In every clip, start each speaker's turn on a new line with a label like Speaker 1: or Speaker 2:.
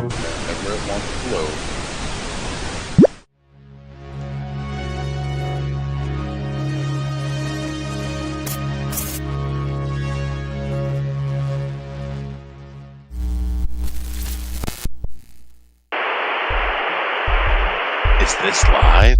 Speaker 1: whenever it wants to load. Is this live?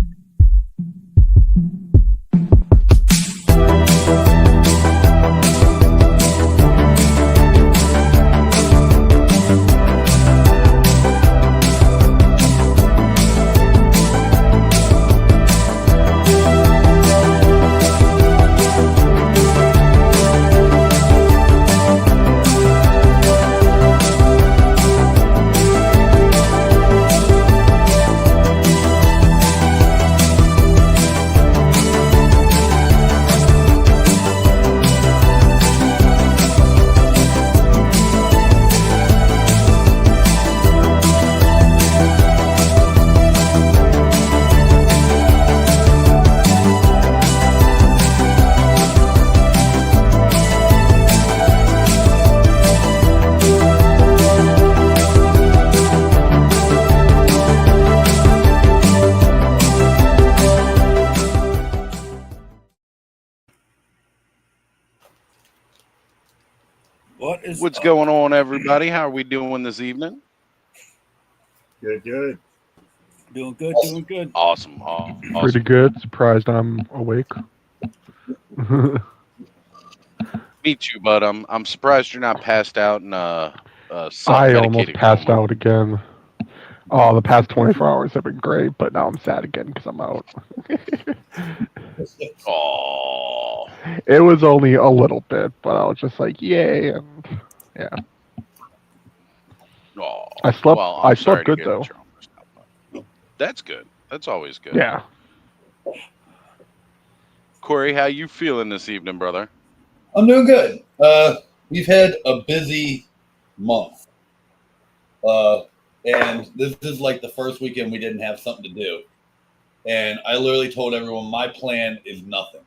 Speaker 1: What's going on, everybody? How are we doing this evening?
Speaker 2: Good.
Speaker 3: Doing good.
Speaker 1: Awesome.
Speaker 4: Pretty good. Surprised I'm awake.
Speaker 1: Me too, bud. I'm surprised you're not passed out and
Speaker 4: I almost passed out again. Oh, the past 24 hours have been great, but now I'm sad again because I'm out.
Speaker 1: Oh,
Speaker 4: it was only a little bit, but I was just like, yay, and yeah.
Speaker 1: Oh,
Speaker 4: I slept.
Speaker 1: well,
Speaker 4: I slept good though.
Speaker 1: That's good. That's always good.
Speaker 4: Yeah.
Speaker 1: Corey, how you feeling this evening, brother?
Speaker 2: I'm doing good. We've had a busy month. And this is like the first weekend we didn't have something to do. And I literally told everyone my plan is nothing.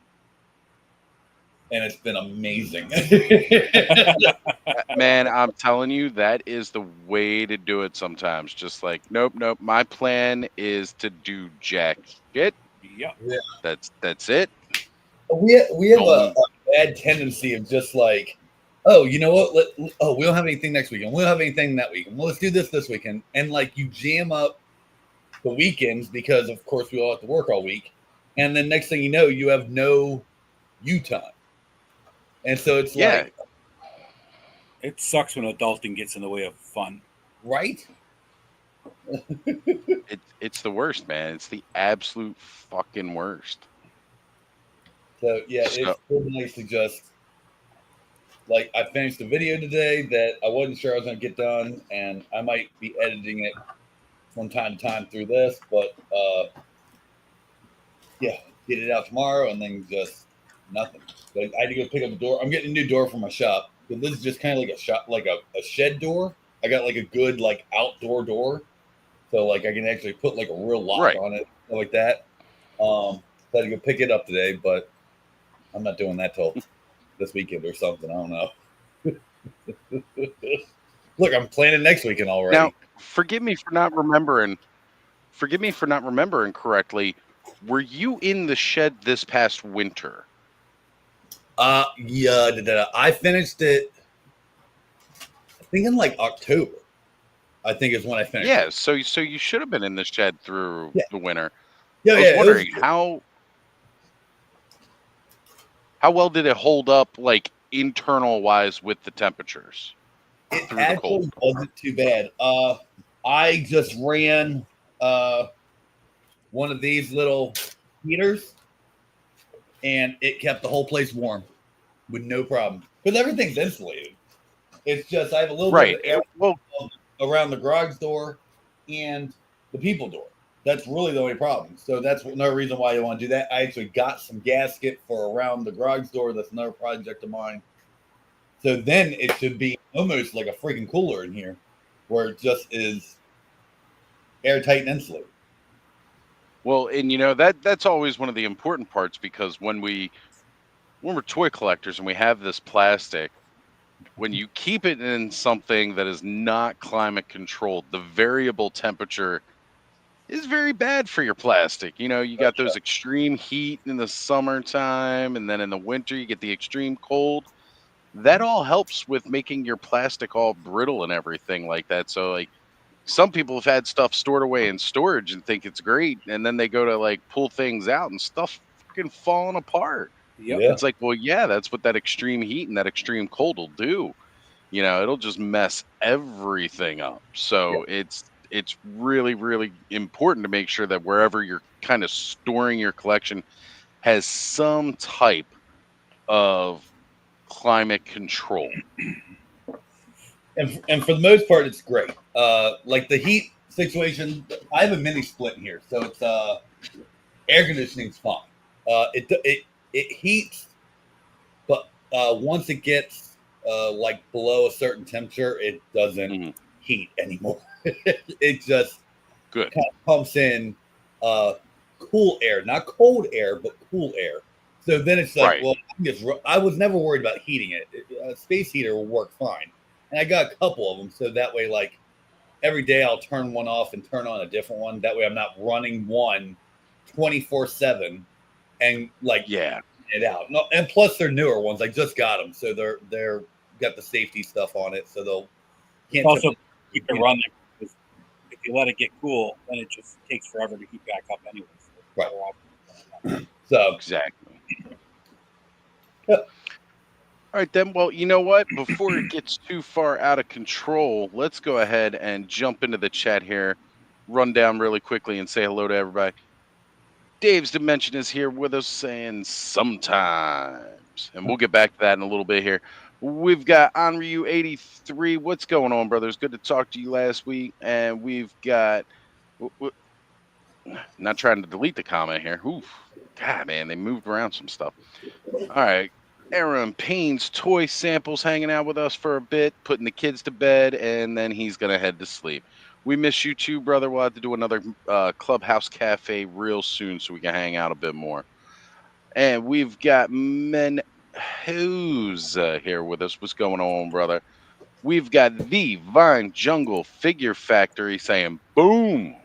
Speaker 2: And it's been amazing.
Speaker 1: Man, I'm telling you, that is the way to do it sometimes. Just like, nope. My plan is to do jack shit.
Speaker 3: Yeah.
Speaker 1: That's it.
Speaker 2: We have a bad tendency of just like, oh, you know what? We don't have anything next weekend. We don't have anything that weekend. Well, let's do this weekend. And like you jam up the weekends because, of course, we all have to work all week. And then next thing you know, you have no you time. And so it's like,
Speaker 3: it sucks when adulting gets in the way of fun.
Speaker 2: Right?
Speaker 1: It's the worst, man. It's the absolute fucking worst.
Speaker 2: So, yeah, it's so nice to just, like, I finished a video today that I wasn't sure I was going to get done, and I might be editing it from time to time through this, but, yeah, get it out tomorrow, and then just nothing. Like, I had to go pick up the door. I'm getting a new door for my shop, but this is just kind of like a shop, like a shed door. I got, like, a good, like, outdoor door, so, like, I can actually put, like, a real lock on it, like that. So I had to go pick it up today, but I'm not doing that till this weekend or something. I don't know. Look, I'm planning next weekend already.
Speaker 1: Now, forgive me for not remembering correctly. Were you in the shed this past winter?
Speaker 2: Yeah. I finished it, I think in like October. I think is when I finished.
Speaker 1: Yeah, so you should have been in the shed through the winter.
Speaker 2: Yeah,
Speaker 1: I was wondering how well did it hold up, like internal wise, with the temperatures?
Speaker 2: It actually wasn't too bad. I just ran one of these little heaters, and it kept the whole place warm with no problem. Because everything's insulated. It's just I have a little bit of air around the garage door and the people door. That's really the only problem. So that's another reason why I want to do that. I actually got some gasket for around the garage door. That's another project of mine. So then it should be almost like a freaking cooler in here where it just is airtight and insulated.
Speaker 1: Well, and that's always one of the important parts, because when we're toy collectors and we have this plastic, when you keep it in something that is not climate controlled, the variable temperature is very bad for your plastic. You got those extreme heat in the summertime, and then in the winter you get the extreme cold. That all helps with making your plastic all brittle and everything like that. So like some people have had stuff stored away in storage and think it's great, and then they go to like pull things out and stuff fucking falling apart.
Speaker 3: Yep.
Speaker 1: It's like, well, yeah, that's what that extreme heat and that extreme cold will do. It'll just mess everything up. So it's really, really important to make sure that wherever you're kind of storing your collection has some type of climate control.
Speaker 2: And for the most part, it's great. Like the heat situation, I have a mini split in here, so it's air conditioning's fine. It heats, but once it gets like below a certain temperature, it doesn't heat anymore. It just
Speaker 1: kind
Speaker 2: of pumps in cool air, not cold air, but cool air. So then it's like, well, I was never worried about heating it. A space heater will work fine. And I got a couple of them, so that way, like, every day I'll turn one off and turn on a different one. That way I'm not running one 24/7 and, like, it out. No, and plus they're newer ones. I just got them, so they're got the safety stuff on it, so they'll
Speaker 3: can't also keep it running. Because if you let it get cool, then it just takes forever to heat back up anyway.
Speaker 2: Right. So
Speaker 1: exactly. All right, then. Well, you know what? Before it gets too far out of control, let's go ahead and jump into the chat here, run down really quickly, and say hello to everybody. Dave's Dimension is here with us saying sometimes, and we'll get back to that in a little bit here. We've got Onryu83. What's going on, brothers? Good to talk to you last week. And we've got, not trying to delete the comment here. Oof. God, man, they moved around some stuff. All right. Aaron Payne's toy samples hanging out with us for a bit, putting the kids to bed, and then he's going to head to sleep. We miss you too, brother. We'll have to do another Clubhouse Cafe real soon so we can hang out a bit more. And we've got Men Who's here with us. What's going on, brother? We've got the Vine Jungle Figure Factory saying boom.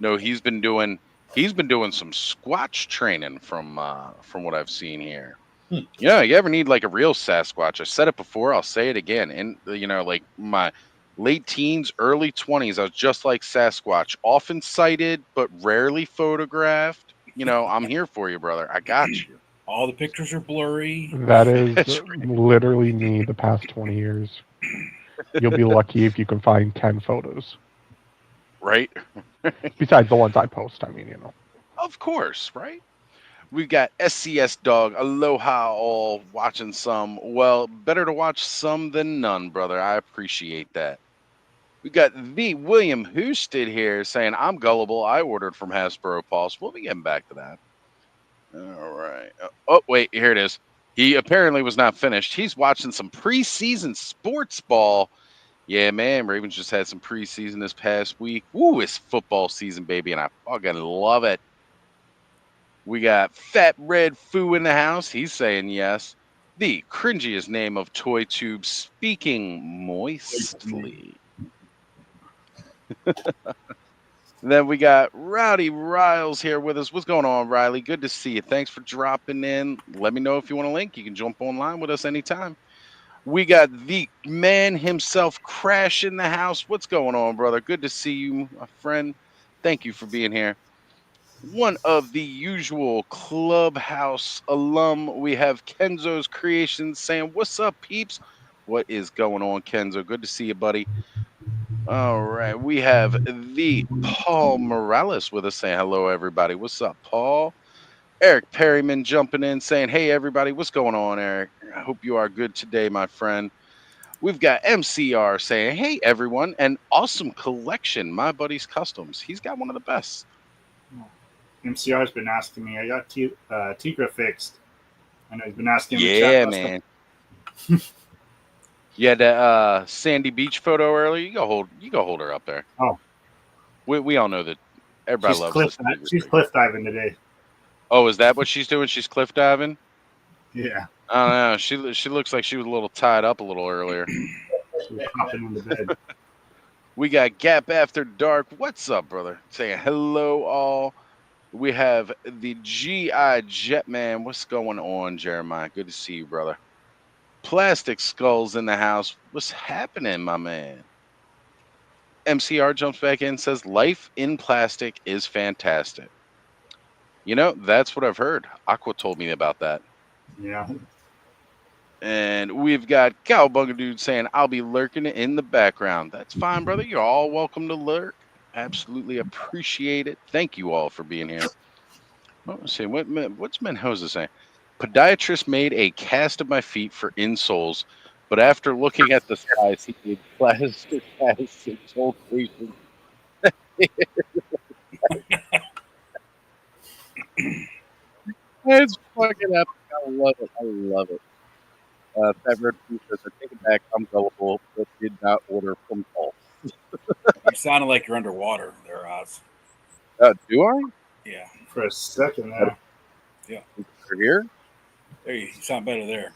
Speaker 1: No, he's been doing some Squatch training from what I've seen here. You ever need like a real Sasquatch? I said it before, I'll say it again. And like my late teens, early 20s, I was just like Sasquatch, often sighted but rarely photographed. I'm here for you, brother. I got you.
Speaker 3: All the pictures are blurry.
Speaker 4: That is literally me the past 20 years. You'll be lucky if you can find 10 photos.
Speaker 1: Right?
Speaker 4: Besides the ones I post,
Speaker 1: Of course, right? We've got SCS Dog, Aloha all watching some. Well, better to watch some than none, brother. I appreciate that. We got the William Housted here saying, I'm gullible. I ordered from Hasbro Pulse. We'll be getting back to that. All right. Oh, wait, here it is. He apparently was not finished. He's watching some preseason sports ball. Yeah, man, Ravens just had some preseason this past week. Woo, it's football season, baby, and I fucking love it. We got Fat Red Foo in the house. He's saying yes. The cringiest name of Toy Tube, speaking moistly. Then we got Rowdy Riles here with us. What's going on, Riley? Good to see you. Thanks for dropping in. Let me know if you want a link. You can jump online with us anytime. We got the man himself, Crash, in the house. What's going on, brother? Good to see you, my friend. Thank you for being here. One of the usual Clubhouse alum, we have Kenzo's Creations saying, what's up, peeps? What is going on, Kenzo? Good to see you, buddy. All right, we have the Paul Morales with us saying hello, everybody. What's up, Paul? Eric Perryman jumping in saying, hey, everybody. What's going on, Eric? I hope you are good today, my friend. We've got MCR saying, hey, everyone, an awesome collection. My buddy's Customs. He's got one of the best.
Speaker 5: MCR's been asking me. I got Tigra fixed. I know he's been asking
Speaker 1: me. Yeah, man. You had that Sandy Beach photo earlier. You go hold her up there.
Speaker 5: Oh,
Speaker 1: we all know that everybody loves this.
Speaker 5: She's cliff diving today.
Speaker 1: Oh, is that what she's doing? She's cliff diving.
Speaker 5: Yeah.
Speaker 1: I don't know. She looks like she was a little tied up a little earlier.
Speaker 5: She's popping into bed.
Speaker 1: We got Gap After Dark. What's up, brother? Saying hello, all. We have the GI Jetman. What's going on, Jeremiah? Good to see you, brother. Plastic Skulls in the house. What's happening, my man? MCR jumps back in and says, life in plastic is fantastic. You know, that's what I've heard. Aqua told me about that.
Speaker 5: Yeah.
Speaker 1: And we've got Cowbunga Dude saying, I'll be lurking in the background. That's fine, brother. You're all welcome to lurk. Absolutely appreciate it. Thank you all for being here. Let's see. What's Menhoza saying? Podiatrist made a cast of my feet for insoles, but after looking at the size, he made plastic casts and told patients. It's fucking epic. I love it. I love it. Beverage says, I take it back. I'm gullible, but did not order from Paul.
Speaker 3: You sounded like you're underwater there, Oz.
Speaker 1: Do I?
Speaker 3: Yeah.
Speaker 5: For a second there.
Speaker 3: Yeah.
Speaker 1: For here?
Speaker 3: There you sound better there.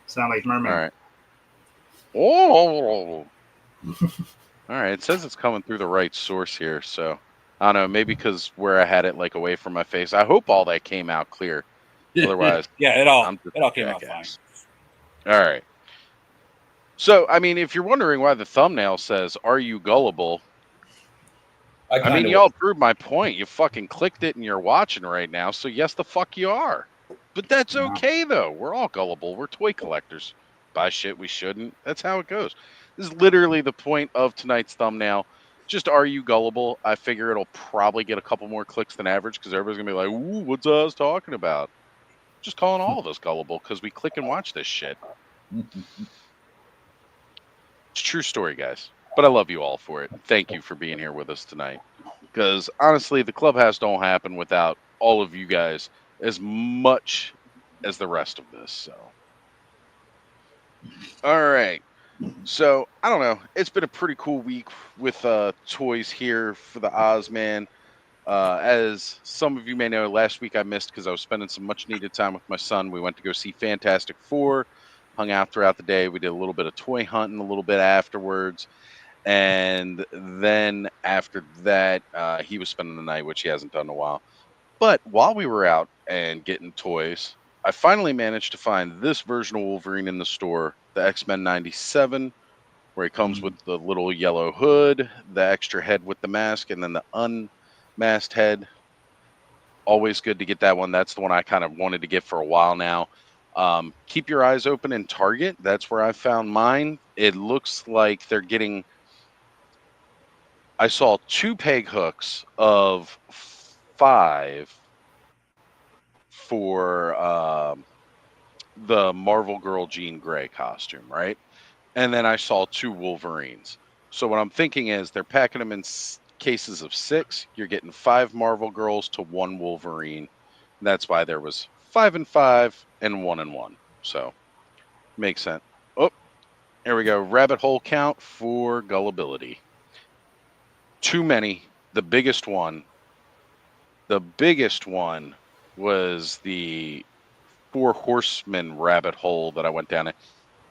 Speaker 5: Sound like mermaid.
Speaker 1: All right. Oh. All right. It says it's coming through the right source here, so I don't know. Maybe because where I had it like away from my face. I hope all that came out clear. Otherwise,
Speaker 3: yeah, it all came out fine.
Speaker 1: All right. So, I mean, if you're wondering why the thumbnail says, "Are you gullible?" I mean, y'all proved my point. You fucking clicked it and you're watching right now. So, yes, the fuck you are. But that's okay, though. We're all gullible. We're toy collectors. Buy shit we shouldn't. That's how it goes. This is literally the point of tonight's thumbnail. Just, are you gullible? I figure it'll probably get a couple more clicks than average because everybody's going to be like, ooh, what's Oz talking about? Just calling all of us gullible because we click and watch this shit. It's a true story, guys. But I love you all for it. Thank you for being here with us tonight. Because honestly, the clubhouse don't happen without all of you guys as much as the rest of this. So, all right. So I don't know. It's been a pretty cool week with toys here for the Ozman. As some of you may know, last week I missed because I was spending some much needed time with my son. We went to go see Fantastic Four, hung out throughout the day. We did a little bit of toy hunting, a little bit afterwards. And then after that, he was spending the night, which he hasn't done in a while. But while we were out and getting toys, I finally managed to find this version of Wolverine in the store, the X-Men 97, where he comes with the little yellow hood, the extra head with the mask, and then the unmasked head. Always good to get that one. That's the one I kind of wanted to get for a while now. Keep your eyes open in Target. That's where I found mine. It looks like they're getting... I saw 2 peg hooks of 5 for the Marvel Girl Jean Grey costume, right? And then I saw 2 Wolverines. So what I'm thinking is they're packing them in cases of 6. You're getting 5 Marvel Girls to 1 Wolverine. That's why there was 5 and 5 and 1 and 1. So makes sense. Oh, there we go. Rabbit hole count for gullibility. Too many. The biggest one was the 4 Horsemen rabbit hole that I went down.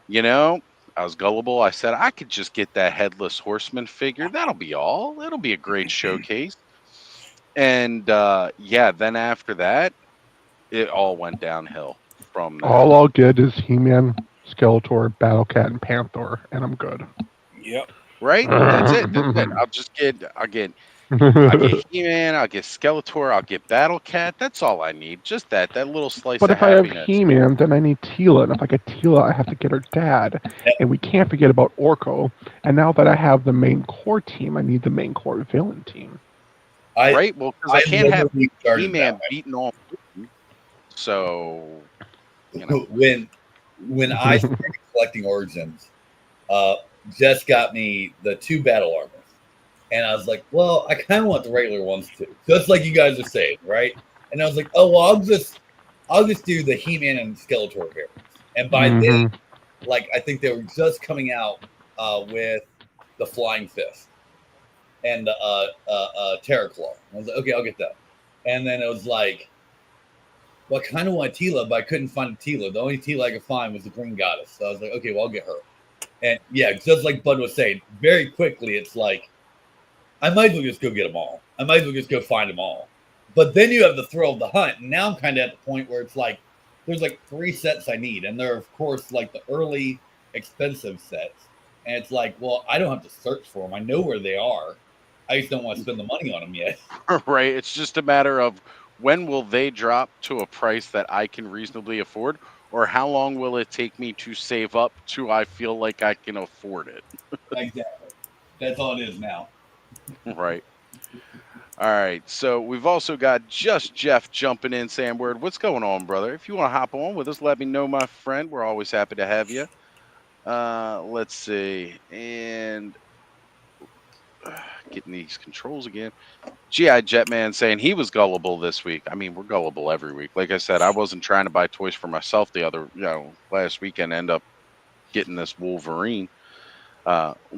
Speaker 1: You know, I was gullible. I said I could just get that headless horseman figure. That'll be all. It'll be a great showcase. And then after that, it all went downhill from there.
Speaker 4: All I'll get is He-Man, Skeletor, Battlecat, and Panther, and I'm good.
Speaker 3: Yep.
Speaker 1: Right? That's it. I'll get He-Man, I'll get Skeletor, I'll get Battlecat. That's all I need. Just that little slice
Speaker 4: But
Speaker 1: of
Speaker 4: if I have
Speaker 1: happiness.
Speaker 4: He-Man, then I need Teela. And if I get Teela, I have to get her dad. And we can't forget about Orko. And now that I have the main core team, I need the main core villain team.
Speaker 1: Right? Well, because I can't have He-Man beating all. So, you know.
Speaker 2: When I started collecting Origins, Jess got me the 2 battle armors. And I was like, well, I kind of want the regular ones too. Just like you guys are saying, right? And I was like, oh, well, I'll just do the He-Man and Skeletor variants. And by then, like, I think they were just coming out with the Flying Fist and the Terror Claw. I was like, okay, I'll get that. And then it was like, well, I kind of want a Tila, but I couldn't find a Tila. The only Tila I could find was the Green Goddess. So I was like, okay, well, I'll get her. And yeah, just like Bud was saying, very quickly, it's like, I might as well just go get them all. I might as well just go find them all. But then you have the thrill of the hunt. And now I'm kind of at the point where it's like, there's like 3 sets I need. And they're, of course, like the early expensive sets. And it's like, well, I don't have to search for them. I know where they are. I just don't want to spend the money on them yet.
Speaker 1: Right. It's just a matter of when will they drop to a price that I can reasonably afford, or how long will it take me to save up to I feel like I can afford it.
Speaker 2: Exactly. That's all it is now.
Speaker 1: Right. All right. So we've also got Just Jeff jumping in saying, "Word, what's going on, brother? If you want to hop on with us, let me know, my friend. We're always happy to have you." Let's see. And getting these controls again. GI Jetman saying he was gullible this week. I mean, we're gullible every week. Like I said, I wasn't trying to buy toys for myself the other, last weekend. End up getting this Wolverine.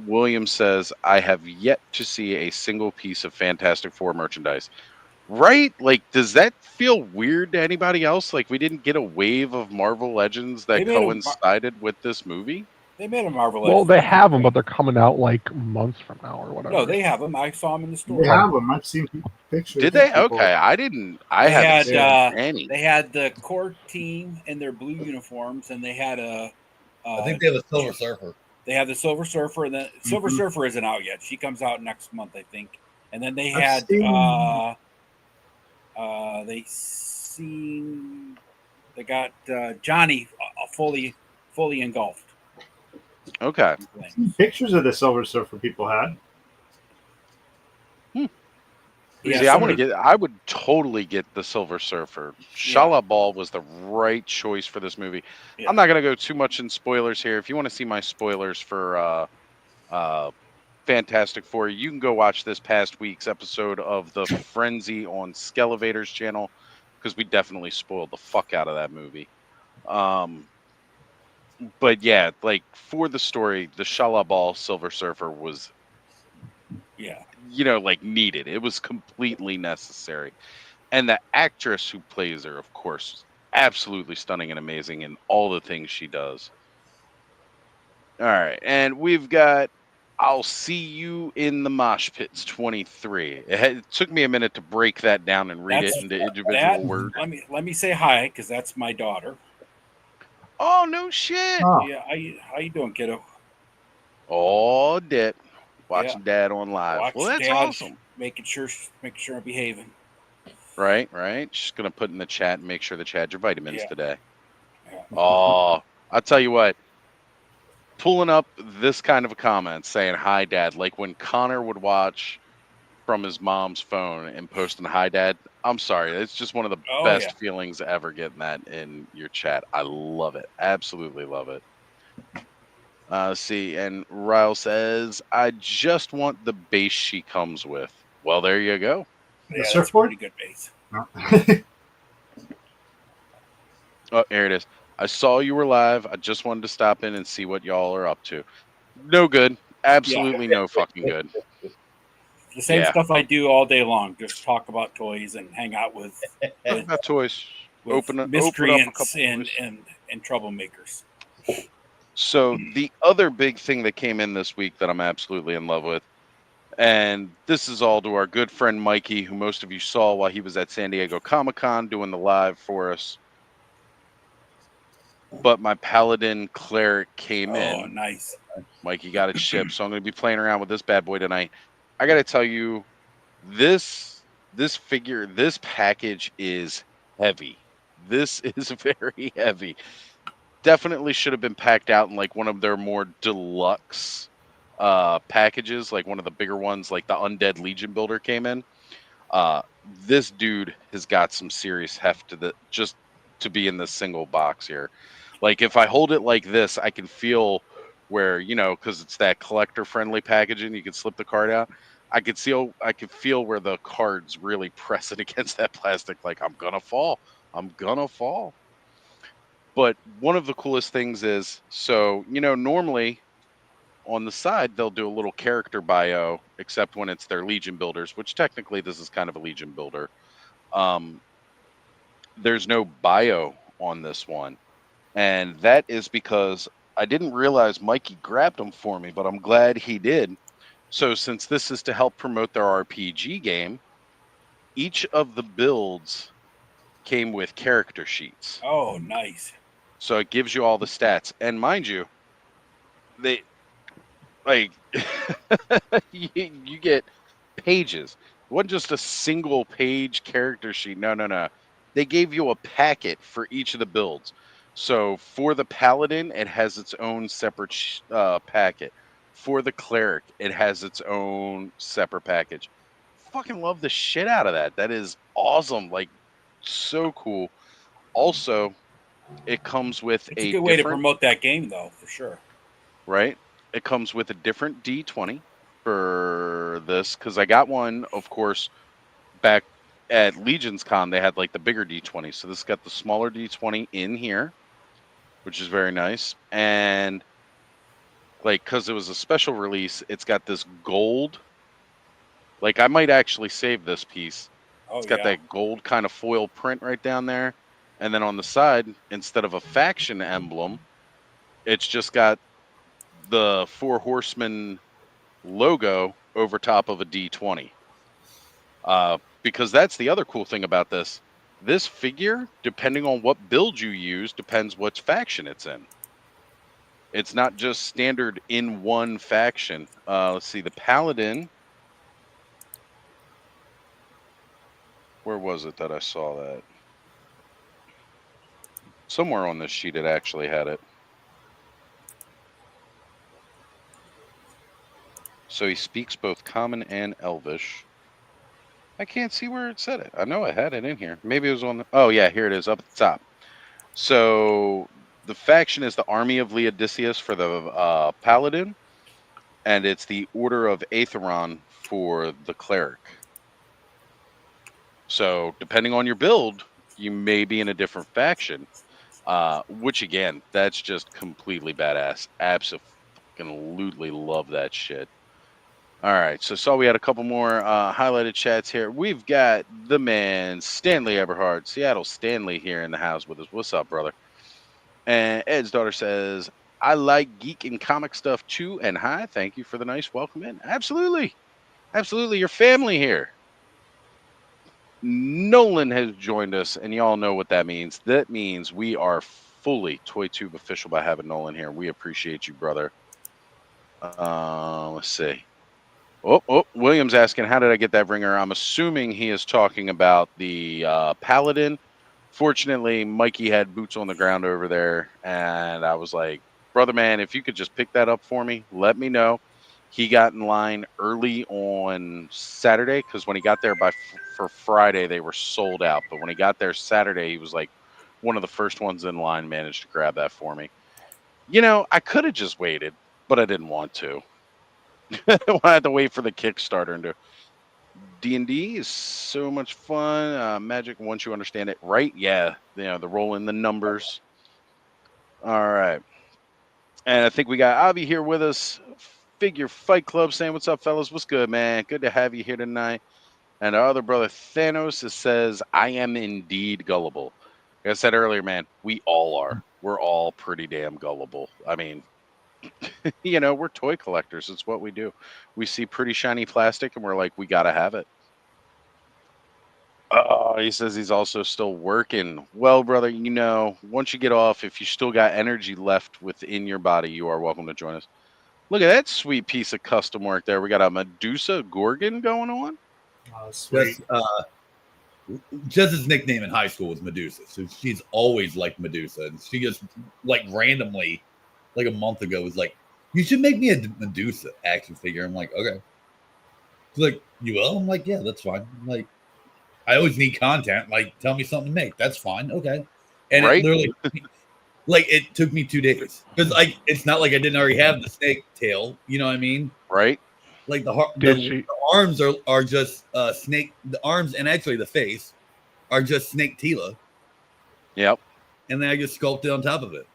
Speaker 1: William says, I have yet to see a single piece of Fantastic Four merchandise. Right? Like, does that feel weird to anybody else? Like, we didn't get a wave of Marvel Legends that coincided with this movie?
Speaker 3: They made a Marvel.
Speaker 4: Well, they have them, but they're coming out like months from now or whatever.
Speaker 3: No, they have them. I saw them in the store.
Speaker 5: They have them. I've seen pictures.
Speaker 1: Did they? Okay, I didn't. I haven't seen any.
Speaker 3: They had the core team in their blue uniforms, and they had a.
Speaker 2: I think they have a Silver Surfer.
Speaker 3: They have the Silver Surfer, and the Silver Surfer isn't out yet. She comes out next month, I think. And then they had they got Johnny fully engulfed.
Speaker 1: Okay.
Speaker 5: Pictures of the Silver Surfer people had.
Speaker 1: Yeah, see, I would totally get the Silver Surfer. Shala Ball was the right choice for this movie. Yeah. I'm not going to go too much in spoilers here. If you want to see my spoilers for Fantastic Four, you can go watch this past week's episode of the Frenzy on Skelevator's channel, because we definitely spoiled the fuck out of that movie. But yeah, like for the story, the Shala Ball Silver Surfer was, like needed. It was completely necessary. And the actress who plays her, of course, absolutely stunning and amazing in all the things she does. All right. And we've got I'll See You in the Mosh Pits 23. It took me a minute to break that down and read it into individual words.
Speaker 3: Let me say hi, because that's my daughter.
Speaker 1: Oh, no shit.
Speaker 5: Oh.
Speaker 3: Yeah, how you doing, kiddo?
Speaker 1: Oh, Dad. Watching Dad on live. Well, that's awesome.
Speaker 3: Making sure I'm behaving.
Speaker 1: Right. She's going to put in the chat and make sure that you had your vitamins today. Yeah. Oh, I'll tell you what. Pulling up this kind of a comment saying, hi, Dad. Like when Connor would watch from his mom's phone and posting, hi, Dad. I'm sorry. It's just one of the best feelings ever getting that in your chat. I love it. Absolutely love it. See, and Ryle says, I just want the base she comes with. Well, there you go.
Speaker 3: Yeah, that's a pretty good base.
Speaker 1: Oh, here it is. I saw you were live. I just wanted to stop in and see what y'all are up to. No good. Absolutely no fucking good.
Speaker 3: The same stuff I do all day long. Just talk about toys and hang out with
Speaker 1: about toys. Open up
Speaker 3: miscreants and troublemakers.
Speaker 1: So the other big thing that came in this week that I'm absolutely in love with, and this is all to our good friend Mikey, who most of you saw while he was at San Diego Comic-Con doing the live for us. But my Paladin Cleric came in.
Speaker 3: Oh, nice.
Speaker 1: Mikey got it shipped, so I'm going to be playing around with this bad boy tonight. I got to tell you, this package is heavy. This is very heavy. Definitely should have been packed out in like one of their more deluxe packages, like one of the bigger ones, like the Undead Legion Builder came in. This dude has got some serious heft just to be in this single box here. Like if I hold it like this, I can feel where, because it's that collector friendly packaging, you can slip the card out. I could feel where the card's really pressing against that plastic, like I'm gonna fall. But one of the coolest things is, so, normally on the side, they'll do a little character bio, except when it's their Legion builders, which technically this is kind of a Legion builder. there's no bio on this one. And that is because I didn't realize Mikey grabbed them for me, but I'm glad he did. So since this is to help promote their RPG game, each of the builds came with character sheets.
Speaker 3: Oh, nice.
Speaker 1: So it gives you all the stats. And mind you, they like you get pages. It wasn't just a single page character sheet. No. They gave you a packet for each of the builds. So for the paladin, it has its own separate packet. For the cleric, it has its own separate package. Fucking love the shit out of that. That is awesome. Like, so cool. Also, it comes with
Speaker 3: It's a good way to promote that game, though, for sure.
Speaker 1: Right? It comes with a different D20 for this, because I got one, of course, back at Legion's Con. They had like the bigger D20, so this got the smaller D20 in here, which is very nice. And like, because it was a special release, it's got this gold. Like, I might actually save this piece. It's got that gold kind of foil print right down there. And then on the side, instead of a faction emblem, it's just got the 4 Horsemen logo over top of a D20. Because that's the other cool thing about this. This figure, depending on what build you use, depends which faction it's in. It's not just standard in one faction. Let's see, the Paladin. Where was it that I saw that? Somewhere on this sheet it actually had it. So he speaks both Common and Elvish. I can't see where it said it. I know I had it in here. Maybe it was on the... Oh, yeah, here it is up at the top. So the faction is the Army of Leodicius for the Paladin, and it's the Order of Aetheron for the Cleric. So depending on your build, you may be in a different faction, which, again, that's just completely badass. Absolutely love that shit. All right, so saw we had a couple more highlighted chats here. We've got the man, Stanley Eberhard, Seattle Stanley, here in the house with us. What's up, brother? And Ed's daughter says, I like geek and comic stuff too, and hi, thank you for the nice welcome in. Absolutely. Absolutely, your family here. Nolan has joined us, and y'all know what that means. That means we are fully ToyTube official by having Nolan here. We appreciate you, brother. Let's see. Oh, William's asking, how did I get that ringer? I'm assuming he is talking about the Paladin. Fortunately, Mikey had boots on the ground over there, and I was like, brother, man, if you could just pick that up for me, let me know. He got in line early on Saturday, because when he got there for Friday, they were sold out. But when he got there Saturday, he was like one of the first ones in line, managed to grab that for me. You know, I could have just waited, but I didn't want to. I had to wait for the Kickstarter and do. D&D is so much fun. Magic, once you understand it, right? Yeah, you know, the roll in the numbers. All right. And I think we got Avi here with us. Figure Fight Club saying, what's up, fellas? What's good, man? Good to have you here tonight. And our other brother, Thanos, says, I am indeed gullible. Like I said earlier, man, we all are. We're all pretty damn gullible. I mean, you know, we're toy collectors. It's what we do. We see pretty shiny plastic, and we're like, we got to have it. He says he's also still working. Well, brother, you know, once you get off, if you still got energy left within your body, you are welcome to join us. Look at that sweet piece of custom work there. We got a Medusa Gorgon going on.
Speaker 5: Oh, sweet.
Speaker 2: Jess's nickname in high school was Medusa. So she's always liked Medusa. And she just, like, randomly, like a month ago, was like, you should make me a Medusa action figure. I'm like, okay. She's like, you will? I'm like, yeah, that's fine. I'm like, I always need content. Like, tell me something to make. That's fine. Okay. And
Speaker 1: right?
Speaker 2: It literally, like, it took me 2 days. Because, like, it's not like I didn't already have the snake tail. You know what I mean?
Speaker 1: Right.
Speaker 2: Like, the arms are just snake. The arms and actually the face are just snake Tila.
Speaker 1: Yep.
Speaker 2: And then I just sculpted on top of it.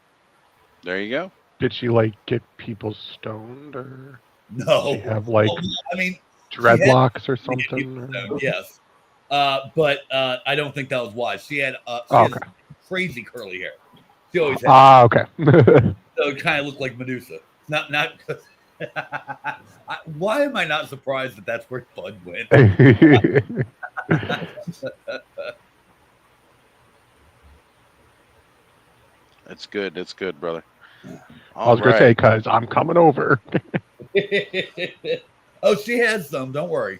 Speaker 1: There you go.
Speaker 4: Did she, like, get people stoned, or
Speaker 2: no?
Speaker 4: did she have, like,
Speaker 2: I mean,
Speaker 4: dreadlocks or something?
Speaker 2: Yes. But I don't think that was wise. She has crazy curly hair. She always has.
Speaker 4: Okay.
Speaker 2: So it kind of looked like Medusa. Not. Why am I not surprised that that's where Bud went?
Speaker 1: That's good. That's good, brother.
Speaker 4: I was going to say, because I'm coming over.
Speaker 2: Oh, she has some. Don't worry.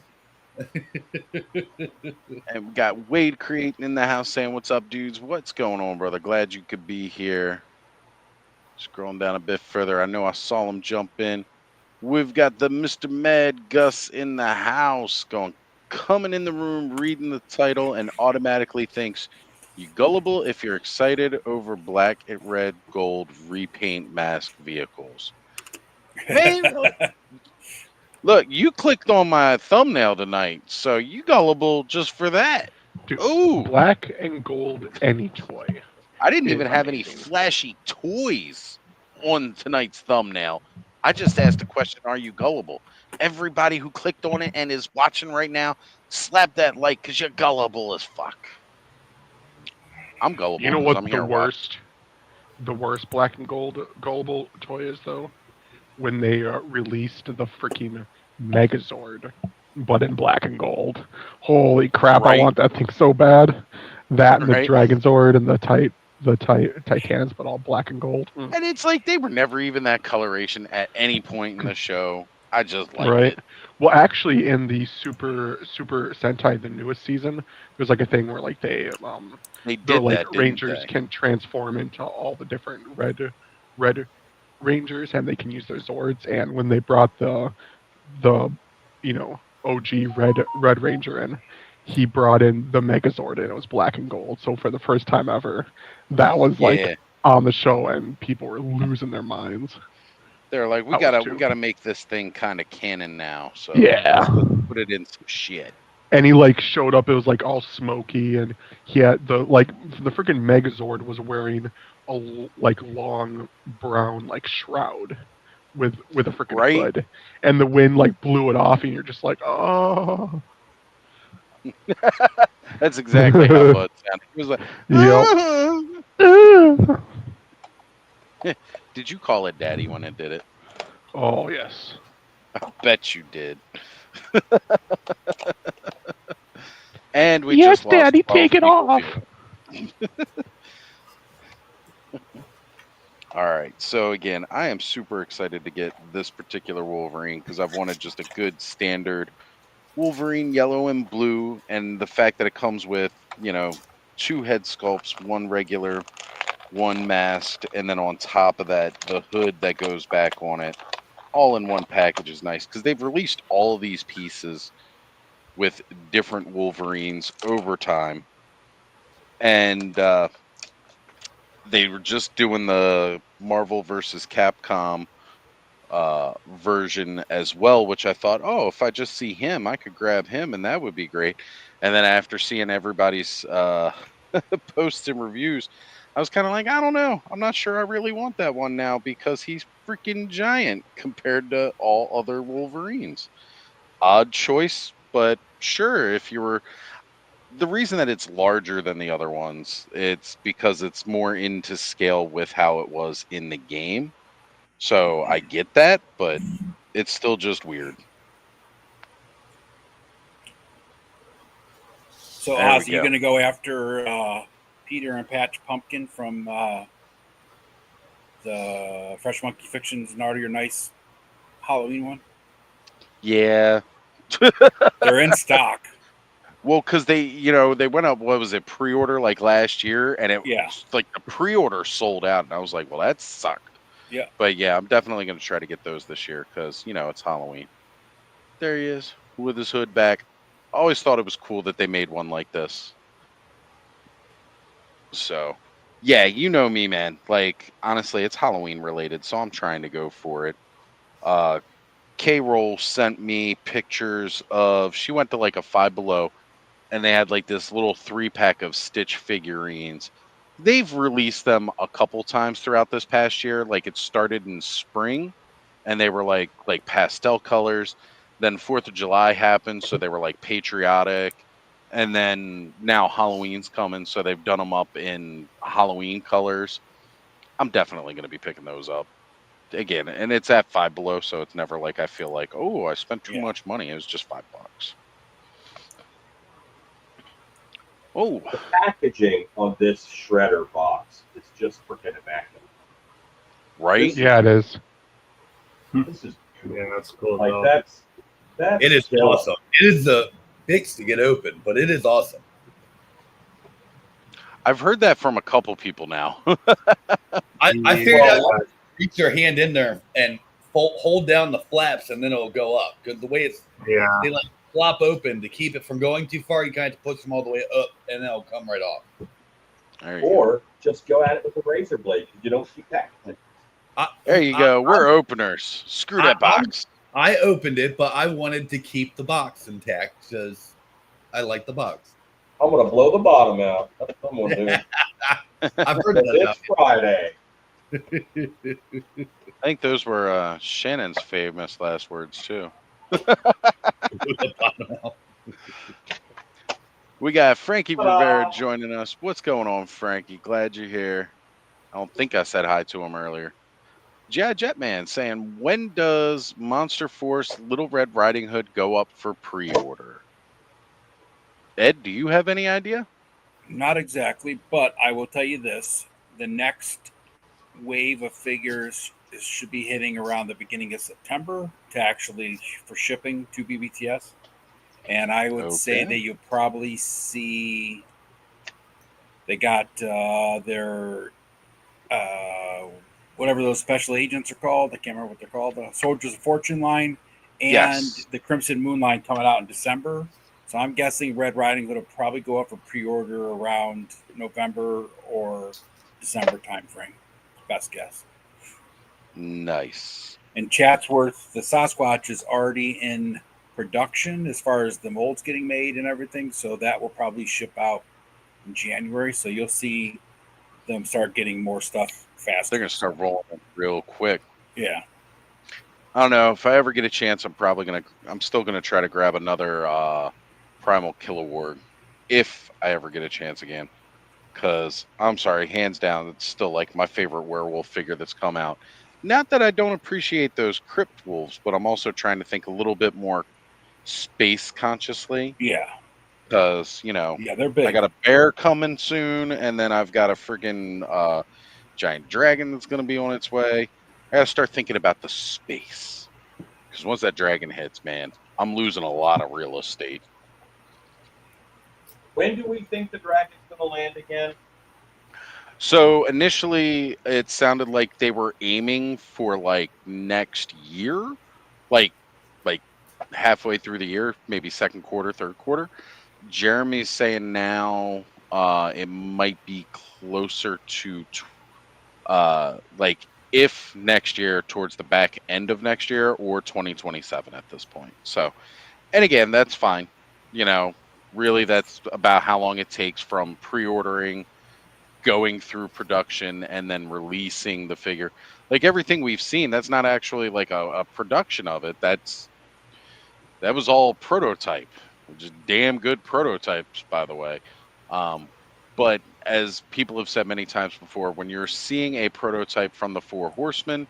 Speaker 1: And we got Wade creating in the house saying, "What's up, dudes? What's going on, brother? Glad you could be here." Scrolling down a bit further, I know I saw him jump in. We've got the Mr. Mad Gus in the house coming in the room, reading the title, and automatically thinks, "You gullible if you're excited over black and red gold repaint mask vehicles." Man, look, you clicked on my thumbnail tonight, so you gullible just for that.
Speaker 4: Dude,
Speaker 1: Ooh,
Speaker 4: black and gold any toy.
Speaker 1: I didn't even have
Speaker 4: amazing.
Speaker 1: any flashy toys on tonight's thumbnail. I just asked the question, are you gullible? Everybody who clicked on it and is watching right now, slap that like because you're gullible as fuck. I'm gullible.
Speaker 4: You know what
Speaker 1: I'm here
Speaker 4: the worst black and gold gullible toy is, though? When they released the freaking Megazord, but in black and gold. Holy crap,
Speaker 1: Right.
Speaker 4: I want that thing so bad. That and the
Speaker 1: Right.
Speaker 4: Dragonzord and the Titans, but all black and gold.
Speaker 1: And it's like they were never even that coloration at any point in the show. I just liked
Speaker 4: Right.
Speaker 1: it.
Speaker 4: Well, actually, in the Super Sentai, the newest season, there's like a thing where like
Speaker 1: They
Speaker 4: the
Speaker 1: did
Speaker 4: like
Speaker 1: that, didn't
Speaker 4: Rangers
Speaker 1: they?
Speaker 4: can transform into all the different red Rangers, and they can use their Zords. And when they brought the OG Red Ranger in, he brought in the Megazord, and it was black and gold. So for the first time ever, that was like on the show, and people were losing their minds.
Speaker 1: They're like, we gotta make this thing kind of canon now. So let's put it in some shit.
Speaker 4: And he like showed up. It was like all smoky, and he had the freaking Megazord was wearing a like long brown like shroud with a freaking hood, and the wind like blew it off, and you're just like, oh.
Speaker 1: That's exactly how Bud sounded. He was like,
Speaker 4: Yep.
Speaker 1: Did you call it Daddy when it did it?
Speaker 4: Oh yes.
Speaker 1: I bet you did. And we
Speaker 4: yes,
Speaker 1: just lost
Speaker 4: Daddy, take it off.
Speaker 1: All right. So again, I am super excited to get this particular Wolverine because I've wanted just a good standard Wolverine yellow and blue, and the fact that it comes with, 2 head sculpts, 1 regular, 1 masked, and then on top of that, the hood that goes back on it, all in one package is nice because they've released all of these pieces with different Wolverines over time. And they were just doing the Marvel versus Capcom version as well, which I thought, oh, if I just see him, I could grab him and that would be great. And then after seeing everybody's posts and reviews, I was kind of like, I don't know. I'm not sure I really want that one now because he's freaking giant compared to all other Wolverines. Odd choice, but sure, if you were... The reason that it's larger than the other ones, it's because it's more into scale with how it was in the game. So I get that, but it's still just weird.
Speaker 3: So, Oz, are you going to go after Peter and Patch Pumpkin from the Fresh Monkey Fictions Naughty or Nice Halloween one?
Speaker 1: Yeah.
Speaker 3: They're in stock.
Speaker 1: Well, because they went up, what was it, pre-order like last year, and it was like the pre-order sold out, and I was like, well, that sucked.
Speaker 3: Yeah.
Speaker 1: But yeah, I'm definitely going to try to get those this year because, it's Halloween. There he is with his hood back. I always thought it was cool that they made one like this. So, yeah, you know me, man. Like, honestly, it's Halloween related, so I'm trying to go for it. K-Roll sent me pictures of, she went to like a Five Below, and they had like this little 3-pack of Stitch figurines. They've released them a couple times throughout this past year. Like it started in spring and they were like pastel colors. Then 4th of July happened. So they were like patriotic. And then now Halloween's coming, so they've done them up in Halloween colors. I'm definitely going to be picking those up again, and it's at Five Below, so it's never like I feel like, oh, I spent too much money. It was just $5. Oh,
Speaker 6: The packaging of this shredder box is just freaking immaculate.
Speaker 1: right?
Speaker 4: Yeah, it is.
Speaker 6: This is
Speaker 5: Yeah, that's cool.
Speaker 6: like
Speaker 5: though.
Speaker 6: that's
Speaker 2: It is
Speaker 6: still-
Speaker 2: awesome. It is the fix to get open, but it is awesome.
Speaker 1: I've heard that from a couple people now.
Speaker 2: I figured
Speaker 5: Yeah.
Speaker 2: out reach your hand in there and hold down the flaps, and then it'll go up. Because the way it's
Speaker 5: Yeah.
Speaker 2: they like flop open to keep it from going too far, you kind of push them all the way up, and then it'll come right off.
Speaker 1: There you go.
Speaker 6: Or just go at it with a razor blade because you don't keep packaging.
Speaker 1: There you go. We're openers. Screw that box.
Speaker 2: I opened it, but I wanted to keep the box intact because I like the box.
Speaker 6: I'm gonna blow the bottom out. That's what I'm gonna do.
Speaker 2: I've heard that
Speaker 6: It's Friday.
Speaker 1: I think those were Shannon's famous last words too. We got Frankie Rivera joining us. What's going on, Frankie? Glad you're here. I don't think I said hi to him earlier. G.I. Jetman saying, when does Monster Force Little Red Riding Hood go up for pre-order? Ed, do you have any idea?
Speaker 3: Not exactly, but I will tell you this. The next wave of figures should be hitting around the beginning of September for shipping to BBTS. And I would say that you'll probably see they got their whatever those special agents are called. I can't remember what they're called. The Soldiers of Fortune line and the Crimson Moon line coming out in December. So I'm guessing Red Riding Hood will probably go up for pre-order around November or December timeframe. Best guess.
Speaker 1: Nice.
Speaker 3: And Chatsworth, the Sasquatch is already in production as far as the molds getting made and everything. So that will probably ship out in January. So you'll see them start getting more stuff fast.
Speaker 1: They're going to start rolling real quick.
Speaker 3: Yeah.
Speaker 1: I don't know. If I ever get a chance, I'm still going to try to grab another Primal Kilowog if I ever get a chance again. Because, I'm sorry, hands down, it's still like my favorite werewolf figure that's come out. Not that I don't appreciate those crypt wolves, but I'm also trying to think a little bit more space consciously.
Speaker 3: Yeah.
Speaker 1: Because,
Speaker 3: they're big.
Speaker 1: I got a bear coming soon, and then I've got a friggin' giant dragon that's going to be on its way. I got to start thinking about the space. Because once that dragon hits, man, I'm losing a lot of real estate.
Speaker 6: When do we think the dragon's gonna land again?
Speaker 1: So initially, it sounded like they were aiming for like next year, like halfway through the year, maybe second quarter, third quarter. Jeremy's saying now it might be closer to like if next year, towards the back end of next year, or 2027 at this point. So, and again, that's fine. Really, that's about how long it takes from pre-ordering, going through production, and then releasing the figure. Like everything we've seen, that's not actually like a production of it. That was all prototype, which is damn good prototypes, by the way. But as people have said many times before, when you're seeing a prototype from the Four Horsemen,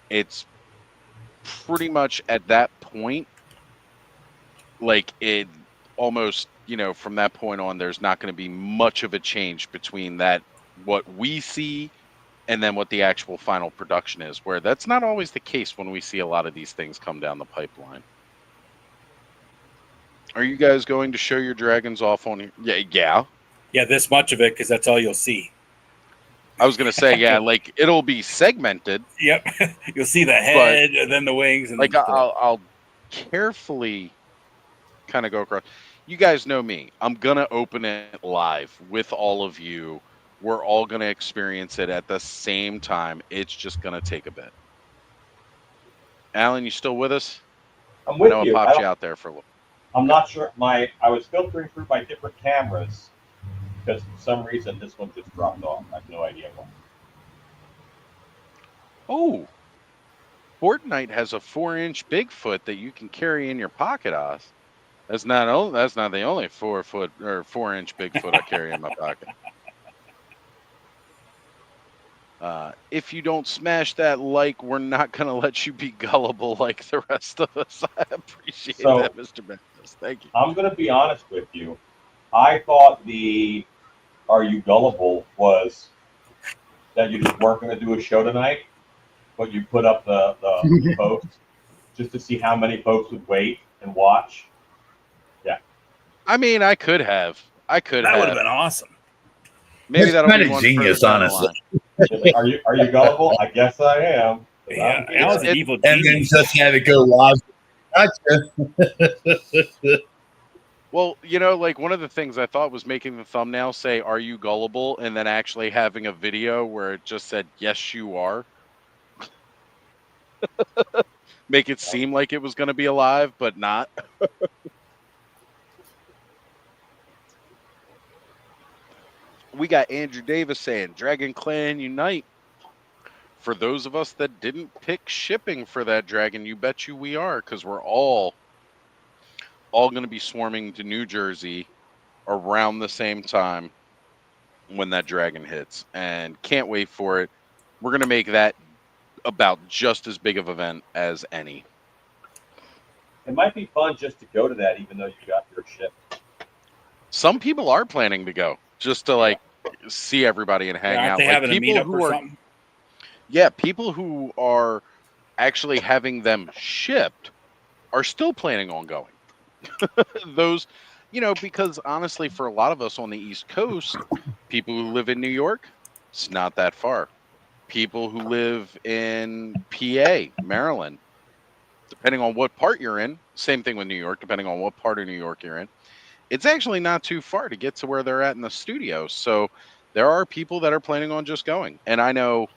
Speaker 1: it's pretty much at that point, like it almost, from that point on, there's not going to be much of a change between that, what we see, and then what the actual final production is, where that's not always the case when we see a lot of these things come down the pipeline. Are you guys going to show your dragons off on here? Yeah.
Speaker 3: Yeah, this much of it, because that's all you'll see.
Speaker 1: I was going to say, yeah, like it'll be segmented.
Speaker 3: Yep. You'll see the head, and then the wings. And
Speaker 1: like I'll carefully kind of go across. You guys know me. I'm going to open it live with all of you. We're all going to experience it at the same time. It's just going to take a bit. Alan, you still with us?
Speaker 6: I'm with
Speaker 1: I know
Speaker 6: you.
Speaker 1: I popped you out there for a little.
Speaker 6: I'm not sure. I was filtering through my different cameras because for some reason this one just dropped off. I have no idea why.
Speaker 1: Oh, Fortnite has a 4-inch Bigfoot that you can carry in your pocket, Oz. That's not the only 4 foot or 4-inch Bigfoot I carry in my pocket. If you don't smash that like, we're not gonna let you be gullible like the rest of us. I appreciate that, Mr. Memphis. Thank you.
Speaker 6: I'm going to be honest with you. I thought the "Are you gullible" was that you just weren't going to do a show tonight, but you put up the post just to see how many folks would wait and watch. Yeah.
Speaker 1: I mean, I could have.
Speaker 3: That would have been awesome.
Speaker 1: Maybe
Speaker 2: That's
Speaker 1: that'll be
Speaker 2: kind
Speaker 1: one
Speaker 2: of genius,
Speaker 1: further down the
Speaker 2: honestly.
Speaker 1: line.
Speaker 6: Are you gullible? I guess I am.
Speaker 3: Yeah, Al's an evil
Speaker 2: And then
Speaker 3: genius.
Speaker 2: just have it go live. Gotcha.
Speaker 1: Well, like one of the things I thought was making the thumbnail say, "Are you gullible?" and then actually having a video where it just said, "Yes, you are." Make it seem like it was going to be alive, but not. We got Andrew Davis saying, "Dragon Clan Unite." For those of us that didn't pick shipping for that dragon, you bet you we are, because we're all going to be swarming to New Jersey around the same time when that dragon hits, and can't wait for it. We're going to make that about just as big of an event as any.
Speaker 6: It might be fun just to go to that, even though you got your ship.
Speaker 1: Some people are planning to go just to see everybody and hang out.
Speaker 3: They having a meetup or something?
Speaker 1: Yeah, people who are actually having them shipped are still planning on going. Those, because honestly, for a lot of us on the East Coast, people who live in New York, it's not that far. People who live in PA, Maryland, depending on what part you're in, same thing with New York, depending on what part of New York you're in, it's actually not too far to get to where they're at in the studio. So there are people that are planning on just going. And I know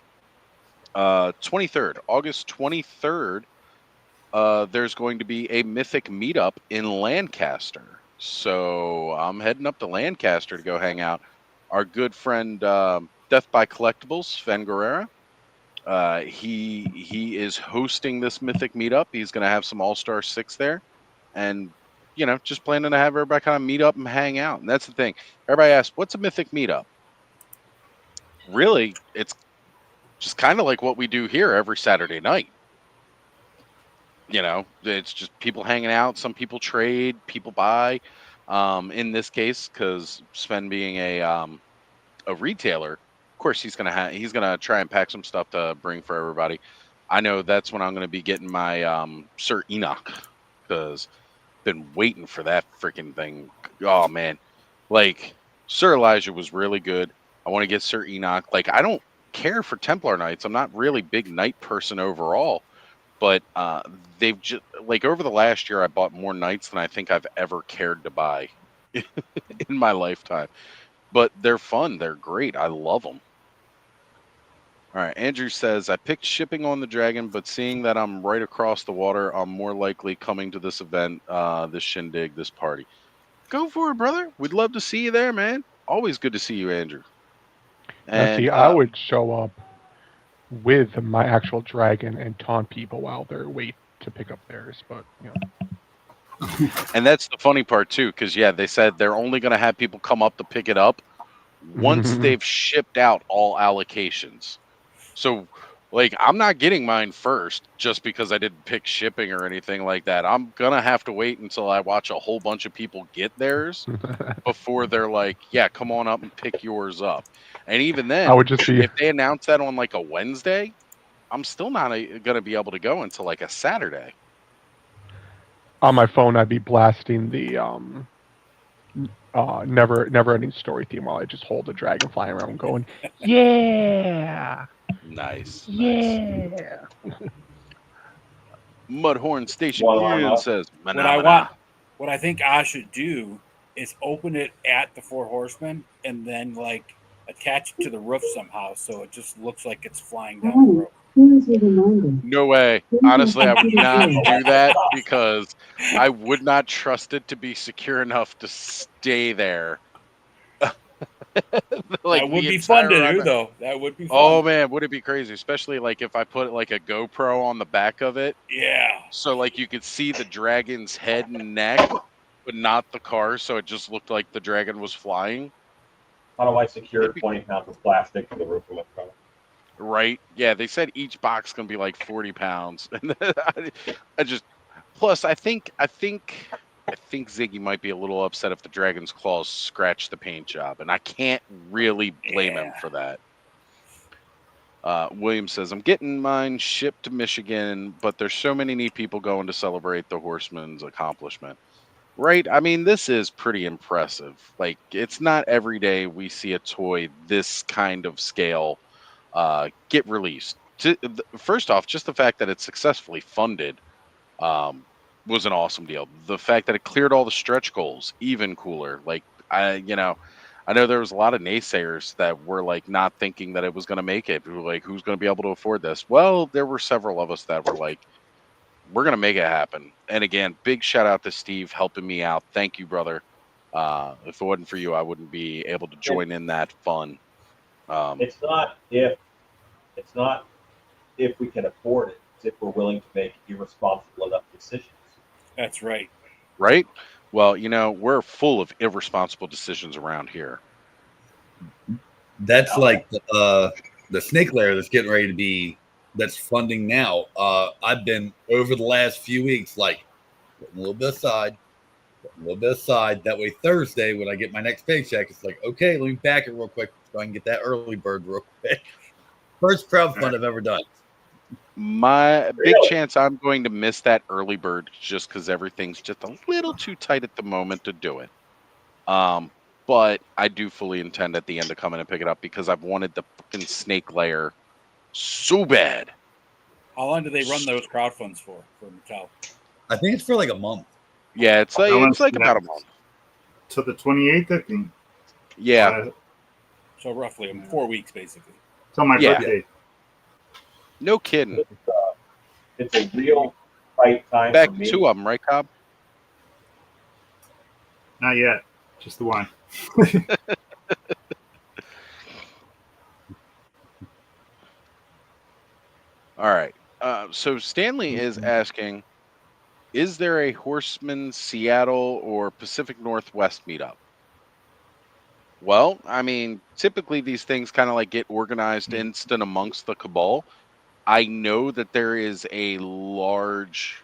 Speaker 1: August 23rd, there's going to be a Mythic meetup in Lancaster. So I'm heading up to Lancaster to go hang out. Our good friend Death by Collectibles, Sven Guerrera, he is hosting this Mythic meetup. He's going to have some All-Star 6 there. And, just planning to have everybody kind of meet up and hang out. And that's the thing. Everybody asks, what's a Mythic meetup? Really, it's just kind of like what we do here every Saturday night. It's just people hanging out. Some people trade, people buy. In this case, because Sven being a retailer, of course he's gonna try and pack some stuff to bring for everybody. I know that's when I'm gonna be getting my Sir Enoch, because been waiting for that freaking thing. Oh man, Sir Elijah was really good. I want to get Sir Enoch. I don't care for Templar Knights. I'm not really big knight person overall. But they've just over the last year, I bought more knights than I think I've ever cared to buy in my lifetime. But they're fun. They're great. I love them. All right. Andrew says, I picked shipping on the dragon, but seeing that I'm right across the water, I'm more likely coming to this event, this shindig, this party. Go for it, brother. We'd love to see you there, man. Always good to see you, Andrew.
Speaker 4: And see, I would show up with my actual dragon and taunt people while they're waiting to pick up theirs, but
Speaker 1: And that's the funny part too, because they said they're only going to have people come up to pick it up once they've shipped out all allocations. So I'm not getting mine first just because I didn't pick shipping or anything like that. I'm gonna have to wait until I watch a whole bunch of people get theirs before they're like, yeah, come on up and pick yours up. And even then, if they announce that on a Wednesday, I'm still not going to be able to go until a Saturday.
Speaker 4: On my phone, I'd be blasting the never ending story theme while I just hold the dragon flying around going, yeah.
Speaker 1: Nice.
Speaker 4: Yeah.
Speaker 1: Mudhorn Station says,
Speaker 3: what I think I should do is open it at the Four Horsemen and then attach it to the roof somehow so it just looks like it's flying down the road.
Speaker 1: No way. Honestly, I would not do that because I would not trust it to be secure enough to stay there.
Speaker 3: That would be fun to do, though. That would be fun.
Speaker 1: Oh, man, would it be crazy? Especially if I put a GoPro on the back of it.
Speaker 3: Yeah.
Speaker 1: So you could see the dragon's head and neck. but not the car, so it just looked like the dragon was flying.
Speaker 6: How do I secure 20 pounds of plastic to the roof of my car?
Speaker 1: Right? Yeah, they said each box gonna be like 40 pounds. And I just plus I think Ziggy might be a little upset if the dragon's claws scratch the paint job, and I can't really blame him for that. William says, I'm getting mine shipped to Michigan, but there's so many neat people going to celebrate the horseman's accomplishment. Right? I mean, this is pretty impressive. Like, it's not every day we see a toy this kind of scale get released. First off, just the fact that it's successfully funded was an awesome deal. The fact that it cleared all the stretch goals, even cooler. Like, I know there was a lot of naysayers that were like not thinking that it was going to make it. We were like, who's going to be able to afford this? Well, there were several of us that were like, we're going to make it happen. And again, big shout out to Steve helping me out. Thank you, brother. If it wasn't for you, I wouldn't be able to join in that fun.
Speaker 6: It's not if we can afford it. It's if we're willing to make irresponsible enough decisions.
Speaker 3: That's right.
Speaker 1: Right? Well, we're full of irresponsible decisions around here.
Speaker 2: That's like the snake layer that's getting ready to be, that's funding now. I've been over the last few weeks, like putting a little bit aside. That way Thursday, when I get my next paycheck, it's like, okay, let me back it real quick so I can get that early bird real quick. First crowdfund I've ever done.
Speaker 1: My big chance I'm going to miss that early bird just because everything's just a little too tight at the moment to do it. But I do fully intend at the end to come in and pick it up because I've wanted the fucking snake layer so bad.
Speaker 3: How long do they run those crowdfunds for Mattel?
Speaker 2: I think it's for like a month.
Speaker 1: Yeah, it's like about a month.
Speaker 5: To the 28th, I think.
Speaker 1: Yeah.
Speaker 3: So roughly 4 weeks, basically.
Speaker 5: Till my birthday.
Speaker 1: No kidding.
Speaker 6: It's a real tight time.
Speaker 1: Back
Speaker 6: for me.
Speaker 1: 2 of them, right, Cobb?
Speaker 5: Not yet. Just the one.
Speaker 1: All right. So Stanley is asking, is there a Horseman Seattle or Pacific Northwest meetup? Well, I mean, typically these things kind of like get organized instant amongst the cabal. I know that there is a large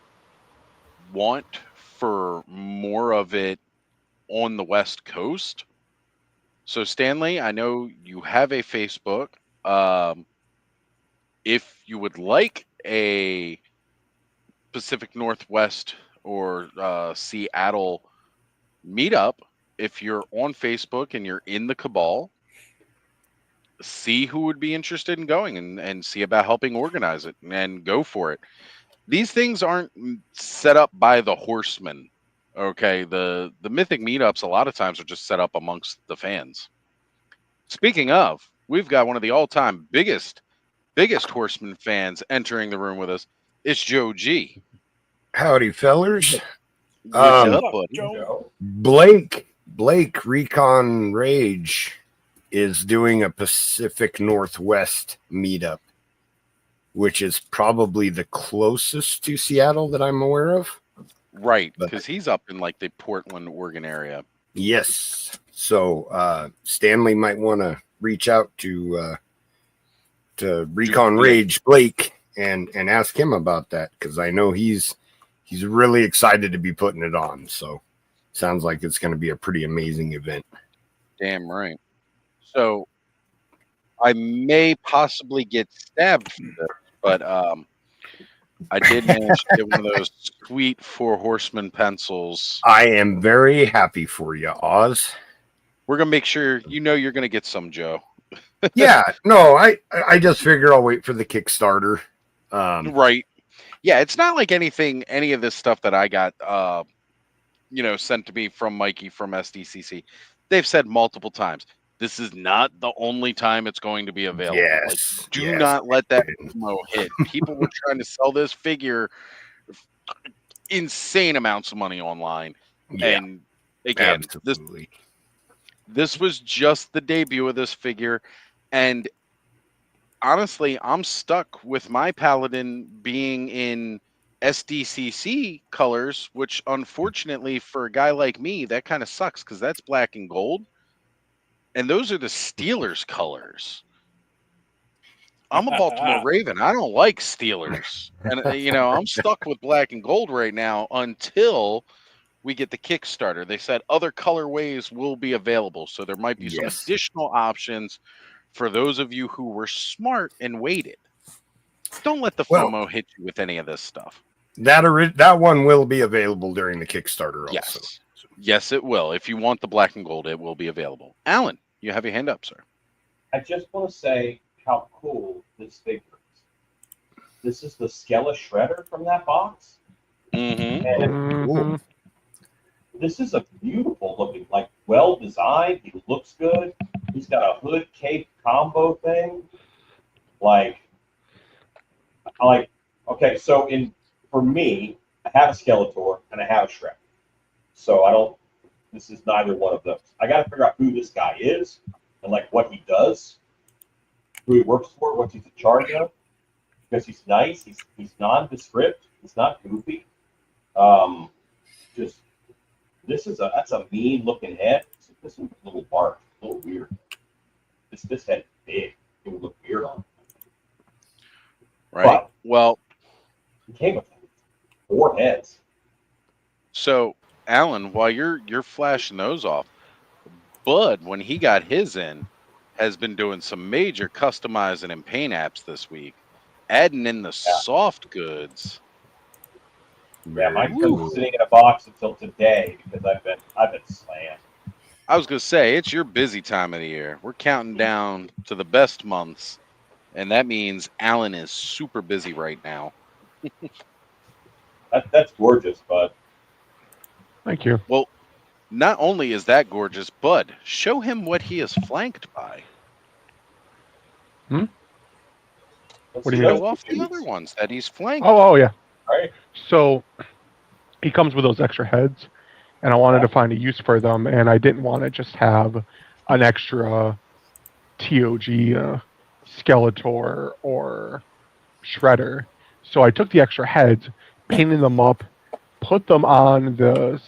Speaker 1: want for more of it on the West Coast. So Stanley, I know you have a Facebook. If you would like a Pacific Northwest or Seattle meetup, if you're on Facebook and you're in the cabal, see who would be interested in going and see about helping organize it and go for it. These things aren't set up by the horsemen. Okay, the mythic meetups a lot of times are just set up amongst the fans. Speaking of, we've got one of the all-time biggest horseman fans entering the room with us. It's Joe G.
Speaker 7: Howdy, fellers.
Speaker 1: What's up, buddy?
Speaker 7: Blake Recon Rage is doing a Pacific Northwest meetup, which is probably the closest to Seattle that I'm aware of.
Speaker 1: Right, because he's up in like the Portland, Oregon area.
Speaker 7: Yes. So Stanley might want to reach out to Recon Rage Blake and ask him about that, because I know he's really excited to be putting it on. So sounds like it's going to be a pretty amazing event.
Speaker 1: Damn right. So I may possibly get stabbed for this, but I did manage to get one of those sweet 4 horseman pencils.
Speaker 7: I am very happy for you, Oz.
Speaker 1: We're gonna make sure you're gonna get some, Joe.
Speaker 7: Yeah, no, I just figure I'll wait for the Kickstarter.
Speaker 1: Right. Yeah, it's not like any of this stuff that I got sent to me from Mikey from SDCC. They've said multiple times, this is not the only time it's going to be available.
Speaker 7: Yes.
Speaker 1: Like, do not let that promo hit. People were trying to sell this figure insane amounts of money online. Yeah, and again, this was just the debut of this figure. And honestly, I'm stuck with my Paladin being in SDCC colors, which unfortunately for a guy like me, that kind of sucks because that's black and gold. And those are the Steelers colors. I'm a Baltimore Raven. I don't like Steelers. And, I'm stuck with black and gold right now until we get the Kickstarter. They said other colorways will be available. So there might be some additional options for those of you who were smart and waited. Don't let the FOMO hit you with any of this stuff.
Speaker 7: That one will be available during the Kickstarter also.
Speaker 1: Yes. Yes, it will. If you want the black and gold, it will be available. Alan, you have your hand up, sir.
Speaker 6: I just want to say how cool this figure is. This is the Skella Shredder from that box.
Speaker 1: Mm-hmm.
Speaker 6: And this is a beautiful looking, like well designed. He looks good. He's got a hood cape combo thing. Okay, so for me, I have a Skeletor and I have a Shredder. So this is neither one of those. I got to figure out who this guy is and what he does, who he works for, what he's in charge of, because he's nice, he's nondescript, he's not goofy. That's a mean looking head. This one's a little bark, a little weird. This head is big. It would look weird on him.
Speaker 1: Right. Well,
Speaker 6: he came with 4 heads.
Speaker 1: So, Alan, while you're flashing those off, Bud, when he got his in, has been doing some major customizing and paint apps this week, adding in the soft goods.
Speaker 6: Yeah, mine's been sitting in a box until today because I've been slammed.
Speaker 1: I was gonna say it's your busy time of the year. We're counting down to the best months, and that means Alan is super busy right now.
Speaker 6: That's gorgeous, Bud.
Speaker 4: Thank you.
Speaker 1: Well, not only is that gorgeous, Bud, show him what he is flanked by.
Speaker 4: What do you
Speaker 1: Show
Speaker 4: mean?
Speaker 1: off the other ones that he's flanked.
Speaker 4: Oh, yeah.
Speaker 6: All right.
Speaker 4: So he comes with those extra heads, and I wanted to find a use for them, and I didn't want to just have an extra TOG Skeletor or Shredder. So I took the extra heads, painted them up, put them on the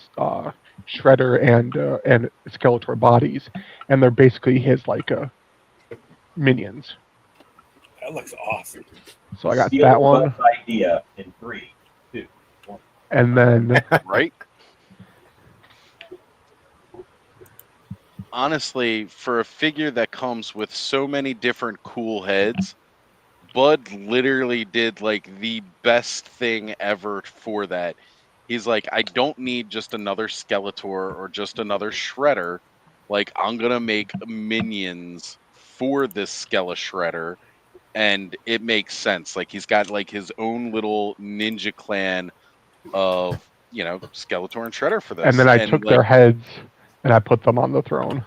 Speaker 4: Shredder and Skeletor bodies, and they're basically his minions.
Speaker 3: That looks awesome.
Speaker 4: So I got that one.
Speaker 6: Idea in 3, 2, 1.
Speaker 4: And then
Speaker 1: Right. Honestly, for a figure that comes with so many different cool heads, Bud literally did the best thing ever for that. He's like, I don't need just another Skeletor or just another Shredder. I'm gonna make minions for this Skella Shredder, and it makes sense. He's got his own little ninja clan of Skeletor and Shredder for this.
Speaker 4: And then I took their heads and I put them on the throne.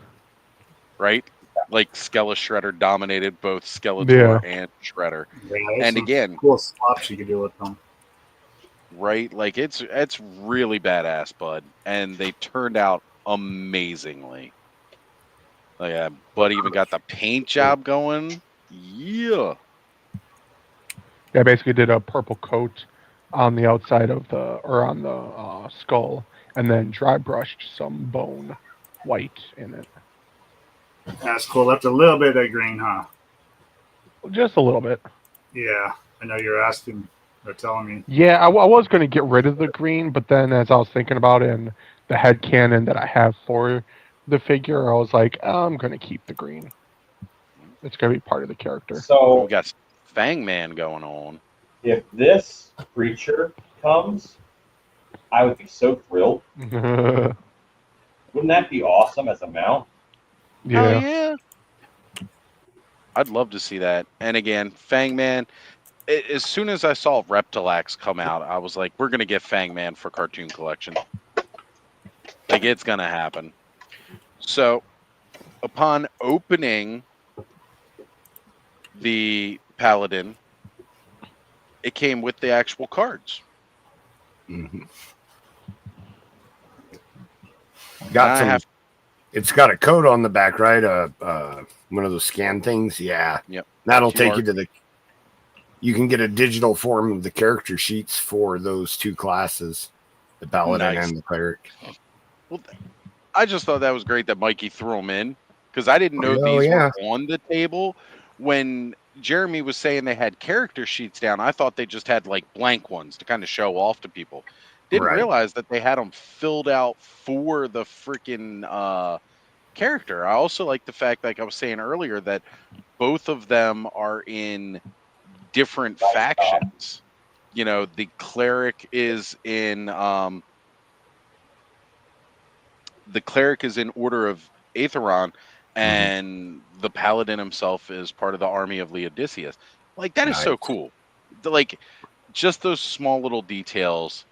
Speaker 1: Right? Skella Shredder dominated both Skeletor and Shredder.
Speaker 5: Yeah,
Speaker 1: and again,
Speaker 5: cool swaps you can do with them.
Speaker 1: Right? It's really badass, Bud. And they turned out amazingly. Bud even got the paint job going. Yeah.
Speaker 4: I basically did a purple coat on the outside of on the skull, and then dry brushed some bone white in it.
Speaker 5: That's cool. Left a little bit of green, huh?
Speaker 4: Just a little bit.
Speaker 5: Yeah, I know you're asking or telling me.
Speaker 4: Yeah, I was going to get rid of the green, but then as I was thinking about it and the headcanon that I have for the figure, I was like, I'm going to keep the green. It's going to be part of the character.
Speaker 6: So
Speaker 1: we got Fang Man going on.
Speaker 6: If this creature comes, I would be so thrilled. Wouldn't that be awesome as a mount?
Speaker 4: Yeah.
Speaker 1: Oh, yeah. I'd love to see that. And again, Fang Man, as soon as I saw Reptilax come out, I was like, we're going to get Fang Man for Cartoon Collection. It's going to happen. So, upon opening the Paladin, it came with the actual cards.
Speaker 7: Mm-hmm. It's got a code on the back, right? One of those scan things. Yeah.
Speaker 1: Yep.
Speaker 7: That'll take you to the. you can get a digital form of the character sheets for those two classes, the paladin
Speaker 1: Nice.
Speaker 7: and the cleric.
Speaker 1: Well, I just thought that was great that Mikey threw them in because I didn't know
Speaker 7: Oh,
Speaker 1: these
Speaker 7: yeah.
Speaker 1: were on the table. When Jeremy was saying they had character sheets down, I thought they just had like blank ones to kind of show off to people. Didn't
Speaker 7: Right.
Speaker 1: realize that they had them filled out for the freaking character. I also like the fact, like I was saying earlier, that both of them are in different factions. You know, the cleric is in Order of Aetheron, and the paladin himself is part of the army of Laodiceus. Like, that is so
Speaker 7: Nice.
Speaker 1: cool. Like, just those small little details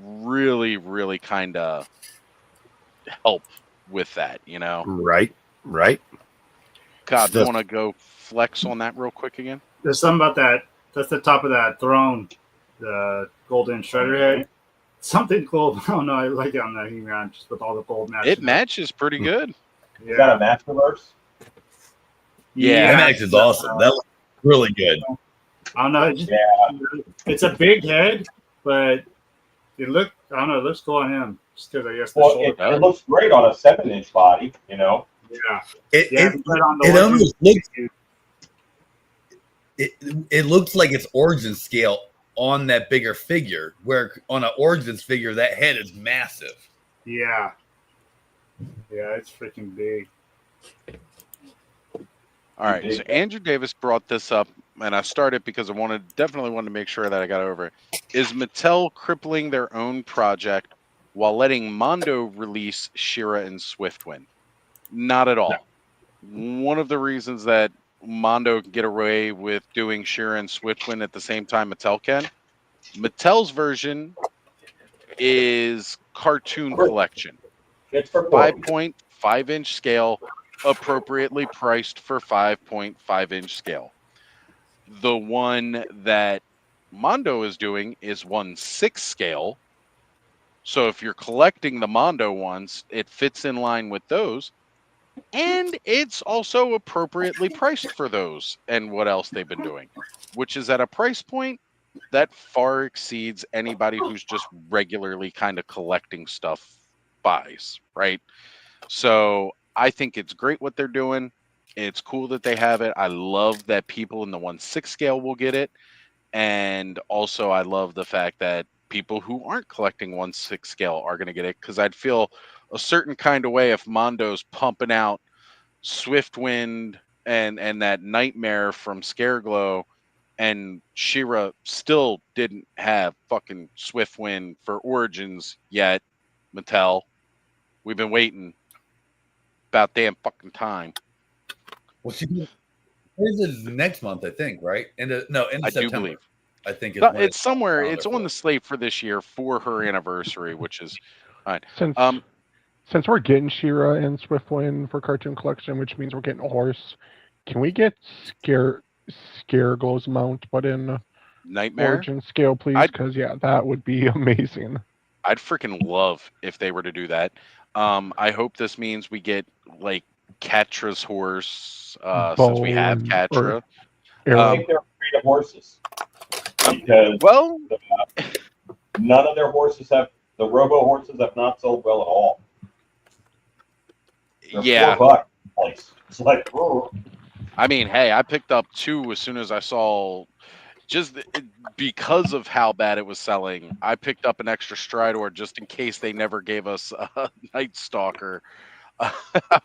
Speaker 1: really, really kind of help with that, you know?
Speaker 7: Right.
Speaker 1: God,
Speaker 7: Stuff.
Speaker 1: want to go flex on that real quick again?
Speaker 5: There's something about that. That's the top of that throne, the golden shredder head. Something cool. I don't know. I like it on the He-Man just with all the gold matches.
Speaker 1: It matches pretty good.
Speaker 6: Is that a match reverse?
Speaker 1: Yeah.
Speaker 2: That match is awesome. That looks really good.
Speaker 5: I don't know. It's a big head, but it looks cool on him. Just because I guess the
Speaker 6: Well,
Speaker 5: shoulder.
Speaker 6: it looks great on a 7-inch body, you know.
Speaker 5: Yeah.
Speaker 2: It
Speaker 5: put it on the
Speaker 2: almost
Speaker 5: Legends.
Speaker 2: looks. It looks like it's origin scale on that bigger figure, where on an Origins figure that head is massive.
Speaker 5: Yeah. Yeah, it's freaking big.
Speaker 1: All right, so Andrew Davis brought this up, and I started because I definitely wanted to make sure that I got over it. Is Mattel crippling their own project while letting Mondo release She-Ra and Swiftwind? Not at all. No. One of the reasons that Mondo can get away with doing She-Ra and Swiftwind at the same time Mattel can, Mattel's version is cartoon collection.
Speaker 6: It's for
Speaker 1: 5.5-inch scale, appropriately priced for 5.5-inch scale. The one that Mondo is doing is 1/6 scale. So if you're collecting the Mondo ones, it fits in line with those. And it's also appropriately priced for those and what else they've been doing, which is at a price point that far exceeds anybody who's just regularly kind of collecting stuff buys, right? So I think it's great what they're doing. It's cool that they have it. I love that people in the 1/6 scale will get it. And also I love the fact that people who aren't collecting 1/6 scale are going to get it, because I'd feel a certain kind of way if Mondo's pumping out Swiftwind and that Nightmare from Scareglow, and She-Ra still didn't have fucking Swiftwind for Origins yet. Mattel, we've been waiting about damn fucking time.
Speaker 2: Well, this is next month, I think, right? In September.
Speaker 1: Do believe.
Speaker 2: I think
Speaker 1: it's somewhere. It's on the slate for this year for her anniversary, which is fine.
Speaker 4: Since we're getting She-Ra and Swiftwind for cartoon collection, which means we're getting a horse, can we get Scareglow's mount but in
Speaker 1: Nightmare
Speaker 4: Origin scale, please? Because that would be amazing.
Speaker 1: I'd freaking love if they were to do that. I hope this means we get like Catra's horse, since we have Catra.
Speaker 6: I think they're afraid of horses because none of their horses the Robo horses have not sold well at all. They're $4 place. It's like, oh.
Speaker 1: I mean, hey, I picked up 2 as soon as I saw, just because of how bad it was selling. I picked up an extra Stridor just in case they never gave us a Night Stalker. I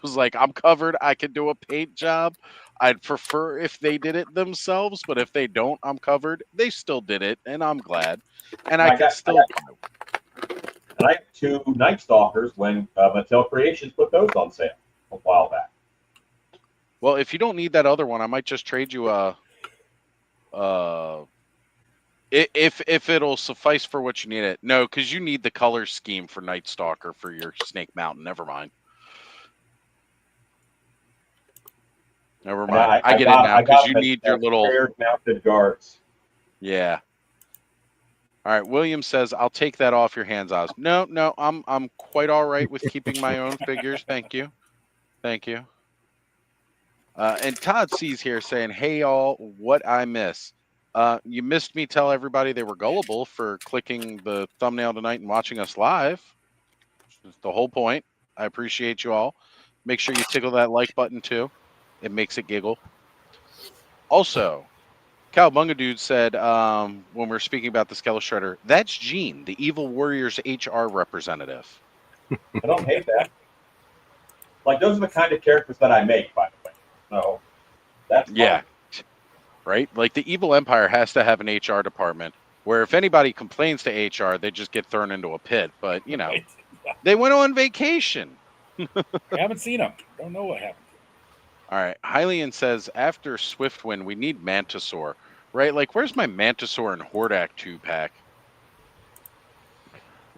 Speaker 1: was like, I'm covered. I can do a paint job. I'd prefer if they did it themselves, but if they don't, I'm covered. They still did it, and I'm glad. And I have
Speaker 6: 2 Night Stalkers when Mattel Creations put those on sale a while back.
Speaker 1: Well, if you don't need that other one, I might just trade you if it'll suffice for what you need it. No, because you need the color scheme for Night Stalker for your Snake Mountain. Never mind. I get it now because you need your little
Speaker 6: mounted guards.
Speaker 1: Yeah. All right. William says, "I'll take that off your hands, Oz." No, I'm quite all right with keeping my own figures. Thank you. And Todd sees here saying, "Hey all, what I miss." You missed me tell everybody they were gullible for clicking the thumbnail tonight and watching us live. That's the whole point. I appreciate you all. Make sure you tickle that like button too. It makes it giggle. Also, Cowbunga Dude said when we were speaking about the Skeletal Shredder, that's Gene, the Evil Warriors HR representative.
Speaker 6: I don't hate that. Like, those are the kind of characters that I make, by the way. So, that's fine.
Speaker 1: Yeah. Right? Like, the Evil Empire has to have an HR department where if anybody complains to HR, they just get thrown into a pit. But, you know,
Speaker 3: Right.
Speaker 1: they went on vacation.
Speaker 3: I haven't seen them. Don't know what happened.
Speaker 1: All right. Hylian says, after Swiftwind, we need Mantisaur. Right? Like, where's my Mantisaur and Hordak 2-pack?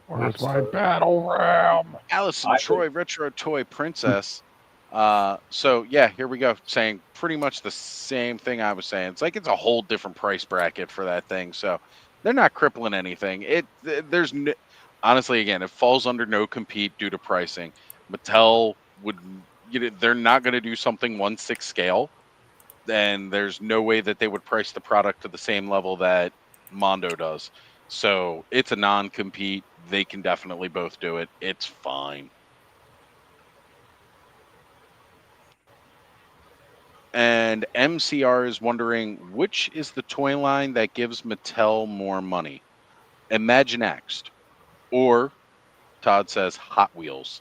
Speaker 4: Where's my battle ram?
Speaker 1: Allison Troy, Retro Toy Princess. So, yeah, here we go. Saying pretty much the same thing I was saying. It's like it's a whole different price bracket for that thing. So, they're not crippling anything. Honestly, again, it falls under no compete due to pricing. Mattel would, they're not going to do something 1/6 scale. Then there's no way that they would price the product to the same level that Mondo does. So it's a non-compete. They can definitely both do it. It's fine. And MCR is wondering, which is the toy line that gives Mattel more money? Imaginext. Or, Todd says, Hot Wheels.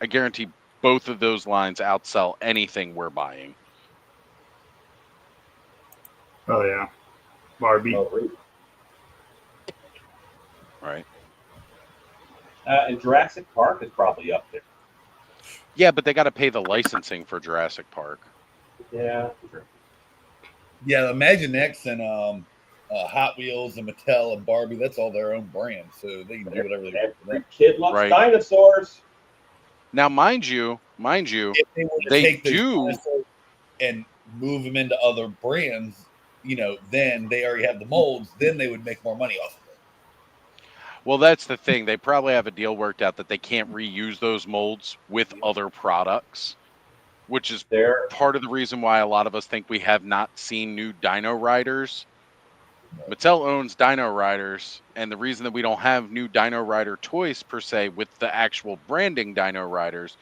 Speaker 1: I guarantee both of those lines outsell anything we're buying.
Speaker 5: Oh yeah, Barbie.
Speaker 1: Right.
Speaker 6: And Jurassic Park is probably up there.
Speaker 1: Yeah, but they got to pay the licensing for Jurassic Park.
Speaker 6: Yeah, sure.
Speaker 2: Yeah, Imaginext and Hot Wheels and Mattel and Barbie, that's all their own brands, so they can do whatever they want.
Speaker 6: Every kid loves
Speaker 1: Right.
Speaker 6: dinosaurs.
Speaker 1: Now, mind you,
Speaker 2: If they were to
Speaker 1: they
Speaker 2: take those
Speaker 1: do.
Speaker 2: dinosaurs and move them into other brands, then they already have the molds, then they would make more money off of it.
Speaker 1: Well, that's the thing. They probably have a deal worked out that they can't reuse those molds with other products, which is part of the reason why a lot of us think we have not seen new Dino Riders. Mattel owns Dino Riders, and the reason that we don't have new Dino Rider toys per se with the actual branding Dino Riders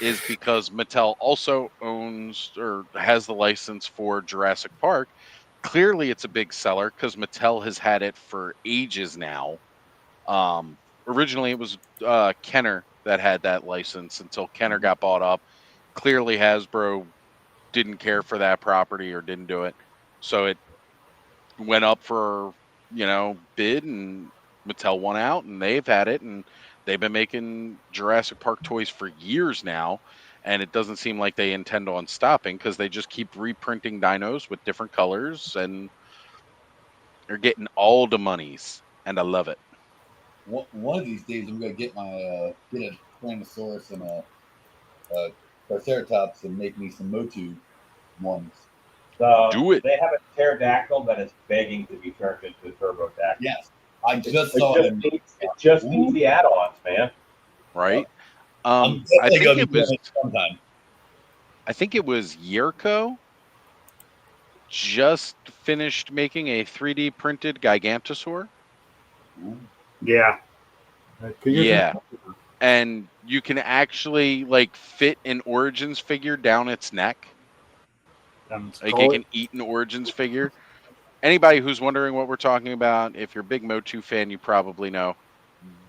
Speaker 1: is because Mattel also owns or has the license for Jurassic Park. Clearly, it's a big seller because Mattel has had it for ages now. Originally, it was Kenner that had that license until Kenner got bought up. Clearly, Hasbro didn't care for that property or didn't do it. So it went up for, bid, and Mattel won out, and they've had it, and they've been making Jurassic Park toys for years now, and it doesn't seem like they intend on stopping because they just keep reprinting dinos with different colors, and they're getting all the monies, and I love it.
Speaker 2: One of these days, I'm going to get a Tyrannosaurus and a Triceratops and make me some Motu ones.
Speaker 1: Do it.
Speaker 6: They have a pterodactyl that is begging to be turned into a turbodactyl.
Speaker 2: Yes, I just saw it.
Speaker 6: It just needs the add-ons, man.
Speaker 1: Right?
Speaker 2: I
Speaker 1: think it was Yerko just finished making a 3D printed Gigantosaur.
Speaker 5: Yeah.
Speaker 1: Yeah. And you can actually fit an Origins figure down its neck. It can eat an Origins figure. Anybody who's wondering what we're talking about, if you're a big Motu fan, you probably know.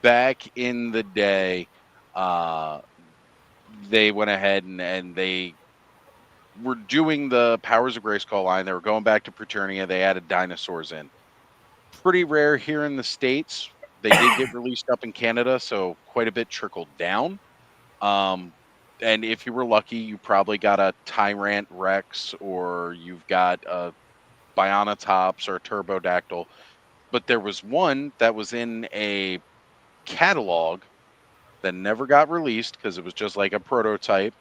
Speaker 1: Back in the day, they went ahead and they were doing the Powers of Grayskull line. They were going back to Preternia. They added dinosaurs in. Pretty rare here in the States. They did get released up in Canada, so quite a bit trickled down. And if you were lucky, you probably got a Tyrant Rex, or you've got a Bionatops or a Turbodactyl. But there was one that was in a catalog that never got released because it was just like a prototype.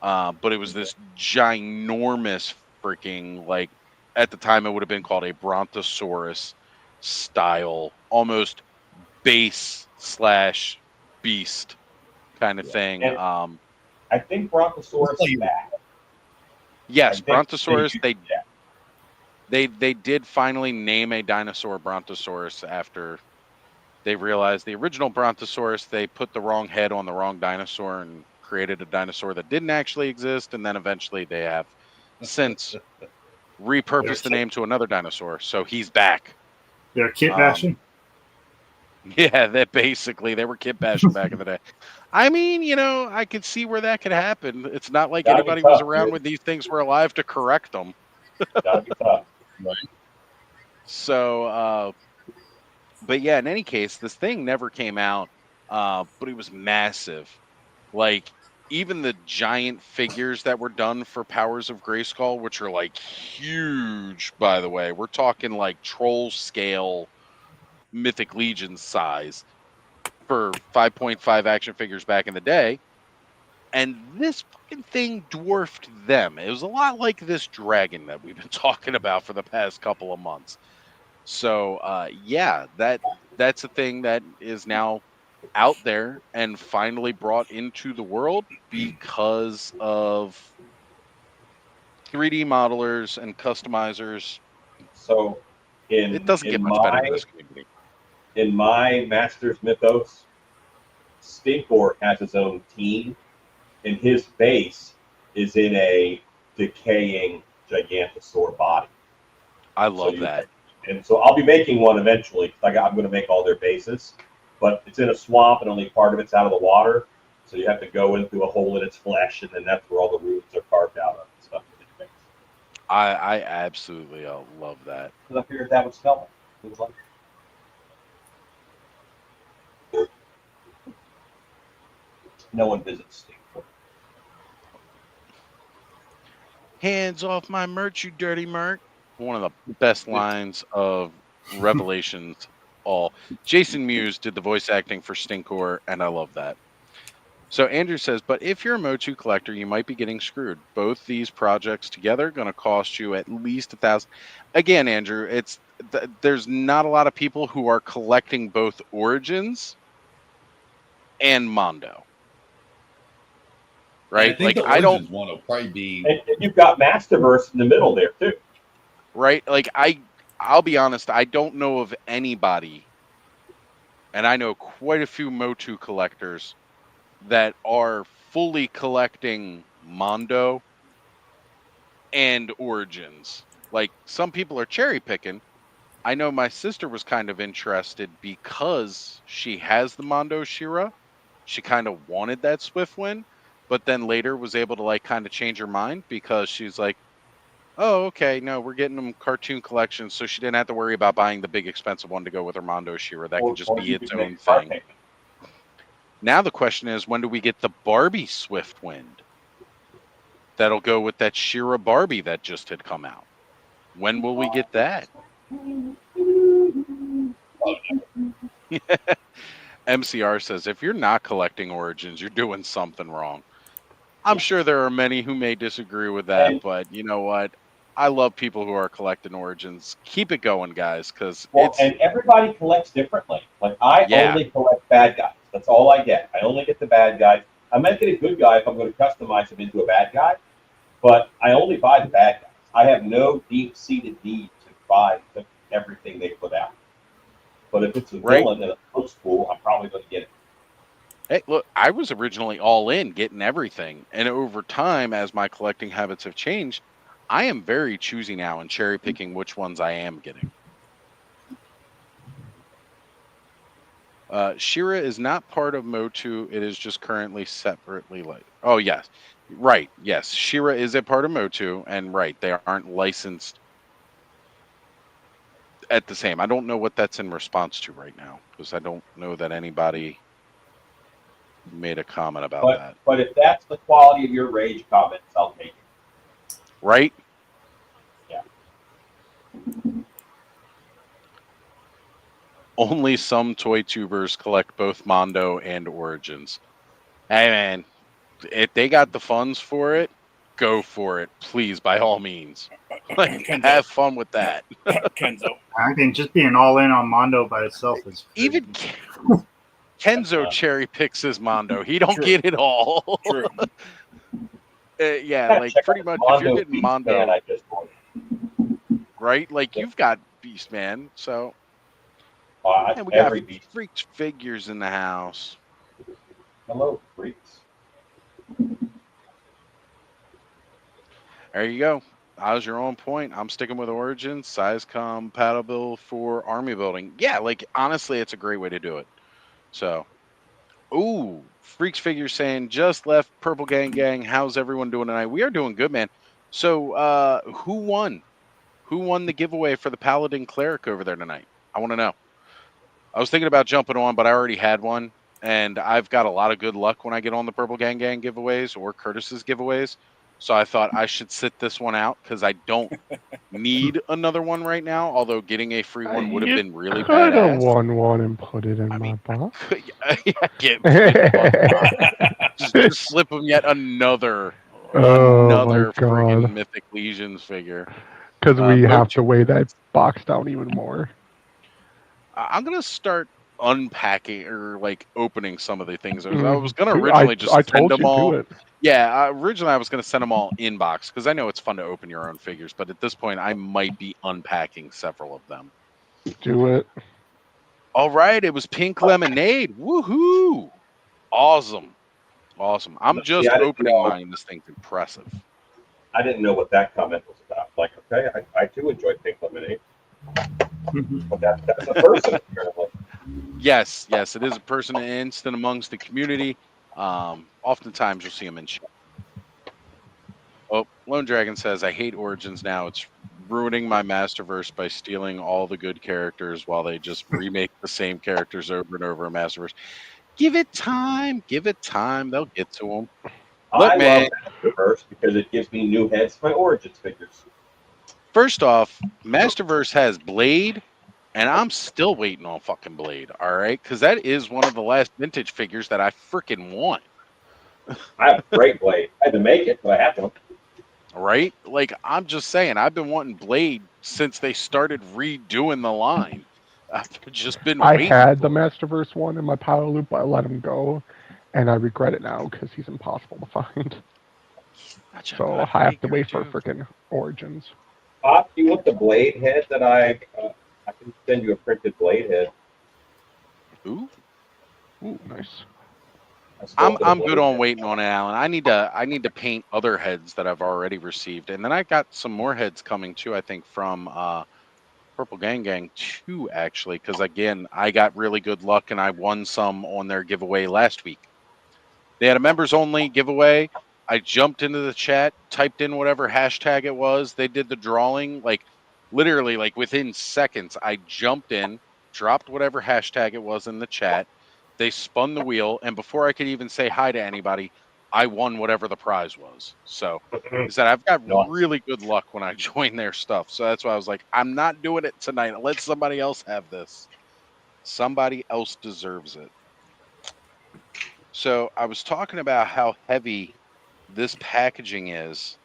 Speaker 1: But it was this ginormous freaking, at the time it would have been called a Brontosaurus style, almost base/beast kind of thing.
Speaker 6: And I think Brontosaurus is back.
Speaker 1: Yes, Brontosaurus. They did finally name a dinosaur Brontosaurus after they realized the original Brontosaurus, they put the wrong head on the wrong dinosaur and created a dinosaur that didn't actually exist. And then eventually they have since repurposed the name to another dinosaur. So he's back.
Speaker 5: They're kit bashing.
Speaker 1: Yeah, that basically they were kit bashing back in the day. I mean, I could see where that could happen. It's not like anybody was around when these things were alive to correct them.
Speaker 6: Gotta be tough.
Speaker 2: Right.
Speaker 1: So, but yeah, in any case, this thing never came out, but it was massive. Like, even the giant figures that were done for Powers of Grayskull, which are like huge, by the way, we're talking like troll scale Mythic Legion size for 5.5 action figures back in the day. And this fucking thing dwarfed them. It was a lot like this dragon that we've been talking about for the past couple of months. So, yeah, that's a thing that is now out there and finally brought into the world because of 3D modelers and customizers.
Speaker 6: So,
Speaker 1: it doesn't get much better than this community.
Speaker 6: In my Masters Mythos, Stinkor has his own team, and his base is in a decaying Gigantosaur body.
Speaker 1: I love that.
Speaker 6: And so I'll be making one eventually because I'm going to make all their bases, but it's in a swamp and only part of it's out of the water. So you have to go in through a hole in its flesh, and then that's where all the roots are carved out of and stuff.
Speaker 1: I absolutely love that.
Speaker 6: Because I figured that would smell it. It was like, no one visits Stinkor.
Speaker 1: Hands off my merch, you dirty merc. One of the best lines of Revelations all. Jason Mewes did the voice acting for Stinkor, and I love that. So Andrew says, but if you're a Motu collector, you might be getting screwed. Both these projects together are going to cost you at least $1,000. Again, Andrew, there's not a lot of people who are collecting both Origins and Mondo. Right?
Speaker 2: I think the Origins one will probably be.
Speaker 6: And you've got Masterverse in the middle there too.
Speaker 1: Right? Like I'll be honest, I don't know of anybody, and I know quite a few Motu collectors that are fully collecting Mondo and Origins. Like, some people are cherry picking. I know my sister was kind of interested because she has the Mondo She-Ra. She kind of wanted that Swiftwind, but then later was able to like kind of change her mind because she's like, oh, okay, no, we're getting them cartoon collections, so she didn't have to worry about buying the big expensive one to go with her Mondo She-Ra. That could just be its own thing. Now the question is, when do we get the Barbie Swiftwind? That'll go with that She-Ra Barbie that just had come out. When will we get that? MCR says, if you're not collecting Origins, you're doing something wrong. I'm sure there are many who may disagree with that, but you know what? I love people who are collecting Origins. Keep it going, guys, because
Speaker 6: and everybody collects differently. Like I only collect bad guys. That's all I get. I only get the bad guys. I might get a good guy if I'm going to customize him into a bad guy, but I only buy the bad guys. I have no deep-seated need to buy everything they put out. But if it's a villain in a post pool, I'm probably going to get it.
Speaker 1: Hey, look, I was originally all in getting everything, and over time, as my collecting habits have changed, I am very choosy now and cherry picking which ones I am getting. She-Ra is not part of Motu. It is just currently separately oh, yes. Right. Yes. She-Ra is a part of Motu, and right, they aren't licensed at the same. I don't know what that's in response to right now, because I don't know that anybody made a comment about that.
Speaker 6: But if that's the quality of your rage comments, I'll take it.
Speaker 1: Right?
Speaker 6: Yeah.
Speaker 1: Only some toy tubers collect both Mondo and Origins. Hey, man, if they got the funds for it, go for it, please, by all means. Like, have fun with that.
Speaker 3: Kenzo.
Speaker 5: I think just being all in on Mondo by itself is crazy.
Speaker 1: Even Kenzo cherry picks his Mondo. He don't
Speaker 3: True.
Speaker 1: get it all.
Speaker 3: True.
Speaker 1: Yeah, like pretty much if you're getting Mondo, right? Like you've got Beast Man, so and we got
Speaker 6: every beast.
Speaker 1: Freaks figures in the house.
Speaker 6: Hello, freaks.
Speaker 1: There you go. How's your own point? I'm sticking with Origins, size compatible for army building. Yeah, like honestly, it's a great way to do it. So, ooh, Freaks figure saying just left Purple Gang. How's everyone doing tonight? We are doing good, man. So, who won? Who won the giveaway for the Paladin Cleric over there tonight? I want to know. I was thinking about jumping on, but I already had one, and I've got a lot of good luck when I get on the Purple Gang giveaways or Curtis's giveaways. So I thought I should sit this one out because I don't need another one right now. Although getting a free one would have been really
Speaker 4: Could have
Speaker 1: badass.
Speaker 4: won one and put it in my box.
Speaker 1: Just slip him yet another friggin' Mythic Legions figure.
Speaker 4: Because we have to weigh that box down even more.
Speaker 1: I'm gonna start unpacking or like opening some of the things. I was gonna originally just send them all. Yeah, originally I was gonna send them all in box because I know it's fun to open your own figures. But at this point, I might be unpacking several of them.
Speaker 4: Do it.
Speaker 1: All right, it was Pink Lemonade. Woohoo! Awesome. I'm just opening mine. This thing's impressive.
Speaker 6: I didn't know what that comment was about. Like, okay, I too enjoy Pink Lemonade. But that's a person, apparently.
Speaker 1: Yes, it is a person instant amongst the community. Oftentimes you'll see them in chat. Oh, Lone Dragon says, I hate Origins now. It's ruining my Masterverse by stealing all the good characters while they just remake the same characters over and over in Masterverse. Give it time. They'll get to them. Look,
Speaker 6: I love Masterverse because it gives me new heads for my Origins figures.
Speaker 1: First off, Masterverse has Blade, and I'm still waiting on fucking Blade, all right? Because that is one of the last vintage figures that I freaking want.
Speaker 6: I have a great Blade. I had to make it, but I have to.
Speaker 1: Right? Like, I'm just saying, I've been wanting Blade since they started redoing the line. I've just been waiting.
Speaker 4: I had the Masterverse one in my power loop, but I let him go, and I regret it now because he's impossible to find. So I have to wait for freaking Origins.
Speaker 6: Pop, you want the Blade head that I can send you a printed Blade head.
Speaker 1: Ooh,
Speaker 4: nice.
Speaker 1: I'm good on waiting on it, Alan. I need to paint other heads that I've already received, and then I got some more heads coming too. I think from Purple Gang 2 actually, because again I got really good luck and I won some on their giveaway last week. They had a members only giveaway. I jumped into the chat, typed in whatever hashtag it was. They did the drawing, like literally like within seconds. I jumped in, dropped whatever hashtag it was in the chat. They spun the wheel, and before I could even say hi to anybody, I won whatever the prize was. So I said I've got really good luck when I join their stuff. So that's why I was like, I'm not doing it tonight. Let somebody else have this. Somebody else deserves it. So I was talking about how heavy this packaging is.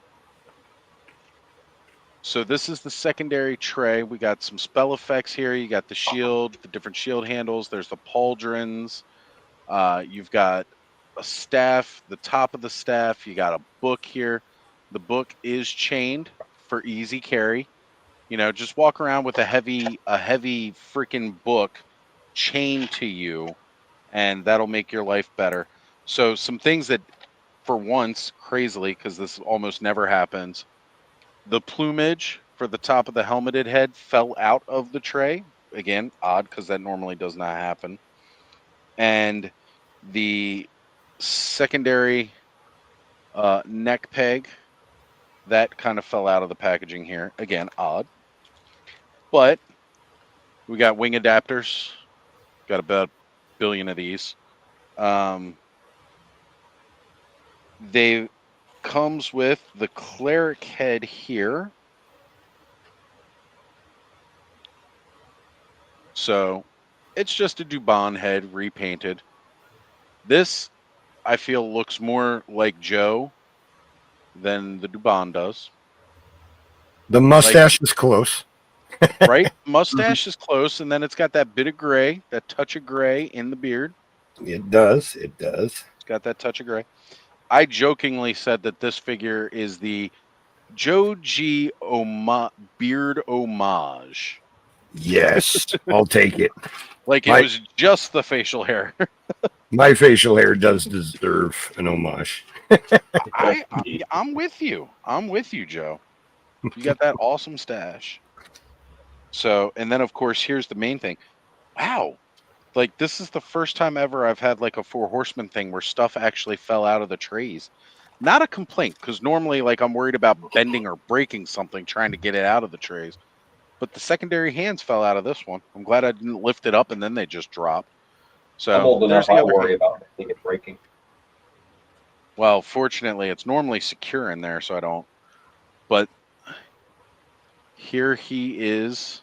Speaker 1: So this is the secondary tray. We got some spell effects here. You got the shield, the different shield handles. There's the pauldrons. You've got a staff, the top of the staff. You got a book here. The book is chained for easy carry. You know, just walk around with a heavy freaking book chained to you, and that'll make your life better. So some things that, for once, crazily, because this almost never happens, the plumage for the top of the helmeted head fell out of the tray. Again, odd, because that normally does not happen. And the secondary neck peg, that kind of fell out of the packaging here. Again, odd. But we got wing adapters. Got about 1 billion of these. They comes with the cleric head here. So it's just a Dubon head repainted. This, I feel, looks more like Joe than the Dubon does.
Speaker 7: The mustache is close.
Speaker 1: Right? Mustache is close, and then it's got that bit of gray, that touch of gray in the beard.
Speaker 7: It does.
Speaker 1: It's got that touch of gray. I jokingly said that this figure is the Joe G. Beard Homage.
Speaker 7: Yes, I'll take it.
Speaker 1: Like it was just the facial hair.
Speaker 7: My facial hair does deserve an homage.
Speaker 1: I'm with you. I'm with you, Joe. You got that awesome stash. So, and then of course, here's the main thing. Wow. Like this is the first time ever I've had like a Four Horsemen thing where stuff actually fell out of the trays. Not a complaint, because normally like I'm worried about bending or breaking something trying to get it out of the trays. But the secondary hands fell out of this one. I'm glad I didn't lift it up and then they just dropped. So
Speaker 6: I'm old
Speaker 1: there's
Speaker 6: enough.
Speaker 1: the
Speaker 6: I
Speaker 1: other
Speaker 6: worry
Speaker 1: thing.
Speaker 6: about it breaking.
Speaker 1: Well, fortunately, it's normally secure in there, so I don't. But here he is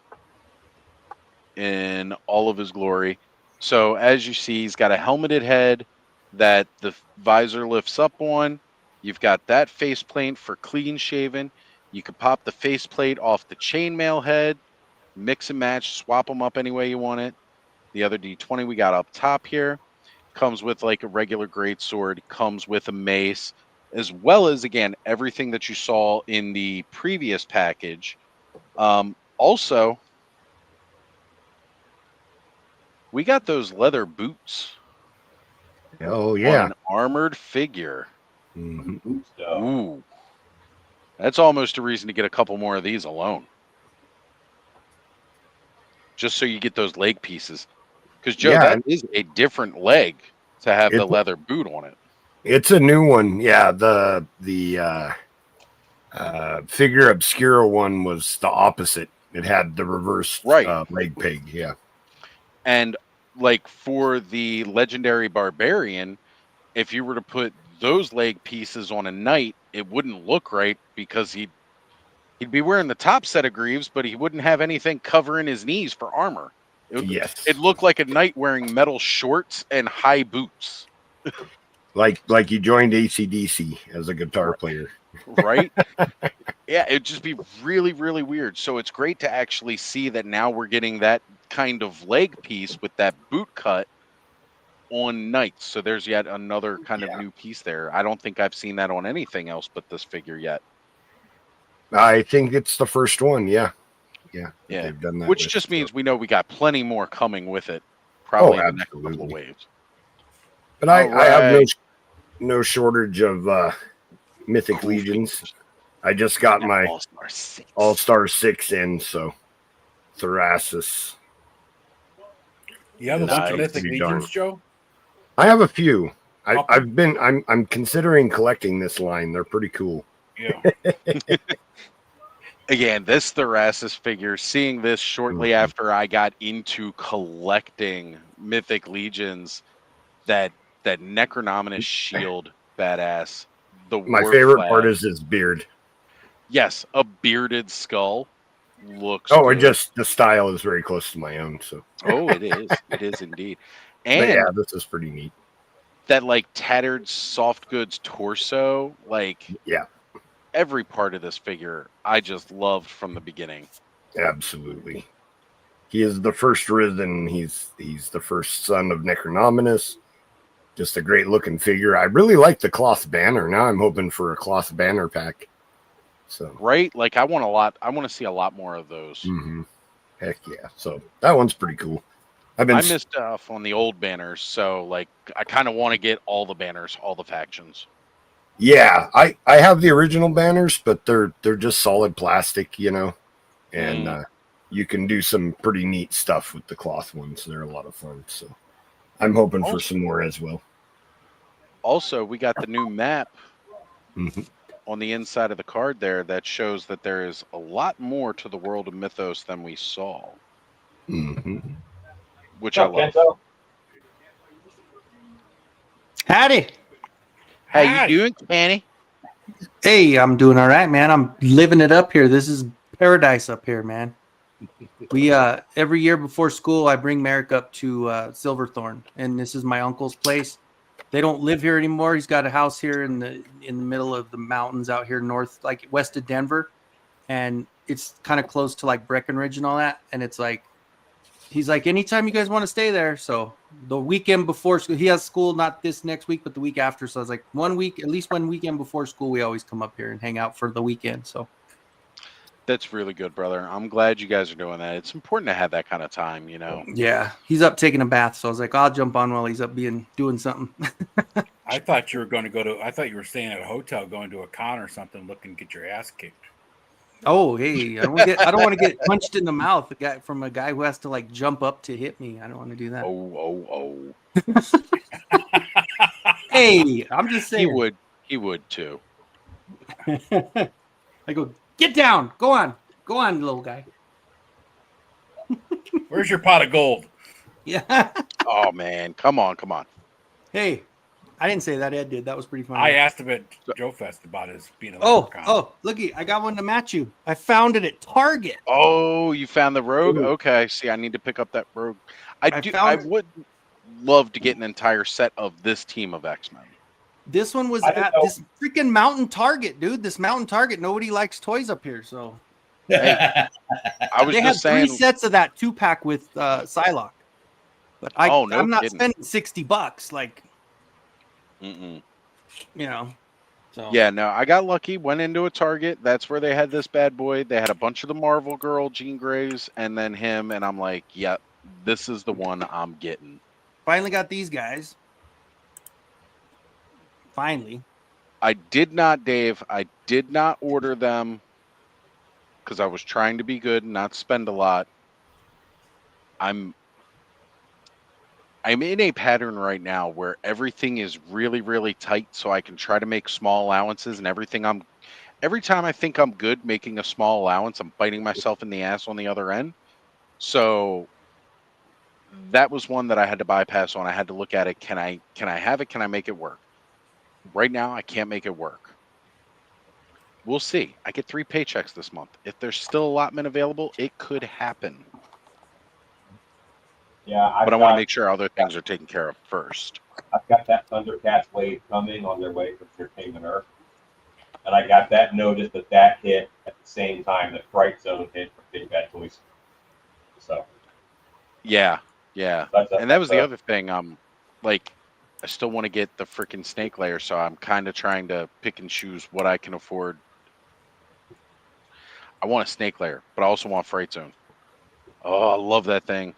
Speaker 1: in all of his glory. So as you see, he's got a helmeted head that the visor lifts up on. You've got that faceplate for clean shaven. You can pop the faceplate off the chainmail head, mix and match, swap them up any way you want it. The other D20 we got up top here comes with like a regular greatsword, comes with a mace, as well as, again, everything that you saw in the previous package. Also, we got those leather boots.
Speaker 7: Oh, yeah.
Speaker 1: On an armored figure.
Speaker 7: Mm-hmm.
Speaker 1: Ooh. That's almost a reason to get a couple more of these alone. Just so you get those leg pieces. Because, Joe, that is a different leg to have the leather boot on it.
Speaker 7: It's a new one. Yeah, the Figure Obscura one was the opposite. It had the reversed leg peg, yeah.
Speaker 1: And, like, for the Legendary Barbarian, if you were to put those leg pieces on a knight, it wouldn't look right because he'd be wearing the top set of greaves, but he wouldn't have anything covering his knees for armor. It looked like a knight wearing metal shorts and high boots.
Speaker 7: like you joined AC/DC as a guitar player.
Speaker 1: Right? Yeah, it'd just be really, really weird. So it's great to actually see that now we're getting that kind of leg piece with that boot cut on knights. So there's yet another kind of new piece there. I don't think I've seen that on anything else but this figure yet.
Speaker 7: I think it's the first one, yeah. They've done that,
Speaker 1: which just means we know we got plenty more coming with it, probably in the next couple of waves.
Speaker 7: But I have no shortage of Mythic Legions. I just got my All-Star 6 in, so Thrasus.
Speaker 3: You have a bunch of Mythic Legions, Joe?
Speaker 7: I have a few. I'm considering collecting this line. They're pretty cool.
Speaker 3: Yeah.
Speaker 1: Again, this Thrasus figure, seeing this shortly after I got into collecting Mythic Legions, that Necronominus shield badass.
Speaker 7: My favorite part is his beard.
Speaker 1: Yes, a bearded skull looks
Speaker 7: good. Just the style is very close to my own. So
Speaker 1: it is. It is indeed. And
Speaker 7: yeah, this is pretty neat.
Speaker 1: That like tattered soft goods torso, every part of this figure I just loved from the beginning.
Speaker 7: Absolutely. He is the first risen. He's the first son of Necronominus. Just a great looking figure. I really like the cloth banner. Now I'm hoping for a cloth banner pack. So
Speaker 1: like I want to see a lot more of those.
Speaker 7: Mm-hmm. Heck yeah. So that one's pretty cool. I
Speaker 1: missed off on the old banners, so like I kind of want to get all the banners, all the factions.
Speaker 7: Yeah, I have the original banners, but they're just solid plastic, and you can do some pretty neat stuff with the cloth ones. They're a lot of fun. So I'm hoping for some more as well.
Speaker 1: Also, we got the new map on the inside of the card there that shows that there is a lot more to the world of Mythos than we saw. Which I love.
Speaker 8: Howdy.
Speaker 1: How you doing, Kenny?
Speaker 8: Hey, I'm doing all right, man. I'm living it up here. This is paradise up here, man. We every year before school, I bring Merrick up to Silverthorne, and this is my uncle's place. They don't live here anymore. He's got a house here in the middle of the mountains out here north, like west of Denver, and it's kind of close to like Breckenridge and all that. And it's like he's like, anytime you guys want to stay there. So the weekend before school, he has school, not this next week, but the week after. So I was like, at least one weekend before school, we always come up here and hang out for the weekend. So
Speaker 1: That's really good, brother. I'm glad you guys are doing that. It's important to have that kind of time,
Speaker 8: yeah, he's up taking a bath. So I was like, I'll jump on while he's up doing something.
Speaker 3: I thought you were going to go to. I thought you were staying at a hotel, going to a con or something, looking to get your ass kicked.
Speaker 8: Oh, hey, I don't want to get punched in the mouth. From a guy who has to like jump up to hit me. I don't want to do that.
Speaker 1: Oh.
Speaker 8: Hey, I'm just saying.
Speaker 1: He would too.
Speaker 8: I go, get down. Go on, little guy.
Speaker 3: Where's your pot of gold?
Speaker 8: Yeah.
Speaker 1: Oh man, come on.
Speaker 8: Hey, I didn't say that. Ed did. That was pretty funny.
Speaker 3: I asked him at Joe Fest about his being a
Speaker 8: Oh,
Speaker 3: leprechaun.
Speaker 8: looky, I got one to match you. I found it at Target.
Speaker 1: Oh, you found the rogue?
Speaker 8: Ooh.
Speaker 1: Okay. See, I need to pick up that rogue. I
Speaker 8: found it.
Speaker 1: would love to get an entire set of this team of X-Men.
Speaker 8: This one was
Speaker 6: I didn't
Speaker 8: at
Speaker 6: know.
Speaker 8: this freaking Mountain Target, dude. This Mountain Target. Nobody likes toys up here, so
Speaker 1: I was
Speaker 8: they had
Speaker 1: just saying.
Speaker 8: 3 sets of that 2-pack with Psylocke. But I'm not
Speaker 1: kidding.
Speaker 8: spending $60. Like,
Speaker 1: Mm-mm.
Speaker 8: So
Speaker 1: Yeah, no, I got lucky. Went into a Target. That's where they had this bad boy. They had a bunch of the Marvel girl, Jean Greys, and then him. And I'm like, yep, this is the one I'm getting.
Speaker 8: Finally got these guys. Finally.
Speaker 1: I did not, Dave. I did not order them because I was trying to be good and not spend a lot. I'm in a pattern right now where everything is really, really tight, so I can try to make small allowances and everything. Every time I think I'm good making a small allowance, I'm biting myself in the ass on the other end. So that was one that I had to bypass on. I had to look at it. Can I have it? Can I make it work? Right now, I can't make it work. We'll see. I get 3 paychecks this month. If there's still allotment available, it could happen.
Speaker 6: Yeah,
Speaker 1: But I want to make sure other things are taken care of first.
Speaker 6: I've got that Thundercats wave coming on their way for Entertainment Earth. And I got that notice that hit at the same time that Fright Zone hit for Big Bad Toys. So.
Speaker 1: Yeah. And that was the other thing. I still want to get the freaking snake layer, so I'm kind of trying to pick and choose what I can afford. I want a snake layer, but I also want Fright Zone. Oh, I love that thing.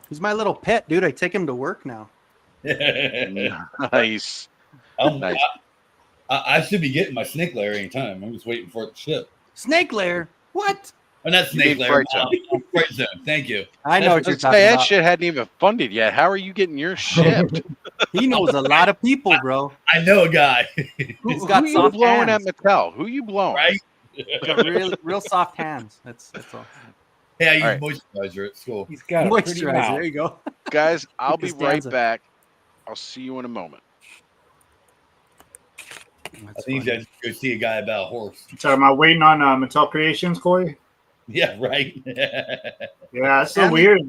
Speaker 8: He's my little pet, dude. I take him to work now.
Speaker 1: Nice.
Speaker 2: Nice. I should be getting my snake layer anytime. I'm just waiting for it to ship.
Speaker 8: Snake layer? What?
Speaker 2: Oh, not snake layer.
Speaker 1: Fright
Speaker 2: Zone. Thank you.
Speaker 8: I know what you're talking
Speaker 1: that
Speaker 8: about.
Speaker 1: shit hadn't even funded yet. How are you getting yours shipped?
Speaker 8: He knows a lot of people, bro.
Speaker 2: I know a guy.
Speaker 8: He's got
Speaker 1: who you
Speaker 8: soft
Speaker 1: blowing
Speaker 8: hands.
Speaker 1: at Mattel? Who you blowing?
Speaker 2: Right?
Speaker 8: He's got real soft hands. That's all.
Speaker 2: Hey, I use moisturizer at school.
Speaker 3: He's got a pretty
Speaker 8: Moisturizer.
Speaker 3: mouth.
Speaker 8: There you go.
Speaker 1: Guys, I'll be right
Speaker 8: Costanza.
Speaker 1: back. I'll see you in a moment.
Speaker 2: I think you guys go see a guy about a horse.
Speaker 5: So am I waiting on Mattel Creations, Corey?
Speaker 2: Yeah, right.
Speaker 5: Yeah, it's so weird.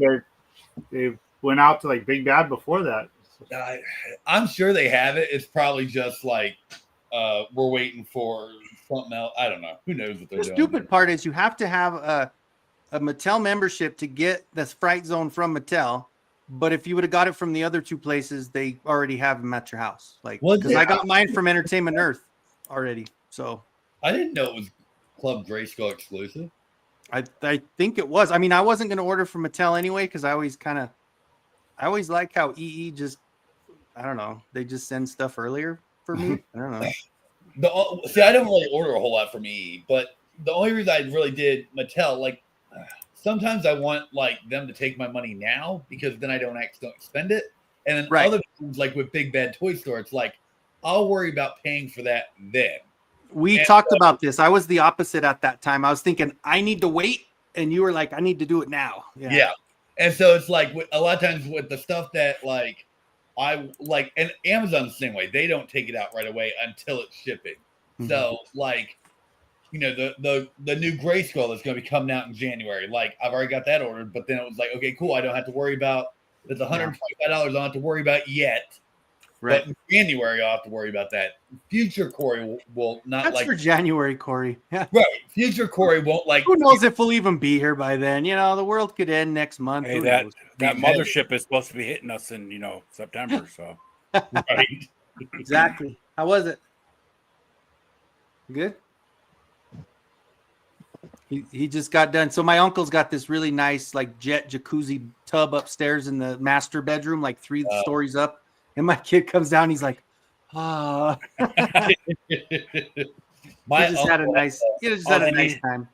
Speaker 5: They went out to like Big Bad before that.
Speaker 2: I'm sure they have it. It's probably just like we're waiting for something else. I don't know. Who knows what they're
Speaker 8: The
Speaker 2: doing.
Speaker 8: stupid part is you have to have a Mattel membership to get this Fright Zone from Mattel. But if you would have got it from the other 2 places, they already have them at your house. Like, because I got mine from Entertainment Earth already. So
Speaker 2: I didn't know it was Club Grayskull exclusive.
Speaker 8: I think it was. I mean, I wasn't going to order from Mattel anyway because I always like how EE just, I don't know, they just send stuff earlier for me. I don't know.
Speaker 2: See, I don't really order a whole lot from EE, but the only reason I really did Mattel, like sometimes I want like them to take my money now because then I don't accidentally spend it. And then other times, like with Big Bad Toy Store, it's like I'll worry about paying for that then.
Speaker 8: We talked about this. I was the opposite at that time. I was thinking I need to wait, and you were like, I need to do it now.
Speaker 2: Yeah. And so it's like a lot of times with the stuff that like I like, and Amazon's the same way. They don't take it out right away until it's shipping. Mm-hmm. So like, you know, the new Grayskull that's going to be coming out in January. Like I've already got that ordered, but then it was like, okay, cool. I don't have to worry about it's $125. I don't have to worry about yet.
Speaker 8: Right.
Speaker 2: But in January, I'll have to worry about that. Future Corey will not
Speaker 8: That's
Speaker 2: like.
Speaker 8: for January, Corey. Yeah.
Speaker 2: Right. Future Corey won't like.
Speaker 8: Who knows if we'll even be here by then? You know, the world could end next month.
Speaker 3: Hey,
Speaker 8: Who
Speaker 3: that
Speaker 8: knows?
Speaker 3: mothership is supposed to be hitting us in September. So
Speaker 2: Right.
Speaker 8: Exactly. How was it? Good. He just got done. So my uncle's got this really nice like jet jacuzzi tub upstairs in the master bedroom, like 3 stories up. And my kid comes down. He's like, ah. He just had a nice time.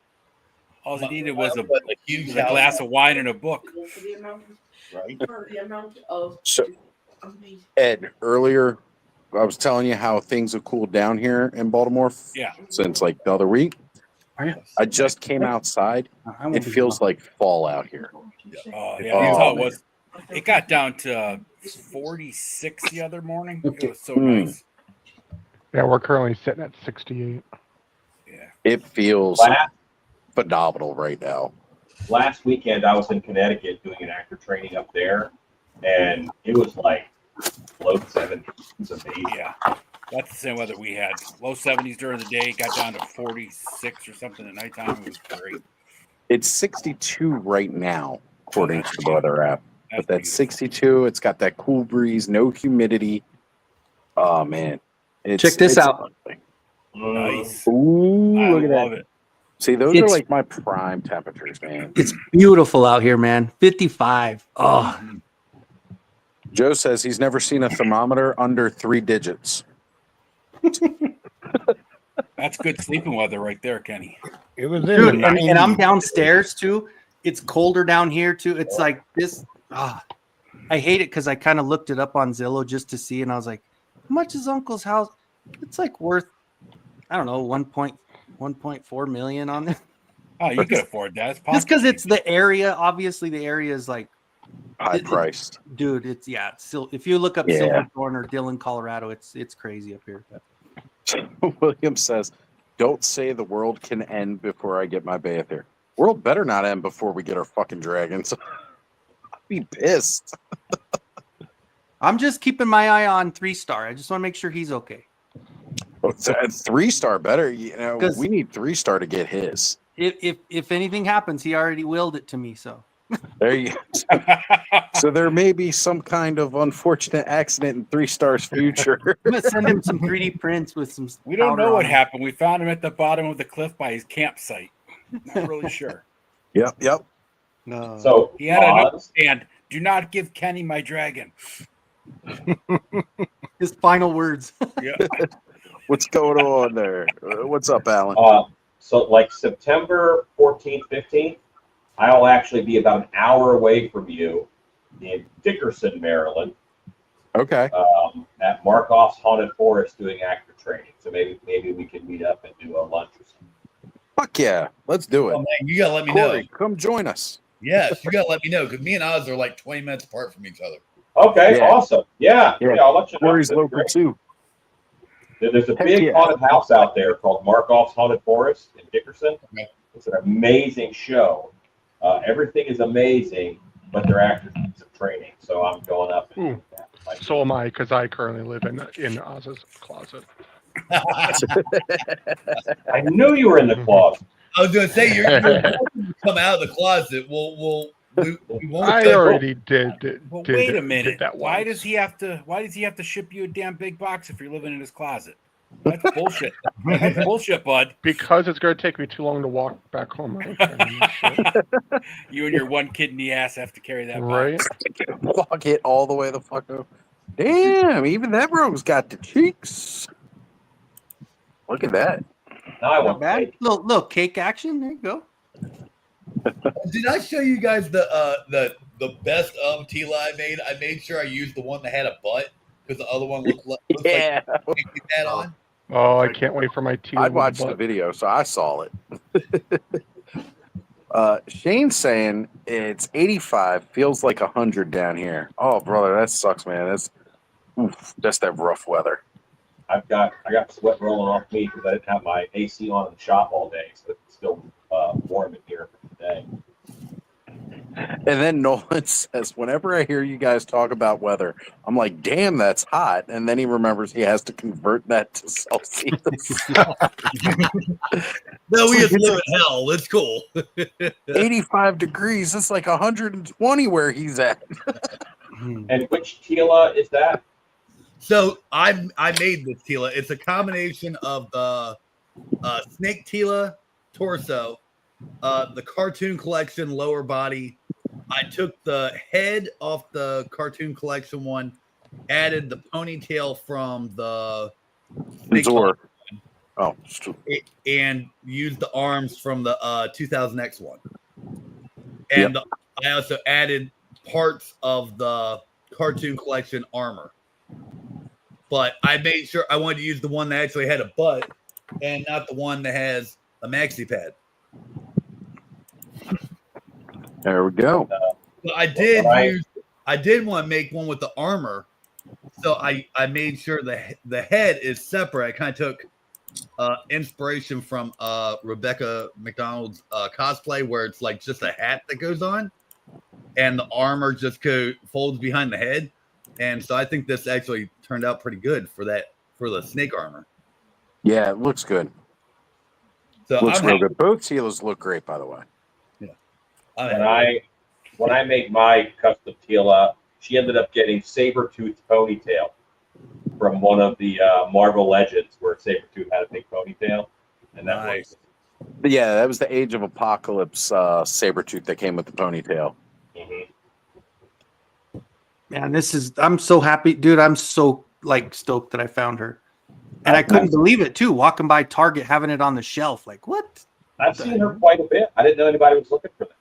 Speaker 3: all he needed was a
Speaker 2: huge
Speaker 3: glass of wine and a book.
Speaker 2: Right.
Speaker 1: So, Ed, earlier I was telling you how things have cooled down here in Baltimore since like the other week. I just came outside. It feels like fall out here.
Speaker 3: Oh, yeah. That's how it was. It got down to 46 the other morning. It was so nice.
Speaker 4: Yeah, we're currently sitting at 68.
Speaker 3: Yeah.
Speaker 1: It feels phenomenal right now.
Speaker 6: Last weekend, I was in Connecticut doing an actor training up there, and it was like low 70s. It was amazing.
Speaker 3: Yeah. That's the same weather we had. Low 70s during the day, got down to 46 or something at nighttime. It was great.
Speaker 1: It's 62 right now, according to the weather app. But that's
Speaker 3: beautiful.
Speaker 1: 62. It's got that cool breeze, no humidity. Oh, man.
Speaker 8: Check this out.
Speaker 3: Nice.
Speaker 1: Ooh,
Speaker 3: I
Speaker 1: look at
Speaker 3: love
Speaker 1: that.
Speaker 3: it.
Speaker 1: See, those are like my prime temperatures, man.
Speaker 8: It's beautiful out here, man. 55. Oh,
Speaker 1: Joe says he's never seen a thermometer under 3 digits.
Speaker 3: That's good sleeping weather right there, Kenny.
Speaker 7: It was
Speaker 8: dude, and I'm downstairs too. It's colder down here too. It's like this. I hate it because I kind of looked it up on Zillow just to see, and I was like, how much is Uncle's house? It's like worth, I don't know, 1.4 million on it.
Speaker 3: Oh, you could afford that. It's
Speaker 8: Just because it's the area. Obviously, the area is like
Speaker 1: high priced.
Speaker 8: Dude, it's still. If you look up Silverthorne or Dillon, Colorado, it's crazy up here.
Speaker 1: William says, "Don't say the world can end before I get my bath here. World better not end before we get our fucking dragons. I'd be pissed."
Speaker 8: I'm just keeping my eye on 3-star. I just want to make sure he's okay.
Speaker 1: 3-star better. You know, we need 3-star to get his.
Speaker 8: If anything happens, he already willed it to me. So
Speaker 1: there you go. So there may be some kind of unfortunate accident in 3-star's future.
Speaker 8: I'm gonna send him some 3D prints with some.
Speaker 3: We don't know what happened. We found him at the bottom of the cliff by his campsite. Not really sure.
Speaker 1: Yep.
Speaker 8: No.
Speaker 6: So
Speaker 3: he had a note stand. Do not give Kenny my dragon.
Speaker 8: His final words.
Speaker 3: Yeah.
Speaker 1: What's going on there? What's up, Alan?
Speaker 6: So like September 14th, 15th, I'll actually be about an hour away from you in Dickerson, Maryland.
Speaker 1: Okay.
Speaker 6: At Markoff's Haunted Forest doing actor training. So maybe we can meet up and do a lunch or something.
Speaker 1: Fuck yeah. Let's do it.
Speaker 2: Oh, man, you got to let me
Speaker 1: Corey,
Speaker 2: know.
Speaker 1: come join us.
Speaker 2: Yes, you got to let me know because me and Oz are like 20 minutes apart from each other.
Speaker 6: Okay, awesome. Yeah, I'll let you know.
Speaker 1: Corey's local too.
Speaker 6: There's a big haunted house out there called Markoff's Haunted Forest in Dickerson.
Speaker 2: Okay.
Speaker 6: It's an amazing show. Everything is amazing, but they're actors need some training. So I'm going up. And
Speaker 4: so am I, because I currently live in Oz's closet.
Speaker 6: I knew you were in the closet.
Speaker 2: I was going to say, you're come out of the closet. We won't.
Speaker 4: I already did.
Speaker 3: Well, wait a minute.
Speaker 4: Did that
Speaker 3: why
Speaker 4: once.
Speaker 3: does he have to ship you a damn big box if you're living in his closet? That's bullshit. That's bullshit, bud.
Speaker 4: Because it's going to take me too long to walk back home.
Speaker 3: You and your one kid in the ass have to carry that
Speaker 4: right?
Speaker 3: box.
Speaker 1: Walk it all the way the fuck up. Damn, even that room's got the cheeks. Look at that.
Speaker 6: Now I
Speaker 8: Not
Speaker 6: want
Speaker 8: bad.
Speaker 6: cake.
Speaker 8: Little cake action. There you go.
Speaker 2: Did I show you guys the best Tila I made? I made sure I used the one that had a butt because the other one looked like
Speaker 1: Yeah.
Speaker 2: you get that on.
Speaker 4: Oh, I can't wait for my tea.
Speaker 1: I'd watched the video, so I saw it. Shane's saying it's 85, feels like 100 down here. Oh, brother, that sucks, man. That's that rough weather.
Speaker 6: I got sweat rolling off me because I didn't have my AC on in the shop all day, so it's still warm in here for today.
Speaker 1: And then Nolan says, whenever I hear you guys talk about weather, I'm like, damn, that's hot. And then he remembers he has to convert that to Celsius.
Speaker 2: No, we just live in hell. It's cool.
Speaker 1: 85 degrees. It's like 120 where he's at.
Speaker 6: And which Tila is that?
Speaker 2: So I made this Tila. It's a combination of the Snake Tila torso, the cartoon collection lower body. I took the head off the cartoon collection one, added the ponytail from the Snake
Speaker 1: Zor.
Speaker 2: and used the arms from the 2000X one. And I also added parts of the cartoon collection armor. But I made sure I wanted to use the one that actually had a butt and not the one that has a maxi pad.
Speaker 1: There we go.
Speaker 2: But I did want to make one with the armor. So I made sure the head is separate. I kind of took inspiration from Rebecca McDonald's cosplay, where it's like just a hat that goes on and the armor just folds behind the head. And so I think this actually turned out pretty good for the snake armor.
Speaker 1: Yeah, it looks good.
Speaker 2: So
Speaker 1: looks real good. Both Tilas look great, by the way.
Speaker 2: Yeah.
Speaker 6: When I made my custom Tila, she ended up getting Sabretooth ponytail from one of the Marvel Legends, where Sabretooth had a big ponytail, and that
Speaker 2: Nice.
Speaker 1: Yeah, that was the Age of Apocalypse Sabretooth that came with the ponytail.
Speaker 6: Mm-hmm.
Speaker 8: Man, I'm so happy, dude. I'm so stoked that I found her. And I couldn't believe it too, walking by Target having it on the shelf. Like, what?
Speaker 6: I've seen her quite a bit. I didn't know anybody was looking for that.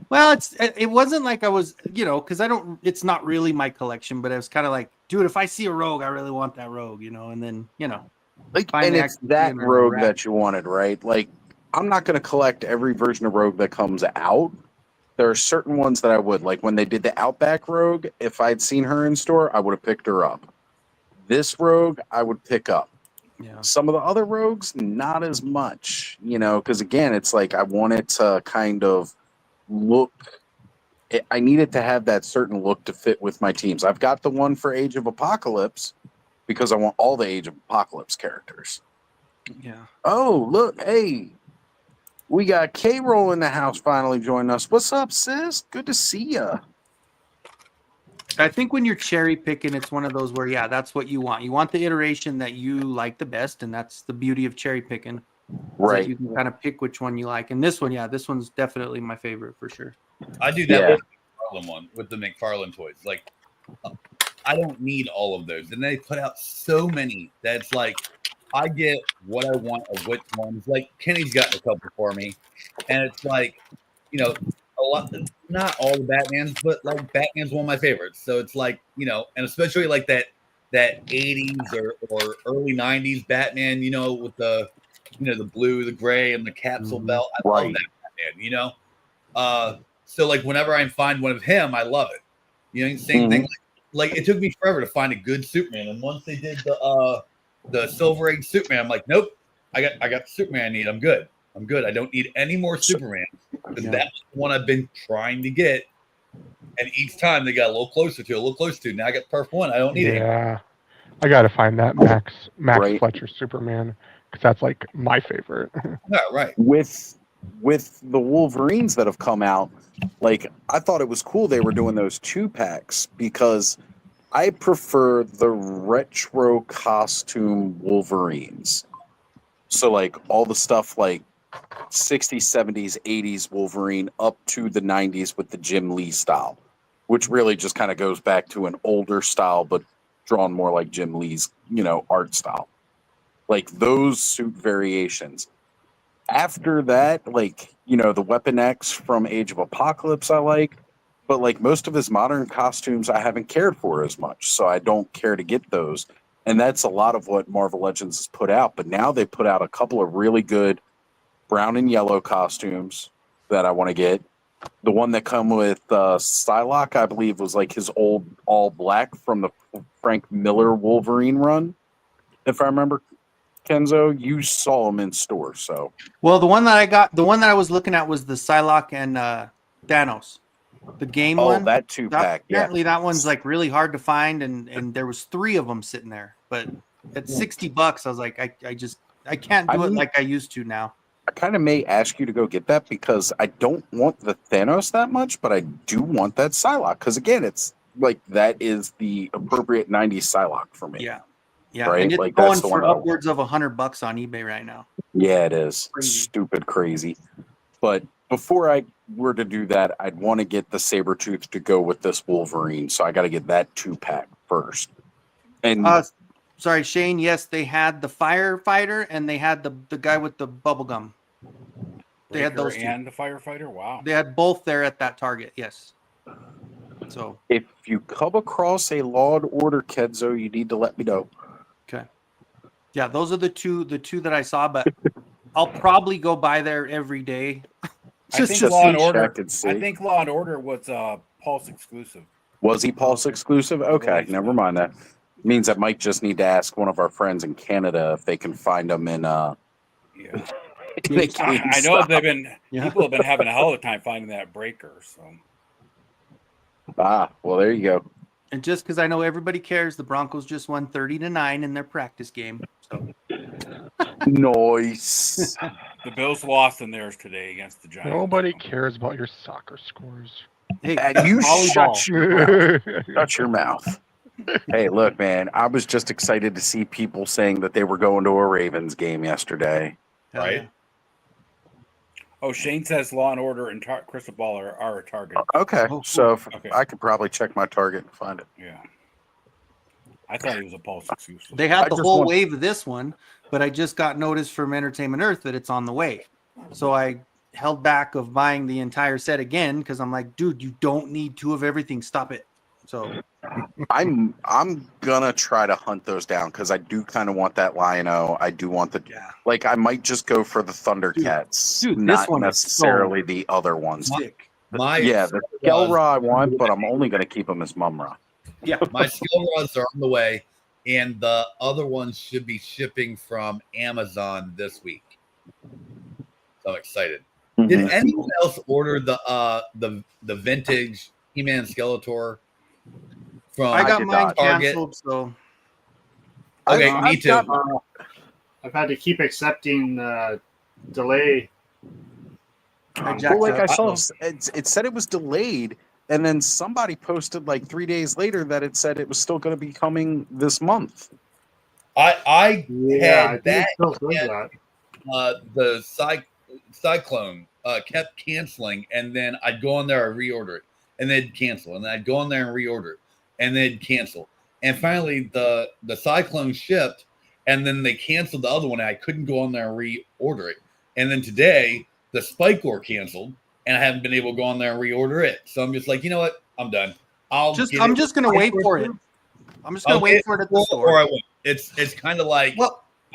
Speaker 8: Well, it wasn't like I was, because it's not really my collection, but it was kind of like, dude, if I see a rogue, I really want that rogue, and then,
Speaker 1: and it's that rogue that you wanted, right? Like, I'm not going to collect every version of rogue that comes out. There are certain ones that I would. Like, when they did the Outback rogue, if I'd seen her in store, I would have picked her up. This rogue, I would pick up.
Speaker 8: Yeah.
Speaker 1: Some of the other rogues, not as much, because, again, it's like I wanted to kind of look. I needed to have that certain look to fit with my teams. I've got the one for Age of Apocalypse because I want all the Age of Apocalypse characters.
Speaker 8: Yeah.
Speaker 1: Oh, look. Hey, we got K-Roll in the house finally joining us. What's up, sis? Good to see ya.
Speaker 8: I think when you're cherry picking, it's one of those where, that's what you want. You want the iteration that you like the best, and that's the beauty of cherry picking.
Speaker 1: Right.
Speaker 8: You can kind of pick which one you like. And this one, this one's definitely my favorite for sure.
Speaker 2: I do that with the McFarlane one, with the McFarlane toys. Like, I don't need all of those. And they put out so many that's like, I get what I want of which ones. Like, Kenny's got a couple for me. And it's like, a lot, not all the Batmans, but like Batman's one of my favorites. So it's like, and especially like that 80s or early 90s Batman, with the, the blue, the gray, and the capsule belt. I love that Batman, so like whenever I find one of him, I love it. Same thing. Like it took me forever to find a good Superman, and once they did the Silver Age Superman, I'm like, nope, I got the Superman I need. I'm good. I don't need any more Superman. Because that's the one I've been trying to get, and each time they got a little closer to. Now I got the perfect one. I don't need it.
Speaker 4: Yeah, I gotta find that Max Fletcher Superman, because that's like my favorite.
Speaker 2: Yeah, right.
Speaker 1: With the Wolverines that have come out, like I thought it was cool they were doing those 2-packs because I prefer the retro costume Wolverines. So like all the stuff like 60s, 70s, 80s Wolverine up to the 90s with the Jim Lee style, which really just kind of goes back to an older style, but drawn more like Jim Lee's, art style. Like those suit variations. After that, like, the Weapon X from Age of Apocalypse I like, but like most of his modern costumes I haven't cared for as much, so I don't care to get those. And that's a lot of what Marvel Legends has put out. But now they put out a couple of really good brown and yellow costumes that I want to get. The one that come with Psylocke, I believe, was like his old all black from the Frank Miller Wolverine run. If I remember, Kenzo, you saw him in store. So
Speaker 8: well, the one that I was looking at was the Psylocke and Thanos, the game
Speaker 1: Oh,
Speaker 8: one.
Speaker 1: that 2-pack. Yeah.
Speaker 8: Apparently, that one's like really hard to find, and there was 3 of them sitting there. But at $60, I was like, I can't do it like I used to now.
Speaker 1: I kind of may ask you to go get that because I don't want the Thanos that much, but I do want that Psylocke because again, it's like that is the appropriate 90s Psylocke for me.
Speaker 8: Yeah, yeah,
Speaker 1: right.
Speaker 8: And it's
Speaker 1: like
Speaker 8: going
Speaker 1: that's the
Speaker 8: for
Speaker 1: one
Speaker 8: upwards of $100 on eBay right now.
Speaker 1: Yeah, it is
Speaker 8: Crazy.
Speaker 1: stupid crazy. But before I were to do that, I'd want to get the Sabretooth to go with this Wolverine, so I got to get that 2-pack first. And
Speaker 8: sorry, Shane. Yes, they had the firefighter and they had the guy with the bubble gum. They had those two.
Speaker 3: And the firefighter. Wow.
Speaker 8: They had both there at that Target. Yes. So
Speaker 1: if you come across a Law and Order Kenzo, you need to let me know.
Speaker 8: Okay. Yeah, those are the two that I saw, but I'll probably go by there every day.
Speaker 3: I think Law and Order was Pulse exclusive.
Speaker 1: Was he Pulse exclusive? Okay, never mind that. Means I might just need to ask one of our friends in Canada if they can find them in
Speaker 3: I know people have been having a hell of a time finding that breaker. So
Speaker 1: well, there you go.
Speaker 8: And just because I know everybody cares, the Broncos just won 30-9 in their practice game. So
Speaker 1: nice.
Speaker 3: The Bills lost in theirs today against the Giants.
Speaker 4: Nobody cares about your soccer scores.
Speaker 8: Hey,
Speaker 1: you shut your mouth. Hey, look, man, I was just excited to see people saying that they were going to a Ravens game yesterday.
Speaker 2: Right.
Speaker 8: Yeah.
Speaker 3: Oh, Shane says Law and Order and Crystal Ball are a Target.
Speaker 1: Okay, so
Speaker 3: Okay.
Speaker 1: I could probably check my Target and find it.
Speaker 3: Yeah. I thought it was a Pulse exclusive.
Speaker 8: They had the whole wave of this one, but I just got notice from Entertainment Earth that it's on the way. So I held back of buying the entire set again because I'm like, dude, you don't need 2 of everything. Stop it. So
Speaker 1: I'm gonna try to hunt those down because I do kind of want that Lion-O. I do want I might just go for the Thundercats,
Speaker 8: dude,
Speaker 1: not
Speaker 8: this one
Speaker 1: necessarily the other ones.
Speaker 8: sick.
Speaker 1: The Skelra I want, but I'm only gonna keep them as Mumra.
Speaker 2: Yeah, my skill rods are on the way, and the other ones should be shipping from Amazon this week. So I'm excited.
Speaker 1: Mm-hmm.
Speaker 2: Did anyone else order the vintage He-Man Skeletor?
Speaker 8: I got mine canceled, so
Speaker 2: okay, me too.
Speaker 5: I've had to keep accepting delay.
Speaker 1: I saw it said it was delayed, and then somebody posted like 3 days later that it said it was still going to be coming this month.
Speaker 2: I had that. The Cyclone kept canceling, and then I'd go on there and reorder it, and they'd cancel, and then I'd go on there and reorder it, and they'd cancel, and finally the Cyclone shipped, and then they canceled the other one, and I couldn't go on there and reorder it, and then today the Spike War canceled, and I haven't been able to go on there and reorder it, so I'm just like, you know what, I'm done. I'm just
Speaker 8: gonna wait for it. I'm just gonna wait for it at the store.
Speaker 2: Or I won't. It's kind of like,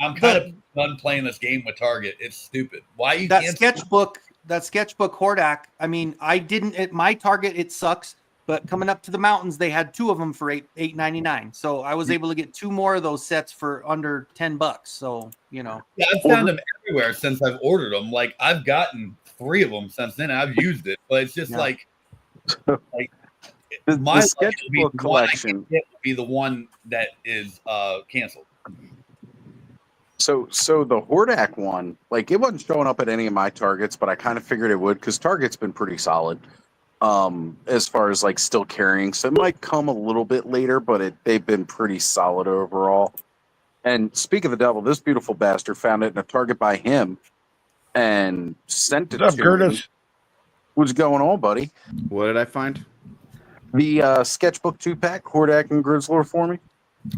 Speaker 2: I'm kind of done playing this game with Target. It's stupid. Why you
Speaker 8: that sketchbook Hordak? I mean, I didn't at my Target. It sucks. But coming up to the mountains, they had 2 of them for $8.99. So I was able to get 2 more of those sets for under $10. So
Speaker 2: yeah, I've found them everywhere since I've ordered them. Like I've gotten 3 of them since then. I've used it, but it's just like my
Speaker 1: sketchbook collection
Speaker 2: would be the one that is canceled.
Speaker 1: So the Hordak one, like it wasn't showing up at any of my Targets, but I kind of figured it would because Target's been pretty solid as far as like still carrying. So it might come a little bit later, but they've been pretty solid overall. And speak of the devil, this beautiful bastard found it in a Target by him and sent it to me. What's going on, buddy?
Speaker 9: What did I find?
Speaker 1: The sketchbook 2-pack, Hordak and Grizzler for me.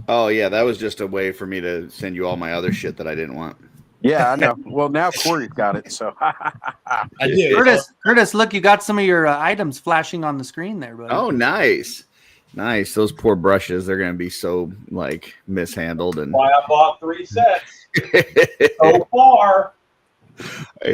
Speaker 9: Oh, yeah, that was just a way for me to send you all my other shit that I didn't want.
Speaker 1: Yeah, I know. Well, now Corey's got it, so.
Speaker 2: I do.
Speaker 8: Curtis, look, you got some of your items flashing on the scrreen there, buddy.
Speaker 9: Oh, nice. Nice. Those poor brushes, they're going to be so, mishandled. And
Speaker 6: Why I bought 3 sets so far.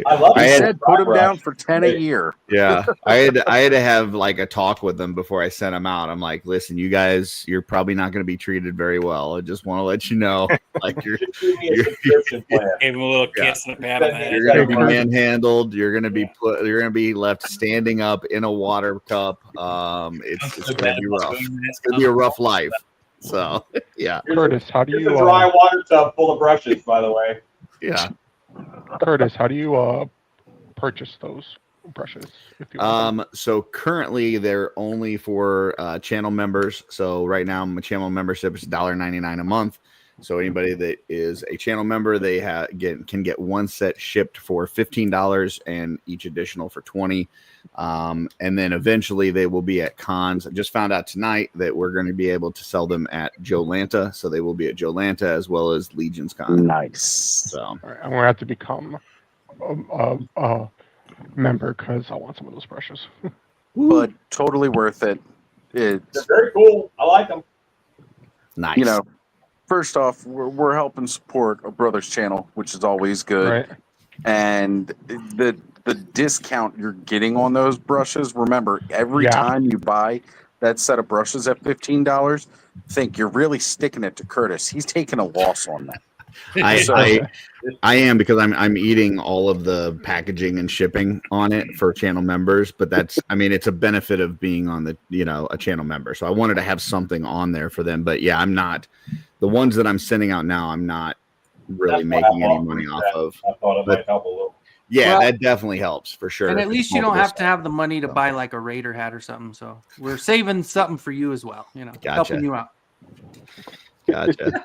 Speaker 6: I love
Speaker 1: I
Speaker 6: it.
Speaker 1: said put him down for 10 a year.
Speaker 9: Yeah, I had to have like a talk with them before I sent them out. I'm like, listen, you guys, you're probably not going to be treated very well. I just want to let you know, like
Speaker 6: Just give me a subscription plan.
Speaker 3: Gave him a little kiss and a pat on the head.
Speaker 9: you're going to be manhandled. You're going to be you're going to be left standing up in a water cup. It's going to be rough. It's going to be a rough life. So yeah,
Speaker 4: Curtis, how do
Speaker 6: It's
Speaker 4: you
Speaker 6: a dry water tub full of brushes, by the way.
Speaker 9: yeah.
Speaker 4: Curtis, how do you purchase those brushes? If you want
Speaker 9: So currently they're only for channel members. So right now my channel membership is $1.99 a month. So anybody that is a channel member, they can get one set shipped for $15 and each additional for $20. And then eventually they will be at cons. I just found out tonight that we're going to be able to sell them at Jolanta. So they will be at Jolanta as well as Legion's Con.
Speaker 1: Nice.
Speaker 9: So
Speaker 4: All right, I'm gonna have to become a member because I want some of those brushes.
Speaker 1: But totally worth it. It's,
Speaker 6: They're very cool. I like them.
Speaker 9: nice.
Speaker 1: you know, first off, we're helping support a brother's channel, which is always good.
Speaker 4: Right.
Speaker 1: And the discount you're getting on those brushes, remember, every
Speaker 4: Yeah.
Speaker 1: time you buy that set of brushes at $15, think you're really sticking it to Curtis. He's taking a loss on that.
Speaker 9: I am, because I'm eating all of the packaging and shipping on it for channel members, but it's a benefit of being on the, a channel member. So I wanted to have something on there for them, but yeah, I'm not, the ones that I'm sending out now, I'm not really
Speaker 6: That's why
Speaker 9: making
Speaker 6: I
Speaker 9: any
Speaker 6: bought
Speaker 9: money
Speaker 6: them.
Speaker 9: off of.
Speaker 6: I thought it might help a little.
Speaker 9: Yeah,
Speaker 8: Well,
Speaker 9: that definitely helps for sure.
Speaker 8: And at
Speaker 9: if
Speaker 8: least
Speaker 9: it's
Speaker 8: you don't
Speaker 9: multiple
Speaker 8: have to have the money to buy like a Raider hat or something. So we're saving something for you as well.
Speaker 9: Gotcha.
Speaker 8: Helping you out.
Speaker 9: Gotcha.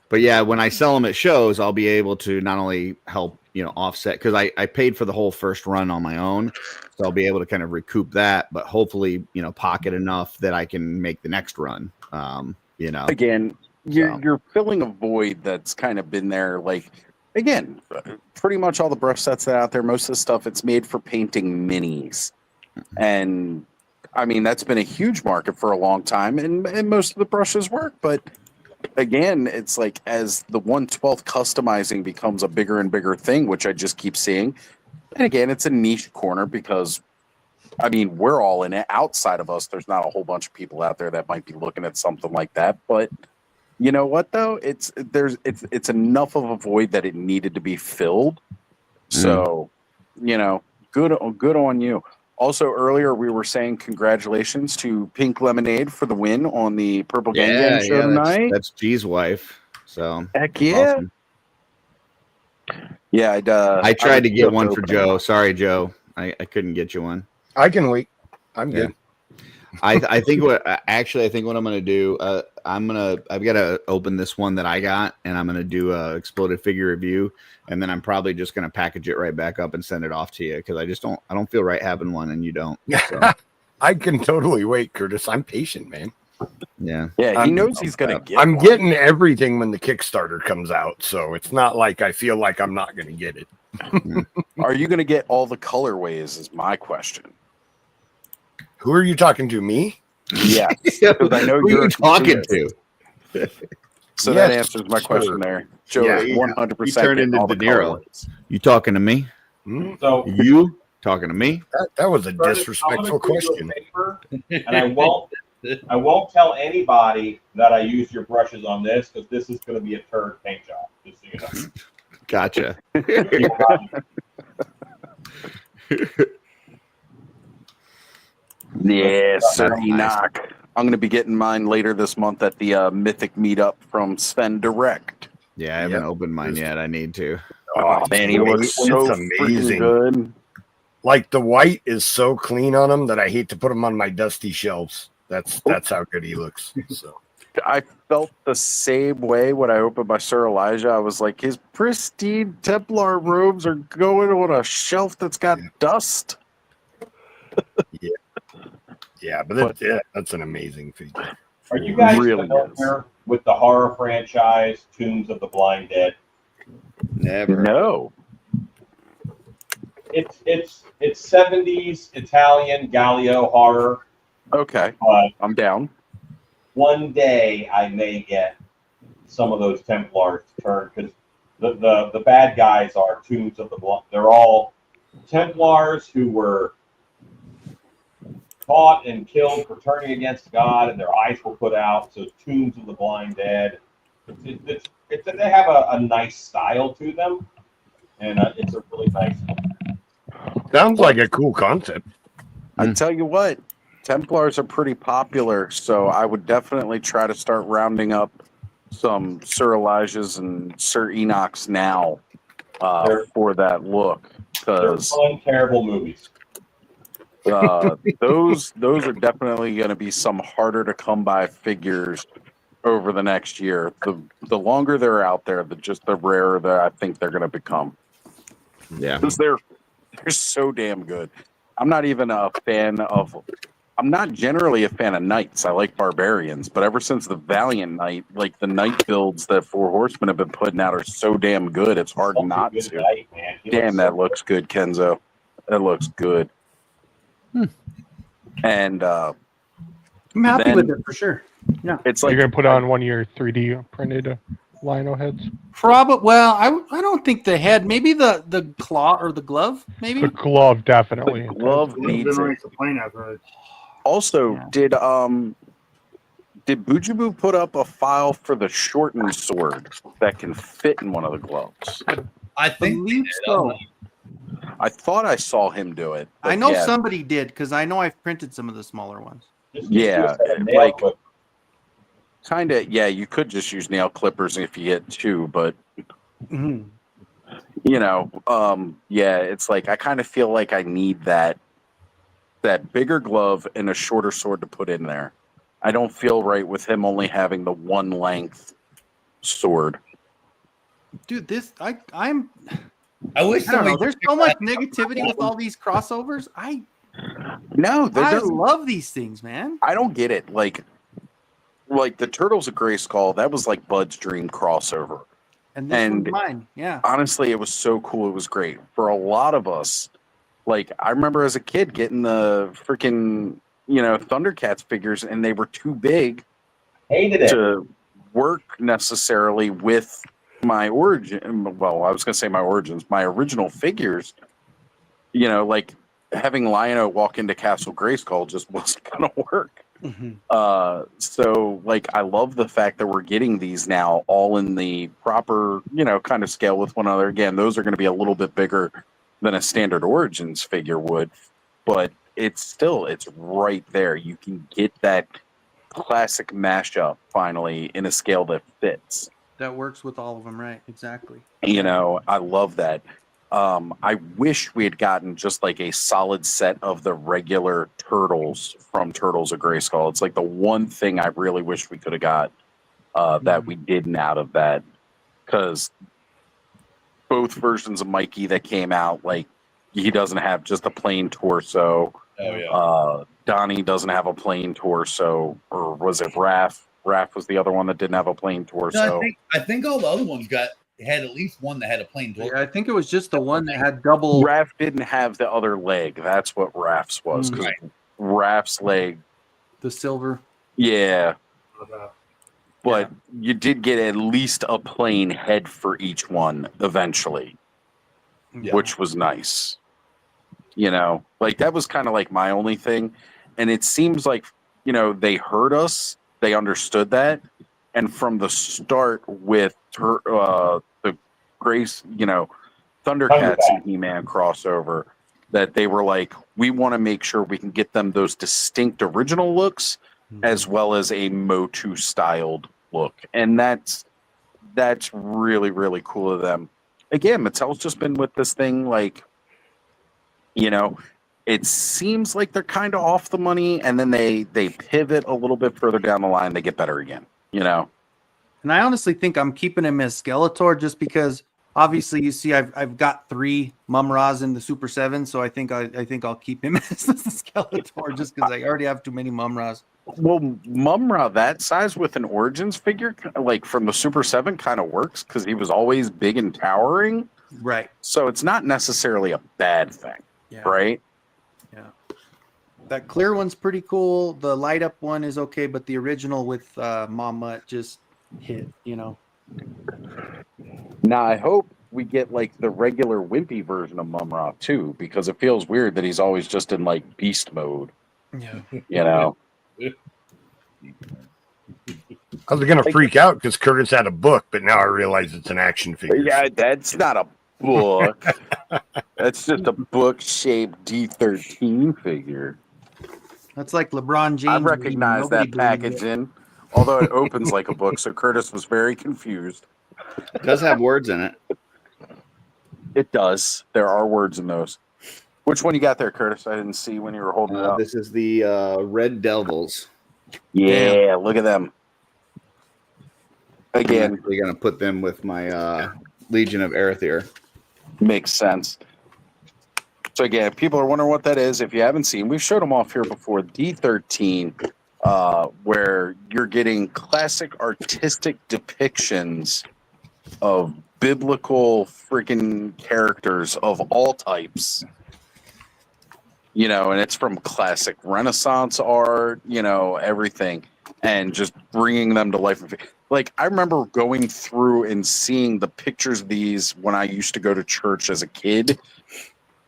Speaker 9: But yeah, when I sell them at shows, I'll be able to not only help, offset, because I paid for the whole first run on my own. So I'll be able to kind of recoup that, but hopefully, pocket enough that I can make the next run.
Speaker 1: Again, you're filling a void that's kind of been there. Like, again, pretty much all the brush sets that are out there, most of the stuff, it's made for painting minis. And I mean, that's been a huge market for a long time, and most of the brushes work. But again, it's like as the 1/12 customizing becomes a bigger and bigger thing, which I just keep seeing. And again, it's a niche corner because, I mean, we're all in it. Outside of us, there's not a whole bunch of people out there that might be looking at something like that. But you know what, though? It's enough of a void that it needed to be filled. So, good on you. Also, earlier we were saying congratulations to Pink Lemonade for the win on the Purple Gang Gang show tonight.
Speaker 9: That's G's wife. So
Speaker 1: heck yeah.
Speaker 9: Awesome.
Speaker 1: Yeah,
Speaker 9: I tried to get one for Joe. Sorry, Joe. I couldn't get you one.
Speaker 7: I can wait. I'm good.
Speaker 9: I think what I'm gonna do, I've got to open this one that I got, and I'm gonna do a exploded figure review, and then I'm probably just gonna package it right back up and send it off to you, because I don't feel right having one and you don't. So.
Speaker 7: I can totally wait, Curtis. I'm patient, man.
Speaker 9: Yeah.
Speaker 1: Yeah, he knows he's gonna get.
Speaker 7: I'm getting everything when the Kickstarter comes out, so it's not like I feel like I'm not gonna get it.
Speaker 1: Are you gonna get all the colorways? Is my question.
Speaker 7: Who are you talking to? Me?
Speaker 1: Yeah, because I know
Speaker 9: Who
Speaker 1: you're
Speaker 9: are you talking to.
Speaker 1: So that answers my question there. Joe,
Speaker 7: Yeah,
Speaker 1: 100%.
Speaker 9: You turned into De Niro. You talking to me?
Speaker 6: So
Speaker 9: You talking to me?
Speaker 7: That was a
Speaker 6: Curtis,
Speaker 7: disrespectful
Speaker 6: I'm gonna do you a
Speaker 7: question.
Speaker 6: favor, and I won't tell anybody that I used your brushes on this, because this is going to be a turd paint job. Just so you know.
Speaker 9: Gotcha.
Speaker 1: Yes, sir.
Speaker 9: Nice.
Speaker 1: Enoch. I'm going to be getting mine later this month at the Mythic meetup from Sven Direct.
Speaker 9: Yeah, I haven't opened mine yet. I need to.
Speaker 1: Oh, man, he looks
Speaker 7: It's
Speaker 1: so
Speaker 7: amazing.
Speaker 1: freaking good.
Speaker 7: Like the white is so clean on him that I hate to put him on my dusty shelves. That's how good he looks. So
Speaker 1: I felt the same way when I opened my Sir Elijah. I was like, his pristine Templar robes are going on a shelf that's got dust.
Speaker 7: yeah, but that's an amazing figure.
Speaker 6: Are you guys
Speaker 1: Really
Speaker 6: familiar with the horror franchise Tombs of the Blind Dead?
Speaker 9: Never.
Speaker 1: No.
Speaker 6: It's 70s Italian Galileo horror.
Speaker 1: Okay. I'm down.
Speaker 6: One day I may get some of those Templars to turn, because the bad guys are Tombs of the Blind. They're all Templars who were caught and killed for turning against God, and their eyes were put out. So Tombs of the Blind Dead. They have a nice style to them, and it's a really nice one.
Speaker 7: Sounds like a cool concept.
Speaker 1: I tell you what, Templars are pretty popular, so I would definitely try to start rounding up some Sir Elijah's and Sir Enoch's now for that look.
Speaker 6: They're fun, terrible movies.
Speaker 1: Those are definitely going to be some harder to come by figures over the next year. The longer they're out there, the rarer that I think they're going to become.
Speaker 9: Yeah,
Speaker 1: because they're so damn good. I'm not generally a fan of knights. I like barbarians, but ever since the Valiant Knight, like the knight builds that Four Horsemen have been putting out are so damn good. It's hard not to.
Speaker 6: Knight, man.
Speaker 1: Damn, that looks good, Kenzo. That looks good. And
Speaker 8: I'm happy with it for sure. Yeah,
Speaker 1: it's like
Speaker 4: you're gonna put on one of your 3D printed lino heads.
Speaker 8: Probably. Well, I don't think the head. Maybe the claw or the glove. Maybe
Speaker 4: The glove definitely.
Speaker 1: the glove needs it. Also, did Bujibu put up a file for the shortened sword that can fit in one of the gloves?
Speaker 2: I think they did.
Speaker 8: so.
Speaker 1: I thought I saw him do it.
Speaker 8: I know somebody did because I know I've printed some of the smaller ones.
Speaker 1: Yeah, like kind of. Yeah, you could just use nail clippers if you get two, but you know, yeah, it's like I kind of feel like I need that bigger glove and a shorter sword to put in there. I don't feel right with him only having the one length sword.
Speaker 8: Dude, I
Speaker 2: wish
Speaker 8: don't know. There's so much negativity with all these crossovers. I love these things, man.
Speaker 1: I don't get it. Like the Turtles of Grayskull, that was like Bud's dream crossover.
Speaker 8: And this one's mine. Yeah.
Speaker 1: Honestly, it was so cool. It was great. For a lot of us, like I remember as a kid getting the freaking, Thundercats figures, and they were too big to work necessarily with my origin. Well, I was going to say my origins, my original figures. Like having Lion-O walk into Castle Grayskull just wasn't going to work. So like I love the fact that we're getting these now all in the proper, kind of scale with one another. Again, those are going to be a little bit bigger than a standard Origins figure would, but it's right there. You can get that classic mashup finally in a scale that fits.
Speaker 8: That works with all of them, right? Exactly.
Speaker 1: I love that. I wish we had gotten just like a solid set of the regular Turtles from Turtles of Grayskull. It's like the one thing I really wish we could have got that we didn't out of that, because both versions of Mikey that came out, like he doesn't have just a plain torso.
Speaker 2: Oh yeah.
Speaker 1: Donnie doesn't have a plain torso, or was it Raph? Raph was the other one that didn't have a plain torso.
Speaker 2: No, I think all the other ones had at least one that had a plain torso.
Speaker 8: Yeah, I think it was just the one that had double.
Speaker 1: Raph didn't have the other leg. That's what Raph's was. Because Raph's leg,
Speaker 8: the silver.
Speaker 1: Yeah. But you did get at least a plain head for each one eventually, which was nice. Like that was kind of like my only thing. And it seems like, they heard us. They understood that. And from the start with the Grace, Thundercats and He-Man crossover, that they were like, we want to make sure we can get them those distinct original looks as well as a Motu styled look. And that's really, really cool of them. Again, Mattel's just been with this thing like, it seems like they're kind of off the money, and then they pivot a little bit further down the line, they get better again, And
Speaker 8: I honestly think I'm keeping him as Skeletor just because obviously you see I've got 3 Mum-Ras in the Super 7, so I think I'll keep him as the Skeletor just because I already have too many Mum-Ras.
Speaker 1: Well, Mum-Ra that size with an Origins figure, like from the Super 7, kind of works because he was always big and towering.
Speaker 8: Right.
Speaker 1: So it's not necessarily a bad thing, right?
Speaker 8: Yeah. That clear one's pretty cool. The light up one is okay, but the original with Mom Mutt just hit,
Speaker 1: Now I hope we get like the regular wimpy version of Mumra too, because it feels weird that he's always just in like beast mode.
Speaker 8: Yeah.
Speaker 1: You know.
Speaker 7: I was gonna freak out because Curtis had a book, but now I realize it's an action figure.
Speaker 1: Yeah, that's not a book. That's just a book-shaped D13 figure.
Speaker 8: That's like LeBron James.
Speaker 1: I recognize that packaging, although it opens like a book, so Curtis was very confused.
Speaker 9: It does have words in it.
Speaker 1: It does. There are words in those. Which one you got there, Curtis? I didn't see when you were holding it up.
Speaker 9: This is the Red Devils.
Speaker 1: Yeah, look at them. Again,
Speaker 9: we're going to put them with my Legion of Erethyr.
Speaker 1: Makes sense. So again, if people are wondering what that is, if you haven't seen, we've showed them off here before. D13, where you're getting classic artistic depictions of biblical freaking characters of all types. You know, and it's from classic Renaissance art, you know, everything, and just bringing them to life. Like, I remember going through and seeing the pictures of these when I used to go to church as a kid.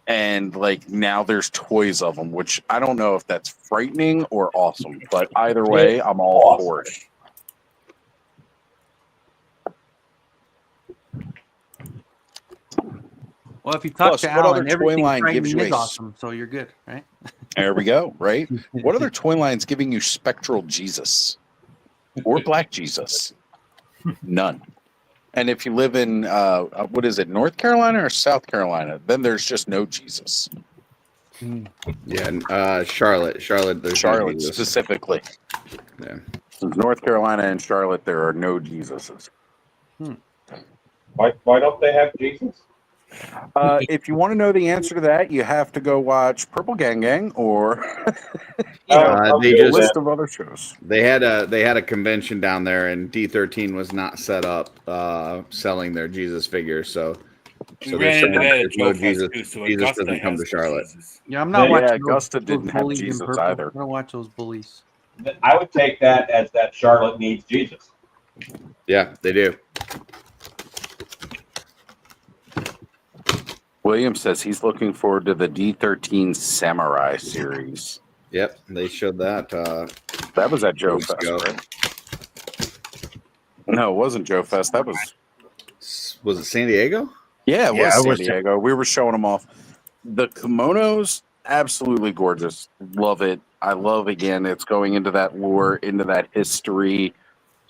Speaker 1: And, like, now there's toys of them, which I don't know if that's frightening or awesome. But either way, I'm all for it.
Speaker 8: Well, if you talk
Speaker 1: Plus,
Speaker 8: to
Speaker 1: what
Speaker 8: Alan,
Speaker 1: other toy
Speaker 8: everything
Speaker 1: line gives
Speaker 8: frightening
Speaker 1: you
Speaker 8: is
Speaker 1: a
Speaker 8: awesome, so you're good, right?
Speaker 1: There we go, right? What other toy line's giving you spectral Jesus or black Jesus? None. And if you live in, what is it, North Carolina or South Carolina, then there's just no Jesus.
Speaker 9: Yeah, Charlotte. There's
Speaker 1: Charlotte
Speaker 9: no Jesus.
Speaker 1: specifically.
Speaker 9: Yeah.
Speaker 1: North Carolina and Charlotte, there are no Jesuses.
Speaker 6: Why don't they have Jesus?
Speaker 1: If you want to know the answer to that, you have to go watch Purple Gang Gang or
Speaker 9: They
Speaker 1: a list of other shows.
Speaker 9: They had a convention down there, and D13 was not set up selling their Jesus figures. So
Speaker 3: ran into that at
Speaker 9: no
Speaker 3: Joe
Speaker 9: Jesus.
Speaker 3: Fest, too, so
Speaker 9: Jesus
Speaker 3: Augusta
Speaker 9: doesn't come
Speaker 3: has
Speaker 9: to Charlotte.
Speaker 3: Jesus.
Speaker 8: Yeah, I'm not watching.
Speaker 1: Augusta
Speaker 8: those
Speaker 1: didn't have
Speaker 8: bullies in
Speaker 1: Jesus
Speaker 8: purple.
Speaker 1: either.
Speaker 8: I don't watch those bullies.
Speaker 6: I would take that as that Charlotte needs Jesus.
Speaker 9: Yeah, they do.
Speaker 1: William says he's looking forward to the D13 Samurai series.
Speaker 9: Yep, they showed that.
Speaker 1: That was at Joe
Speaker 9: weeks
Speaker 1: Fest,
Speaker 9: ago.
Speaker 1: right? No, it wasn't Joe Fest. That was
Speaker 9: it San Diego?
Speaker 1: Yeah, it was
Speaker 7: it
Speaker 1: San
Speaker 7: was
Speaker 1: Diego. We were showing them off. The kimonos, absolutely gorgeous. Love it. I love, again, it's going into that lore, into that history,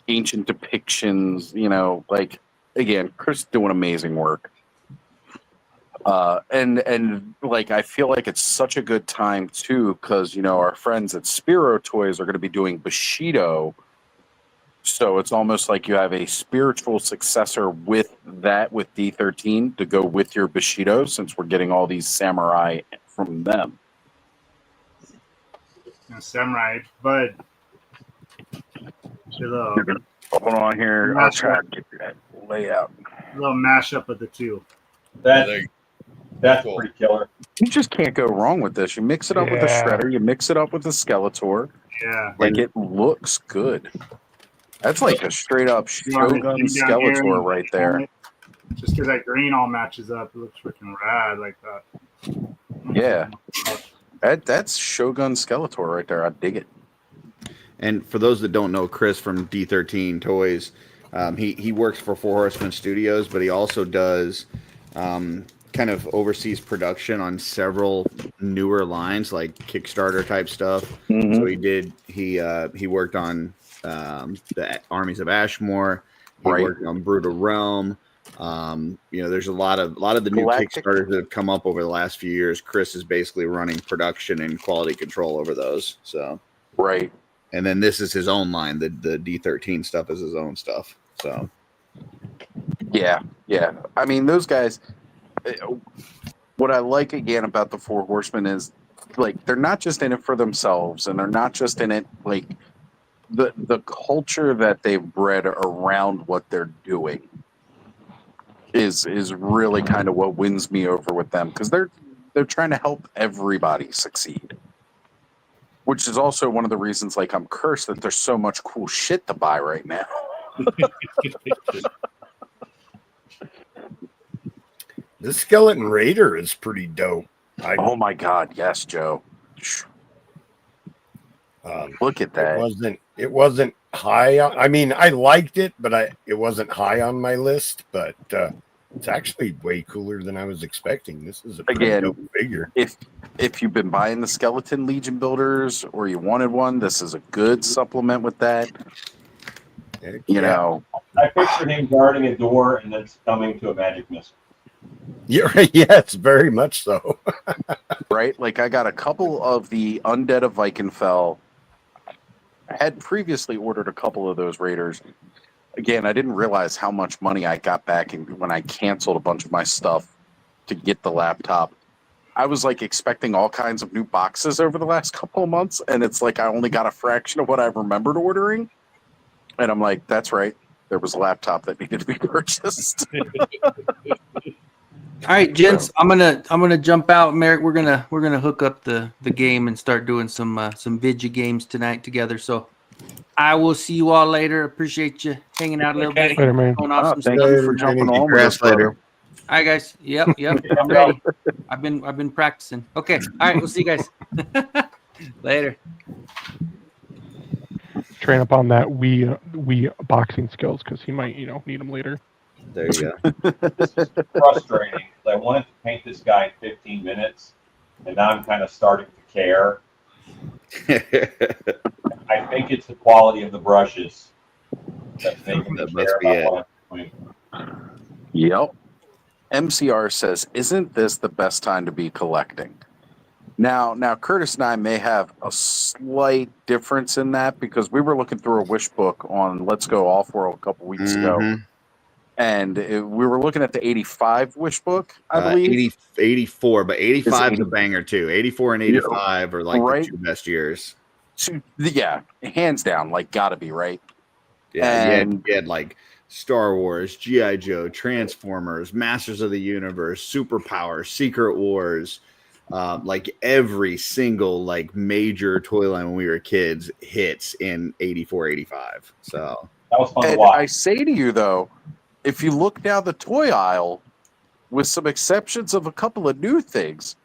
Speaker 1: ancient depictions, you know, like, again, Chris doing amazing work. And like, I feel like it's such a good time, too, because, you know, our friends at Spiro Toys are going to be doing Bushido. So it's almost like you have a spiritual successor with that, with D13, to go with your Bushido, since we're getting all these samurai from them.
Speaker 5: Samurai, but
Speaker 1: Hold on here. I'll try to get that layout.
Speaker 5: A little mashup of the two.
Speaker 6: That's pretty killer.
Speaker 1: You just can't go wrong with this. You mix it up with a Shredder. You mix it up with a Skeletor.
Speaker 5: Yeah.
Speaker 1: Like, it looks good. That's like a straight up Shogun Skeletor right there.
Speaker 5: Just because that green all matches up, it looks freaking rad like that.
Speaker 1: Yeah. That's Shogun Skeletor right there. I dig it.
Speaker 9: And for those that don't know, Chris from D13 Toys, he works for Four Horsemen Studios, but he also does kind of oversees production on several newer lines, like Kickstarter type stuff.
Speaker 1: Mm-hmm.
Speaker 9: So he worked on the Armies of Ashmore. He worked on Brutal Realm. There's a lot of the new Kickstarters that have come up over the last few years. Chris is basically running production and quality control over those. So
Speaker 1: right.
Speaker 9: And then this is his own line. The D13 stuff is his own stuff. So
Speaker 1: yeah. I mean, those guys. What I like again about the Four Horsemen is, like, they're not just in it for themselves, and they're not just in it like the culture that they've bred around what they're doing is really kind of what wins me over with them, because they're trying to help everybody succeed, which is also one of the reasons, like, I'm cursed that there's so much cool shit to buy right now.
Speaker 7: This Skeleton Raider is pretty dope.
Speaker 1: Oh my God, yes, Joe. Look at that.
Speaker 7: It wasn't high. I mean, I liked it, but it wasn't high on my list. But it's actually way cooler than I was expecting. This is a pretty dope figure.
Speaker 1: If you've been buying the Skeleton Legion builders or you wanted one, this is a good supplement with that. You know,
Speaker 6: I pictured him guarding a door and then succumbing to a magic missile.
Speaker 7: Yeah, yes, very much so.
Speaker 1: Right? Like I got a couple of the Undead of Vikenfell. I had previously ordered a couple of those Raiders. Again, I didn't realize how much money I got back when I canceled a bunch of my stuff to get the laptop. I was like expecting all kinds of new boxes over the last couple of months, and it's like I only got a fraction of what I remembered ordering. And I'm like, that's right. There was a laptop that needed to be purchased.
Speaker 8: All right, gents, I'm gonna jump out. Merrick, we're gonna hook up the game and start doing some Vidya games tonight together. So I will see you all later. Appreciate you hanging out a little bit.
Speaker 4: Later, man.
Speaker 8: Going on some
Speaker 1: Thank
Speaker 8: stuff.
Speaker 1: you for jumping on with us
Speaker 9: later.
Speaker 8: All right, guys. Yep. I'm ready. I've been practicing. Okay. All right. We'll see you guys later.
Speaker 4: Train up on that Wii boxing skills because he might need them later.
Speaker 9: There you go.
Speaker 6: This is frustrating. I wanted to paint this guy in 15 minutes, and now I'm kind of starting to care. I think it's the quality of the brushes that's making me care about what I'm doing.
Speaker 1: Yep. MCR says, isn't this the best time to be collecting? Now, Curtis and I may have a slight difference in that because we were looking through a wish book on Let's Go Off-World a couple weeks ago. And we were looking at the 85 wish book, I believe.
Speaker 9: 84, but 85 is a banger too. 84 and 85 are like the two best years.
Speaker 1: Yeah, hands down, like gotta be, right?
Speaker 9: Yeah, you had like Star Wars, G.I. Joe, Transformers, Masters of the Universe, Superpower, Secret Wars. Like every single like major toy line when we were kids hits in 84, 85. So
Speaker 6: that was fun to
Speaker 1: and
Speaker 6: watch.
Speaker 1: I say to you though, if you look down the toy aisle, with some exceptions of a couple of new things,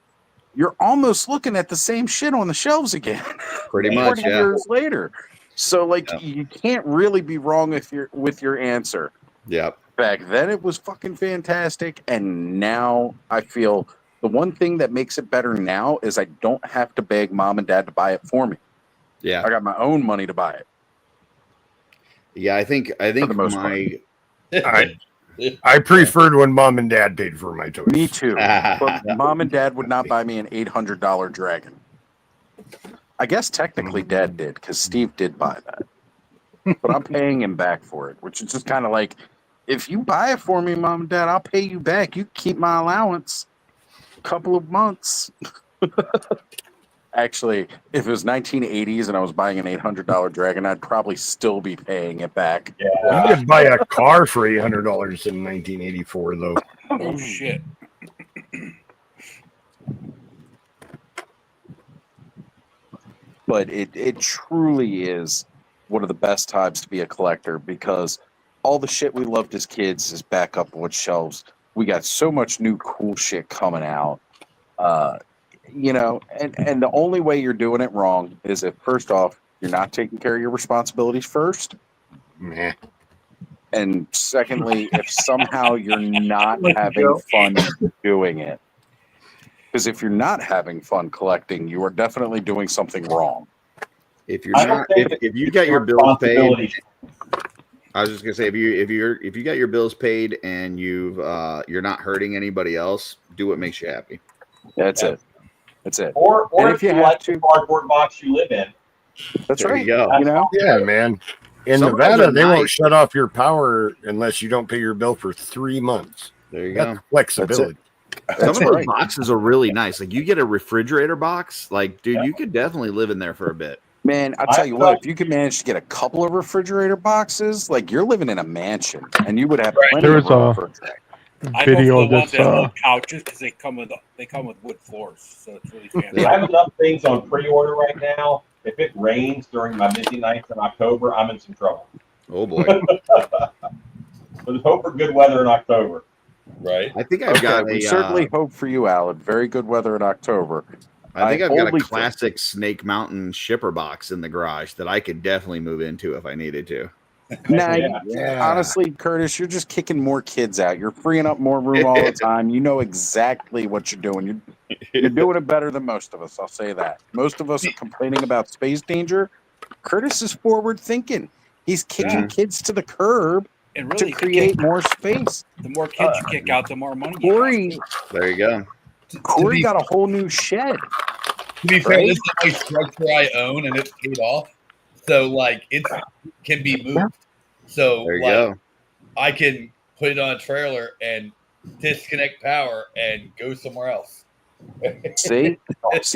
Speaker 1: you're almost looking at the same shit on the shelves again.
Speaker 9: Pretty much,
Speaker 1: 40 years later. So like you can't really be wrong with your answer.
Speaker 9: Yep.
Speaker 1: Back then it was fucking fantastic, and now I feel the one thing that makes it better now is I don't have to beg mom and dad to buy it for me.
Speaker 9: Yeah.
Speaker 1: I got my own money to buy it.
Speaker 9: Yeah, I think
Speaker 7: I preferred when mom and dad paid for my toys.
Speaker 1: Me too. But mom and dad would not buy me an $800 dragon. I guess technically dad did because Steve did buy that. But I'm paying him back for it, which is just kind of like, if you buy it for me, mom and dad, I'll pay you back. You keep my allowance a couple of months. Actually, if it was 1980s and I was buying an $800 dragon, I'd probably still be paying it back.
Speaker 7: Yeah. You could buy a car for $800 in 1984, though.
Speaker 3: Oh, shit.
Speaker 1: But it truly is one of the best times to be a collector because all the shit we loved as kids is back up on shelves. We got so much new cool shit coming out. And the only way you're doing it wrong is if, first off, you're not taking care of your responsibilities first.
Speaker 7: Meh.
Speaker 1: And secondly, if somehow you're not having fun doing it. Because if you're not having fun collecting, you are definitely doing something wrong.
Speaker 9: If you're not, if you got your bills paid, I was just gonna say if you got your bills paid and you're not hurting anybody else, do what makes you happy.
Speaker 1: That's it. That's it.
Speaker 6: Or if you like the cardboard box you live in.
Speaker 1: That's
Speaker 9: There
Speaker 1: right.
Speaker 9: you go.
Speaker 1: You know?
Speaker 7: Yeah, man. In
Speaker 9: Some of those
Speaker 7: Nevada,
Speaker 9: are
Speaker 7: they
Speaker 9: nice.
Speaker 7: won't shut off your power unless you don't pay your bill for 3 months.
Speaker 9: There you
Speaker 7: That's
Speaker 9: go.
Speaker 7: flexibility.
Speaker 9: Some of those boxes are really nice. Like you get a refrigerator box, like dude, you could definitely live in there for a bit.
Speaker 1: Man, I'll tell you what, if you could manage to get a couple of refrigerator boxes, like you're living in a mansion and you would have plenty
Speaker 4: There's
Speaker 1: of room for a thing.
Speaker 3: I
Speaker 4: video
Speaker 3: go
Speaker 4: of
Speaker 3: for the ones
Speaker 4: this.
Speaker 3: that have couches because they come with wood floors, so it's really fantastic.
Speaker 6: I have enough things on pre-order right now. If it rains during my busy nights in October, I'm in some trouble.
Speaker 9: Oh boy.
Speaker 6: Let's hope for good weather in October.
Speaker 2: Right.
Speaker 9: I think I've got
Speaker 1: we
Speaker 9: a.
Speaker 1: certainly hope for you, Alan. Very good weather in October.
Speaker 9: I think I've got a
Speaker 1: only
Speaker 9: classic Snake Mountain shipper box in the garage that I could definitely move into if I needed to.
Speaker 1: Nah,
Speaker 7: Yeah.
Speaker 1: honestly, Curtis, you're just kicking more kids out. You're freeing up more room all the time. You know exactly what you're doing. You're doing it better than most of us. I'll say that. Most of us are complaining about space danger. Curtis is forward thinking. He's kicking kids to the curb
Speaker 3: And really,
Speaker 1: to create more space.
Speaker 3: the more kids you kick out, the more money you
Speaker 1: Corey,
Speaker 9: There you go.
Speaker 1: Corey got a whole new shed.
Speaker 2: To be fair,
Speaker 1: Right?
Speaker 2: this is the only structure I own, and it's paid off. So, like, it can be moved. So,
Speaker 9: There you
Speaker 2: like,
Speaker 9: go.
Speaker 2: I can put it on a trailer and disconnect power and go somewhere else.
Speaker 1: See,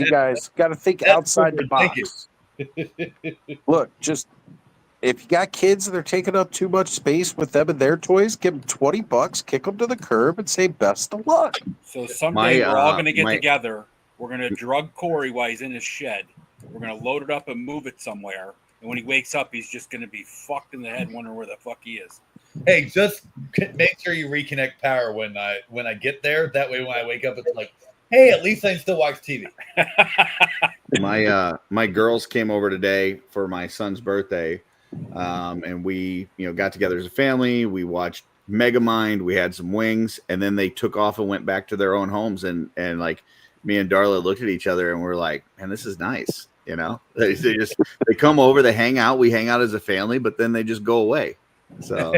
Speaker 1: guys, got to think
Speaker 2: That's
Speaker 1: outside the
Speaker 2: what we're
Speaker 1: box. Look, just if you got kids that are taking up too much space with them and their toys, give them $20, kick them to the curb, and say best of luck.
Speaker 3: So someday we're all going to get
Speaker 9: my-
Speaker 3: together. We're going to drug Corey while he's in his shed. We're going to load it up and move it somewhere. And when he wakes up, he's just going to be fucked in the head, wondering where the fuck he is.
Speaker 2: Hey, just make sure you reconnect power when I get there. That way, when I wake up, it's like, hey, at least I can still watch TV.
Speaker 9: My girls came over today for my son's birthday, and we got together as a family. We watched Megamind. We had some wings, and then they took off and went back to their own homes. And like me and Darla looked at each other and we're like, man, this is nice. They come over, they hang out. We hang out as a family, but then they just go away. So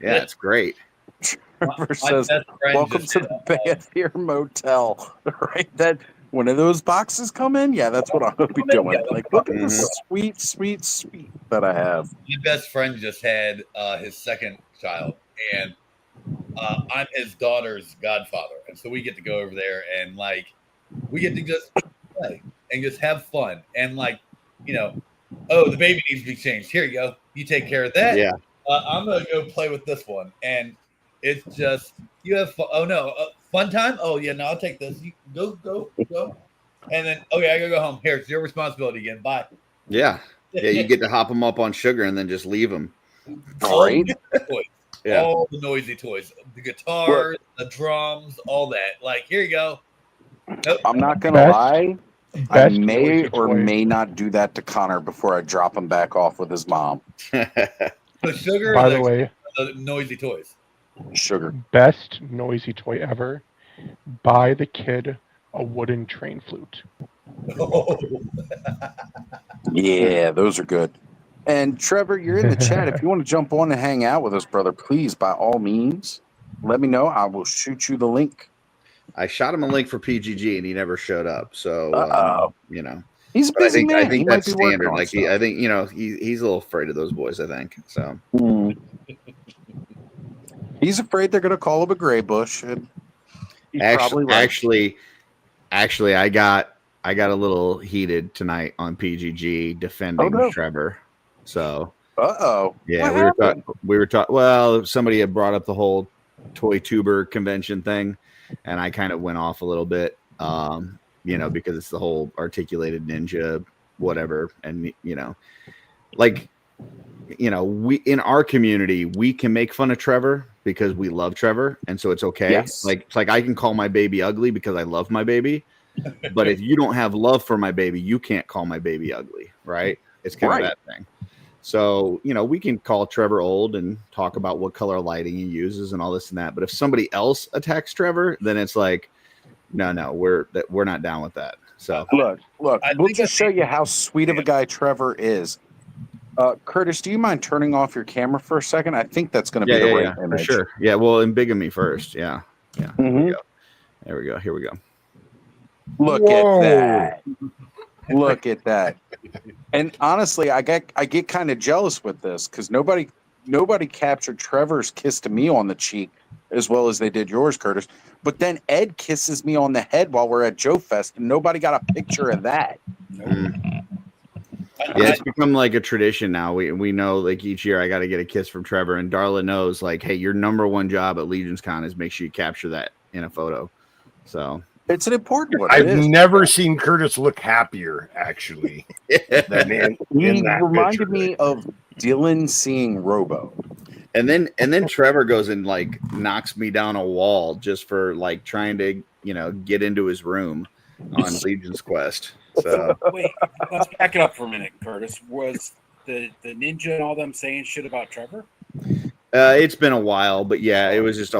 Speaker 9: yeah, it's great.
Speaker 1: Trevor says, welcome to the Banfield Motel. Right? That when those boxes come in, yeah, that's what I'm going to be doing. Like, look at this sweet, sweet, sweet that I have.
Speaker 2: My best friend just had his second child, and I'm his daughter's godfather. And so we get to go over there and, like, we get to just play and just have fun. And, like, oh, the baby needs to be changed. Here you go. You take care of that.
Speaker 9: Yeah.
Speaker 2: I'm going to go play with this one. And it's just, you have fun. Oh, no. Fun time? Oh, yeah, no, I'll take this. You go. And then, okay, I got to go home. Here, it's your responsibility again. Bye.
Speaker 9: Yeah. Yeah, you get to hop them up on sugar and then just leave them.
Speaker 1: All right.
Speaker 9: Yeah.
Speaker 2: All the noisy toys, the guitars, the drums, all that. Like, here you go. Nope.
Speaker 1: I'm not going to lie. I
Speaker 4: Best
Speaker 1: may
Speaker 4: noisy
Speaker 1: or
Speaker 4: toy.
Speaker 1: may not do that to Connor before I drop him back off with his mom.
Speaker 2: The sugar,
Speaker 4: By
Speaker 2: or
Speaker 4: the way,
Speaker 2: the noisy toys.
Speaker 1: Sugar.
Speaker 4: best noisy toy ever. Buy the kid a wooden train flute.
Speaker 2: Oh.
Speaker 1: Yeah, those are good. And Trevor, you're in the chat. If you want to jump on and hang out with us, brother, please, by all means, let me know. I will shoot you the link.
Speaker 9: I shot him a link for PGG and he never showed up. So
Speaker 1: He's a
Speaker 9: but I
Speaker 1: busy
Speaker 9: think
Speaker 1: man.
Speaker 9: I think
Speaker 1: He might
Speaker 9: that's
Speaker 1: be working
Speaker 9: standard.
Speaker 1: on
Speaker 9: Like
Speaker 1: stuff.
Speaker 9: I think he's a little afraid of those boys. I think so.
Speaker 1: He's afraid they're going to call him a gray bush. And he's probably
Speaker 9: Actually,
Speaker 1: right.
Speaker 9: actually, I got a little heated tonight on PGG defending
Speaker 1: Oh, no.
Speaker 9: Trevor. So
Speaker 1: Yeah,
Speaker 9: yeah, we were talking. Well, somebody had brought up the whole toy tuber convention thing, and I kind of went off a little bit, because it's the whole articulated ninja, whatever, and we in our community we can make fun of Trevor because we love Trevor, and so it's okay.
Speaker 1: Yes.
Speaker 9: Like I can call my baby ugly because I love my baby, but if you don't have love for my baby, you can't call my baby ugly, right? It's kind of that thing. So, we can call Trevor old and talk about what color lighting he uses and all this and that. But if somebody else attacks Trevor, then it's like, no, we're not down with that. So
Speaker 1: look, we'll just show you how sweet of a guy Trevor is. Curtis, do you mind turning off your camera for a second? I think that's going to be the right
Speaker 9: for
Speaker 1: image.
Speaker 9: sure. Yeah, well, and bigamy first. Yeah.
Speaker 1: Mhm.
Speaker 9: There we go. Here we go.
Speaker 1: Look at that. Look at that. And honestly, I get kind of jealous with this because nobody captured Trevor's kiss to me on the cheek as well as they did yours, Curtis. But then Ed kisses me on the head while we're at Joe Fest, and nobody got a picture of that.
Speaker 9: Yeah, it's become like a tradition now. We know, like, each year I got to get a kiss from Trevor, and Darla knows, like, hey, your number one job at Legion's Con is make sure you capture that in a photo. So
Speaker 1: it's an important one.
Speaker 7: I've never seen Curtis look happier, actually.
Speaker 1: He reminded me of Dylan seeing Robo.
Speaker 9: And then Trevor goes and like knocks me down a wall just for like trying to, get into his room on Legion's Quest. So
Speaker 3: wait, let's back it up for a minute, Curtis. Was the ninja and all them saying shit about Trevor?
Speaker 9: It's been a while, but yeah, it was just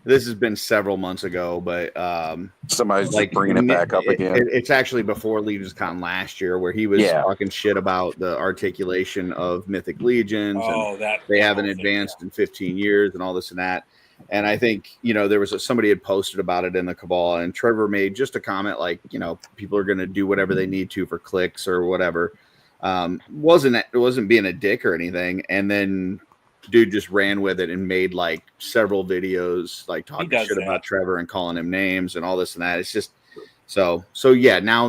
Speaker 9: this has been several months ago, but
Speaker 1: somebody's like bringing it back up again.
Speaker 9: It's actually before Legion's Con last year, where he was talking shit about the articulation of Mythic Legions. They haven't advanced in 15 years and all this and that. And I think, there was somebody had posted about it in the Cabal, and Trevor made just a comment like, people are going to do whatever they need to for clicks or whatever. It wasn't being a dick or anything. And then dude just ran with it and made like several videos like talking shit about Trevor and calling him names and all this and that. It's just so yeah, now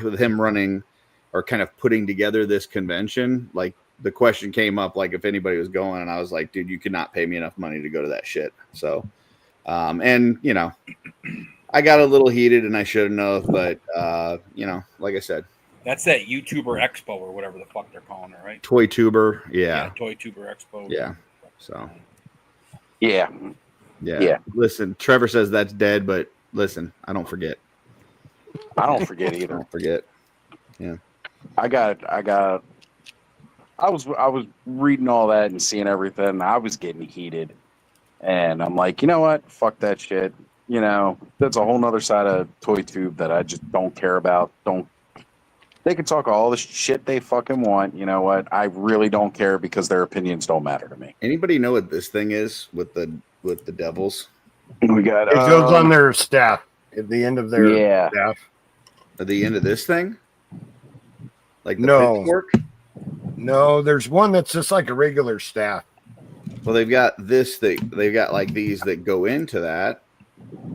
Speaker 9: with him running or kind of putting together this convention, like the question came up like if anybody was going, and I was like, dude, you could not pay me enough money to go to that shit. So and I got a little heated and I should have known, but like I said,
Speaker 3: that's that YouTuber Expo or whatever the fuck they're calling it, right?
Speaker 9: Toy Tuber, yeah.
Speaker 3: Toy Tuber Expo.
Speaker 9: Yeah. So.
Speaker 1: Yeah.
Speaker 9: Listen, Trevor says that's dead, but listen, I don't forget.
Speaker 1: I don't forget either.
Speaker 9: I don't forget. Yeah.
Speaker 1: I was reading all that and seeing everything. I was getting heated, and I'm like, you know what? Fuck that shit. That's a whole nother side of Toy Tube that I just don't care about. They can talk all the shit they fucking want. You know what? I really don't care because their opinions don't matter to me.
Speaker 9: Anybody know what this thing is with the devils?
Speaker 1: We got
Speaker 7: it goes on their staff at the end of their staff.
Speaker 9: At the end of this thing? Like
Speaker 7: the
Speaker 9: pitchfork?
Speaker 7: No, there's one that's just like a regular staff.
Speaker 9: Well, they've got they've got like these that go into that.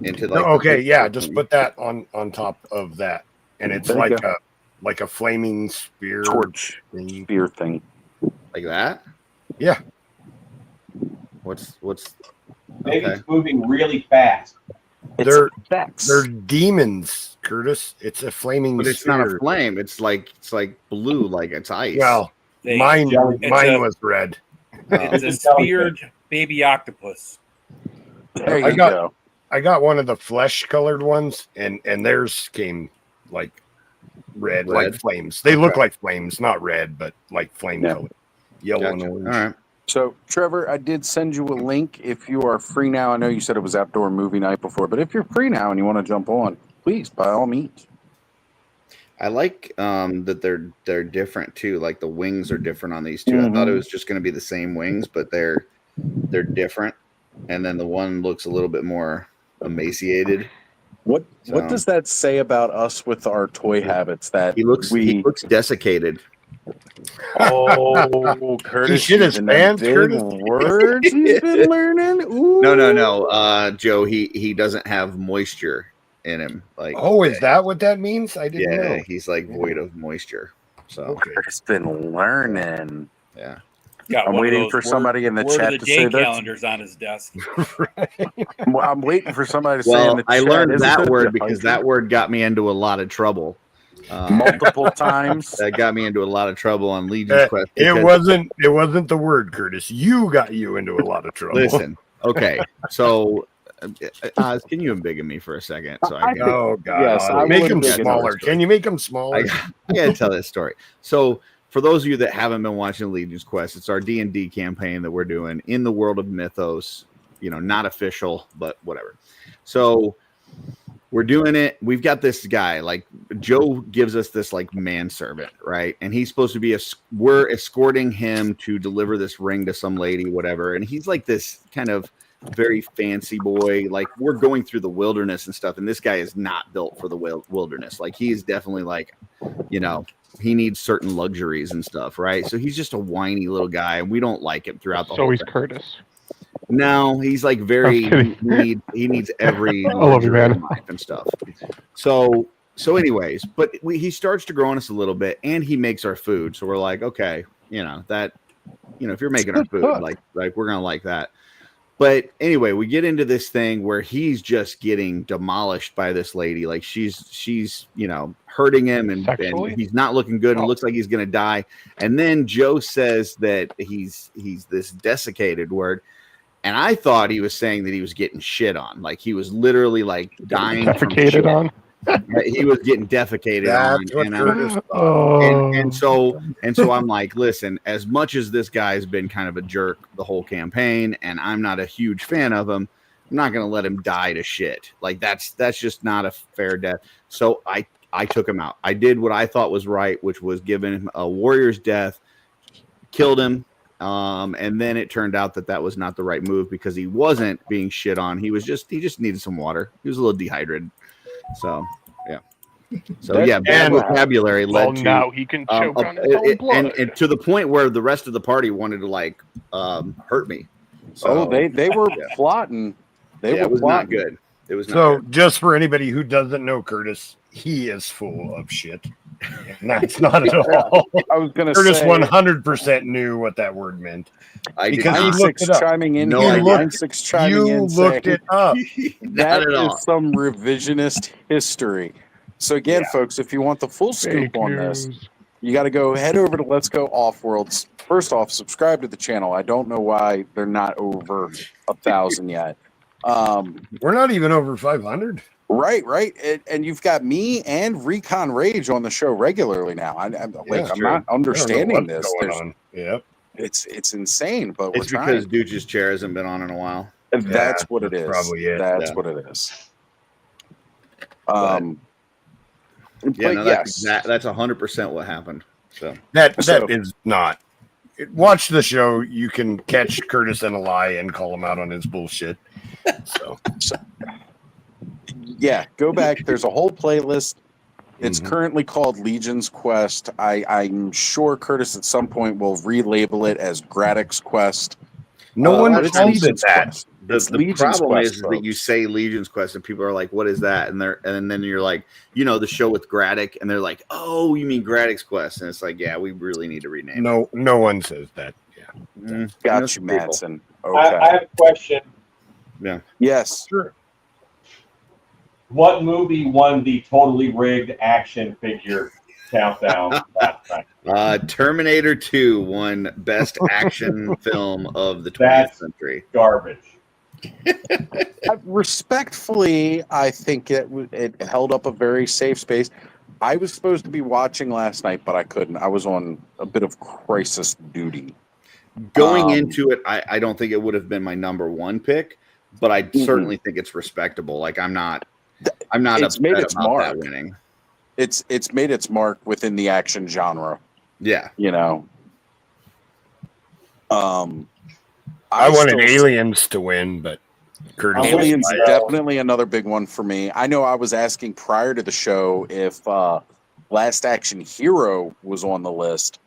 Speaker 7: Just put that on top of that. And it's like a flaming spear
Speaker 1: torch spear thing.
Speaker 9: Like that?
Speaker 7: Yeah.
Speaker 9: What's
Speaker 6: maybe it's moving really fast.
Speaker 7: They're demons, Curtis. It's a flaming
Speaker 9: but it's
Speaker 7: spear.
Speaker 9: Not a flame. It's like blue, like it's ice.
Speaker 7: Well, mine was red.
Speaker 3: It's a speared baby octopus.
Speaker 1: There you go.
Speaker 7: I got one of the flesh colored ones, and theirs came like red, like flames. They look like flames, not red, but like flame color. Yellow and orange.
Speaker 9: All right.
Speaker 1: So, Trevor, I did send you a link if you are free now. I know you said it was outdoor movie night before, but if you're free now and you want to jump on, please, by all means.
Speaker 9: I like that they're different too. Like the wings are different on these two. I thought it was just going to be the same wings, but they're different. And then the one looks a little bit more emaciated.
Speaker 1: What does that say about us with our toy habits? That
Speaker 9: he looks desiccated.
Speaker 1: Oh, Curtis!
Speaker 7: He shit his pants.
Speaker 1: Words he's been learning. Ooh.
Speaker 9: No. Joe, he doesn't have moisture in him. Like,
Speaker 7: is that what that means? I didn't know.
Speaker 9: He's like void of moisture. So
Speaker 1: Curtis been learning.
Speaker 9: Yeah.
Speaker 1: I'm waiting for somebody in the chat to say that.
Speaker 3: Calendars on his desk.
Speaker 1: I'm waiting for somebody to say in the chat.
Speaker 9: I learned that word because that word got me into a lot of trouble.
Speaker 1: Multiple times.
Speaker 9: That got me into a lot of trouble on Legion's Quest.
Speaker 7: It wasn't the word, Curtis. You got you into a lot of trouble.
Speaker 9: Listen, okay. So can you embiggen me for a second? So
Speaker 7: oh God. Yes, make them smaller. Can you make them smaller?
Speaker 9: I gotta tell this story. So for those of you that haven't been watching Legion's Quest, it's our D&D campaign that we're doing in the world of Mythos, not official, but whatever. So we're doing it. We've got this guy, like Joe gives us this like manservant, right? And he's supposed to be we're escorting him to deliver this ring to some lady, whatever. And he's like this kind of very fancy boy. Like we're going through the wilderness and stuff. And this guy is not built for the wilderness. Like he's definitely like, he needs certain luxuries and stuff, right? So he's just a whiny little guy, and we don't like him throughout the whole
Speaker 4: thing.
Speaker 9: So
Speaker 4: he's Curtis.
Speaker 9: No, he's like very. He needs every
Speaker 4: I love you, man.
Speaker 9: life and stuff. So anyways, but he starts to grow on us a little bit, and he makes our food. So we're like, okay, if you're making our food, like we're gonna like that. But anyway, we get into this thing where he's just getting demolished by this lady. Like she's hurting him and he's not looking good and looks like he's gonna die. And then Joe says that he's this desiccated word. And I thought he was saying that he was getting shit on. Like he was literally like dying.
Speaker 4: Defecated on.
Speaker 9: He was getting defecated on. And so I'm like, listen, as much as this guy's been kind of a jerk the whole campaign, and I'm not a huge fan of him, I'm not going to let him die to shit. Like that's just not a fair death. So I took him out. I did what I thought was right, which was giving him a warrior's death, killed him. And then it turned out that was not the right move because he wasn't being shit on. He just needed some water. He was a little dehydrated. So yeah. So bad vocabulary led to
Speaker 4: now he can choke on his own blood.
Speaker 9: And to the point where the rest of the party wanted to hurt me. So
Speaker 10: they were plotting.
Speaker 9: It was not good. It was not
Speaker 7: so
Speaker 9: good.
Speaker 7: Just for anybody who doesn't know Curtis, he is full of shit. And that's not at all.
Speaker 10: I was going to
Speaker 7: Curtis
Speaker 10: say
Speaker 7: 100% knew what that word meant.
Speaker 10: Because he looked it up. Chiming in.
Speaker 7: You looked it up.
Speaker 10: That is some revisionist history. So again, folks, if you want the full scoop on this, you got to head over to Let's Go Off-Worlds. First off, subscribe to the channel. I don't know why they're not over 1,000 yet.
Speaker 7: We're not even over 500.
Speaker 10: Right. And you've got me and Recon Rage on the show regularly now. I'm not understanding this.
Speaker 7: Yep.
Speaker 10: It's insane, but
Speaker 9: it's because Dooch's chair hasn't been on in a while.
Speaker 10: That's what it is.
Speaker 7: Probably it.
Speaker 10: That's what it is.
Speaker 9: That's 100% what happened. So
Speaker 7: that is not. Watch the show. You can catch Curtis in a lie and call him out on his bullshit. So
Speaker 10: go back. There's a whole playlist. It's currently called Legion's Quest. I'm sure Curtis at some point will relabel it as Graddock's Quest.
Speaker 7: No one calls it that.
Speaker 9: The problem is that you say Legion's Quest and people are like, "What is that?" And then you're like, the show with Graddock, and they're like, "Oh, you mean Graddock's Quest?" And it's like, yeah, we really need to rename it.
Speaker 7: No one says that. Yeah,
Speaker 10: got you, Madsen.
Speaker 6: Okay. I have a question.
Speaker 9: Yeah.
Speaker 10: Yes.
Speaker 6: Sure. What movie won the totally rigged action figure countdown last night?
Speaker 9: Terminator 2 won Best Action Film of the 20th century.
Speaker 6: Garbage.
Speaker 10: Respectfully, I think it held up a very safe space. I was supposed to be watching last night, but I couldn't. I was on a bit of crisis duty.
Speaker 9: Going into it, I don't think it would have been my number one pick, but I certainly think it's respectable. Like I'm not
Speaker 10: it's made its
Speaker 9: about
Speaker 10: mark.
Speaker 9: That winning.
Speaker 10: It's made its mark within the action genre.
Speaker 9: Yeah.
Speaker 7: I wanted Aliens to win, but Curtis.
Speaker 10: Aliens is definitely another big one for me. I know I was asking prior to the show if Last Action Hero was on the list,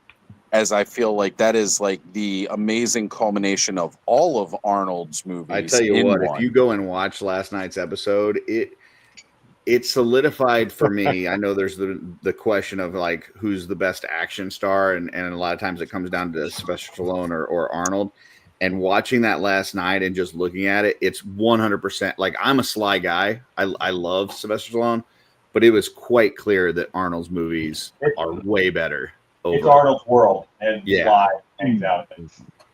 Speaker 10: as I feel like that is like the amazing culmination of all of Arnold's movies.
Speaker 9: I tell you what, if you go and watch last night's episode, it solidified for me. I know there's the question of like who's the best action star, and a lot of times it comes down to Sylvester Stallone or Arnold. And watching that last night and just looking at it, it's 100%. Like I'm a Sly guy. I love Sylvester Stallone, but it was quite clear that Arnold's movies are way better.
Speaker 6: It's Arnold's world, and Sly hangs out.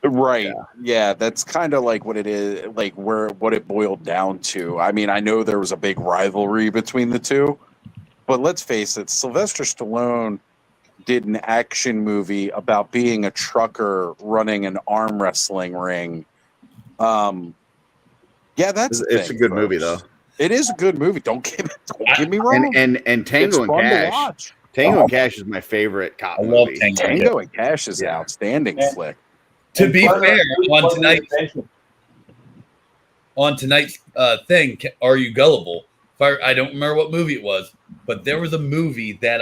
Speaker 10: Right. Yeah, that's kind of like what it is, like what it boiled down to. I mean, I know there was a big rivalry between the two, but let's face it, Sylvester Stallone did an action movie about being a trucker running an arm wrestling ring. That's
Speaker 9: it's a good movie though.
Speaker 10: It is a good movie. Don't get me wrong.
Speaker 9: And Tango and Cash. Tango and Cash is my favorite cop movie.
Speaker 10: Tango and Cash is an outstanding flick.
Speaker 2: To be fair, on tonight's thing, Are You Gullible? I don't remember what movie it was, but there was a movie that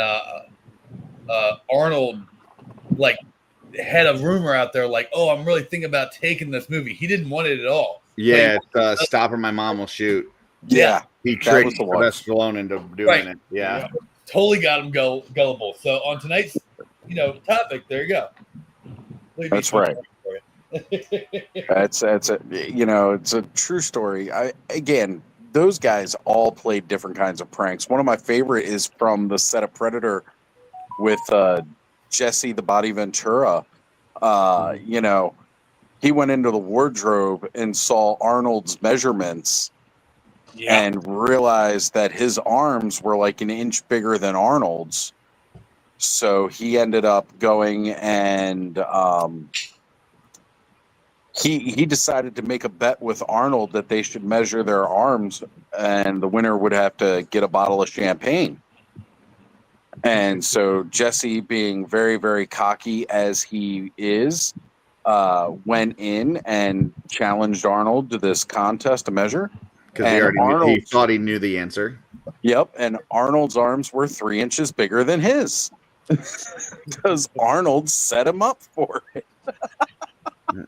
Speaker 2: Arnold like had a rumor out there like, oh, I'm really thinking about taking this movie. He didn't want it at all.
Speaker 9: Yeah, it's Stop or My Mom Will Shoot.
Speaker 10: Yeah.
Speaker 9: He tricked Sylvester Stallone into doing it. Yeah.
Speaker 2: Totally got him gullible. So on tonight's topic, there you go.
Speaker 10: That's right. It's a it's a true story. Those guys all played different kinds of pranks. One of my favorite is from the set of Predator with Jesse the Body Ventura. He went into the wardrobe and saw Arnold's measurements and realized that his arms were like an inch bigger than Arnold's. So he ended up going and he decided to make a bet with Arnold that they should measure their arms, and the winner would have to get a bottle of champagne. And so Jesse, being very, very cocky as he is, went in and challenged Arnold to this contest to measure.
Speaker 9: Because he thought he knew the answer.
Speaker 10: Yep, and Arnold's arms were 3 inches bigger than his. Because Arnold set him up for it.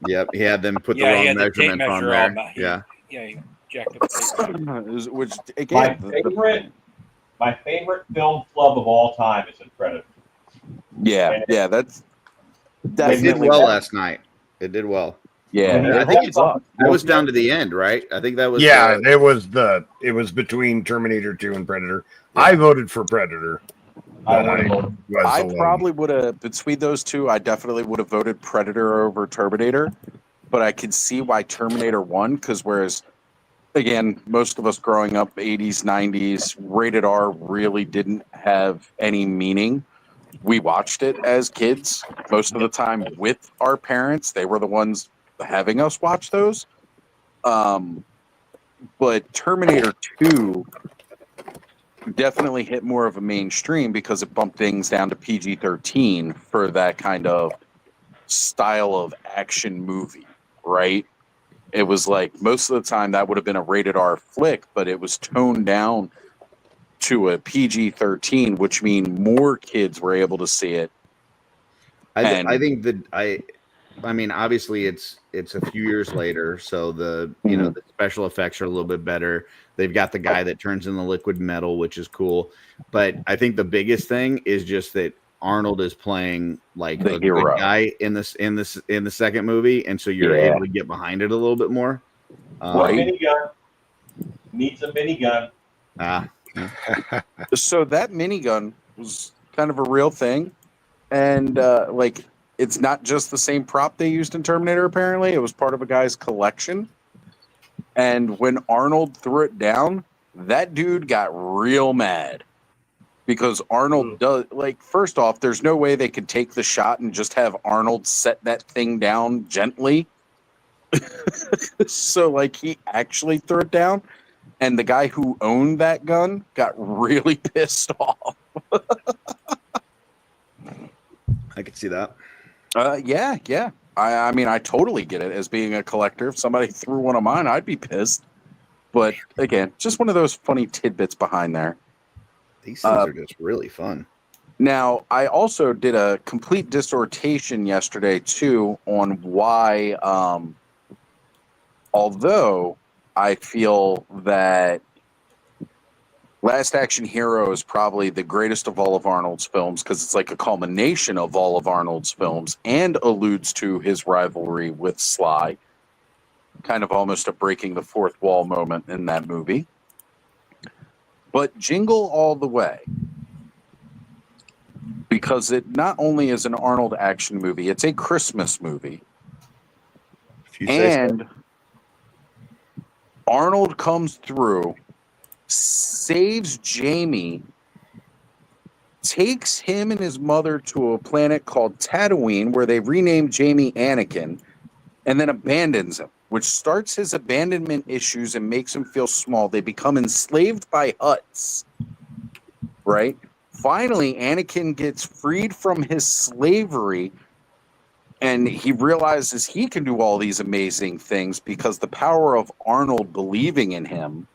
Speaker 9: Yep, he had them put the wrong measurement on there.
Speaker 3: He jacked up the tape.
Speaker 10: Which again,
Speaker 6: my favorite film flub of all time is in Predator.
Speaker 10: Yeah, that's
Speaker 9: definitely. It did well last night. It did well.
Speaker 10: Yeah,
Speaker 9: I think it was down to the end, right? I think that was.
Speaker 7: Yeah, it was between Terminator 2 and Predator. Yeah. I voted for Predator.
Speaker 10: I probably would have, between those two, I definitely would have voted Predator over Terminator, but I could see why Terminator won, because whereas, again, most of us growing up 80s, 90s, rated R really didn't have any meaning. We watched it as kids most of the time with our parents. They were the ones having us watch those. But Terminator 2 definitely hit more of a mainstream because it bumped things down to PG-13 for that kind of style of action movie, right? It was like most of the time that would have been a rated R flick, but it was toned down to a PG-13, which means more kids were able to see it.
Speaker 9: I think that I mean, obviously it's a few years later, so the the special effects are a little bit better. They've got the guy that turns in the liquid metal, which is cool. But I think the biggest thing is just that Arnold is playing like the good guy in the second movie, and so you're able to get behind it a little bit more.
Speaker 6: Minigun needs a minigun.
Speaker 10: So that minigun was kind of a real thing, and it's not just the same prop they used in Terminator. Apparently, it was part of a guy's collection. And when Arnold threw it down, that dude got real mad because Arnold does first off, there's no way they could take the shot and just have Arnold set that thing down gently. So he actually threw it down, and the guy who owned that gun got really pissed off.
Speaker 9: I could see that.
Speaker 10: Yeah. I mean, I totally get it as being a collector. If somebody threw one of mine, I'd be pissed. But again, just one of those funny tidbits behind there.
Speaker 9: These things are just really fun.
Speaker 10: Now, I also did a complete dissertation yesterday, too, on why, although I feel that Last Action Hero is probably the greatest of all of Arnold's films because it's like a culmination of all of Arnold's films and alludes to his rivalry with Sly. Kind of almost a breaking the fourth wall moment in that movie. But Jingle All the Way, because it not only is an Arnold action movie, it's a Christmas movie. And Arnold comes through, saves Jamie, takes him and his mother to a planet called Tatooine where they renamed Jamie Anakin, and then abandons him, which starts his abandonment issues and makes him feel small. They become enslaved by Hutts, right? Finally, Anakin gets freed from his slavery, and he realizes he can do all these amazing things because the power of Arnold believing in him.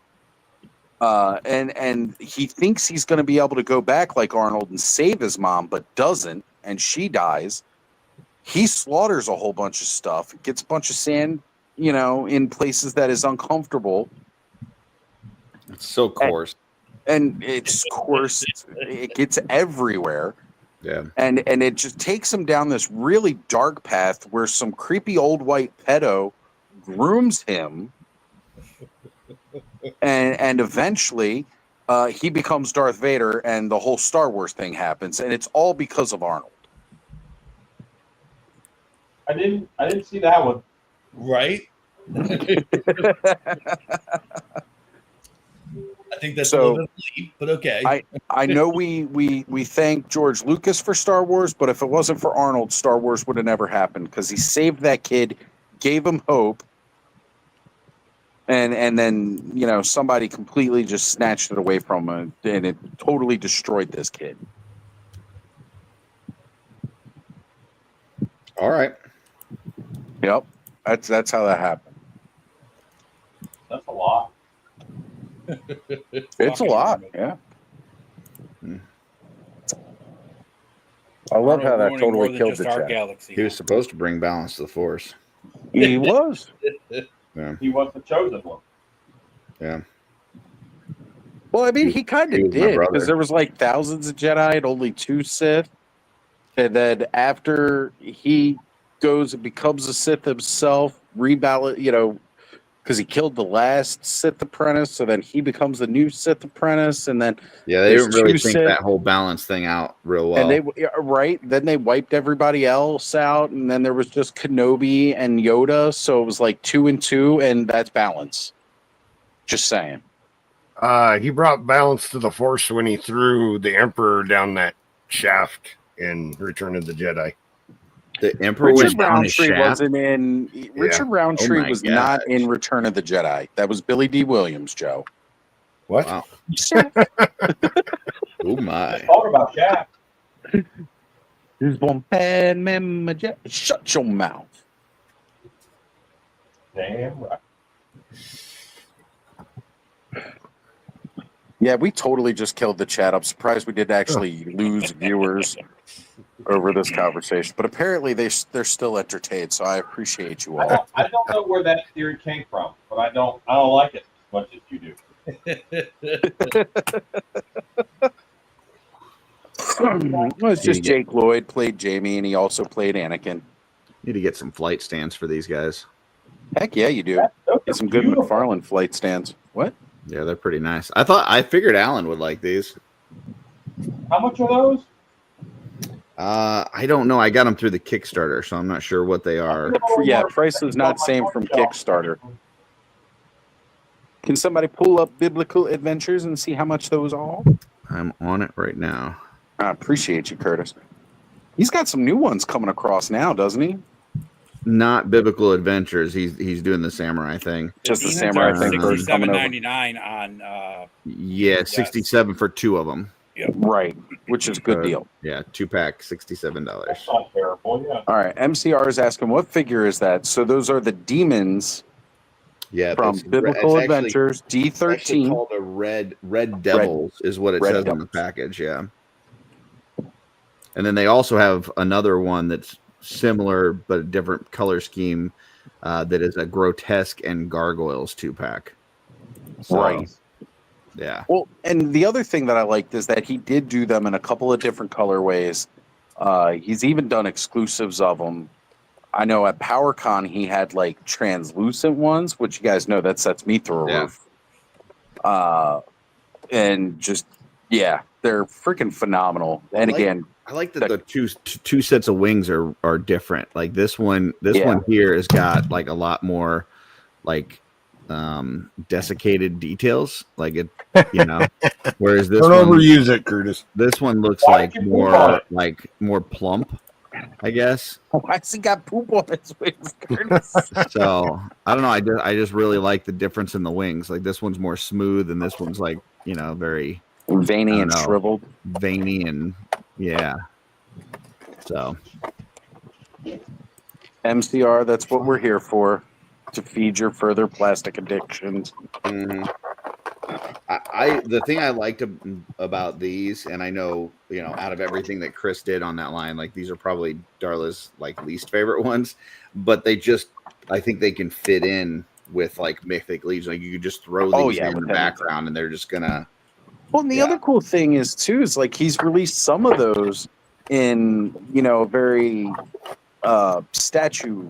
Speaker 10: And he thinks he's going to be able to go back like Arnold and save his mom, but doesn't, and she dies. He slaughters a whole bunch of stuff, gets a bunch of sand, in places that is uncomfortable.
Speaker 9: It's so coarse.
Speaker 10: And it's coarse. It gets everywhere.
Speaker 9: Yeah.
Speaker 10: And it just takes him down this really dark path where some creepy old white pedo grooms him, and eventually he becomes Darth Vader, and the whole Star Wars thing happens, and it's all because of Arnold.
Speaker 6: I didn't see that one.
Speaker 2: Right? I think that's a
Speaker 10: So,
Speaker 2: little bit deep, but okay.
Speaker 10: I know we thank George Lucas for Star Wars, but if it wasn't for Arnold, Star Wars would have never happened, because he saved that kid, gave him hope, and then, you know, somebody completely just snatched it away from him, and it totally destroyed this kid.
Speaker 9: All right.
Speaker 10: Yep, that's how that happened.
Speaker 6: That's a lot.
Speaker 10: It's a lot, yeah. I love
Speaker 3: Arnold
Speaker 10: how that
Speaker 3: ruining more
Speaker 10: totally
Speaker 3: than
Speaker 10: killed
Speaker 3: just
Speaker 10: the
Speaker 3: our
Speaker 10: chat.
Speaker 3: galaxy.
Speaker 9: He was supposed to bring balance to the Force.
Speaker 10: He was.
Speaker 9: Yeah.
Speaker 6: He was the chosen one.
Speaker 9: Yeah.
Speaker 10: Well, I mean, he kind
Speaker 9: he
Speaker 10: of
Speaker 9: was my
Speaker 10: did,
Speaker 9: brother.
Speaker 10: because there was like thousands of Jedi and only 2 Sith. And then after he goes and becomes a Sith himself, reballot, you know, because he killed the last Sith apprentice, so then he becomes the new Sith apprentice, and then
Speaker 9: Yeah, they
Speaker 10: there's
Speaker 9: didn't really
Speaker 10: 2
Speaker 9: think
Speaker 10: Sith,
Speaker 9: that whole balance thing out real well.
Speaker 10: and they then they wiped everybody else out, and then there was just Kenobi and Yoda, so it was like 2 and 2, and that's balance. Just saying.
Speaker 7: He brought balance to the Force when he threw the Emperor down that shaft in Return of the Jedi.
Speaker 9: The Emperor went
Speaker 10: Richard
Speaker 9: down his
Speaker 10: Roundtree
Speaker 9: shaft.
Speaker 10: wasn't in. Richard
Speaker 9: Oh
Speaker 10: Roundtree
Speaker 9: my
Speaker 10: was not
Speaker 9: gosh.
Speaker 10: in Return of the Jedi. That was Billy D. Williams, Joe.
Speaker 7: What?
Speaker 9: Wow. Oh my.
Speaker 6: Talk about Shaft.
Speaker 10: Shut your mouth.
Speaker 6: Damn right.
Speaker 10: Yeah, we totally just killed the chat. I'm surprised we didn't actually lose viewers over this conversation, but apparently they're still entertained. So I appreciate you all.
Speaker 6: I don't know where that theory came from, but I don't like it as much as you do.
Speaker 10: Well, it's just Jake Lloyd played Jamie, and he also played Anakin.
Speaker 9: Need to get some flight stands for these guys.
Speaker 10: Heck yeah, you do. Get some good McFarlane flight stands. What?
Speaker 9: Yeah, they're pretty nice. I figured Alan would like these.
Speaker 6: How much are those?
Speaker 9: I don't know. I got them through the Kickstarter, so I'm not sure what they are.
Speaker 10: Yeah, price is not same from Kickstarter. Can somebody pull up Biblical Adventures and see how much those are?
Speaker 9: I'm on it right now.
Speaker 10: I appreciate you, Curtis. He's got some new ones coming across now, doesn't he?
Speaker 9: Not Biblical Adventures. He's doing the samurai thing.
Speaker 10: Just the samurai thing.
Speaker 3: $67.99 on.
Speaker 9: Yeah, 67 for 2 of them.
Speaker 10: Yep. Right, which is a good deal.
Speaker 9: Yeah, 2-pack, $67.
Speaker 6: That's not terrible, yeah.
Speaker 10: All right, MCR is asking, what figure is that? So those are the demons.
Speaker 9: Yeah,
Speaker 10: from Biblical Adventures, D13.
Speaker 9: It's actually called a Red Devils is what it says on the package. Yeah, and then they also have another one that's similar but a different color scheme. That is a Grotesque and Gargoyles 2-pack. So,
Speaker 10: right.
Speaker 9: Yeah.
Speaker 10: Well, and the other thing that I liked is that he did do them in a couple of different colorways. He's even done exclusives of them. I know at PowerCon he had like translucent ones, which you guys know that sets me through a roof. And just they're freaking phenomenal. And again,
Speaker 9: I like that the two sets of wings are different. Like this one here has got like a lot more like desiccated details. Like it, whereas this
Speaker 7: don't
Speaker 9: one,
Speaker 7: overuse it, Curtis.
Speaker 9: This one looks more plump, I guess.
Speaker 10: Why has he got poop on his wings, Curtis?
Speaker 9: So I don't know. I just really like the difference in the wings. Like this one's more smooth, and this one's like very
Speaker 10: veiny and shriveled.
Speaker 9: Veiny and So
Speaker 10: MCR, that's what we're here for, to feed your further plastic addictions.
Speaker 9: Mm-hmm. The thing I liked about these, and I know, out of everything that Chris did on that line, like these are probably Darla's like least favorite ones, but I think they can fit in with like Mythic Legion. Like you could just throw these in the background and they're just gonna.
Speaker 10: Well, and the other cool thing is like he's released some of those in a very statue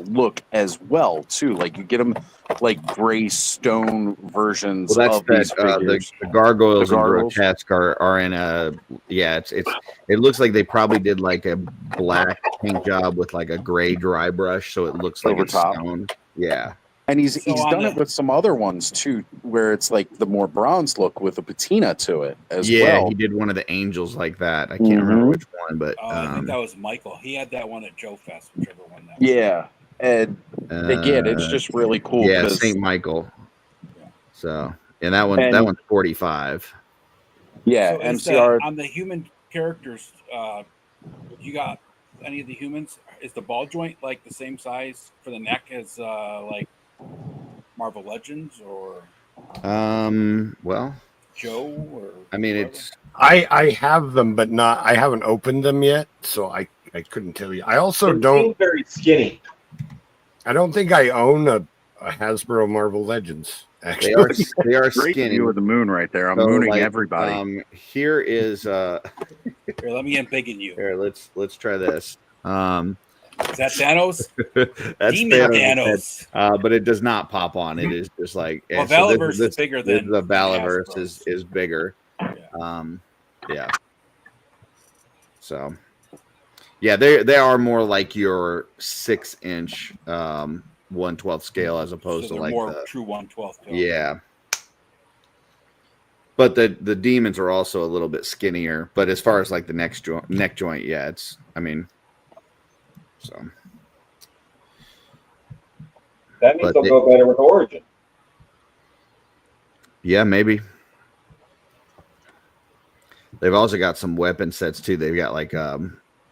Speaker 10: look as well too. Like you get them like gray stone versions
Speaker 9: Well, that's
Speaker 10: of these figures.
Speaker 9: the gargoyles
Speaker 10: The
Speaker 9: and
Speaker 10: gargoyles?
Speaker 9: grotesque are in a it looks like they probably did like a black paint job with like a gray dry brush, so it looks like
Speaker 10: Over
Speaker 9: it's
Speaker 10: top.
Speaker 9: stone. Yeah.
Speaker 10: And he's
Speaker 3: So on
Speaker 10: done
Speaker 3: the-
Speaker 10: it with some other ones too, where it's like the more bronze look with a patina to it as
Speaker 9: Yeah,
Speaker 10: well.
Speaker 9: he did one of the angels like that. I can't remember which one, but
Speaker 3: I think that was Michael. He had that one at Joe Fest, whichever one that was.
Speaker 10: Yeah, and again, it's just really cool.
Speaker 9: Yeah,
Speaker 10: because
Speaker 9: Saint Michael.
Speaker 3: Yeah.
Speaker 9: So, and that one's 45.
Speaker 10: Yeah,
Speaker 3: So is
Speaker 10: MCR.
Speaker 3: on the human characters, you got any of the humans? Is the ball joint like the same size for the neck as like Marvel Legends or
Speaker 9: Well,
Speaker 3: Joe? Or
Speaker 9: I mean,
Speaker 3: whoever?
Speaker 9: it's
Speaker 7: I have them, but I haven't opened them yet, so I couldn't tell you. I also
Speaker 6: They
Speaker 7: don't.
Speaker 6: seem very skinny.
Speaker 7: I don't think I own a Hasbro Marvel Legends.
Speaker 9: they
Speaker 7: Actually,
Speaker 9: are
Speaker 1: Great
Speaker 9: skinny.
Speaker 1: view of the moon right there. I'm
Speaker 9: So,
Speaker 1: mooning
Speaker 9: like,
Speaker 1: everybody.
Speaker 9: Here is
Speaker 3: Here, let me embiggen you.
Speaker 9: here. Let's try this.
Speaker 3: Is that Thanos?
Speaker 9: That's
Speaker 3: Demon
Speaker 9: Thanos.
Speaker 3: Thanos.
Speaker 9: But it does not pop on. It is just like
Speaker 3: Well,
Speaker 9: so
Speaker 3: Valaverse is bigger than
Speaker 9: the Valaverse
Speaker 3: Hasbro's.
Speaker 9: is bigger.
Speaker 3: Yeah.
Speaker 9: Yeah. So yeah, they are more like your 6-inch 1/12 scale as opposed
Speaker 3: So
Speaker 9: to
Speaker 3: they're
Speaker 9: like
Speaker 3: more
Speaker 9: the
Speaker 3: true 1/12.
Speaker 9: yeah. But the demons are also a little bit skinnier. But as far as like the neck joint, yeah, it's so.
Speaker 6: That means
Speaker 9: But
Speaker 6: they'll go better with Origin.
Speaker 9: Yeah, maybe. They've also got some weapon sets too. They've got like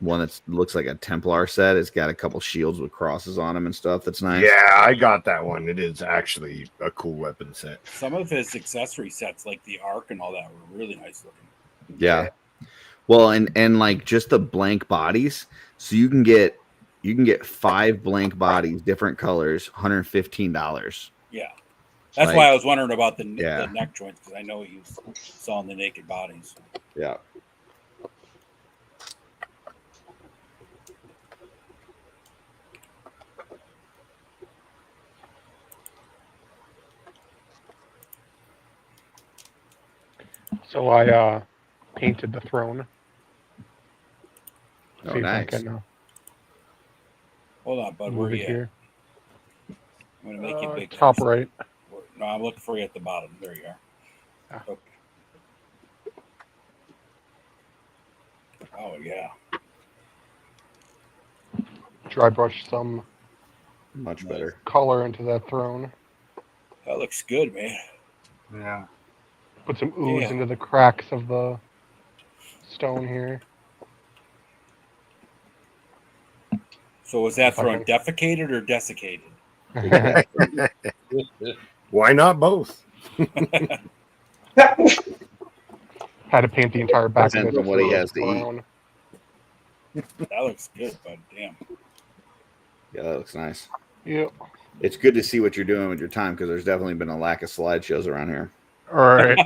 Speaker 9: one that looks like a Templar set. It's got a couple shields with crosses on them and stuff. That's nice.
Speaker 7: yeah, I got that one. It is actually a cool weapon set.
Speaker 3: Some of his accessory sets, like the Arc and all that, were really nice looking.
Speaker 9: Yeah. Well, and like just the blank bodies. So you can get 5 blank bodies, different colors, $115.
Speaker 3: Yeah. That's
Speaker 9: Like-
Speaker 3: why I was wondering about the
Speaker 9: Yeah.
Speaker 3: neck joints, because I know he was selling the naked bodies.
Speaker 9: Yeah.
Speaker 4: So I painted the throne.
Speaker 9: Oh,
Speaker 4: See if I
Speaker 9: nice.
Speaker 4: can
Speaker 3: Hold on, bud. Where
Speaker 4: move
Speaker 3: are
Speaker 4: it
Speaker 3: you at?
Speaker 4: here.
Speaker 3: I'm going to make you big.
Speaker 4: Top right.
Speaker 3: No, I'm looking for you at the bottom. There you are.
Speaker 4: Ah.
Speaker 3: Okay. Oh, yeah.
Speaker 4: Dry brush some
Speaker 9: Much better.
Speaker 4: color into that throne.
Speaker 3: That looks good, man.
Speaker 5: Yeah.
Speaker 4: Put some ooze
Speaker 3: Yeah.
Speaker 4: into the cracks of the stone here.
Speaker 3: So was that throne
Speaker 4: Okay.
Speaker 3: defecated or desiccated?
Speaker 7: Why not both?
Speaker 4: Had to paint the entire back of
Speaker 9: Depends
Speaker 4: it.
Speaker 9: on what he has to eat.
Speaker 4: brown.
Speaker 3: That looks good, bud. Damn.
Speaker 9: Yeah, that looks nice.
Speaker 4: Yep.
Speaker 9: It's good to see what you're doing with your time because there's definitely been a lack of slideshows around here.
Speaker 4: All right.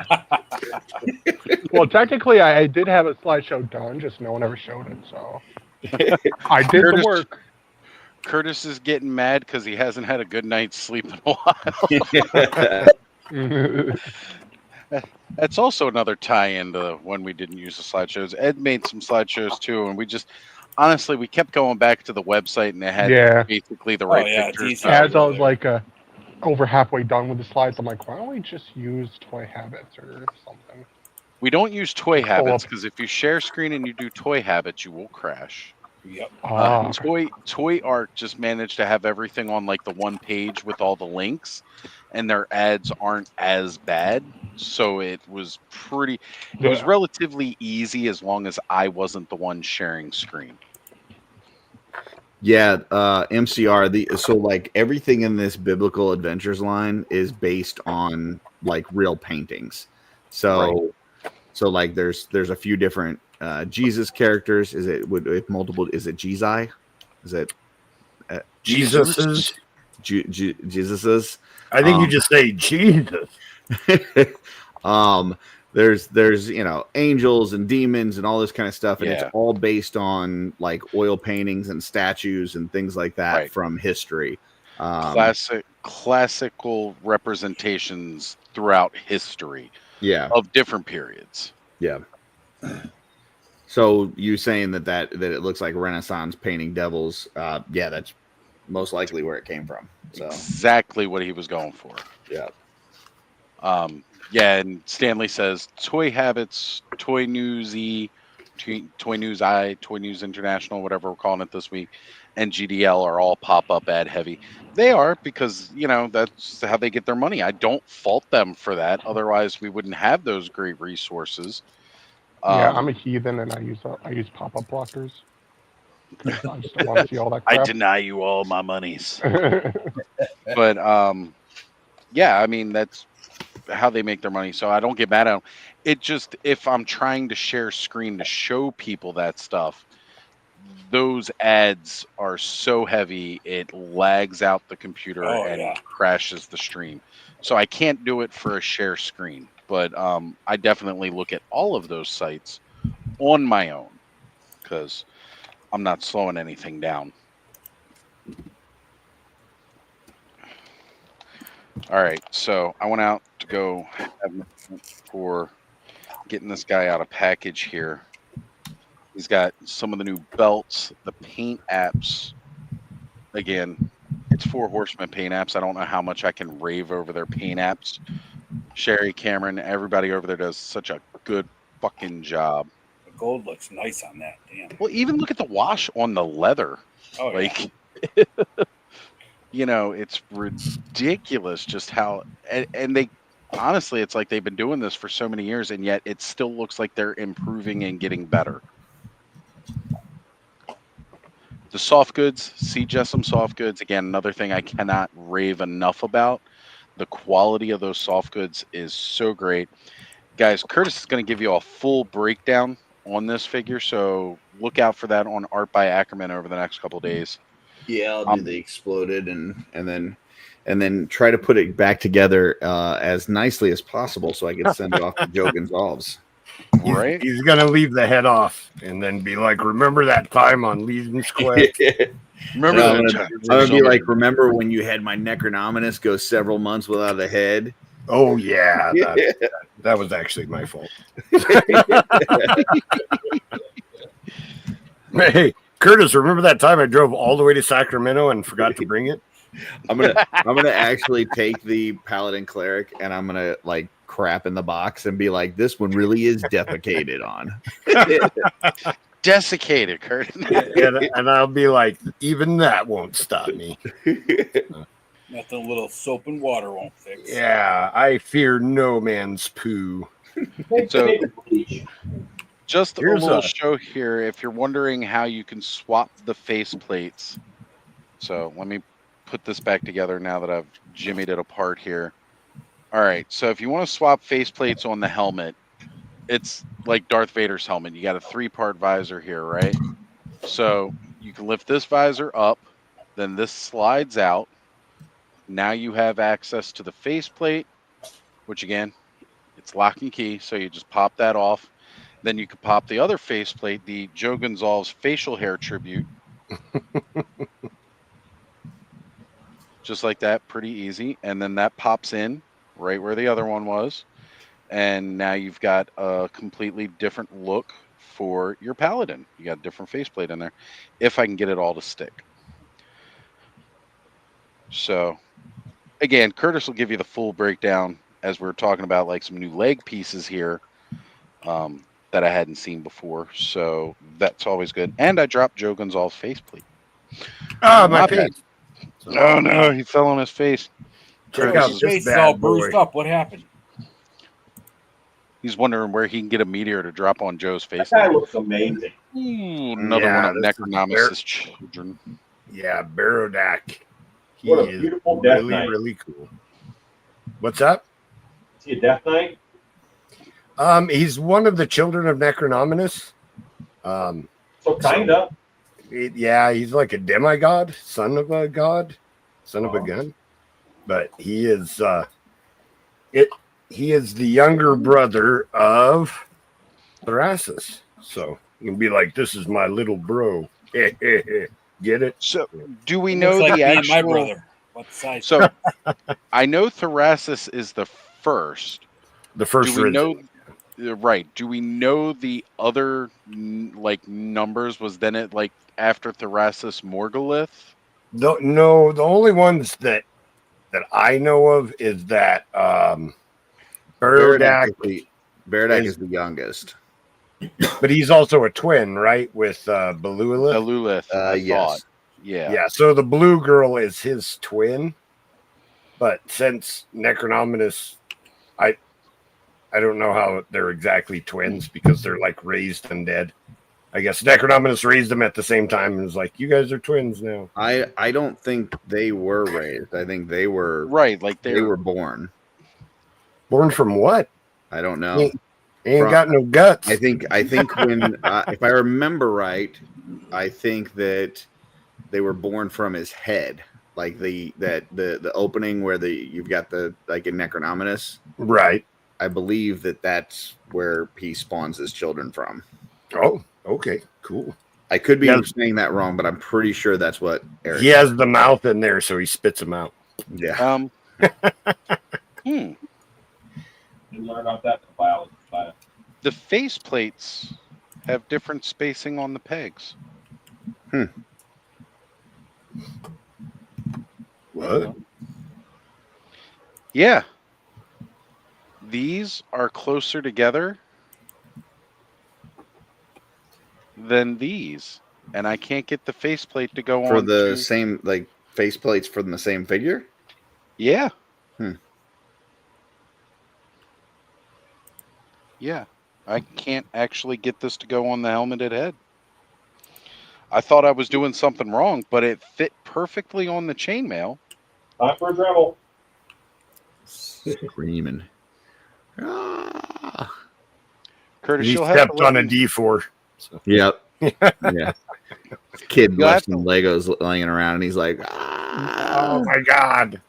Speaker 4: Well, technically, I did have a slideshow done, just no one ever showed it. So I did the
Speaker 1: Curtis-
Speaker 4: work.
Speaker 1: Curtis is getting mad because he hasn't had a good night's sleep in a while. That's also another tie-in to when we didn't use the slideshows. Ed made some slideshows too, and we just honestly we kept going back to the website, and it had
Speaker 4: Yeah.
Speaker 1: basically the right
Speaker 3: yeah, it's
Speaker 1: pictures.
Speaker 3: easy.
Speaker 4: As I was like over halfway done with the slides, I'm like, why don't we just use Toy Habits or something?
Speaker 1: We don't use Toy Habits
Speaker 4: up.
Speaker 1: because if you share screen and you do Toy Habits, you will crash.
Speaker 3: Yep.
Speaker 1: Toy Art just managed to have everything on like the one page with all the links, and their ads aren't as bad. So it was pretty. It was
Speaker 4: Yeah.
Speaker 1: relatively easy as long as I wasn't the one sharing screen.
Speaker 9: Yeah, MCR. So like everything in this Biblical Adventures line is based on like real paintings. So like there's a few different Jesus characters. Is it with multiple? Is it Jesus? Is it
Speaker 7: Jesus's?
Speaker 9: Jesus's?
Speaker 7: I think you just say Jesus.
Speaker 9: there's angels and demons and all this kind of stuff, and
Speaker 1: Yeah.
Speaker 9: it's all based on like oil paintings and statues and things like that
Speaker 1: Right.
Speaker 9: from history.
Speaker 1: Classical representations throughout history
Speaker 9: Yeah.
Speaker 1: of different periods.
Speaker 9: Yeah. So you saying that it looks like Renaissance painting devils? Yeah, that's most likely where it came from. So
Speaker 1: Exactly what he was going for.
Speaker 9: yeah.
Speaker 1: Yeah, and Stanley says Toy Habits, Toy Newsy, Toy News I, Toy News International, whatever we're calling it this week, and GDL are all pop-up ad heavy. They are because, that's how they get their money. I don't fault them for that. Otherwise, we wouldn't have those great resources.
Speaker 4: Yeah, I'm a heathen and I use pop-up blockers. I just don't want to see all that crap.
Speaker 1: I deny you all my monies. But yeah, I mean that's how they make their money. So I don't get mad at them. It just, if I'm trying to share screen to show people that stuff, those ads are so heavy it lags out the computer and crashes the stream. So I can't do it for a share screen. But I definitely look at all of those sites on my own because I'm not slowing anything down. All right, so I went out to go for getting this guy out of package here. He's got some of the new belts, the paint apps. Again, it's 4 Horsemen paint apps. I don't know how much I can rave over their paint apps. Sherry, Cameron, everybody over there does such a good fucking job.
Speaker 3: The gold looks nice on that. Damn.
Speaker 1: Well, even look at the wash on the leather.
Speaker 3: Oh,
Speaker 1: like, it's ridiculous just how, and they, honestly, it's like they've been doing this for so many years, and yet it still looks like they're improving and getting better. The soft goods, C. Jessam soft goods, again, another thing I cannot rave enough about. The quality of those soft goods is so great. Guys, Curtis is going to give you a full breakdown on this figure, so look out for that on Art by Ackerman over the next couple of days.
Speaker 9: Yeah, I'll do the exploded and then try to put it back together as nicely as possible so I can send it off to Joe Gonzalez.
Speaker 1: Right?
Speaker 7: He's going to leave the head off and then be like, remember that time on Legion Square?
Speaker 1: Remember
Speaker 9: I'm going to be like, remember when you had my Necronominus go several months without a head?
Speaker 7: Oh, yeah. That was actually my fault. Hey, Curtis, remember that time I drove all the way to Sacramento and forgot to bring it?
Speaker 9: I'm gonna actually take the Paladin Cleric and I'm gonna like crap in the box and be like, this one really is defecated on.
Speaker 1: Desiccated, Kurt.
Speaker 7: and I'll be like, even that won't stop me.
Speaker 3: Nothing a little soap and water won't fix.
Speaker 7: Yeah, I fear no man's poo.
Speaker 1: So, just a little show here. If you're wondering how you can swap the face plates, so let me put this back together now that I've jimmied it apart here. All right, so if you want to swap face plates on the helmet, it's like Darth Vader's helmet. You got a 3-part visor here, right? So you can lift this visor up, then this slides out. Now you have access to the faceplate, which again, it's lock and key. So you just pop that off. Then you can pop the other faceplate, the Joe Gonzalez facial hair tribute. Just like that, pretty easy. And then that pops in right where the other one was. And now you've got a completely different look for your Paladin. You got a different faceplate in there, if I can get it all to stick. So, again, Curtis will give you the full breakdown as we're talking about like some new leg pieces here that I hadn't seen before. So that's always good. And I dropped Joe Gonzalez's faceplate.
Speaker 7: Oh, my face.
Speaker 1: No, he fell on his face.
Speaker 7: Check out
Speaker 3: His
Speaker 7: this
Speaker 3: face is
Speaker 7: bad
Speaker 3: all
Speaker 7: boy.
Speaker 3: bruised up. What happened?
Speaker 1: He's wondering where he can get a meteor to drop on Joe's face.
Speaker 6: That guy looks amazing.
Speaker 1: Ooh, another one of Necronominus' children.
Speaker 7: Yeah, Barodak. He
Speaker 6: What a
Speaker 7: is
Speaker 6: beautiful Death
Speaker 7: really,
Speaker 6: Knight.
Speaker 7: really cool. What's up?
Speaker 6: Is he a Death Knight?
Speaker 7: He's one of the children of Necronominus.
Speaker 6: So kind of.
Speaker 7: Yeah, he's like a demigod, son of a god, son of a gun. But he is he is the younger brother of Thrasis. So you can be like, this is my little bro. Get it?
Speaker 1: So, do we
Speaker 3: It
Speaker 1: know
Speaker 3: looks like
Speaker 1: the
Speaker 3: me and
Speaker 1: actual?
Speaker 3: my brother. What size?
Speaker 1: So, I know Thrasis is the first.
Speaker 7: The first
Speaker 1: Do we
Speaker 7: Risen.
Speaker 1: know? Right. Do we know the other like numbers? Was then it like after Thrasis Morgulith?
Speaker 7: No, the only ones that I know of is that Berodak,
Speaker 9: Berodak is the youngest.
Speaker 7: but he's also a twin, right? With Belulith.
Speaker 1: Belulith, I
Speaker 9: yes.
Speaker 1: thought. Yeah.
Speaker 7: Yeah, so the blue girl is his twin. But since Necronominus, I don't know how they're exactly twins because they're like raised undead. I guess Necronominus raised them at the same time and was like, you guys are twins now.
Speaker 9: I don't think they were raised. I think they were
Speaker 1: Right, like
Speaker 9: they were born.
Speaker 7: Born from what?
Speaker 9: I don't know.
Speaker 7: He ain't got no guts.
Speaker 9: I think when if I remember right, I think that they were born from his head, like the opening where you've got the like in Necronominus.
Speaker 7: Right.
Speaker 9: I believe that's where he spawns his children from.
Speaker 7: Oh, okay, cool.
Speaker 9: I could be saying that wrong, but I'm pretty sure that's what Eric.
Speaker 7: He has the mouth in there, so he spits them out.
Speaker 9: Yeah.
Speaker 6: You learn about that in biology class.
Speaker 1: The face plates have different spacing on the pegs.
Speaker 7: What?
Speaker 1: Yeah. These are closer together than these. And I can't get the faceplate to go
Speaker 9: For
Speaker 1: on.
Speaker 9: the same, like, faceplates from the same figure?
Speaker 1: Yeah.
Speaker 9: Hmm.
Speaker 1: Yeah. I can't actually get this to go on the helmeted head. I thought I was doing something wrong, but it fit perfectly on the chainmail.
Speaker 6: Time for a dribble.
Speaker 9: Screaming.
Speaker 1: Curtis,
Speaker 7: He
Speaker 1: you'll have
Speaker 7: stepped
Speaker 1: to
Speaker 7: on
Speaker 1: let
Speaker 7: a
Speaker 1: me-
Speaker 7: D4. So.
Speaker 9: Yep. Yeah. Kid
Speaker 1: You'll have
Speaker 9: left some Legos laying around, and he's like,
Speaker 7: Oh my god.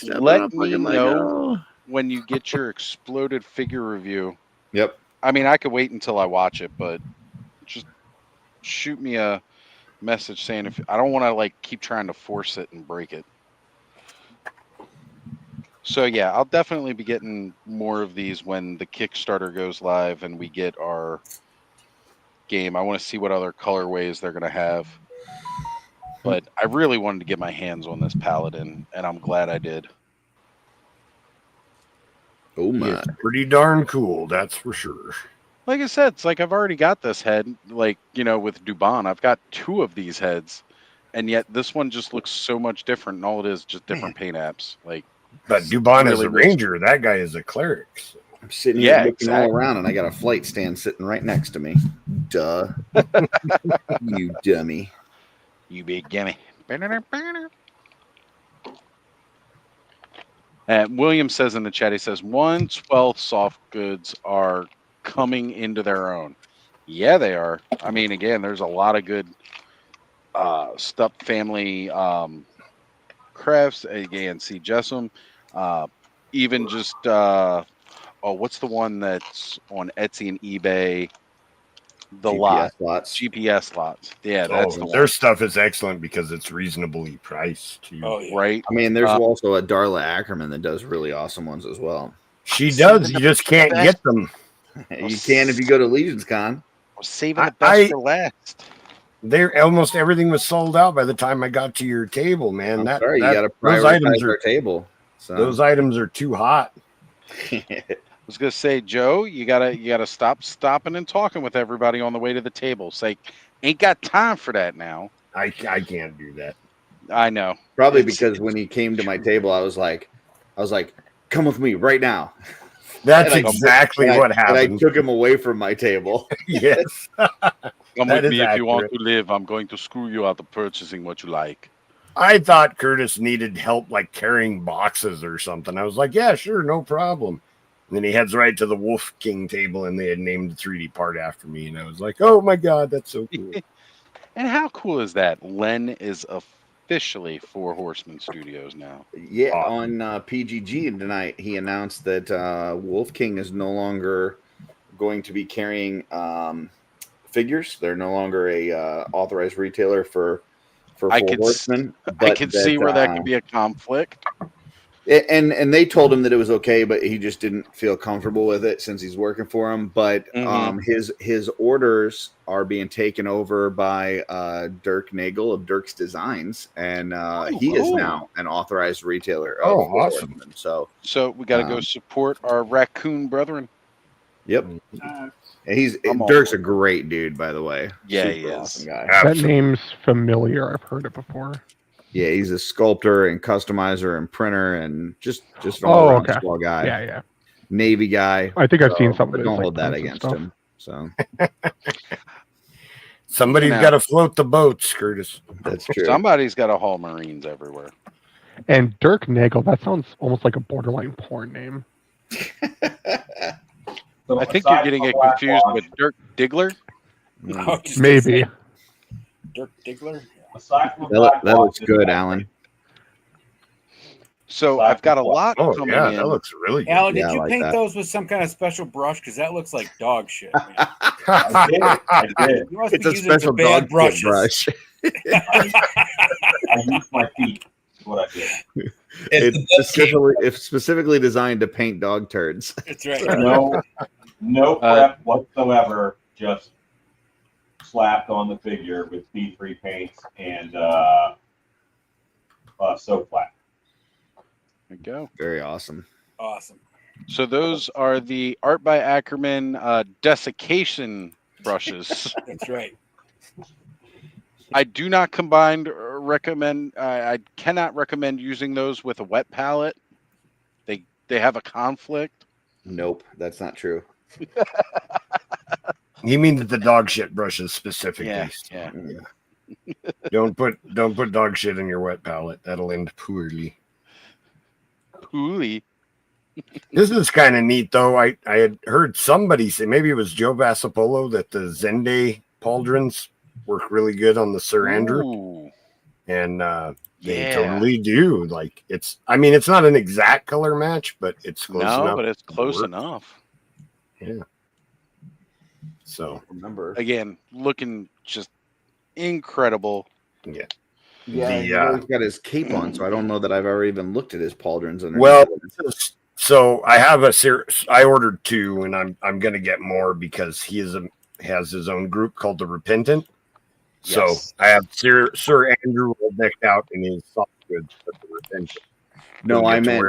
Speaker 1: Let me know when you get your exploded figure review.
Speaker 9: Yep.
Speaker 1: I mean, I could wait until I watch it, but just shoot me a message saying if I don't want to like keep trying to force it and break it. So yeah, I'll definitely be getting more of these when the Kickstarter goes live and we get our game. I want to see what other colorways they're going to have. But I really wanted to get my hands on this Paladin, and I'm glad I did.
Speaker 9: Oh my.
Speaker 7: It's pretty darn cool, that's for sure.
Speaker 1: Like I said, it's like I've already got this head, like, you know, with Dubon. I've got 2 of these heads, and yet this one just looks so much different, and all it is just different paint apps. Like,
Speaker 7: But Dubon is
Speaker 1: really
Speaker 7: a ranger. That guy is a cleric. So.
Speaker 9: I'm sitting here looking
Speaker 1: exactly.
Speaker 9: all around, and I got a flight stand sitting right next to me. Duh. You dummy.
Speaker 1: You big gimme. William says in the chat, he says 1/12 soft goods are coming into their own. Yeah, they are. I mean, again, there's a lot of good Stup family crafts. Again, see Jessam. Even just what's the one that's on Etsy and eBay? The
Speaker 9: GPS lots.
Speaker 1: GPS lots. Yeah, that's the one.
Speaker 7: Their stuff is excellent because it's reasonably priced too.
Speaker 3: Oh, yeah.
Speaker 1: Right.
Speaker 9: I mean, there's also a Darla Ackerman that does really awesome ones as well.
Speaker 7: She does. You just can't get them.
Speaker 9: You can if you go to Legion's Con.
Speaker 1: I'm saving the best for last.
Speaker 7: Almost everything was sold out by the time I got to your table, man.
Speaker 9: I'm sorry, you got to prioritize our table. So.
Speaker 7: Those items are too hot.
Speaker 1: I was gonna say, Joe, you gotta stop stopping and talking with everybody on the way to the table. Say, ain't got time for that now.
Speaker 7: I can't do that.
Speaker 1: I know.
Speaker 9: Probably because when he came to my table, I was like, come with me right now.
Speaker 7: That's exactly what happened.
Speaker 9: And I took him away from my table.
Speaker 7: Yes.
Speaker 1: Come with me if you want to live. I'm going to screw you out of purchasing what you like.
Speaker 7: I thought Curtis needed help like carrying boxes or something. I was like, yeah, sure, no problem. And then he heads right to the Wolf King table, and they had named the 3D part after me. And I was like, oh my God, that's so cool.
Speaker 1: And how cool is that? Len is officially Four Horsemen Studios now.
Speaker 9: Yeah, on PGG tonight, he announced that Wolf King is no longer going to be carrying figures. They're no longer a authorized retailer for Four Horsemen.
Speaker 1: I could see where that could be a conflict.
Speaker 9: And they told him that it was okay, but he just didn't feel comfortable with it since he's working for him. But his orders are being taken over by Dirk Nagel of Dirk's Designs, and he is now an authorized retailer. Of
Speaker 7: awesome!
Speaker 9: So
Speaker 1: we got to go support our raccoon brethren.
Speaker 9: Yep. And Dirk's a great dude, by the way.
Speaker 1: Yeah,
Speaker 9: Super
Speaker 1: he is.
Speaker 9: awesome guy.
Speaker 4: That name's familiar. I've heard it before.
Speaker 9: Yeah, he's a sculptor and customizer and printer and just an all-around swell guy.
Speaker 4: Yeah.
Speaker 9: Navy guy.
Speaker 4: I think I've seen some of his,
Speaker 9: don't hold that against him. So
Speaker 7: somebody's got to float the boats, Curtis.
Speaker 9: That's true.
Speaker 1: Somebody's got to haul Marines everywhere.
Speaker 4: And Dirk Nagel, that sounds almost like a borderline porn name.
Speaker 1: I think you're getting it confused with Dirk Diggler.
Speaker 4: Maybe.
Speaker 3: Dirk Diggler?
Speaker 9: That looks good, Alan.
Speaker 1: So I've got a lot coming in.
Speaker 7: That looks really good.
Speaker 3: Alan, did you paint those with some kind of special brush? Because that looks like dog shit. Man.
Speaker 6: I did.
Speaker 3: You must
Speaker 9: It's
Speaker 3: be
Speaker 9: a
Speaker 3: using
Speaker 9: special
Speaker 3: some bad
Speaker 9: dog
Speaker 3: brushes.
Speaker 9: brush.
Speaker 6: I used my feet. Is what I did.
Speaker 9: It's specifically designed to paint dog turds.
Speaker 3: That's right.
Speaker 6: No prep whatsoever. Just slapped on the figure with B3 paints and soap flat.
Speaker 1: There you go.
Speaker 9: Very awesome.
Speaker 3: Awesome.
Speaker 1: So those are the Art by Ackerman desiccation brushes.
Speaker 3: That's right.
Speaker 1: I do not recommend. I cannot recommend using those with a wet palette. They have a conflict.
Speaker 9: Nope, that's not true.
Speaker 7: You mean the dog shit brushes specifically?
Speaker 1: Yeah.
Speaker 7: Don't put dog shit in your wet palette. That'll end poorly.
Speaker 1: Poorly.
Speaker 7: This is kind of neat, though. I had heard somebody say, maybe it was Joe Vassapolo, that the Zende pauldrons work really good on the Sir Andrew.
Speaker 1: Ooh.
Speaker 7: And they totally do. Like it's not an exact color match, but it's close enough.
Speaker 1: No, but it's close enough.
Speaker 7: Yeah. So
Speaker 9: remember
Speaker 1: again, looking just incredible.
Speaker 7: Yeah.
Speaker 9: Yeah, he's got his cape on, so I don't know that I've ever even looked at his pauldrons.
Speaker 7: Well, so I have I ordered 2, and I'm going to get more because he has his own group called the Repentant. Yes. So I have Sir Andrew all decked out in his soft goods for the Repentant.
Speaker 9: No, I meant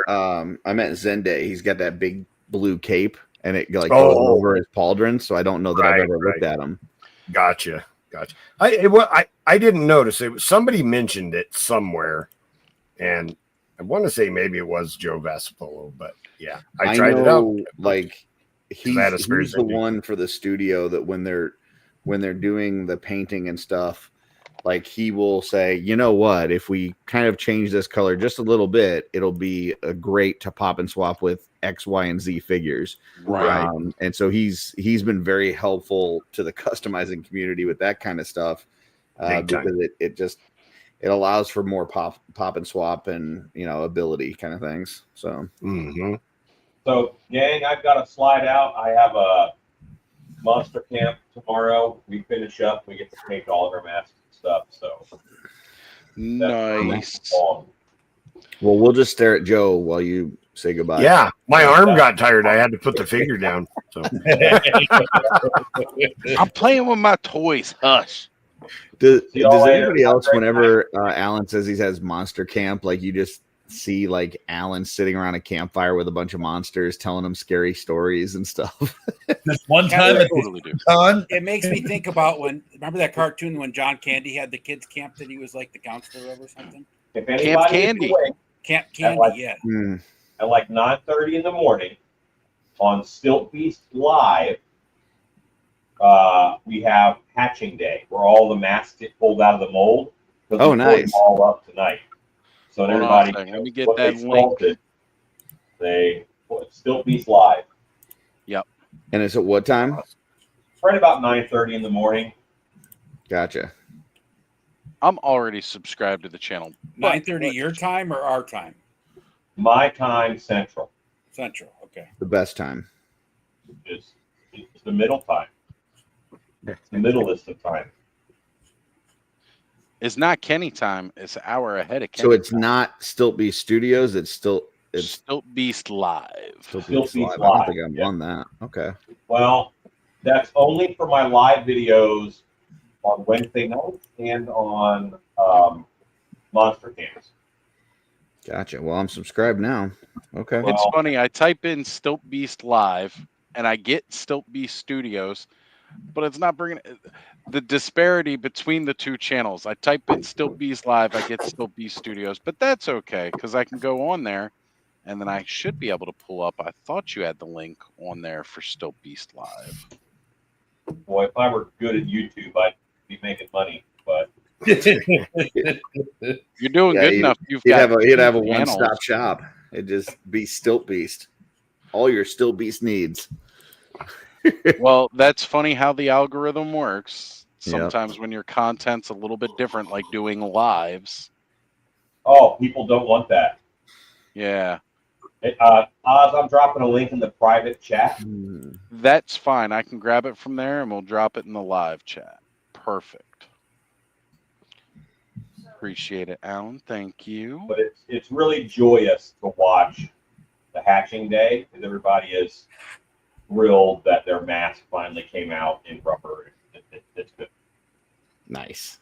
Speaker 9: Zende. He's got that big blue cape, and it goes over his pauldron. So I don't know that I've ever looked at him.
Speaker 7: Gotcha. I didn't notice it. Somebody mentioned it somewhere, and I want to say maybe it was Joe Vassapolo, but yeah, I tried it out.
Speaker 9: Like he's the one for the studio that when they're doing the painting and stuff, like he will say, you know what, if we kind of change this color just a little bit, it'll be great to pop and swap with X, Y, and Z figures.
Speaker 1: Right.
Speaker 9: And so he's been very helpful to the customizing community with that kind of stuff. Because it allows for more pop and swap and ability kind of things. So
Speaker 6: So gang, I've got to slide out. I have a monster camp tomorrow. We finish up, we get to paint all of our masks and stuff. So
Speaker 1: nice.
Speaker 9: Well, we'll just stare at Joe while you say goodbye.
Speaker 7: Yeah, my arm got tired. I had to put the figure down. So
Speaker 1: I'm playing with my toys. Hush.
Speaker 9: Does anybody else, whenever Alan says he has monster camp, like you just see like Alan sitting around a campfire with a bunch of monsters telling them scary stories and stuff?
Speaker 2: This one time
Speaker 3: it makes me think about remember that cartoon when John Candy had the kids camp that he was like the counselor of or something?
Speaker 1: Camp Candy.
Speaker 3: Camp Candy,
Speaker 6: at like 9:30 in the morning on Stilt Beast Live. We have hatching day where all the masks get pulled out of the mold.
Speaker 9: Oh, nice!
Speaker 6: All up tonight, so everybody.
Speaker 1: Let me get that link.
Speaker 6: They Stilt Beast Live.
Speaker 1: Yep.
Speaker 9: And it's at what time?
Speaker 6: Right about 9:30 in the morning.
Speaker 9: Gotcha.
Speaker 1: I'm already subscribed to the channel.
Speaker 3: 9:30 your time or our time?
Speaker 6: My time central.
Speaker 3: Central. Okay.
Speaker 9: The best time.
Speaker 6: It's the middle time. It's the middlest of time.
Speaker 1: It's not Kenny time. It's an hour ahead of Kenny.
Speaker 9: So it's
Speaker 1: time.
Speaker 9: not Stiltbeast Studios. It's
Speaker 1: Stilt Beast Live.
Speaker 9: Stiltbeast Live. I don't think I'm on that. Okay.
Speaker 6: Well, that's only for my live videos on Wednesday nights and on Monster Cams.
Speaker 9: Gotcha. Well, I'm subscribed now. Okay.
Speaker 1: It's funny. I type in Stilt Beast Live and I get Stilt Beast Studios, but it's not bringing the disparity between the two channels. I type in Stilt Beast Live, I get Stilt Beast Studios, but that's okay because I can go on there and then I should be able to pull up. I thought you had the link on there for Stilt Beast Live.
Speaker 6: Boy, if I were good at YouTube, I'd be making money, but
Speaker 1: you're doing good enough. You'd have
Speaker 9: a one-stop shop. It'd just be Stilt Beast. All your Stilt Beast needs.
Speaker 1: Well, that's funny how the algorithm works. Sometimes when your content's a little bit different, like doing lives.
Speaker 6: Oh, people don't want that.
Speaker 1: Yeah.
Speaker 6: Oz, I'm dropping a link in the private chat.
Speaker 1: That's fine. I can grab it from there and we'll drop it in the live chat. Perfect. Appreciate it, Alan. Thank you.
Speaker 6: But it's really joyous to watch the hatching day because everybody is thrilled that their mask finally came out in rubber. It's good.
Speaker 9: Nice.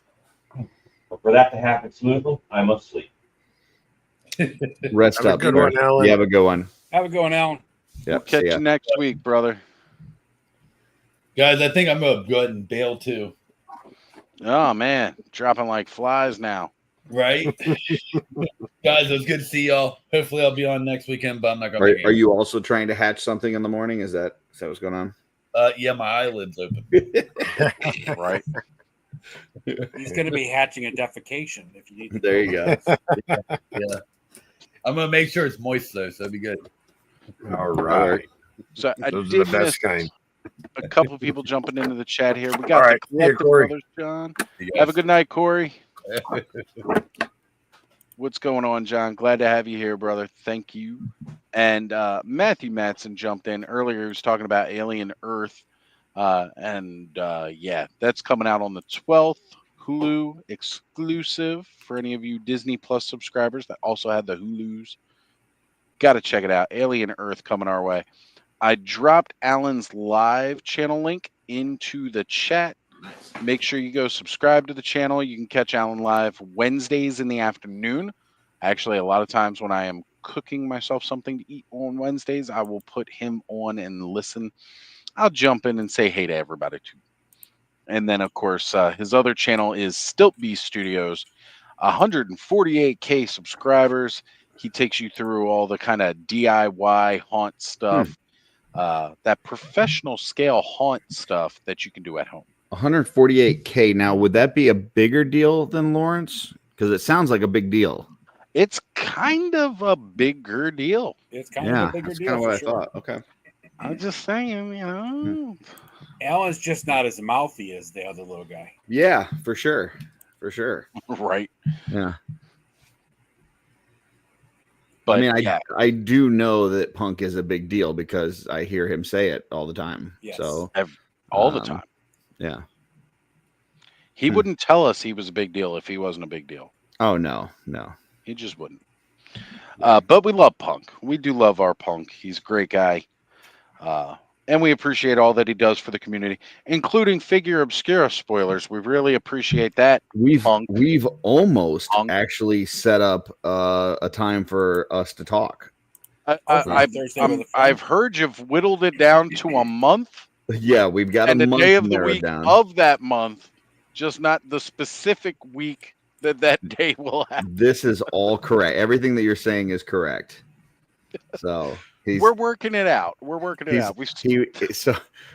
Speaker 6: But for that to happen smoothly, I must sleep.
Speaker 9: Rest
Speaker 7: Have a
Speaker 9: up.
Speaker 7: good one, Alan.
Speaker 9: You have a good one.
Speaker 3: Have a good one, Alan.
Speaker 9: Yep.
Speaker 1: Catch you next week, brother.
Speaker 2: Guys, I think I'm going to go ahead and bail too.
Speaker 1: Oh, man. Dropping like flies now.
Speaker 2: Right? Guys, it was good to see y'all. Hopefully I'll be on next weekend, but I'm not going to.
Speaker 9: Are you also trying to hatch something in the morning? Is that what's going on?
Speaker 2: Yeah, my eyelid's open.
Speaker 1: Right.
Speaker 3: He's going to be hatching a defecation if you need to.
Speaker 9: There you go.
Speaker 2: Yeah. I'm going to make sure it's moist, though, so it'll be good.
Speaker 7: All right.
Speaker 1: So I
Speaker 7: Those
Speaker 1: did
Speaker 7: are the best
Speaker 1: miss
Speaker 7: kind.
Speaker 1: a couple people jumping into the chat here. We got
Speaker 7: All right.
Speaker 1: the Collective
Speaker 7: Corey.
Speaker 1: Brothers, John.
Speaker 2: You
Speaker 1: Have a
Speaker 2: guys.
Speaker 1: good night, Corey. What's going on, John? Glad to have you here, brother. Thank you. And Matthew Matson jumped in earlier. He was talking about Alien Earth. Yeah, that's coming out on the 12th. Hulu exclusive for any of you Disney Plus subscribers that also had the Hulus. Got to check it out. Alien Earth coming our way. I dropped Alan's live channel link into the chat. Make sure you go subscribe to the channel. You can catch Alan live Wednesdays in the afternoon. Actually, a lot of times when I am cooking myself something to eat on Wednesdays, I will put him on and listen. I'll jump in and say hey to everybody too. And then, of course, his other channel is Stilt Beast Studios. 148K subscribers. He takes you through all the kind of DIY haunt stuff, that professional scale haunt stuff that you can do at home.
Speaker 9: 148K. Now, would that be a bigger deal than Lawrence? Because it sounds like a big deal.
Speaker 1: It's kind of a bigger deal.
Speaker 3: It's kind of a bigger
Speaker 9: that's
Speaker 3: deal.
Speaker 9: kind of what I
Speaker 3: for sure.
Speaker 9: thought. Okay.
Speaker 1: I'm just saying, you know.
Speaker 3: Alan's just not as mouthy as the other little guy.
Speaker 9: Yeah, for sure. For sure.
Speaker 1: Right.
Speaker 9: Yeah.
Speaker 1: But
Speaker 9: I mean,
Speaker 1: yeah.
Speaker 9: I do know that Punk is a big deal because I hear him say it all the time.
Speaker 3: Yes.
Speaker 9: So
Speaker 1: all the time.
Speaker 9: Yeah.
Speaker 1: He wouldn't tell us he was a big deal if he wasn't a big deal.
Speaker 9: Oh no.
Speaker 1: He just wouldn't. But we love Punk. We do love our Punk. He's a great guy. And we appreciate all that he does for the community, including Figure Obscura spoilers. We really appreciate that.
Speaker 9: We've almost actually set up a time for us to talk.
Speaker 1: I've heard you've whittled it down to a month.
Speaker 9: Yeah, we've got
Speaker 1: and
Speaker 9: a
Speaker 1: the
Speaker 9: month
Speaker 1: day of the
Speaker 9: narrowed
Speaker 1: week
Speaker 9: down.
Speaker 1: of that month, just not the specific week that day will happen.
Speaker 9: This is all correct. Everything that you're saying is correct. So
Speaker 1: we're working it out. We're working it out.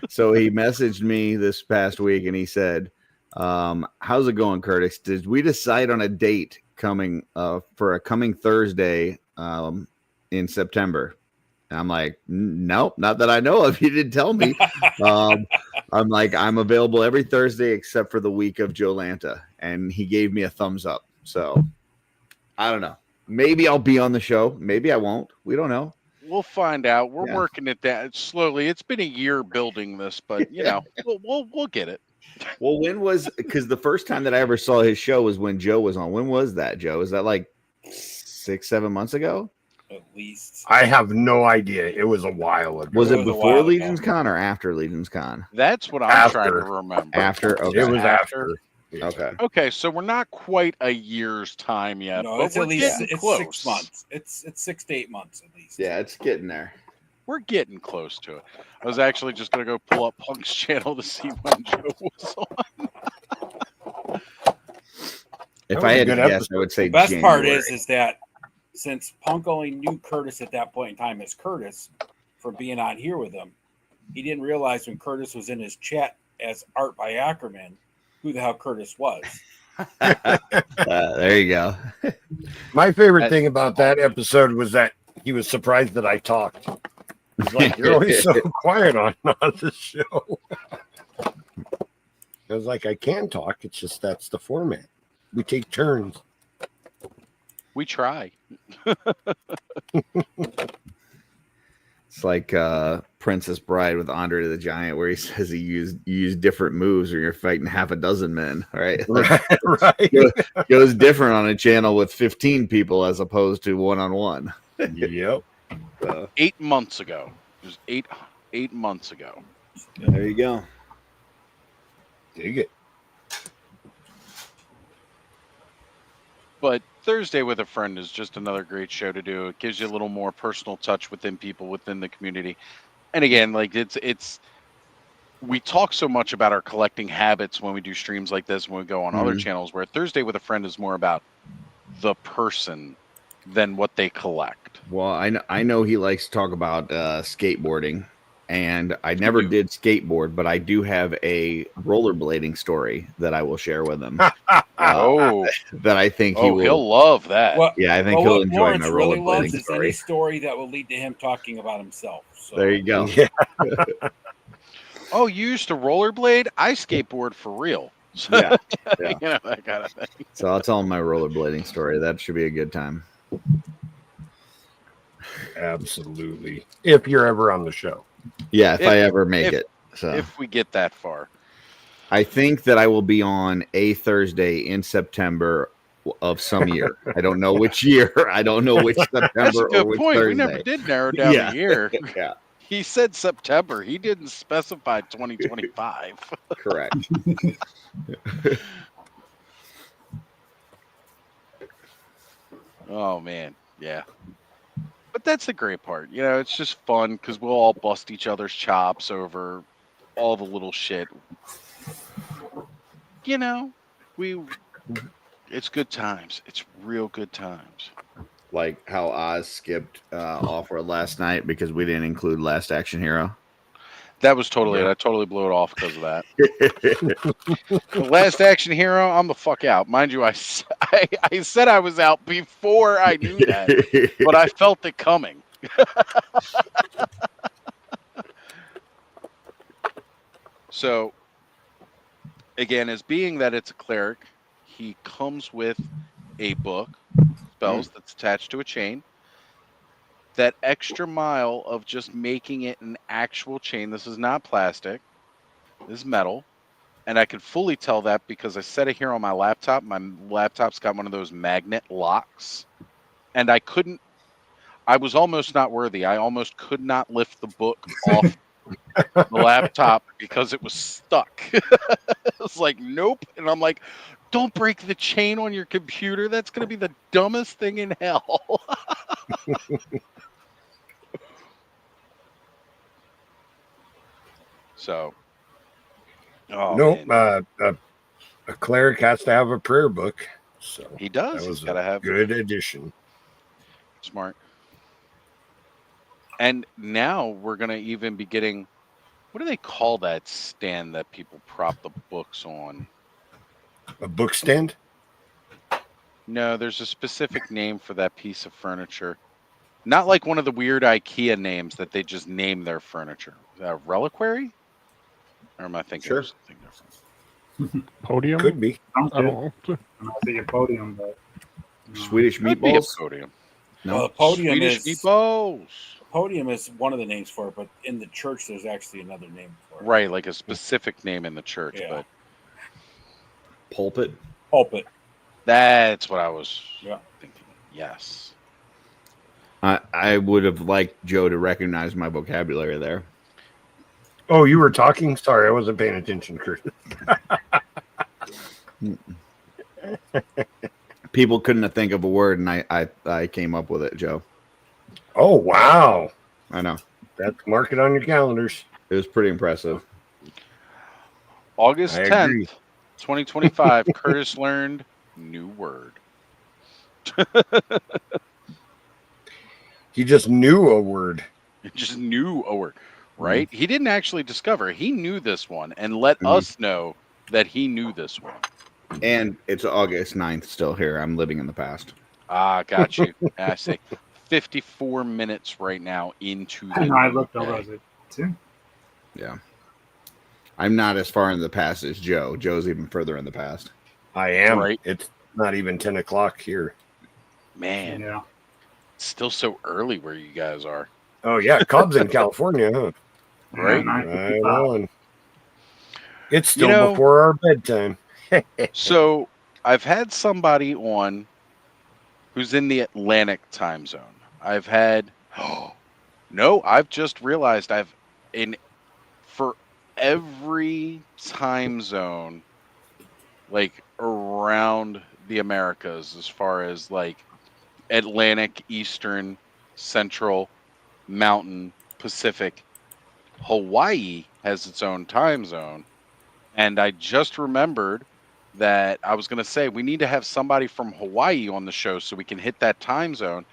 Speaker 9: So he messaged me this past week and he said, how's it going, Curtis? Did we decide on a date coming for a coming Thursday in September? And I'm like, nope, not that I know of. You didn't tell me. I'm like, I'm available every Thursday except for the week of Joe Lanta. And he gave me a thumbs up. So I don't know. Maybe I'll be on the show. Maybe I won't. We don't know.
Speaker 1: We'll find out. We're working at that slowly. It's been a year building this, but you know, we'll get it.
Speaker 9: Well, because the first time that I ever saw his show was when Joe was on. When was that, Joe? Is that like 6-7 months ago?
Speaker 3: At least.
Speaker 7: I have no idea. It was a while ago.
Speaker 9: Was it before Legion's Con or after Legion's Con?
Speaker 1: That's what I'm trying to remember.
Speaker 9: After? Okay.
Speaker 7: It was after.
Speaker 9: Okay.
Speaker 1: Okay, so we're not quite a year's time yet.
Speaker 3: No,
Speaker 1: but
Speaker 3: it's
Speaker 1: we're
Speaker 3: at least
Speaker 1: getting
Speaker 3: it's
Speaker 1: close.
Speaker 3: 6 months. It's 6 to 8 months at least.
Speaker 9: Yeah, it's getting there.
Speaker 1: We're getting close to it. I was actually just going to go pull up Punk's channel to see when Joe was on.
Speaker 9: If I had to guess, I would say
Speaker 3: the best
Speaker 9: January.
Speaker 3: part is that since Punk only knew Curtis at that point in time as Curtis from being on here with him, he didn't realize when Curtis was in his chat as Art by Ackerman who the hell Curtis was.
Speaker 9: There you go.
Speaker 7: My favorite thing about that episode was that he was surprised that I talked. He's like, "You're always so quiet on the show." I was like, "I can talk. It's just that's the format. We take turns.
Speaker 1: We try."
Speaker 9: It's like Princess Bride with Andre the Giant, where he says you use different moves when you're fighting half a dozen men, right? Like,
Speaker 7: Right.
Speaker 9: Goes different on a channel with 15 people as opposed to one-on-one.
Speaker 7: Yep.
Speaker 1: 8 months ago. It was eight months ago.
Speaker 9: There you go.
Speaker 7: Dig it.
Speaker 1: But Thursday with a Friend is just another great show to do. It gives you a little more personal touch within people within the community. And again, like it's we talk so much about our collecting habits when we do streams like this, when we go on other channels, where Thursday with a Friend is more about the person than what they collect.
Speaker 9: Well, I know he likes to talk about skateboarding, and I never did skateboard, but I do have a rollerblading story that I will share with him. That I think
Speaker 1: he'll love that.
Speaker 3: Well,
Speaker 9: yeah, I think he'll enjoy
Speaker 3: Lawrence
Speaker 9: my
Speaker 3: really
Speaker 9: rollerblading
Speaker 3: loves is
Speaker 9: story.
Speaker 3: any story that will lead to him talking about himself. So.
Speaker 9: There you go.
Speaker 7: Yeah.
Speaker 1: Oh, you used to rollerblade? I skateboard for real. So,
Speaker 9: Yeah.
Speaker 1: you know, that kind of thing.
Speaker 9: So I'll tell him my rollerblading story. That should be a good time.
Speaker 7: Absolutely. If you're ever on the show.
Speaker 9: Yeah, if I ever make it. So
Speaker 1: if we get that far.
Speaker 9: I think that I will be on a Thursday in September of some year. I don't know which year. I don't know which September
Speaker 1: That's a good
Speaker 9: or which
Speaker 1: point.
Speaker 9: Thursday.
Speaker 1: We never did narrow down
Speaker 9: Yeah.
Speaker 1: the year.
Speaker 9: Yeah,
Speaker 1: He said September. He didn't specify 2025.
Speaker 9: correct.
Speaker 1: Oh, man. Yeah. But that's the great part. You know, it's just fun because we'll all bust each other's chops over all the little shit. You know, it's good times. It's real good times.
Speaker 9: Like how Oz skipped offer last night because we didn't include Last Action Hero.
Speaker 1: That was totally it. I totally blew it off because of that. The Last Action Hero, I'm the fuck out. Mind you, I said I was out before I knew that, but I felt it coming. So, again, as being that it's a cleric, he comes with a book, spells, that's attached to a chain. That extra mile of just making it an actual chain. This is not plastic. This is metal. And I could fully tell that because I set it here on my laptop. My laptop's got one of those magnet locks. And I was almost not worthy. I almost could not lift the book off the laptop because it was stuck. I was like, nope. And I'm like, don't break the chain on your computer. That's going to be the dumbest thing in hell. So,
Speaker 7: a cleric has to have a prayer book. So
Speaker 1: he does.
Speaker 7: That was
Speaker 1: He's got to have
Speaker 7: good addition.
Speaker 1: Smart. And now we're going to even be getting, what do they call that stand that people prop the books on?
Speaker 7: A book stand?
Speaker 1: No, there's a specific name for that piece of furniture. Not like one of the weird IKEA names that they just name their furniture. Reliquary? Or am I thinking
Speaker 9: Sure.
Speaker 1: of something different?
Speaker 4: Podium?
Speaker 7: Could be.
Speaker 5: Sounds
Speaker 4: I
Speaker 5: good.
Speaker 4: don't know.
Speaker 5: I'm not thinking podium, but
Speaker 9: Swedish
Speaker 1: Could be a
Speaker 9: meatballs.
Speaker 1: podium.
Speaker 9: No.
Speaker 3: Well, podium
Speaker 1: Swedish
Speaker 3: is
Speaker 1: meatballs.
Speaker 3: podium is one of the names for it, but in the church there's actually another name for it.
Speaker 1: Right, like a specific name in the church,
Speaker 3: Yeah.
Speaker 1: but
Speaker 9: Pulpit.
Speaker 3: Pulpit.
Speaker 1: that's what I was
Speaker 3: Yeah.
Speaker 1: thinking. Yes.
Speaker 9: I would have liked Joe to recognize my vocabulary there.
Speaker 7: Oh, you were talking? Sorry, I wasn't paying attention, Kurt.
Speaker 9: People couldn't think of a word, and I came up with it, Joe.
Speaker 7: Oh, wow.
Speaker 9: I know.
Speaker 7: That's mark it on your calendars.
Speaker 9: It was pretty impressive.
Speaker 1: August
Speaker 7: I
Speaker 1: 10th,
Speaker 7: agree.
Speaker 1: 2025, Curtis learned new word.
Speaker 7: He just knew a word.
Speaker 1: Just knew a word, right? He didn't actually discover. He knew this one and let us know that he knew this one.
Speaker 9: And it's August 9th still here. I'm living in the past.
Speaker 1: Ah, got you. I say 54 minutes right now into the
Speaker 5: I know I
Speaker 1: new
Speaker 5: looked over.
Speaker 1: day.
Speaker 5: I was like, too.
Speaker 9: Yeah. I'm not as far in the past as Joe. Joe's even further in the past.
Speaker 7: I am.
Speaker 1: Right.
Speaker 7: It's not even 10 o'clock here.
Speaker 1: Man,
Speaker 5: Yeah.
Speaker 1: it's still so early where you guys are.
Speaker 7: Oh, yeah. Cobb's in California, huh?
Speaker 1: Right.
Speaker 5: Yeah,
Speaker 7: Right
Speaker 5: 9:55.
Speaker 7: on. It's still
Speaker 1: You know-
Speaker 7: before our bedtime.
Speaker 1: So I've had somebody on who's in the Atlantic time zone. I've had no, I've just realized for every time zone like around the Americas, as far as like Atlantic, Eastern, Central, Mountain, Pacific, Hawaii has its own time zone. And I just remembered that I was going to say we need to have somebody from Hawaii on the show so we can hit that time zone.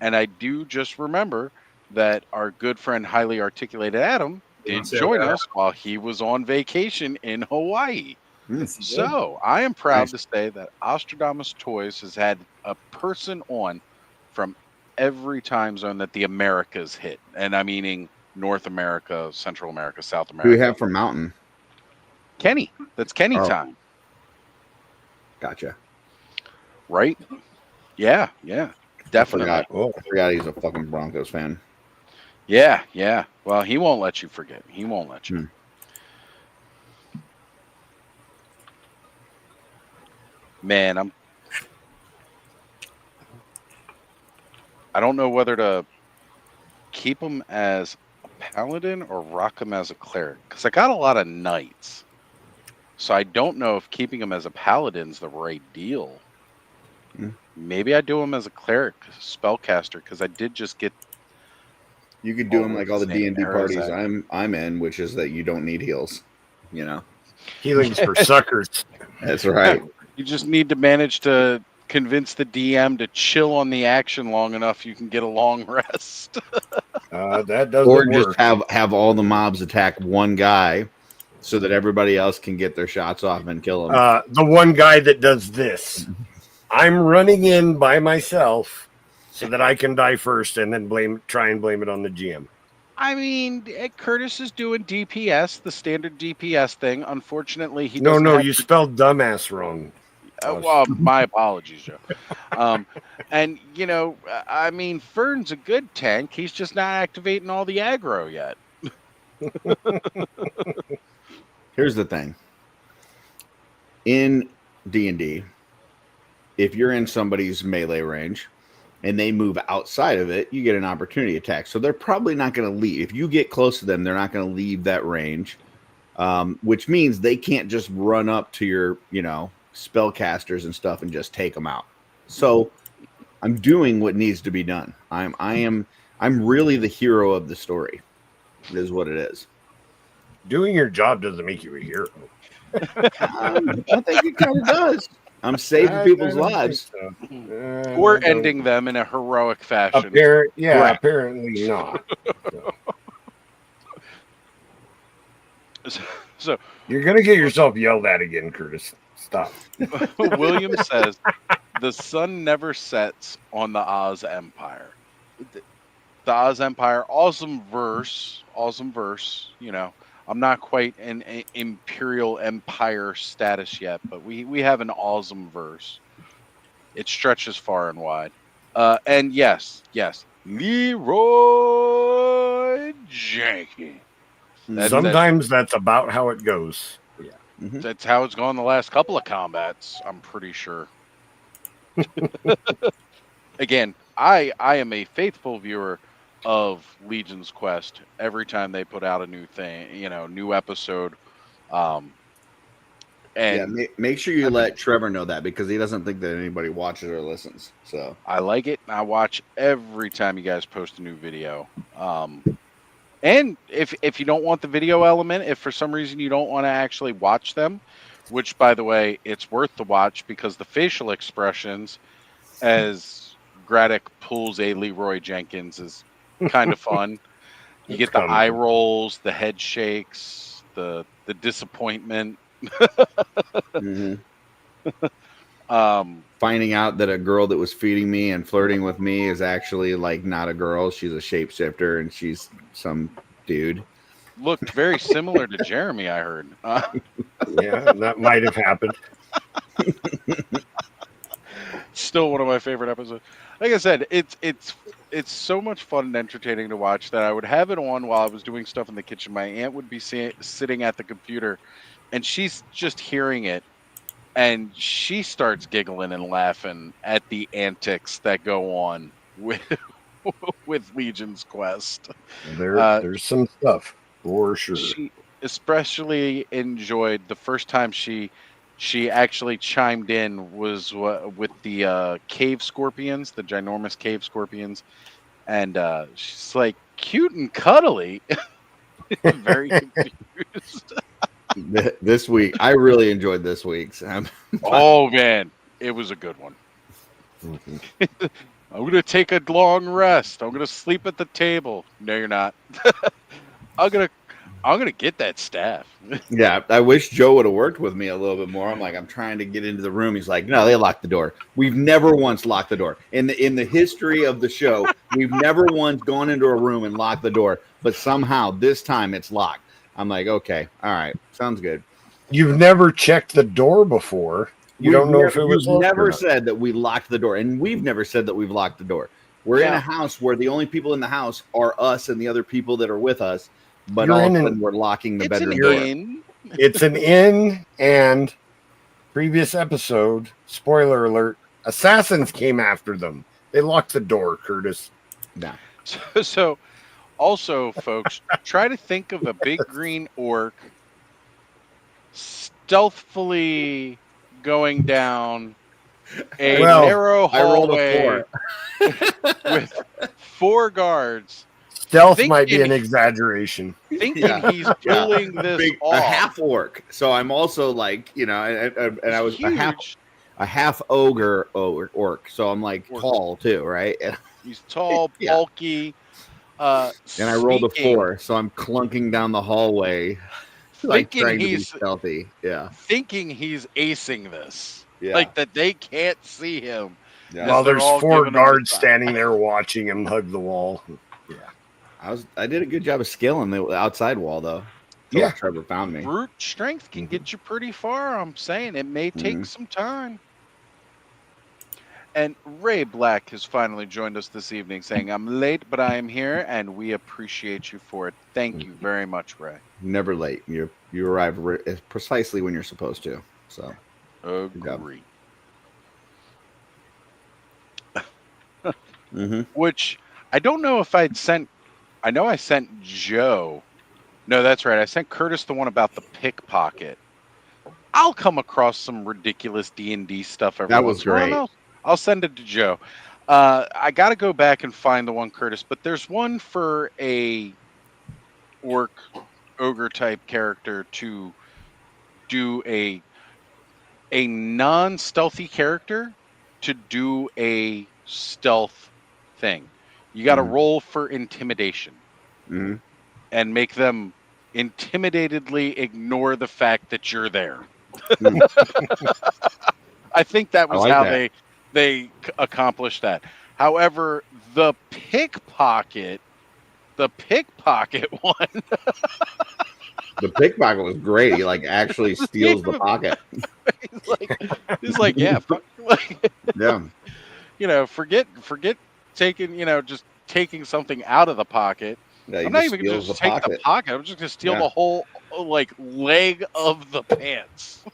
Speaker 1: And I do just remember that our good friend, highly articulated Adam, did
Speaker 5: Let's say
Speaker 1: join
Speaker 5: that.
Speaker 1: us while he was on vacation in Hawaii.
Speaker 3: Yes, he did.
Speaker 1: So I am proud
Speaker 9: Nice.
Speaker 1: to say that Ostradamus Toys has had a person on from every time zone that the Americas hit. And I'm meaning North America, Central America, South America.
Speaker 9: Who do we have from Mountain?
Speaker 1: Kenny. That's Kenny
Speaker 9: Oh.
Speaker 1: time,
Speaker 9: Gotcha.
Speaker 1: right? Yeah, definitely.
Speaker 9: I forgot he's a fucking Broncos fan.
Speaker 1: Yeah. Well, he won't let you forget. He won't let you. Man, I don't know whether to keep him as a paladin or rock him as a cleric, because I got a lot of knights. So I don't know if keeping him as a paladin's the right deal. Maybe I do him as a cleric, spellcaster, because I did just get.
Speaker 9: You could do
Speaker 1: Oh,
Speaker 9: them like all the
Speaker 1: same
Speaker 9: D&D
Speaker 1: arrows
Speaker 9: parties
Speaker 1: at-
Speaker 9: I'm in, which is that you don't need heals. You know,
Speaker 7: Healing's for suckers.
Speaker 9: that's right.
Speaker 1: You just need to manage to convince the DM to chill on the action long enough you can get a long rest.
Speaker 7: That doesn't
Speaker 9: Or
Speaker 7: work.
Speaker 9: just have all the mobs attack one guy, so that everybody else can get their shots off and kill him.
Speaker 7: The one guy that does this. I'm running in by myself so that I can die first and then try and blame it on the GM.
Speaker 1: I mean, Curtis is doing DPS, the standard DPS thing. Unfortunately, he
Speaker 7: No,
Speaker 1: doesn't have
Speaker 7: you
Speaker 1: to-
Speaker 7: spelled dumbass wrong.
Speaker 1: well, my apologies, Joe. And you know, I mean, Fern's a good tank. He's just not activating all the aggro yet.
Speaker 9: Here's the thing. In D&D, if you're in somebody's melee range and they move outside of it, you get an opportunity attack. So they're probably not going to leave. If you get close to them, they're not going to leave that range, which means they can't just run up to your, spellcasters and stuff and just take them out. So I'm doing what needs to be done. I'm really the hero of the story, is what it is.
Speaker 7: Doing your job doesn't make you a hero.
Speaker 9: I think it kind of does. I'm saving people's lives.
Speaker 1: Or ending them in a heroic fashion.
Speaker 7: Apparently not.
Speaker 1: So
Speaker 7: You're gonna get yourself yelled at again, Curtis. Stop.
Speaker 1: William says the sun never sets on the Oz Empire. The Oz Empire, awesome verse, I'm not quite in Imperial Empire status yet, but we have an awesome verse. It stretches far and wide. And yes, Leroy Jenkins.
Speaker 7: Sometimes that's about how it goes. Yeah.
Speaker 1: That's how it's gone the last couple of combats, I'm pretty sure. Again, I am a faithful viewer of Legion's Quest every time they put out a new thing, new episode. And
Speaker 9: make sure you let Trevor know that, because he doesn't think that anybody watches or listens. So
Speaker 1: I like it. I watch every time you guys post a new video. And if you don't want the video element, if for some reason you don't want to actually watch them, which, by the way, it's worth the watch, because the facial expressions as Graddock pulls a Leroy Jenkins is kind of fun. You get the eye rolls, the head shakes, the disappointment.
Speaker 9: Finding out that a girl that was feeding me and flirting with me is actually like not a girl. She's a shapeshifter and she's some dude.
Speaker 1: Looked very similar to Jeremy, I heard.
Speaker 7: Yeah, that might have happened.
Speaker 1: Still one of my favorite episodes. Like I said, it's so much fun and entertaining to watch that I would have it on while I was doing stuff in the kitchen. My aunt would be sitting at the computer, and she's just hearing it, and she starts giggling and laughing at the antics that go on with Legion's Quest.
Speaker 7: There's some stuff for sure.
Speaker 1: She especially enjoyed the first time she actually chimed in was with the cave scorpions, the ginormous cave scorpions, and she's like, cute and cuddly. Very confused.
Speaker 9: This week, I really enjoyed this week's.
Speaker 1: Oh man, it was a good one. I'm gonna take a long rest. I'm gonna sleep at the table. No, you're not. I'm gonna get that staff.
Speaker 9: Yeah, I wish Joe would have worked with me a little bit more. I'm trying to get into the room. He's like, no, they locked the door. We've never once locked the door. In the history of the show, we've never once gone into a room and locked the door. But somehow this time it's locked. I'm like, okay, all right, sounds good.
Speaker 7: You've never checked the door before. You don't know if it was locked.
Speaker 9: You've never said that we locked the door, and we've never said that we've locked the door. We're in a house where the only people in the house are us and the other people that are with us. But all of a sudden, we're locking the bedroom door.
Speaker 7: It's an inn, and previous episode, spoiler alert, assassins came after them. They locked the door, Curtis.
Speaker 9: Nah.
Speaker 1: So also, folks, try to think of a big green orc stealthily going down a narrow hallway with 4 guards.
Speaker 7: Stealth might be an exaggeration.
Speaker 1: Thinking he's pulling this off.
Speaker 9: A half orc. So I'm also like, and I was a half ogre orc. So I'm like tall too, right?
Speaker 1: He's tall, bulky.
Speaker 9: And I rolled a 4, so I'm clunking down the hallway, like trying to be stealthy. Yeah,
Speaker 1: thinking he's acing this. Yeah, like that they can't see him.
Speaker 7: Yeah. While there's 4 guards standing there watching him hug the wall. Yeah,
Speaker 9: I did a good job of scaling the outside wall though.
Speaker 7: Yeah,
Speaker 9: Trevor found me.
Speaker 1: Brute strength can get you pretty far. I'm saying it may take some time. And Ray Black has finally joined us this evening saying, I'm late, but I am here, and we appreciate you for it. Thank you very much, Ray.
Speaker 9: Never late. You arrive precisely when you're supposed to. So,
Speaker 1: agree. Which, I don't know if I'd sent... I know I sent Joe. No, that's right. I sent Curtis the one about the pickpocket. I'll come across some ridiculous D&D stuff every once in a while. That was great. I'll send it to Joe. I got to go back and find the one, Curtis, but there's one for a orc ogre type character to do a non-stealthy character to do a stealth thing. You got to roll for intimidation and make them intimidatedly ignore the fact that you're there. I think that was how they accomplished that. However, the pickpocket one
Speaker 9: The pickpocket was great. He like actually steals the pocket.
Speaker 1: he's like, yeah, fuck.
Speaker 9: Yeah.
Speaker 1: You know, forget taking, just taking something out of the pocket.
Speaker 9: Yeah,
Speaker 1: I'm not even gonna just take the pocket. I'm just gonna steal the whole leg of the pants.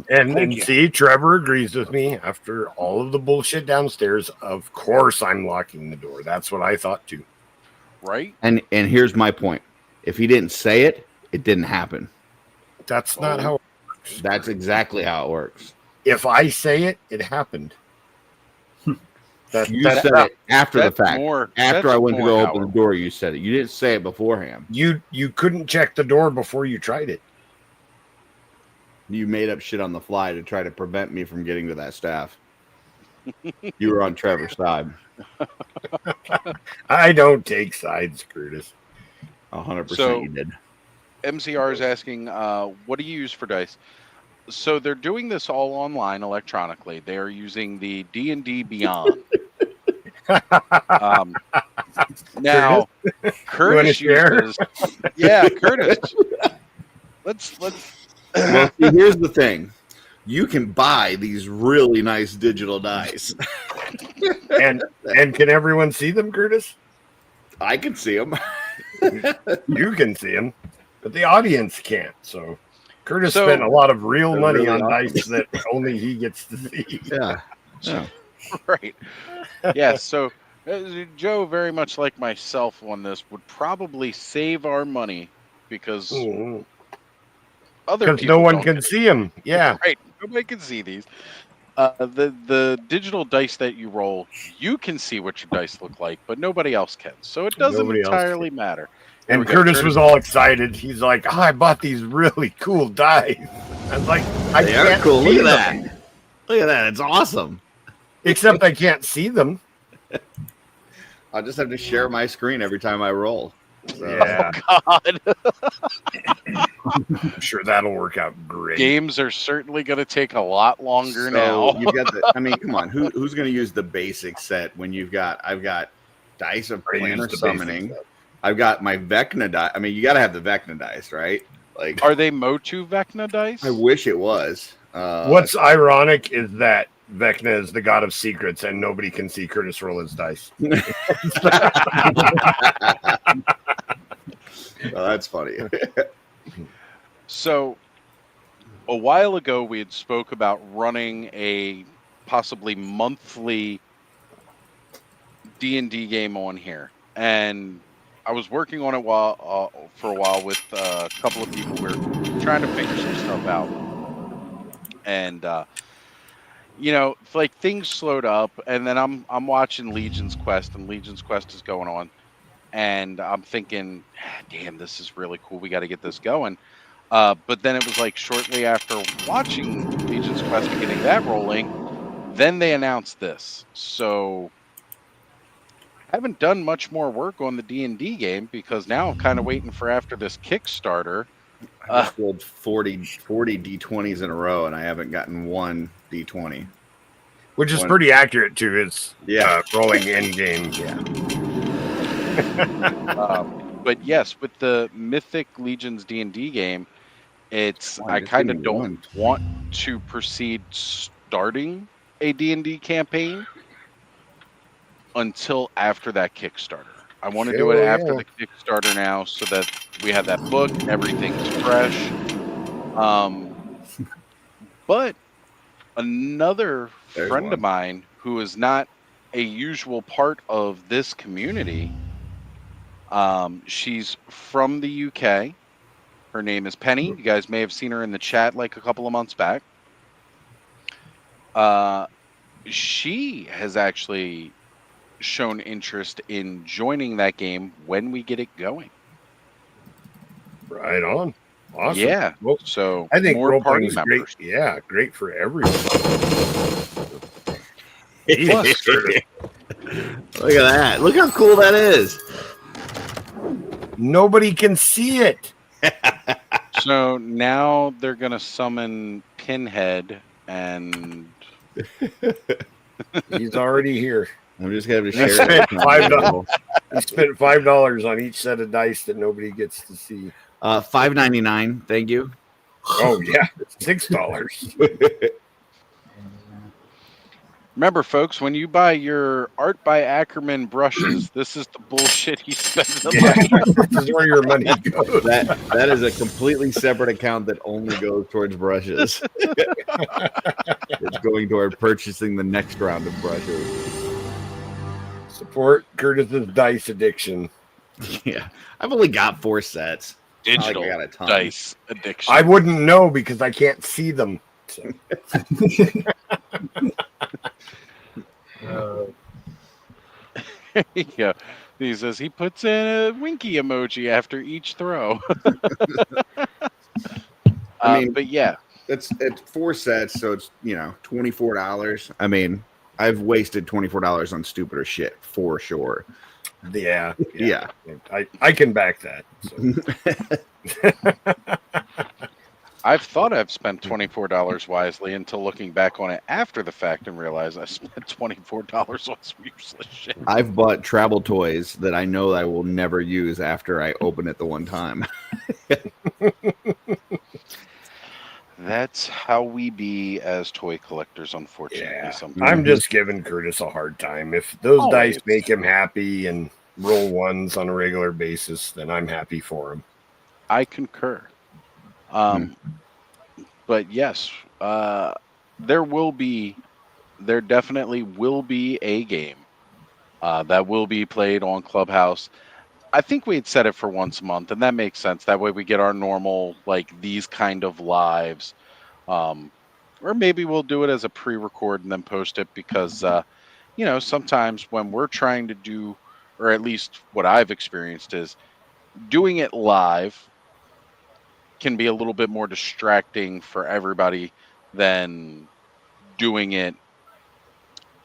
Speaker 7: And see, Trevor agrees with me. After all of the bullshit downstairs, of course I'm locking the door. That's what I thought too.
Speaker 1: Right?
Speaker 9: And here's my point. If he didn't say it, it didn't happen.
Speaker 7: That's not how it works.
Speaker 9: That's exactly how it works.
Speaker 7: If I say it, it happened.
Speaker 9: You said it after the fact. After I went to go open the door, you said it. You didn't say it beforehand.
Speaker 7: You couldn't check the door before you tried it.
Speaker 9: You made up shit on the fly to try to prevent me from getting to that staff. You were on Trevor's side.
Speaker 7: I don't take sides, Curtis.
Speaker 9: 100% you did.
Speaker 1: MCR is asking, what do you use for dice? So they're doing this all online electronically. They are using the D&D Beyond. Now, Curtis uses. Yeah, Curtis. Let's.
Speaker 9: Well, see, here's the thing. You can buy these really nice digital dice.
Speaker 7: and can everyone see them, Curtis?
Speaker 9: I can see them.
Speaker 7: You can see them, but the audience can't. So Curtis spent a lot of real money on dice that only he gets to see.
Speaker 9: Yeah.
Speaker 1: Right. Yeah. So Joe, very much like myself on this, would probably save our money because other people
Speaker 7: no one can see them. Yeah.
Speaker 1: Right. Nobody can see these. The digital dice that you roll, you can see what your dice look like, but nobody else can. So it doesn't entirely matter.
Speaker 7: And Curtis was all excited. He's like, I bought these really cool dice. I was like, I can't
Speaker 9: cool.
Speaker 7: see
Speaker 9: Look at
Speaker 7: them.
Speaker 9: that. Look at that. It's awesome.
Speaker 7: Except I can't see them.
Speaker 9: I'll just have to share my screen every time I roll. So.
Speaker 7: Yeah.
Speaker 1: Oh, God.
Speaker 7: I'm sure that'll work out great.
Speaker 1: Games are certainly going to take a lot longer now.
Speaker 9: You've got the, I mean, come on. Who's going to use the basic set when I've got Dice of Planar Summoning. I've got my Vecna dice. I mean, you got to have the Vecna dice, right? Like,
Speaker 1: are they Motu Vecna dice?
Speaker 9: I wish it was.
Speaker 7: What's ironic is that Vecna is the god of secrets, and nobody can see Curtis roll his dice.
Speaker 9: Well, that's funny.
Speaker 1: So, a while ago, we had spoke about running a possibly monthly D&D game on here, and I was working on it for a while with a couple of people. We were trying to figure some stuff out, and like things slowed up, and then I'm watching Legion's Quest, and Legion's Quest is going on. And I'm thinking, damn, this is really cool. We got to get this going. But then it was like shortly after watching Legion's Quest and getting that rolling, then they announced this. So I haven't done much more work on the D&D game because now I'm kind of waiting for after this Kickstarter.
Speaker 9: I just rolled 40 D20s in a row, and I haven't gotten one D20.
Speaker 7: Which is pretty accurate to his rolling end game.
Speaker 9: Yeah.
Speaker 1: But yes, with the Mythic Legions D&D game, I kind of don't want to proceed starting a D&D campaign until after that Kickstarter. I want to do it after the Kickstarter now so that we have that book, everything's fresh. But another friend of mine who is not a usual part of this community, she's from the UK. Her name is Penny. You guys may have seen her in the chat like a couple of months back. She has actually shown interest in joining that game when we get it going.
Speaker 7: Right on. Awesome.
Speaker 1: Yeah.
Speaker 7: Well,
Speaker 1: so
Speaker 7: I think
Speaker 1: more party
Speaker 7: is
Speaker 1: members.
Speaker 7: Great. Yeah, great for everyone.
Speaker 9: Look at that. Look how cool that is.
Speaker 7: Nobody can see it.
Speaker 1: So now they're going to summon Pinhead, and
Speaker 7: he's already here.
Speaker 9: I'm just going to share it.
Speaker 7: He spent $5 on each set of dice that nobody gets to see.
Speaker 9: $5.99. Thank you.
Speaker 7: Oh yeah, $6.
Speaker 1: Remember, folks, when you buy your Art by Ackerman brushes, this is the bullshit he spends the money.
Speaker 7: This is where your money goes.
Speaker 9: That is a completely separate account that only goes towards brushes. It's going toward purchasing the next round of brushes.
Speaker 7: Support Curtis's dice addiction.
Speaker 9: Yeah, I've only got 4 sets.
Speaker 1: Digital
Speaker 9: I got a ton.
Speaker 1: dice addiction.
Speaker 7: I wouldn't know because I can't see them. So.
Speaker 1: Yeah, he says he puts in a winky emoji after each throw.
Speaker 9: I mean,
Speaker 1: but yeah,
Speaker 9: it's 4 sets, so it's $24. I mean, I've wasted $24 on stupider shit for sure.
Speaker 7: Yeah.
Speaker 9: Yeah.
Speaker 7: I can back that. So.
Speaker 1: I've thought I've spent $24 wisely until looking back on it after the fact and realize I spent $24 on some useless shit.
Speaker 9: I've bought travel toys that I know I will never use after I open it the one time.
Speaker 1: That's how we be as toy collectors, unfortunately.
Speaker 7: Yeah.
Speaker 1: Sometimes.
Speaker 7: I'm just giving Curtis a hard time. If those
Speaker 1: Always.
Speaker 7: dice make him happy and roll ones on a regular basis, then I'm happy for him.
Speaker 1: I concur. But yes, there definitely will be a game that will be played on Clubhouse. I think we had set it for once a month, and that makes sense. That way we get our normal, like, these kind of lives. Or maybe we'll do it as a pre-record and then post it because, sometimes when we're trying to do, or at least what I've experienced is, doing it live can be a little bit more distracting for everybody than doing it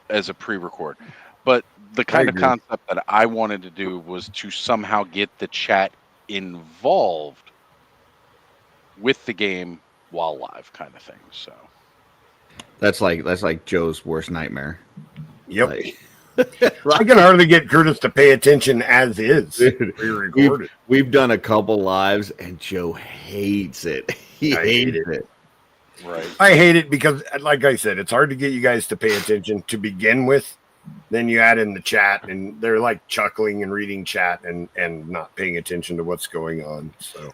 Speaker 1: as a pre-record. But the kind of concept that I wanted to do was to somehow get the chat involved with the game while live, kind of thing. So
Speaker 9: that's like Joe's worst nightmare.
Speaker 7: Yep.
Speaker 9: Like,
Speaker 7: I can hardly get Curtis to pay attention as is. Pre-recorded.
Speaker 9: We've done a couple lives, and Joe hates it. He hates it.
Speaker 1: Right.
Speaker 7: I hate it because, like I said, it's hard to get you guys to pay attention to begin with. Then you add in the chat, and they're like chuckling and reading chat and not paying attention to what's going on. So,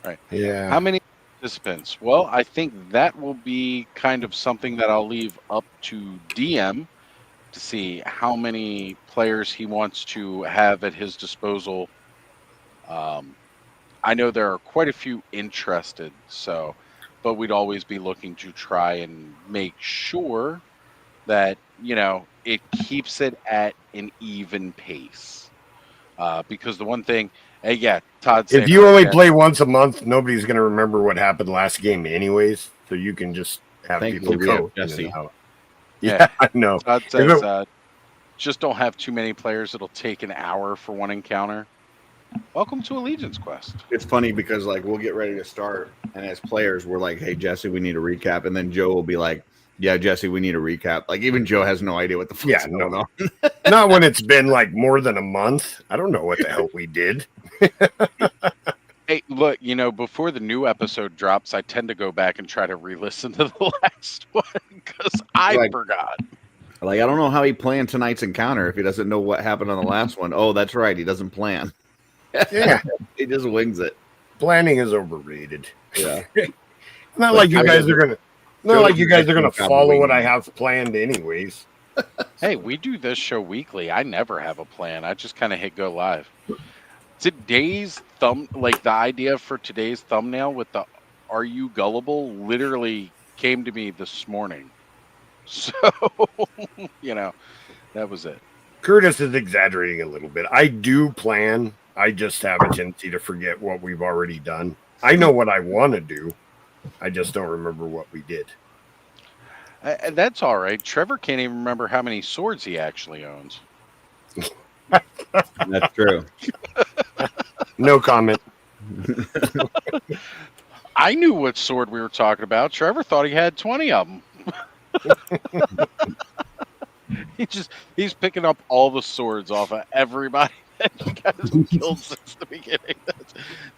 Speaker 1: right.
Speaker 7: Yeah.
Speaker 1: How many participants? Well, I think that will be kind of something that I'll leave up to DM to see how many players he wants to have at his disposal. I know there are quite a few interested, but we'd always be looking to try and make sure that, it keeps it at an even pace. Because the one thing, Todd said,
Speaker 7: if you only play once a month, nobody's going to remember what happened last game anyways. So you can just have people go in and out. Yeah, I know.
Speaker 1: Todd says, just don't have too many players. It'll take an hour for one encounter. Welcome to Allegiance Quest.
Speaker 9: It's funny because we'll get ready to start, and as players, we're like, "Hey, Jesse, we need a recap," and then Joe will be like, "Yeah, Jesse, we need a recap." Like even Joe has no idea what the fuck's going on.
Speaker 7: Not when it's been more than a month. I don't know what the hell we did.
Speaker 1: Hey, look, before the new episode drops, I tend to go back and try to re-listen to the last one because I forgot.
Speaker 9: I don't know how he planned tonight's encounter if he doesn't know what happened on the last one. Oh, that's right. He doesn't plan.
Speaker 7: Yeah.
Speaker 9: He just wings it.
Speaker 7: Planning is overrated.
Speaker 9: Yeah.
Speaker 7: Not like you guys are gonna follow what I have planned anyways.
Speaker 1: Hey, we do this show weekly. I never have a plan. I just kind of hit go live. Today's the idea for today's thumbnail with the "Are you gullible?" literally came to me this morning. So, that was it.
Speaker 7: Curtis is exaggerating a little bit. I do plan. I just have a tendency to forget what we've already done. I know what I want to do. I just don't remember what we did.
Speaker 1: That's all right. Trevor can't even remember how many swords he actually owns.
Speaker 9: That's true.
Speaker 7: No comment.
Speaker 1: I knew what sword we were talking about. Trevor thought he had 20 of them. He's picking up all the swords off of everybody you guys have killed since the beginning.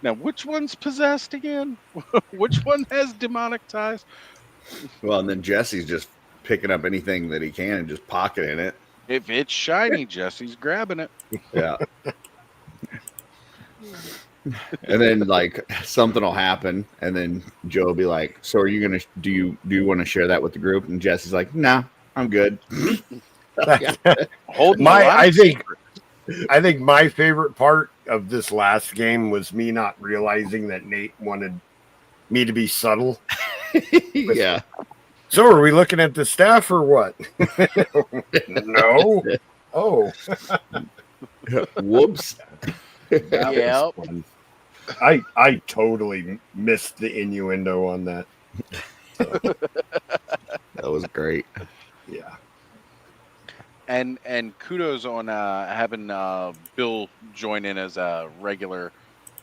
Speaker 1: Now, which one's possessed again? Which one has demonic ties?
Speaker 9: Well, and then Jesse's just picking up anything that he can and just pocketing it.
Speaker 1: If it's shiny, Jesse's grabbing it.
Speaker 9: Yeah. And then like something will happen, and then Joe will be like, "So are you gonna do you want to share that with the group?" And Jesse's like, "No, I'm good."
Speaker 7: I think my favorite part of this last game was me not realizing that Nate wanted me to be subtle.
Speaker 9: Yeah.
Speaker 7: So are we looking at the staff or what? No. Oh.
Speaker 9: Whoops.
Speaker 1: Yep.
Speaker 7: I totally missed the innuendo on that. So.
Speaker 9: That was great.
Speaker 7: Yeah.
Speaker 1: And kudos on having Bill join in as a regular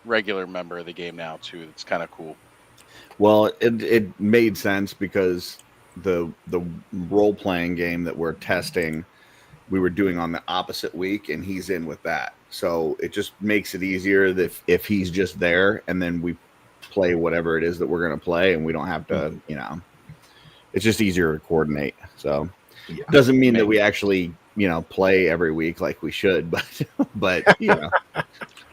Speaker 1: member of the game now too. It's kind of cool.
Speaker 9: Well, it made sense because the role playing game that we're testing, we were doing on the opposite week, and he's in with that. So it just makes it easier that if he's just there, and then we play whatever it is that we're going to play, and we don't have to, it's just easier to coordinate. So it doesn't mean that we actually, play every week like we should, but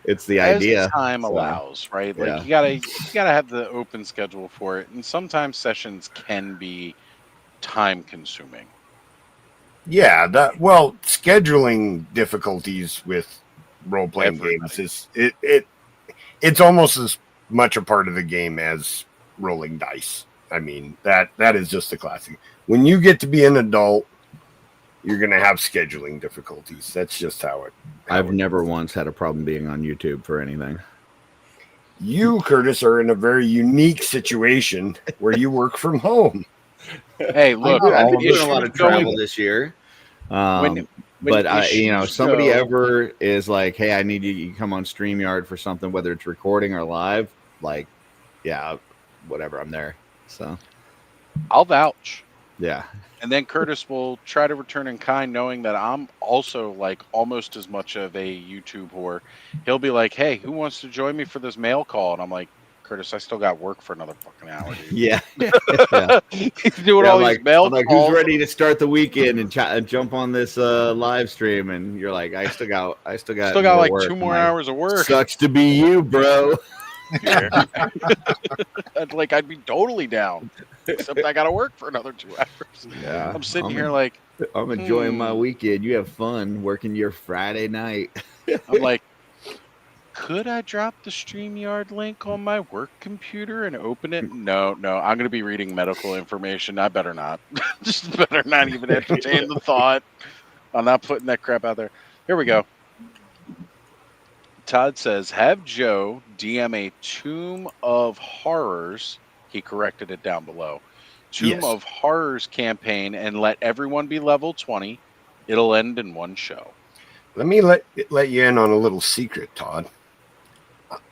Speaker 9: it's the idea.
Speaker 1: As time allows, right? Like you gotta have the open schedule for it, and sometimes sessions can be time consuming.
Speaker 7: Yeah, scheduling difficulties with role-playing games is it's almost as much a part of the game as rolling dice. I mean, that is just a classic. When you get to be an adult, you're going to have scheduling difficulties. That's just how it.
Speaker 9: I've never once had a problem being on YouTube for anything.
Speaker 7: You, Curtis, are in a very unique situation where you work from home.
Speaker 1: Hey, look,
Speaker 9: I've been doing a lot of travel this year. But somebody ever is like, "Hey, I need you to come on StreamYard for something, whether it's recording or live." Like, yeah, whatever, I'm there. So
Speaker 1: I'll vouch.
Speaker 9: Yeah.
Speaker 1: And then Curtis will try to return in kind, knowing that I'm also like almost as much of a YouTube whore. He'll be like, "Hey, who wants to join me for this mail call?" And I'm like, "Curtis, I still got work for another fucking hour, dude."
Speaker 9: Yeah.
Speaker 1: He's doing all these mail calls.
Speaker 9: Who's ready to start the weekend and jump on this live stream? And you're like, I still got
Speaker 1: like work. 2 more hours of work.
Speaker 9: Sucks to be you, bro.
Speaker 1: I'd be totally down, except I got to work for another 2 hours.
Speaker 9: Yeah,
Speaker 1: I'm sitting here like
Speaker 9: I'm enjoying my weekend. You have fun working your Friday night.
Speaker 1: I'm like, could I drop the StreamYard link on my work computer and open it? No, I'm going to be reading medical information. I better not. Just better not even entertain the thought. I'm not putting that crap out there. Here we go. Todd says, have Joe DM a Tomb of Horrors. He corrected it down below. Tomb of Horrors campaign and let everyone be level 20. It'll end in one show.
Speaker 7: Let me let you in on a little secret, Todd.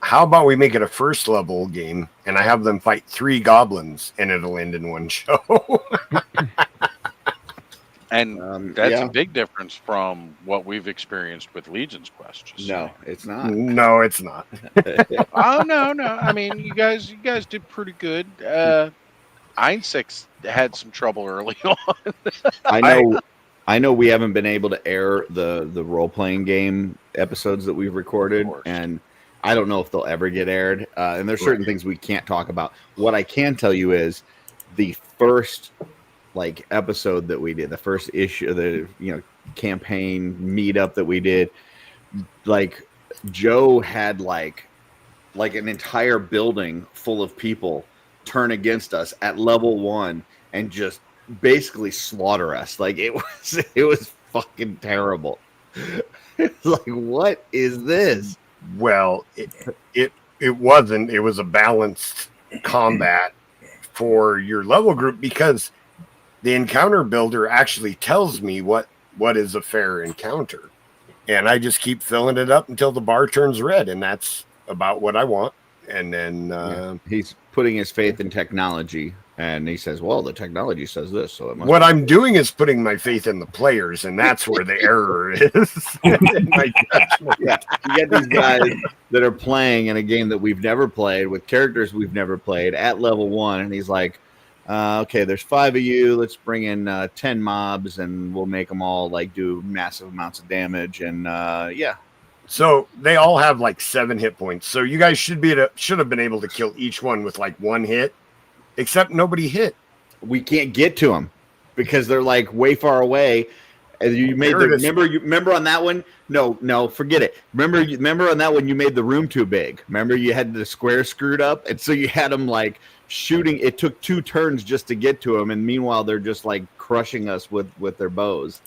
Speaker 7: How about we make it a first level game and I have them fight 3 goblins and it'll end in one show?
Speaker 1: And that's a big difference from what we've experienced with Legion's Quest.
Speaker 9: No, it's not.
Speaker 7: No, it's not.
Speaker 1: Oh, no. I mean, you guys did pretty good. Einstein had some trouble early on.
Speaker 9: I know we haven't been able to air the role-playing game episodes that we've recorded, and I don't know if they'll ever get aired. And there's certain things we can't talk about. What I can tell you is the first episode that we did, the first issue, the campaign meetup that we did, Joe had like an entire building full of people turn against us at level 1 and just basically slaughter us. It was fucking terrible. It's like, what is this?
Speaker 7: Well, it wasn't. It was a balanced combat for your level group because the encounter builder actually tells me what is a fair encounter. And I just keep filling it up until the bar turns red. And that's about what I want. And then
Speaker 9: he's putting his faith in technology And he says, well, the technology says this. So it must
Speaker 7: What
Speaker 9: be
Speaker 7: I'm doing is putting my faith in the players, and that's where the error is. My judgment.
Speaker 9: Yeah, you get these guys that are playing in a game that we've never played with characters we've never played at level 1, and he's like, okay, there's 5 of you. Let's bring in 10 mobs, and we'll make them all like do massive amounts of damage. And yeah,
Speaker 7: So they all have like 7 hit points. So you guys should have been able to kill each one with like 1 hit, except nobody hit.
Speaker 9: we can't get to them because they're like way far away. And you made remember on that one? No, forget it. Remember on that one you made the room too big. Remember you had the square screwed up, and so you had them like shooting. It took 2 turns just to get to them, and meanwhile they're just like crushing us with their bows.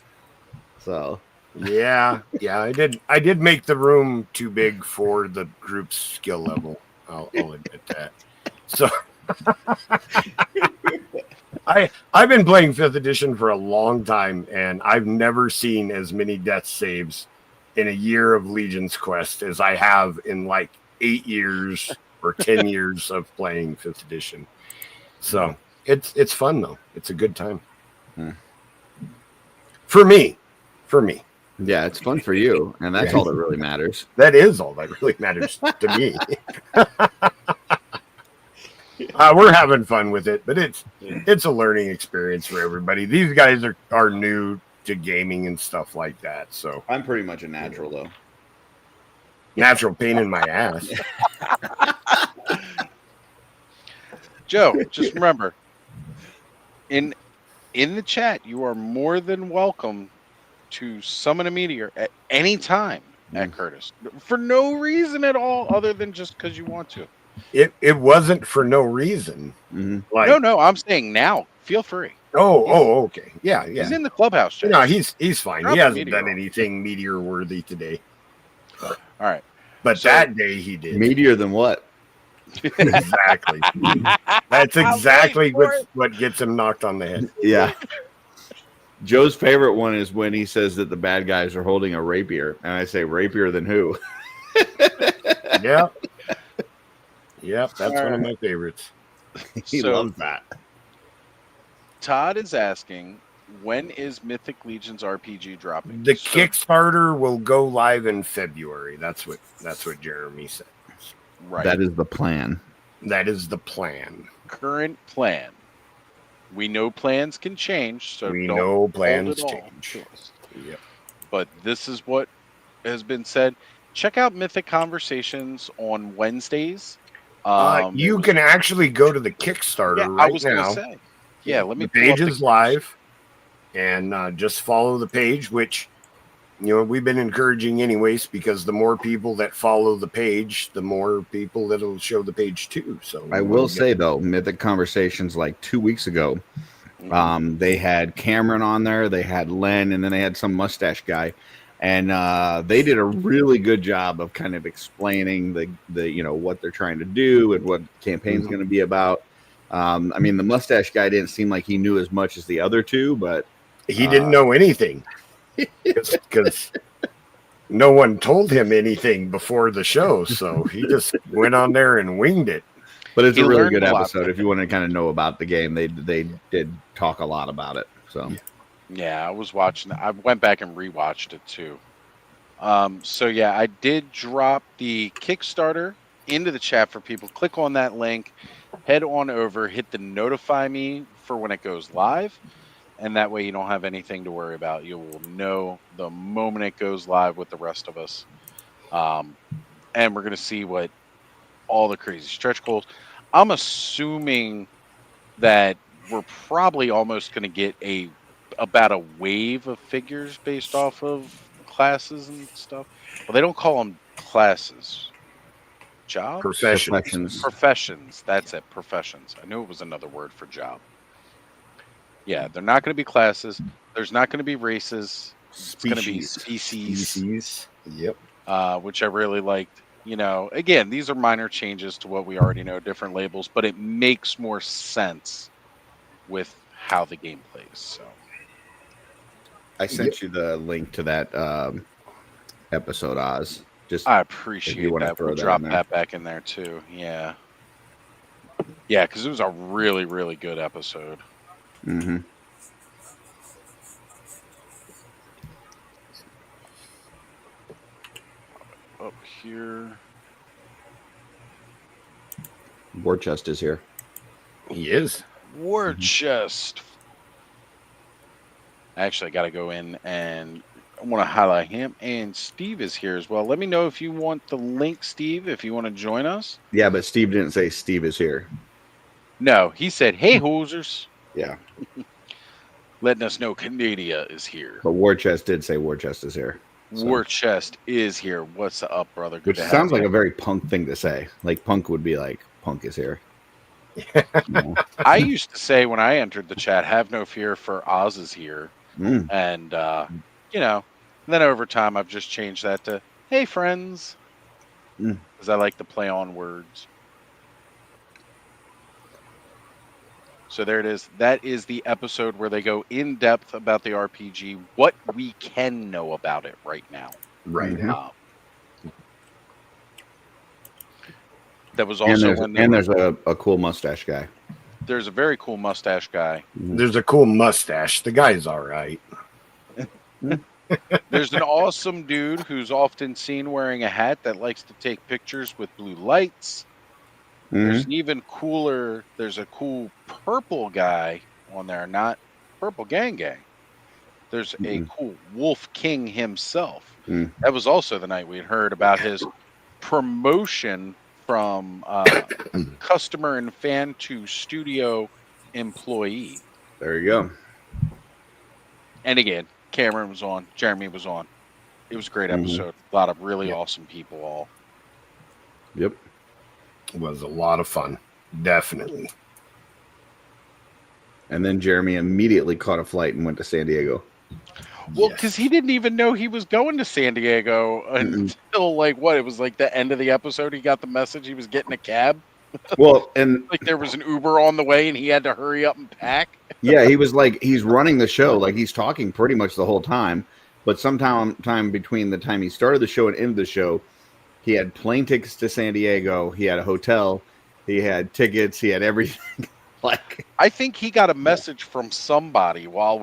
Speaker 9: So
Speaker 7: Yeah, I did make the room too big for the group's skill level. I'll admit that. So I've been playing 5th edition for a long time, and I've never seen as many death saves in a year of Legion's Quest as I have in like 8 years or 10 years of playing 5th edition. So it's fun though. It's a good time. For me.
Speaker 9: yeah, it's fun for you, and that's all that really matters.
Speaker 7: That is all that really matters to me. We're having fun with it, but it's a learning experience for everybody. These guys are new to gaming and stuff like that, so
Speaker 9: I'm pretty much a natural though.
Speaker 7: Natural pain in my ass.
Speaker 1: Joe, just remember, in the chat, you are more than welcome to summon a meteor at any time at Curtis for no reason at all, other than just because you want to.
Speaker 7: It wasn't for no reason. Like,
Speaker 1: no, I'm saying now. Feel free.
Speaker 7: Oh, okay. Yeah.
Speaker 1: He's in the clubhouse chat.
Speaker 7: No, he's fine.
Speaker 1: Drop
Speaker 7: He hasn't
Speaker 1: meteor
Speaker 7: done anything meteor worthy today.
Speaker 1: All right.
Speaker 7: But
Speaker 1: So-
Speaker 7: that day he did.
Speaker 9: Meteor than what?
Speaker 7: Exactly. That's exactly what gets him knocked on the head.
Speaker 9: Yeah. Joe's favorite one is when he says that the bad guys are holding a rapier, and I say, rapier than who?
Speaker 7: Yeah. Yep, that's one of my favorites.
Speaker 9: He loves that.
Speaker 1: Todd is asking, when is Mythic Legion's RPG dropping?
Speaker 7: The Kickstarter will go live in February. That's what Jeremy said.
Speaker 1: Right.
Speaker 9: That is the plan.
Speaker 7: That is the plan.
Speaker 1: Current plan. We know plans can change, so
Speaker 7: We
Speaker 1: don't
Speaker 7: know
Speaker 1: hold
Speaker 7: plans
Speaker 1: it all
Speaker 7: change.
Speaker 1: to us.
Speaker 7: Yep.
Speaker 1: But this is what has been said. Check out Mythic Conversations on Wednesdays.
Speaker 7: You can actually go to the Kickstarter
Speaker 1: I
Speaker 7: right
Speaker 1: was
Speaker 7: now.
Speaker 1: gonna say. Yeah, let me.
Speaker 7: The
Speaker 1: pull up
Speaker 7: page is live, and just follow the page, which we've been encouraging anyways, because the more people that follow the page, the more people that'll show the page too. So
Speaker 9: I will say though, Mythic Conversations like 2 weeks ago, they had Cameron on there, they had Len, and then they had some mustache guy, and they did a really good job of kind of explaining the what they're trying to do and what the campaign's going to be about. I mean, the mustache guy didn't seem like he knew as much as the other two, but
Speaker 7: he didn't know anything because no one told him anything before the show, so he just went on there and winged it.
Speaker 9: But it's
Speaker 1: He
Speaker 9: a really
Speaker 1: learned
Speaker 9: good
Speaker 1: a lot.
Speaker 9: episode if you want to kind of know about the game. They did talk a lot about it. So
Speaker 1: Yeah, I was watching. I went back and rewatched it too. So yeah, I did drop the Kickstarter into the chat for people. Click on that link, head on over, hit the notify me for when it goes live, and that way you don't have anything to worry about. You will know the moment it goes live with the rest of us. And we're gonna see what all the crazy stretch goals. I'm assuming that we're probably almost gonna get about a wave of figures based off of classes and stuff. Well, they don't call them classes. Jobs? Professions. That's it. Professions. I knew it was another word for job. Yeah, they're not going to be classes. There's not going to be races. It's going to be species.
Speaker 7: Yep.
Speaker 1: Which I really liked. Again, these are minor changes to what we already know, different labels, but it makes more sense with how the game plays. So
Speaker 9: I sent you the link to that episode, Oz. Just
Speaker 1: I appreciate that. We'll drop
Speaker 9: that
Speaker 1: that back in there too. Yeah. Yeah, because it was a really, really good episode.
Speaker 9: Mm-hmm.
Speaker 1: Up here.
Speaker 9: War Chest is here.
Speaker 7: He is.
Speaker 1: War Chest. Actually, I got to go in and I want to highlight him. And Steve is here as well. Let me know if you want the link, Steve, if you want to join us.
Speaker 9: Yeah, but Steve didn't say Steve is here.
Speaker 1: No, he said, hey, hosers.
Speaker 9: Yeah.
Speaker 1: Letting us know Canada is here.
Speaker 9: But War Chest did say War Chest is here. So.
Speaker 1: War Chest is here. What's up, brother? Good
Speaker 9: Which
Speaker 1: to have
Speaker 9: sounds
Speaker 1: you.
Speaker 9: like a very Punk thing to say. Like Punk would be like, Punk is here.
Speaker 1: I used to say when I entered the chat, have no fear, for Oz is here.
Speaker 9: Mm.
Speaker 1: And, then over time, I've just changed that to, hey, friends. Because I like to play on words. So there it is. That is the episode where they go in depth about the RPG, what we can know about it right now.
Speaker 7: Right.
Speaker 1: That was also
Speaker 9: there's a cool mustache guy.
Speaker 1: There's a very cool mustache guy.
Speaker 7: There's a cool mustache. The guy's all right.
Speaker 1: There's an awesome dude who's often seen wearing a hat that likes to take pictures with blue lights. There's an even cooler, there's a cool purple guy on there, not Purple Gang. There's a cool Wolf King himself. That was also the night we had heard about his promotion from customer and fan to studio employee.
Speaker 9: There you go.
Speaker 1: And again, Cameron was on, Jeremy was on. It was a great episode. A lot of really awesome people all.
Speaker 9: Yep.
Speaker 7: It was a lot of fun. Definitely.
Speaker 9: And then Jeremy immediately caught a flight and went to San Diego.
Speaker 1: Well, because he didn't even know he was going to San Diego until it was like the end of the episode. He got the message he was getting a cab.
Speaker 9: Well, and
Speaker 1: like there was an Uber on the way and he had to hurry up and pack.
Speaker 9: Yeah, he was like, he's running the show. Like he's talking pretty much the whole time. But sometime between the time he started the show and ended the show, he had plane tickets to San Diego. He had a hotel. He had tickets. He had everything.
Speaker 1: I think he got a message from somebody while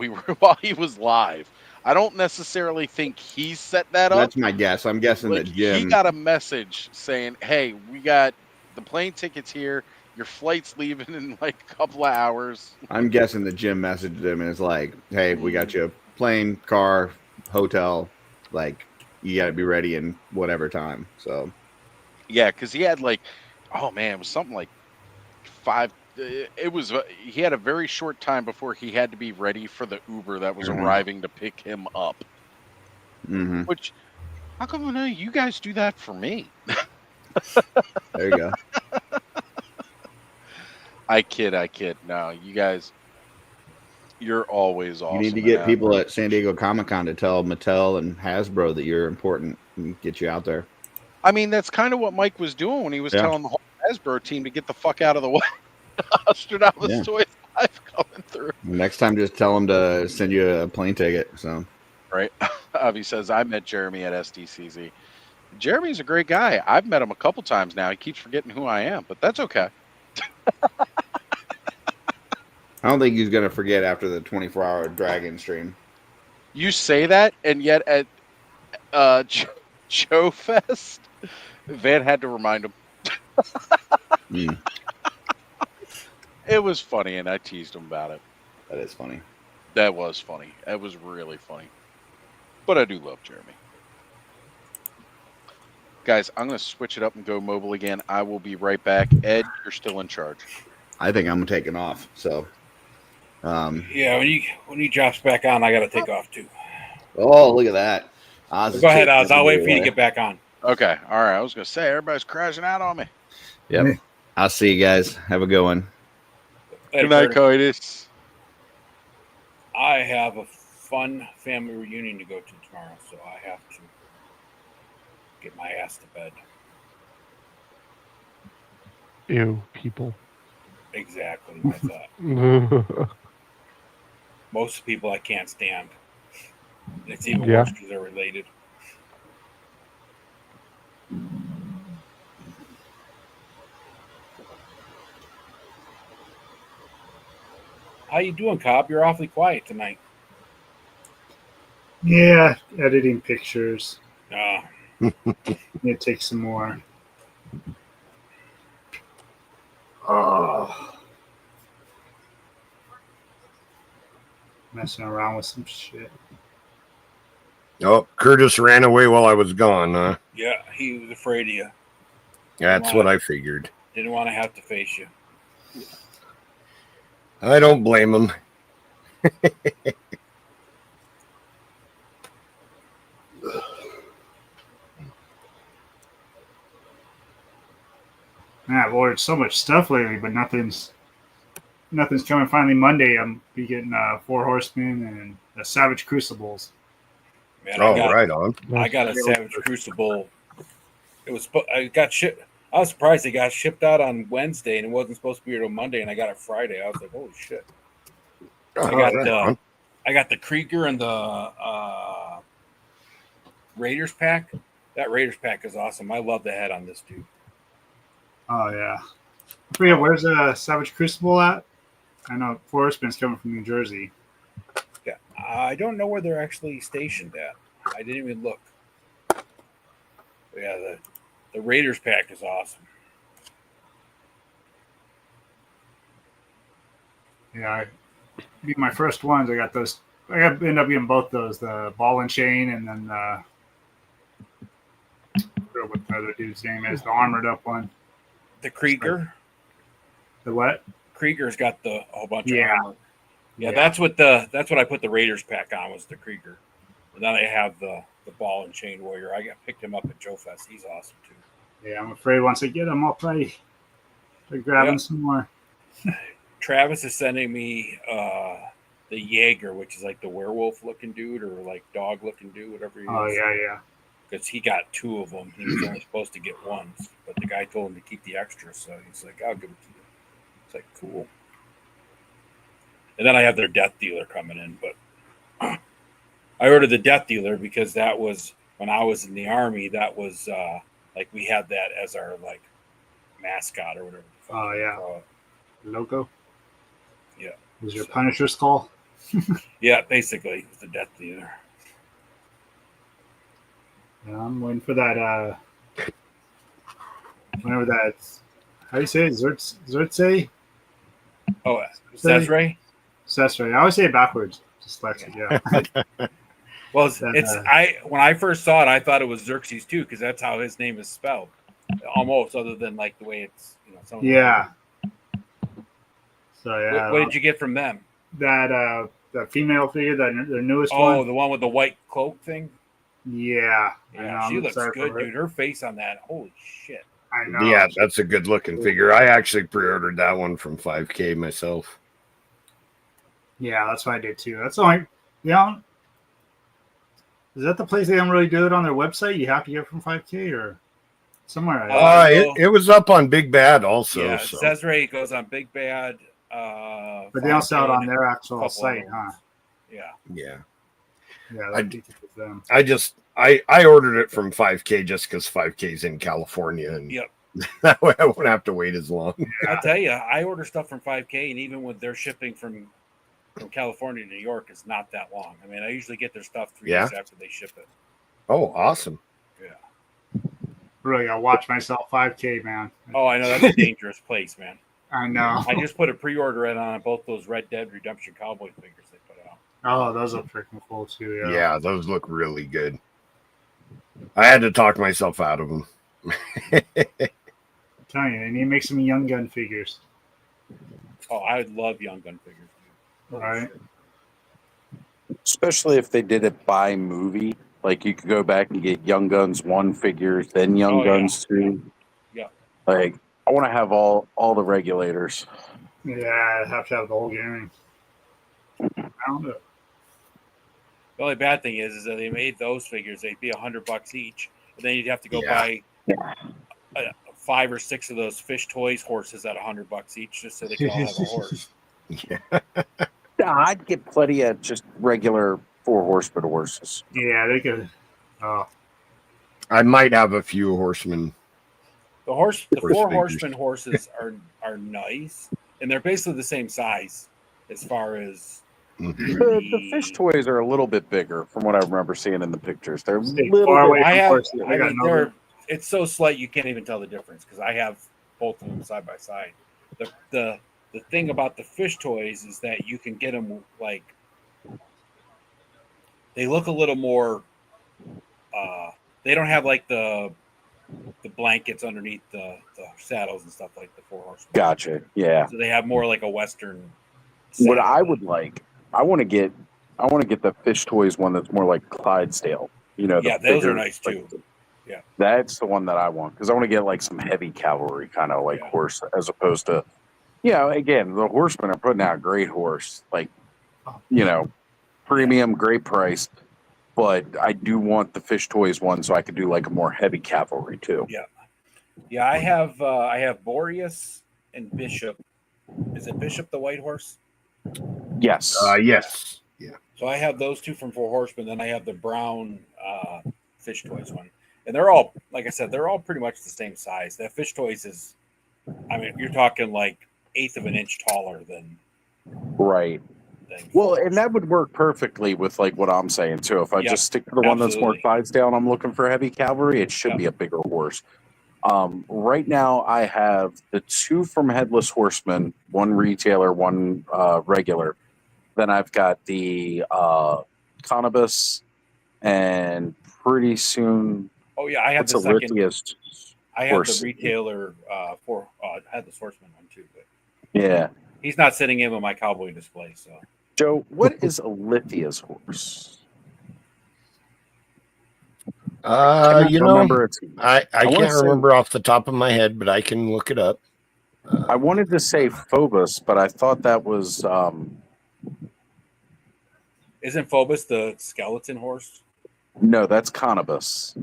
Speaker 1: he was live. I don't necessarily think he set that up.
Speaker 9: That's my guess. I'm guessing that Jim.
Speaker 1: He got a message saying, "Hey, we got the plane tickets here. Your flight's leaving in like a couple of hours."
Speaker 9: I'm guessing that Jim messaged him and is like, "Hey, we got you a plane, car, hotel. Like, you got to be ready in whatever time." So,
Speaker 1: yeah, because he had it was something like 5. He had a very short time before he had to be ready for the Uber that was arriving to pick him up. Which, how come you guys do that for me?
Speaker 9: There you go.
Speaker 1: I kid. No, you guys, you're always awesome.
Speaker 9: You need to get people at San Diego Comic-Con to tell Mattel and Hasbro that you're important and get you out there.
Speaker 1: I mean, that's kind of what Mike was doing when he was telling the whole Hasbro team to get the fuck out of the way. Australia's Toys Live coming through.
Speaker 9: Next time, just tell them to send you a plane ticket. So,
Speaker 1: right. Avi says, I met Jeremy at SDCZ. Jeremy's a great guy. I've met him a couple times now. He keeps forgetting who I am, but that's okay.
Speaker 9: I don't think he's going to forget after the 24-hour Dragon stream.
Speaker 1: You say that, and yet at Joe Fest, Van had to remind him. It was funny, and I teased him about it.
Speaker 9: That is funny.
Speaker 1: That was funny. That was really funny. But I do love Jeremy. Guys, I'm going to switch it up and go mobile again. I will be right back. Ed, you're still in charge.
Speaker 9: I think I'm taking off. So,
Speaker 3: yeah, when he drops back on, I got to take off too.
Speaker 9: Oh, look at that. Oz,
Speaker 3: go ahead, Oz. I'll wait for you to get back on.
Speaker 1: Okay. All right. I was going to say, everybody's crashing out on me.
Speaker 9: Yep. I'll see you guys. Have a good one.
Speaker 1: Good night, Coitus.
Speaker 3: I have a fun family reunion to go to tomorrow, so I have to get my ass to bed.
Speaker 4: Ew, people.
Speaker 3: Exactly my thought. Most people I can't stand. It's even worse because they're related. How you doing, Cobb? You're awfully quiet tonight.
Speaker 5: Yeah, editing pictures.
Speaker 3: Uh,
Speaker 5: Need to take some more. Oh. Messing around with some shit.
Speaker 7: Oh, Curtis ran away while I was gone, huh?
Speaker 3: yeah, he was afraid of you.
Speaker 7: That's what I figured.
Speaker 3: Didn't want to have to face you.
Speaker 7: I don't blame him.
Speaker 5: Man, I've ordered so much stuff lately, but nothing's coming. Finally, Monday, I'm be getting 4 Horsemen and the Savage Crucibles.
Speaker 3: Man,
Speaker 7: right on.
Speaker 3: I got a Savage Crucible. I was surprised it got shipped out on Wednesday and it wasn't supposed to be here till Monday, and I got it Friday. I was like, holy shit. I got the Krieger and the Raiders pack. That Raiders pack is awesome. I love the head on this dude.
Speaker 5: Oh yeah. I forget, where's the Savage Crucible at? I know 4 Horsemen's coming from New Jersey.
Speaker 3: Yeah, I don't know where they're actually stationed at. I didn't even look. But yeah, the Raiders pack is awesome.
Speaker 5: Yeah, my first ones. I got those. End up getting both those, the ball and chain, and then I forget what the other dude's name is, the armored up one.
Speaker 3: The Krieger.
Speaker 5: The what?
Speaker 3: Krieger's got a whole bunch of armor. Yeah,
Speaker 5: Yeah.
Speaker 3: that's what I put the Raiders pack on, was the Krieger. And then I have the ball and chain warrior. I picked him up at Joe Fest. He's awesome too.
Speaker 5: Yeah, I'm afraid once I get him, I'll probably start grabbing some more.
Speaker 3: Travis is sending me the Jaeger, which is like the werewolf looking dude, or like dog looking dude, whatever he is.
Speaker 5: Oh yeah.
Speaker 3: Because he got 2 of them. He was only supposed to get 1, but the guy told him to keep the extra, so he's like, I'll give it to you. It's like, cool. And then I have their Death Dealer coming in, but I ordered the Death Dealer because that was, when I was in the Army, that was like we had that as our like mascot or whatever.
Speaker 5: Oh yeah. Logo.
Speaker 3: Yeah.
Speaker 5: Was your Punisher skull?
Speaker 3: Yeah, basically, it was the Death Dealer.
Speaker 5: Yeah, I'm waiting for that. Whenever that's, how do you say it? Zertse?
Speaker 3: Oh, Cesare?
Speaker 5: Cesare. I always say it backwards. Dyslexic, yeah.
Speaker 3: Well, when I first saw it, I thought it was Xerxes too, because that's how his name is spelled, almost, other than like the way it's,
Speaker 5: yeah. So yeah.
Speaker 3: What did you get from them?
Speaker 5: That female figure, their newest one.
Speaker 3: Oh, the one with the white cloak thing.
Speaker 5: Yeah.
Speaker 3: Yeah, she looks good, dude. Her face on that, holy shit.
Speaker 5: I know.
Speaker 7: Yeah, that's a good looking figure. I actually pre-ordered that one from 5K myself.
Speaker 5: Yeah, that's what I did too. That's only, is that the place they don't really do it on their website? You have to get it from 5K or somewhere.
Speaker 7: It was up on Big Bad also.
Speaker 3: Yeah,
Speaker 7: so.
Speaker 3: Cesare goes on Big Bad.
Speaker 5: But they don't sell it on their actual site, huh?
Speaker 3: Yeah.
Speaker 7: Yeah.
Speaker 5: Them.
Speaker 7: I ordered it from 5K just because 5K is in California, and that way I won't have to wait as long.
Speaker 3: Yeah. I'll tell you, I order stuff from 5K, and even with their shipping from California to New York, it's not that long. I mean, I usually get their stuff 3 days after they ship it.
Speaker 7: Oh, awesome.
Speaker 3: Yeah.
Speaker 5: Really gotta watch myself 5K, man.
Speaker 3: Oh, I know, that's a dangerous place, man.
Speaker 5: I know.
Speaker 3: I just put a pre-order in on both those Red Dead Redemption Cowboy figures they put out.
Speaker 5: Oh, those look freaking cool too.
Speaker 7: Yeah, those look really good. I had to talk myself out of them.
Speaker 5: I'm telling you, they need to make some Young Gun figures.
Speaker 3: Oh, I would love Young Gun figures.
Speaker 5: All right.
Speaker 10: Especially if they did it by movie. Like you could go back and get Young Guns 1 figures, then Young Guns 2.
Speaker 3: Yeah.
Speaker 10: Like I want to have all the regulators.
Speaker 5: Yeah, I have to have the whole game. I don't know.
Speaker 3: The only bad thing is that they made those figures. They'd be $100 each, and then you'd have to go buy 5 or 6 of those Fish Toys horses at $100 each, just so they can all have a horse.
Speaker 10: Yeah, I'd get plenty of just regular 4 horsemen horses.
Speaker 5: Yeah, they could. Oh,
Speaker 7: I might have a few horsemen.
Speaker 3: The 4 horseman horses are nice, and they're basically the same size. as far as
Speaker 10: The fish toys are a little bit bigger from what I remember seeing in the pictures. They're a
Speaker 5: Stay
Speaker 10: little
Speaker 5: far
Speaker 10: bit.
Speaker 5: away
Speaker 3: I
Speaker 5: from
Speaker 3: have.
Speaker 5: horses.
Speaker 3: I
Speaker 5: They got
Speaker 3: mean,
Speaker 5: no
Speaker 3: they're it's so slight you can't even tell the difference because I have both of them side by side. The thing about the fish toys is that you can get them like they look a little more. They don't have like the blankets underneath the saddles and stuff like the four horsemen.
Speaker 10: Gotcha. Yeah.
Speaker 3: So they have more like a Western.
Speaker 10: What
Speaker 3: saddle.
Speaker 10: I would like, I want to get the fish toys one that's more like Clydesdale. You know, the
Speaker 3: Yeah, those are
Speaker 10: bigger,
Speaker 3: nice
Speaker 10: like,
Speaker 3: too. Yeah.
Speaker 10: That's the one that I want because I want to get like some heavy cavalry kind of like
Speaker 3: Yeah.
Speaker 10: horse as opposed to, again, the horsemen are putting out a great horse, like, premium, great price. But I do want the fish toys one so I could do like a more heavy cavalry too.
Speaker 3: Yeah. Yeah, I have Boreas and Bishop. Is it Bishop the white horse?
Speaker 10: Yes.
Speaker 7: Yes. Yeah.
Speaker 3: So I have those two from Four Horsemen. Then I have the brown fish toys one, and they're all, like I said, they're all pretty much the same size. That fish toys is, I mean, you're talking like 1/8 of an inch taller than.
Speaker 10: Right. Well, and that would work perfectly with like what I'm saying too. If I just stick to the one that's more Clydesdale and I'm looking for heavy cavalry, it should be a bigger horse. Right now, I have the two from Headless Horseman, one retailer, one regular. Then I've got the Cannabis, and pretty soon.
Speaker 3: Oh yeah, I have
Speaker 10: what's
Speaker 3: the second.
Speaker 10: lithiest
Speaker 3: I have
Speaker 10: horse?
Speaker 3: the retailer for Headless Horseman one too, but
Speaker 10: Yeah,
Speaker 3: he's not sitting in with my cowboy display. So,
Speaker 10: Joe, what is a lithiest horse?
Speaker 7: I
Speaker 10: wanna
Speaker 7: can't
Speaker 10: say-
Speaker 7: remember off the top of my head, but I can look it up.
Speaker 10: I wanted to say Phobos, but I thought that was.
Speaker 3: isn't Phobos the skeleton horse?
Speaker 10: No, that's Cannabis.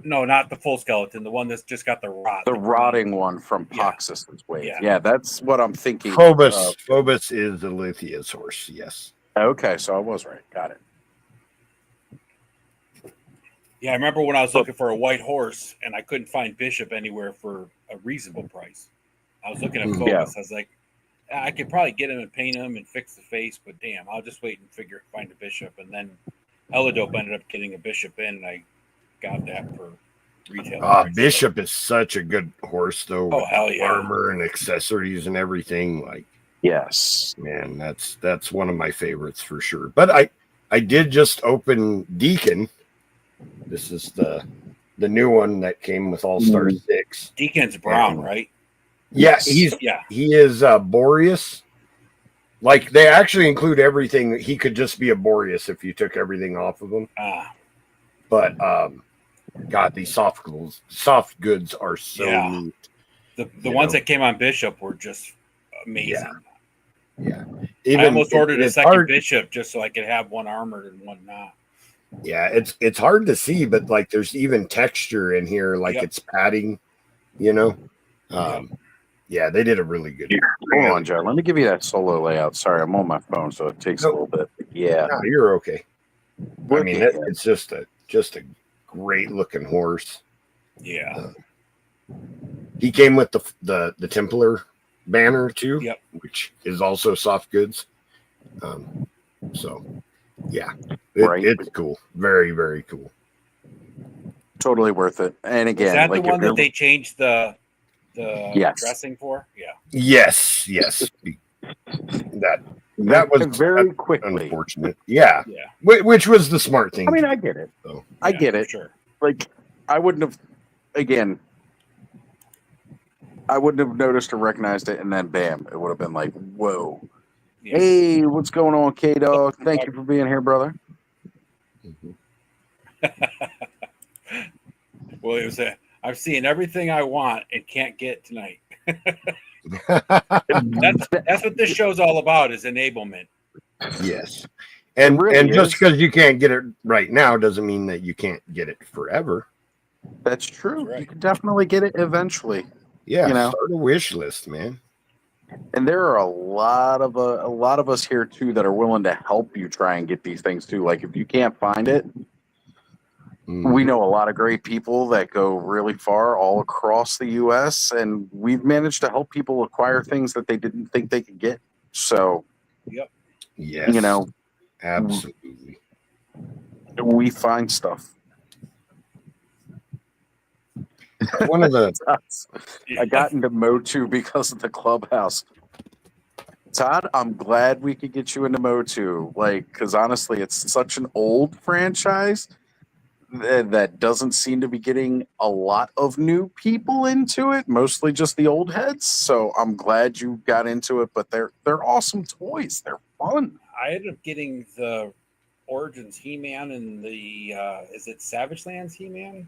Speaker 3: No, not the full skeleton. The one that's just got the rot.
Speaker 10: The rotting one from Poxus's wave. Yeah, that's what I'm thinking.
Speaker 7: Phobos. Phobos is the Lithia's horse. Yes.
Speaker 10: Okay, so I was right. Got it.
Speaker 3: Yeah, I remember when I was looking for a white horse and I couldn't find Bishop anywhere for a reasonable price. I was looking at Phobos.
Speaker 10: Yeah.
Speaker 3: I was like, I could probably get him and paint him and fix the face, but damn, I'll just wait and find a Bishop. And then Elidope ended up getting a Bishop in, and I got that for retail.
Speaker 7: Bishop is such a good horse, though.
Speaker 3: Oh,
Speaker 7: with
Speaker 3: hell yeah.
Speaker 7: Armor and accessories and everything. Like,
Speaker 10: yes,
Speaker 7: man, that's one of my favorites for sure. But I did just open Deacon. This is the new one that came with All Star 6.
Speaker 3: Deacon's brown, right?
Speaker 7: Yeah,
Speaker 3: Yes.
Speaker 7: he is Boreas. Like, they actually include everything. He could just be a Boreas if you took everything off of him. But God, these soft goods are so neat.
Speaker 3: The ones that came on Bishop were just amazing.
Speaker 7: Yeah.
Speaker 3: I almost ordered a second Bishop just so I could have one armored and one not.
Speaker 7: Yeah, it's hard to see, but like there's even texture in here, like it's padding, Yeah, they did a really good job.
Speaker 10: Hold on, Joe. Let me give you that solo layout. Sorry, I'm on my phone, so it takes a little bit. Yeah.
Speaker 7: No, you're okay. I mean, it's just a great looking horse.
Speaker 3: Yeah.
Speaker 7: He came with the Templar banner too, which is also soft goods. So yeah, it's cool. Very, very cool.
Speaker 10: Totally worth it. And again,
Speaker 3: is that
Speaker 10: like
Speaker 3: the one that they changed the dressing for? Yeah.
Speaker 7: Yes. That was
Speaker 10: very quickly
Speaker 7: unfortunate. Yeah. Which was the smart thing.
Speaker 10: I mean, I get it.
Speaker 7: So.
Speaker 10: I get it.
Speaker 3: Sure.
Speaker 10: Like, I wouldn't have noticed or recognized it, and then bam, it would have been like, whoa. Yes. Hey, what's going on, K-Dog? Thank you for being here, brother.
Speaker 3: Well, it was I'm seeing everything I want and can't get tonight. That's what this show's all about, is enablement.
Speaker 7: Yes. And just because you can't get it right now doesn't mean that you can't get it forever.
Speaker 10: That's true. Right. You can definitely get it eventually.
Speaker 7: Yeah, start a wish list, man.
Speaker 10: And there are a lot of us here too that are willing to help you try and get these things too. Like if you can't find it, we know a lot of great people that go really far all across the U.S. and we've managed to help people acquire things that they didn't think they could get. So
Speaker 3: Yep.
Speaker 7: Yes.
Speaker 10: You know,
Speaker 7: Absolutely.
Speaker 10: we find stuff.
Speaker 7: One of the
Speaker 10: I got into Motu because of the clubhouse. Todd, I'm glad we could get you into Motu. Like, because honestly, it's such an old franchise that doesn't seem to be getting a lot of new people into it, mostly just the old heads. So I'm glad you got into it, but they're awesome toys. They're fun.
Speaker 3: I ended up getting the Origins He-Man and the is it Savage Lands He-Man?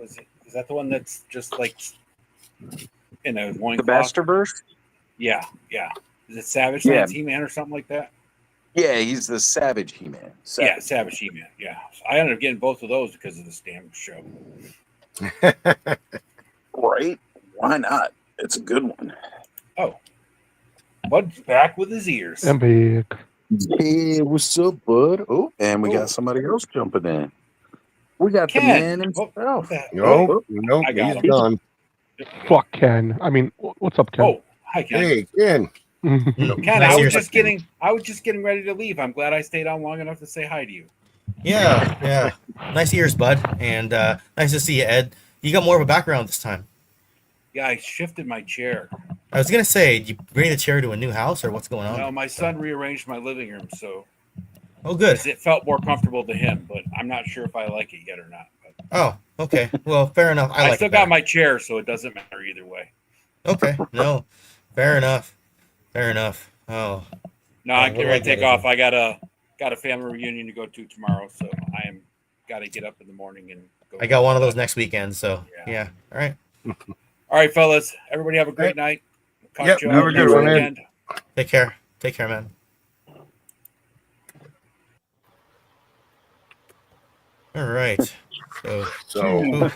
Speaker 3: Is that the one that's just like in a loincloth?
Speaker 10: The Masterverse?
Speaker 3: Yeah. Is it Savage Lands He-Man or something like that?
Speaker 10: Yeah, he's the Savage He-Man.
Speaker 3: Yeah, Savage He-Man. Yeah, I ended up getting both of those because of this damn show.
Speaker 10: Right? Why not? It's a good one.
Speaker 3: Oh, Bud's back with his ears.
Speaker 4: I'm back.
Speaker 10: Hey, what's up, bud? Oh, and we got somebody else jumping in. We got
Speaker 3: Ken.
Speaker 10: the man himself.
Speaker 7: Nope,
Speaker 3: I got
Speaker 7: he's
Speaker 3: him.
Speaker 7: gone.
Speaker 4: Fuck Ken. I mean, what's up, Ken?
Speaker 3: Oh, hi Ken.
Speaker 7: Hey, Ken.
Speaker 3: Ken, I was just getting ready to leave. I'm glad I stayed on long enough to say hi to you.
Speaker 11: Yeah. Nice ears, bud, and nice to see you, Ed. You got more of a background this time.
Speaker 3: Yeah, I shifted my chair.
Speaker 11: I was gonna say, did you bring the chair to a new house, or what's going on?
Speaker 3: No, my son rearranged my living room, so
Speaker 11: Oh, good.
Speaker 3: it felt more comfortable to him. But I'm not sure if I like it yet or not. But
Speaker 11: Oh, okay. Well, fair enough.
Speaker 3: I
Speaker 11: like
Speaker 3: still
Speaker 11: it
Speaker 3: got
Speaker 11: better.
Speaker 3: my chair, so it doesn't matter either way.
Speaker 11: Okay. No, fair enough. Oh,
Speaker 3: No, I'm
Speaker 11: what
Speaker 3: getting
Speaker 11: do
Speaker 3: ready
Speaker 11: I
Speaker 3: to take
Speaker 11: gotta
Speaker 3: off. I got a family reunion to go to tomorrow, so I am got to get up in the morning and go.
Speaker 11: I got one of those next weekend, so yeah. All right.
Speaker 3: All right, fellas. Everybody have a great night.
Speaker 7: Yep,
Speaker 3: you
Speaker 7: have a good
Speaker 3: next
Speaker 7: one, Ed.
Speaker 3: weekend.
Speaker 11: Take care, man. All right. So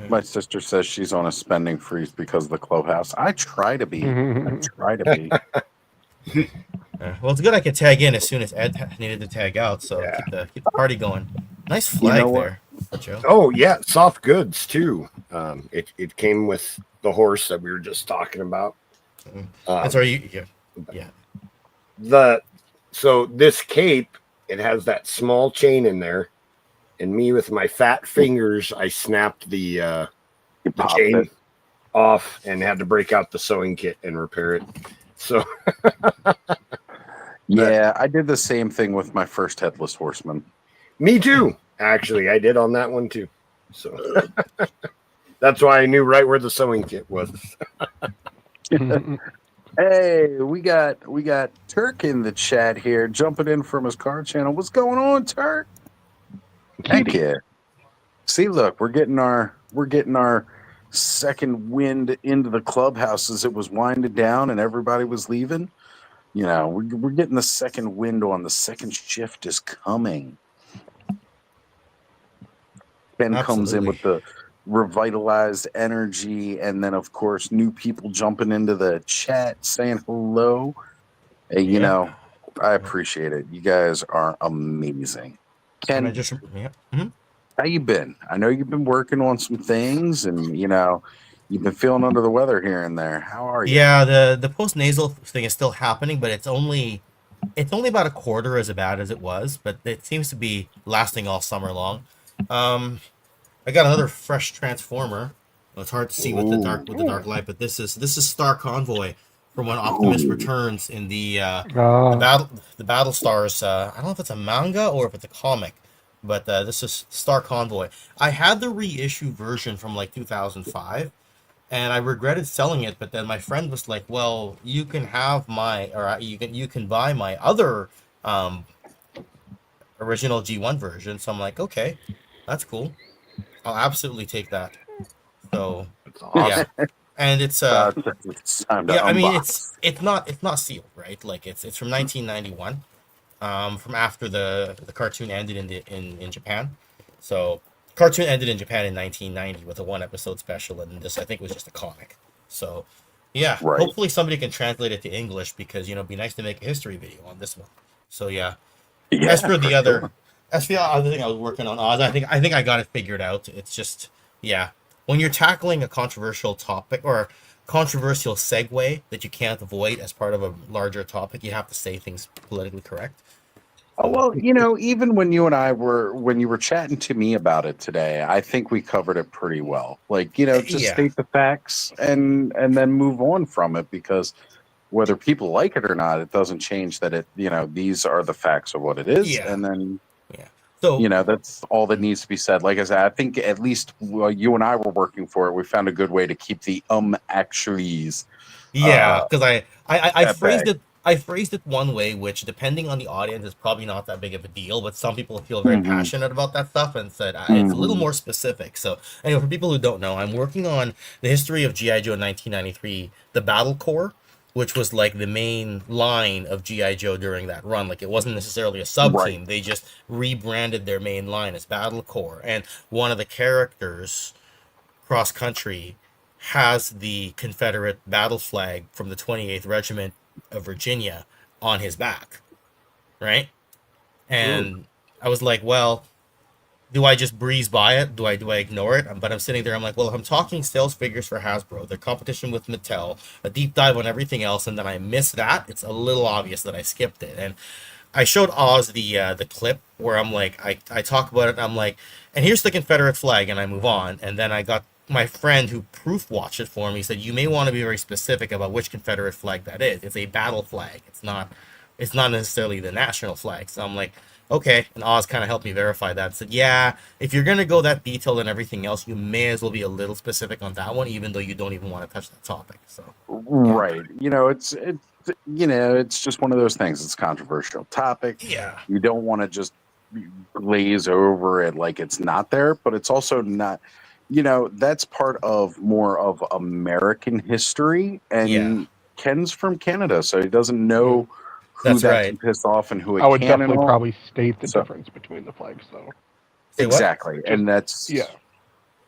Speaker 10: My sister says she's on a spending freeze because of the clubhouse. I try to be.
Speaker 11: Well, it's good I could tag in as soon as Ed needed to tag out, so keep the party going. Nice flag there, Joe.
Speaker 7: Oh yeah, soft goods too. It came with the horse that we were just talking about.
Speaker 11: That's right.
Speaker 7: So this cape, it has that small chain in there, and me with my fat fingers, I snapped the chain off and had to break out the sewing kit and repair it. So
Speaker 10: yeah, I did the same thing with my first headless horseman.
Speaker 7: Me too. Actually, I did on that one too. So that's why I knew right where the sewing kit was.
Speaker 10: Hey, we got Turk in the chat here, jumping in from his car channel. What's going on, Turk? Heck yeah. See, look, we're getting our second wind into the clubhouse as it was winding down and everybody was leaving. You know, we're getting the second wind on. The second shift is coming. Ben comes in with the revitalized energy, and then of course new people jumping into the chat saying hello. Hey, you know, I appreciate it. You guys are amazing. Ken, how you been? I know you've been working on some things, and you know you've been feeling under the weather here and there. How are you?
Speaker 11: Yeah, the post nasal thing is still happening, but it's only about a quarter as bad as it was, but it seems to be lasting all summer long. I got another fresh transformer. Well, it's hard to see with the dark light, but this is Star Convoy from when Optimus returns in the Battle Stars. I don't know if it's a manga or if it's a comic, but this is Star Convoy. I had the reissue version from like 2005, and I regretted selling it. But then my friend was like, "Well, you can have you can buy my other original G1 version." So I'm like, "Okay, that's cool. I'll absolutely take that." So yeah, and it's I mean it's not sealed, right? Like it's from 1991, from after the cartoon ended in Japan. So cartoon ended in Japan in 1990 with a 1-episode special, and this I think was just a comic. So yeah, hopefully somebody can translate it to English, because it'd be nice to make a history video on this one. So yeah. As for the other thing I was working on, Oz, I think I got it figured out. It's just, yeah, when you're tackling a controversial topic or controversial segue that you can't avoid as part of a larger topic, you have to say things politically correct.
Speaker 10: Oh, well, even when you and I when you were chatting to me about it today, I think we covered it pretty well. Like, just state the facts and then move on from it, because whether people like it or not, it doesn't change that these are the facts of what it is.
Speaker 11: Yeah.
Speaker 10: And then,
Speaker 11: so
Speaker 10: that's all that needs to be said. Like I said, I think at least while you and I were working for it, we found a good way to keep the actuallys.
Speaker 11: Yeah, because I phrased
Speaker 10: bay.
Speaker 11: it. I phrased it one way, which, depending on the audience, is probably not that big of a deal. But some people feel very passionate about that stuff and said it's a little more specific. So, anyway, for people who don't know, I'm working on the history of GI Joe in 1993, the Battle Corps, which was like the main line of GI Joe during that run. Like, it wasn't necessarily a sub team; they just rebranded their main line as Battle Corps. And one of the characters, Cross Country, has the Confederate battle flag from the 28th Regiment of Virginia on his back, right? And I was like, well, do I just breeze by it? Do I ignore it? But I'm sitting there, I'm like, well, if I'm talking sales figures for Hasbro, their competition with Mattel, a deep dive on everything else, and then I miss that, it's a little obvious that I skipped it. And I showed Oz the clip where I'm like, I talk about it, and I'm like, and here's the Confederate flag, and I move on. And then I got my friend who proof watched it for me said, you may want to be very specific about which Confederate flag that is. It's a battle flag. It's not necessarily the national flag. So I'm like, okay. And Oz kind of helped me verify that. Said, yeah, if you're going to go that detailed and everything else, you may as well be a little specific on that one, even though you don't even want to touch that topic. So,
Speaker 10: right. It's just one of those things. It's a controversial topic.
Speaker 11: Yeah.
Speaker 10: You don't want to just glaze over it like it's not there, but it's also not, that's part of more of American history, and Ken's from Canada, so he doesn't know who can piss off and who it
Speaker 4: I would
Speaker 10: can.
Speaker 4: definitely probably state the difference between the flags, though.
Speaker 10: Exactly, and that's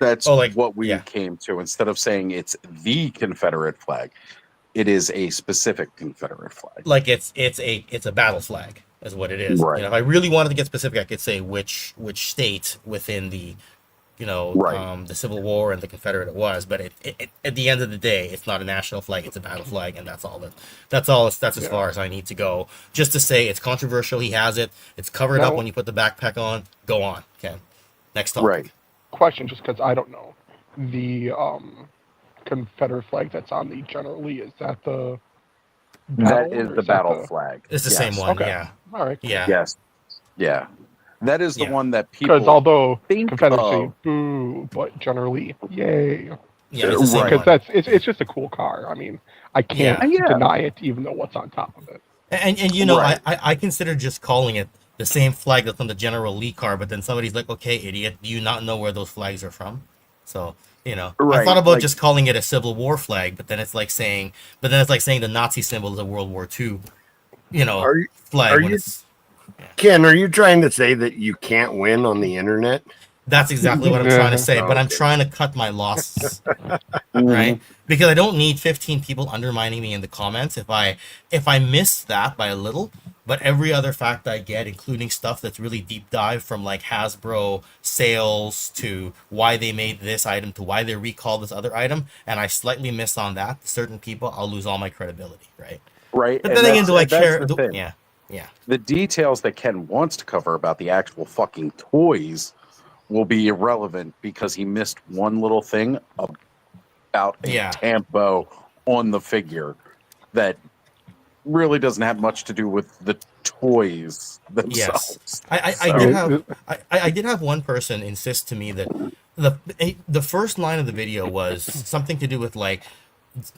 Speaker 10: what we came to. Instead of saying it's the Confederate flag, it is a specific Confederate flag.
Speaker 11: Like it's a battle flag, is what it is.
Speaker 10: Right.
Speaker 11: If I really wanted to get specific, I could say which state within the the Civil War and the Confederate it was, but it at the end of the day, it's not a national flag; it's a battle flag, and that's as far as I need to go. Just to say it's controversial. He has it. It's covered up when you put the backpack on. Go on, Ken. Next topic.
Speaker 10: Right.
Speaker 4: Question, just because I don't know, the Confederate flag that's on the General Lee, is that the battle?
Speaker 10: That is the battle flag.
Speaker 11: It's the same one.
Speaker 4: Okay.
Speaker 11: Yeah.
Speaker 4: All right.
Speaker 11: Yeah.
Speaker 10: Yes. Yeah. That is the one that people.
Speaker 4: Because although
Speaker 10: think
Speaker 4: Confederacy,
Speaker 10: of,
Speaker 4: boo, but generally, yay.
Speaker 11: Yeah, it's the same
Speaker 4: Because
Speaker 11: one.
Speaker 4: it's just a cool car. I mean, I can't deny it, even though what's on top of it.
Speaker 11: And I consider just calling it the same flag that's on the General Lee car, but then somebody's like, okay, idiot, do you not know where those flags are from? So, I thought about just calling it a Civil War flag, but then it's like saying the Nazi symbol is a World War II, flag.
Speaker 7: Ken, are you trying to say that you can't win on the internet?
Speaker 11: That's exactly what I'm trying to say, but I'm trying to cut my losses, right? Because I don't need 15 people undermining me in the comments if I miss that by a little. But every other fact I get, including stuff that's really deep dive from like Hasbro sales to why they made this item to why they recalled this other item, and I slightly miss on that, certain people, I'll lose all my credibility, right?
Speaker 10: Right.
Speaker 11: But then again, do I care? Yeah.
Speaker 10: The details that Ken wants to cover about the actual fucking toys will be irrelevant because he missed one little thing about a tampo on the figure that really doesn't have much to do with the toys themselves.
Speaker 11: Yes. I did have one person insist to me that the first line of the video was something to do with like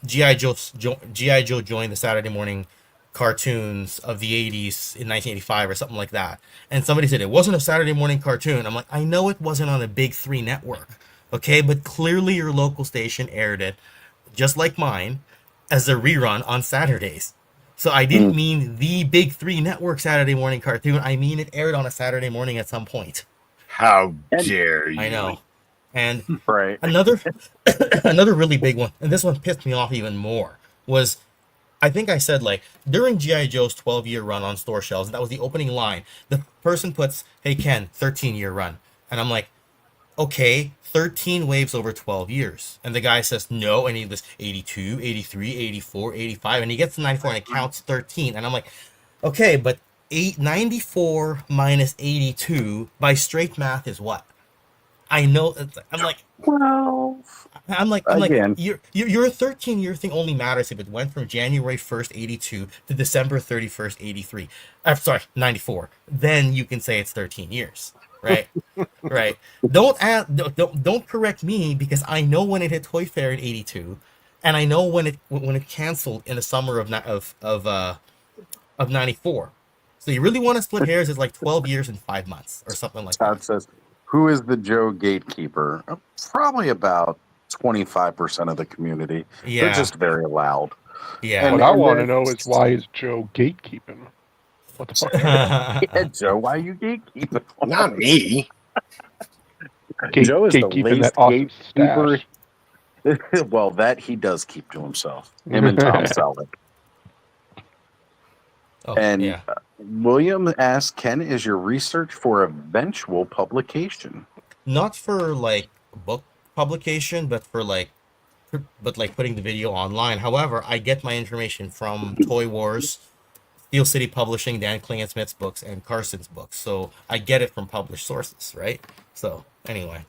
Speaker 11: G.I. Joe joined the Saturday morning cartoons of the 80s in 1985 or something like that. And somebody said it wasn't a Saturday morning cartoon. I'm like, I know it wasn't on a big 3 network, okay? But clearly your local station aired it, just like mine, as a rerun on Saturdays. So I didn't mean the big 3 network Saturday morning cartoon. I mean it aired on a Saturday morning at some point.
Speaker 7: How dare you?
Speaker 11: I know. And another really big one, and this one pissed me off even more, was I think I said, like, during G.I. Joe's 12-year run on store shelves, that was the opening line. The person puts, hey, Ken, 13-year run. And I'm like, okay, 13 waves over 12 years. And the guy says no, and he lists 82, 83, 84, 85, and he gets to 94 and it counts 13. And I'm like, okay, but 94 minus 82 by straight math is what? I know. I'm like,
Speaker 10: Well,
Speaker 11: I'm like,
Speaker 10: again,
Speaker 11: your 13-year thing only matters if it went from January 1st, 82 to December 31st, 83. I'm sorry, 94. Then you can say it's 13 years, right? Right. Don't correct me because I know when it hit Toy Fair in 82, and I know when it canceled in the summer of 94. So you really want to split hairs? It's like 12 years and 5 months or something like
Speaker 10: Todd
Speaker 11: that.
Speaker 10: says, who is the Joe gatekeeper? Probably about 25% of the community.
Speaker 11: Yeah.
Speaker 10: They're just very loud.
Speaker 11: Yeah.
Speaker 4: What I want to know is why is Joe gatekeeping? What the fuck?
Speaker 10: Yeah, Joe, why are you gatekeeping?
Speaker 7: Not me.
Speaker 10: Joe is the
Speaker 4: gatekeeping
Speaker 10: least
Speaker 4: that awesome
Speaker 10: gatekeeper.
Speaker 4: stash.
Speaker 10: Well, that he does keep to himself. Him and Tom Selleck.
Speaker 11: Oh,
Speaker 10: And
Speaker 11: yeah.
Speaker 10: William asks, Ken, is your research for eventual publication?
Speaker 11: Not for like book publication, but for like putting the video online. However, I get my information from Toy Wars, Steel City Publishing, Dan Klingenschmidt's books, and Carson's books. So I get it from published sources, right? So anyway,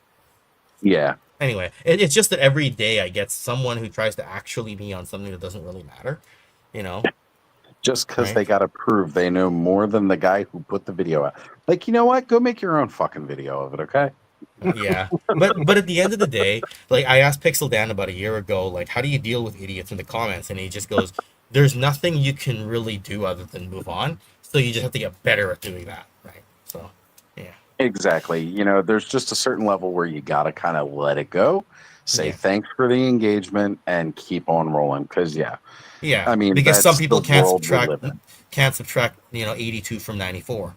Speaker 11: it's just that every day I get someone who tries to actually me on something that doesn't really matter, you know.
Speaker 10: Just because
Speaker 11: Right.
Speaker 10: they got to prove they know more than the guy who put the video out. Like, you know what? Go make your own fucking video of it, okay?
Speaker 11: Yeah, but at the end of the day, like I asked Pixel Dan about a year ago, like how do you deal with idiots in the comments, and he just goes, "There's nothing you can really do other than move on. So you just have to get better at doing that, right?" So, yeah,
Speaker 10: Exactly. You know, there's just a certain level where you got to kind of let it go, say
Speaker 11: Yeah.
Speaker 10: thanks for the engagement, and keep on rolling. Because,
Speaker 11: yeah.
Speaker 10: I mean,
Speaker 11: Because some
Speaker 10: that's
Speaker 11: people
Speaker 10: the
Speaker 11: can't
Speaker 10: world we
Speaker 11: subtract
Speaker 10: live in.
Speaker 11: 82 from 94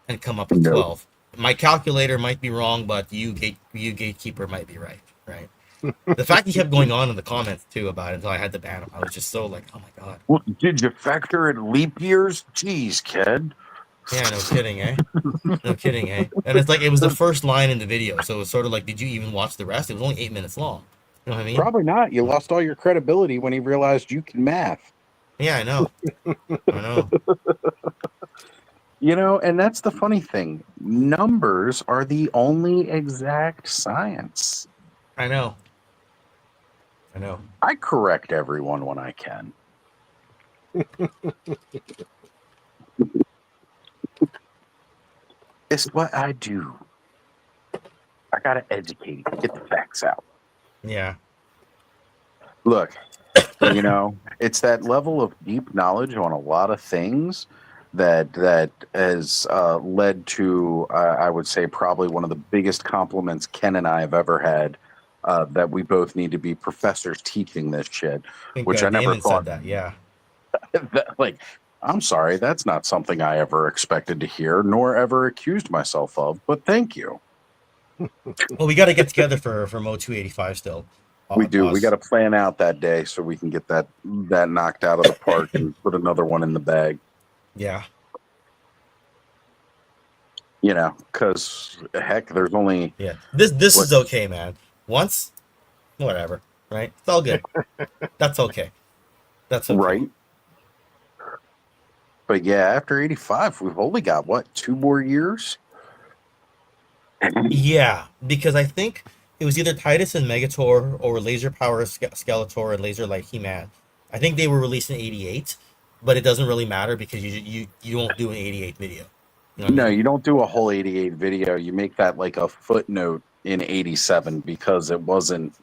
Speaker 11: and come up with
Speaker 10: Nope.
Speaker 11: 12. My calculator might be wrong, but you gatekeeper might be right, right? The fact he kept going on in the comments too about it until I had to ban him, I was just so like, oh my god.
Speaker 10: Well, did you factor in leap years? Jeez, kid.
Speaker 11: Yeah, no kidding, eh? No kidding, eh? And it's like it was the first line in the video, so it was sort of like, did you even watch the rest? It was only 8 minutes long. You know what I mean?
Speaker 10: Probably not. You lost all your credibility when he realized you can math.
Speaker 11: Yeah, I know. I know.
Speaker 10: You know, and that's the funny thing. Numbers are the only exact science.
Speaker 11: I know. I know.
Speaker 10: I correct everyone when I can. It's what I do. I got to educate, get the facts out.
Speaker 11: Yeah.
Speaker 10: Look, you know, it's that level of deep knowledge on a lot of things that has led to, I would say, probably one of the biggest compliments Ken and I have ever had. That we both need to be professors teaching this shit, which I never
Speaker 11: Damon
Speaker 10: thought.
Speaker 11: said that. Yeah.
Speaker 10: Like, I'm sorry, that's not something I ever expected to hear, nor ever accused myself of. But thank you.
Speaker 11: Well, we got to get together for Mo 285 still.
Speaker 10: We do. We got to plan out that day so we can get that knocked out of the park and put another one in the bag.
Speaker 11: Yeah.
Speaker 10: You know, because heck, there's only
Speaker 11: This is okay, man. Once, whatever, right? It's all good. That's okay. That's okay.
Speaker 10: Right. But yeah, after 85, we've only got what, 2 more years?
Speaker 11: Yeah, because I think it was either Titus and Megator or Laser Power Skeletor and Laser Light He-Man. I think they were released in 88, but it doesn't really matter because you won't do an 88 video. You know what I mean?
Speaker 10: You don't do a whole 88 video. You make that like a footnote in 87 because it wasn't,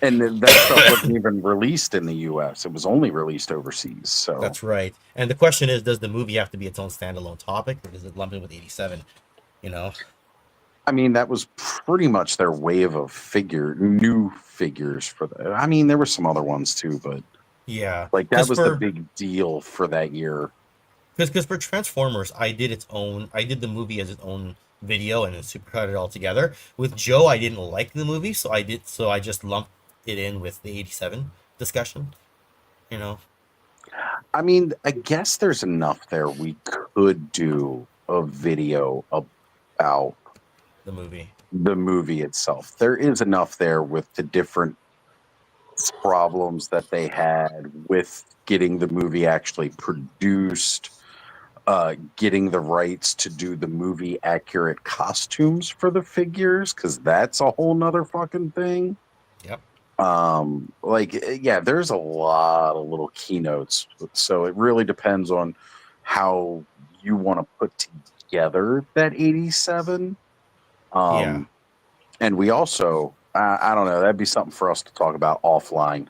Speaker 10: and that stuff wasn't even released in the US. It was only released overseas. So
Speaker 11: That's right. And the question is, does the movie have to be its own standalone topic, or does it lump in with 87? You know?
Speaker 10: I mean, that was pretty much their wave of new figures for the. I mean, there were some other ones too, but
Speaker 11: Yeah,
Speaker 10: like that was the big deal for that year.
Speaker 11: Because for Transformers, I did the movie as its own video and then supercut it all together. With Joe, I didn't like the movie, so I just lumped it in with the 87 discussion. You know?
Speaker 10: I mean, I guess there's enough there. We could do a video about
Speaker 11: the movie.
Speaker 10: the movie itself. There is enough there with the different problems that they had with getting the movie actually produced, getting the rights to do the movie accurate costumes for the figures, because that's a whole nother fucking thing.
Speaker 11: Yep.
Speaker 10: There's a lot of little keynotes, so it really depends on how you want to put together that 87.
Speaker 11: Yeah.
Speaker 10: And we also, I don't know, that'd be something for us to talk about offline,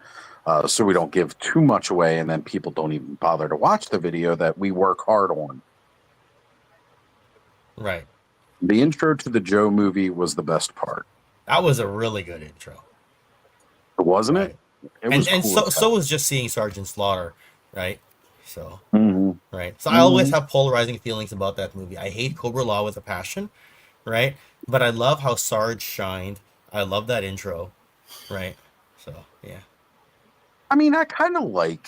Speaker 10: so we don't give too much away and then people don't even bother to watch the video that we work hard on.
Speaker 11: Right.
Speaker 10: The intro to the Joe movie was the best part.
Speaker 11: That was a really good intro.
Speaker 10: Wasn't
Speaker 11: Right.
Speaker 10: it? It was
Speaker 11: and
Speaker 10: cool.
Speaker 11: so was just seeing Sergeant Slaughter, right? So right. So I
Speaker 10: Mhm.
Speaker 11: always have polarizing feelings about that movie. I hate Cobra Law with a passion, right? But I love how Sarge shined. I love that intro, right? So yeah.
Speaker 10: I mean, I kind of like.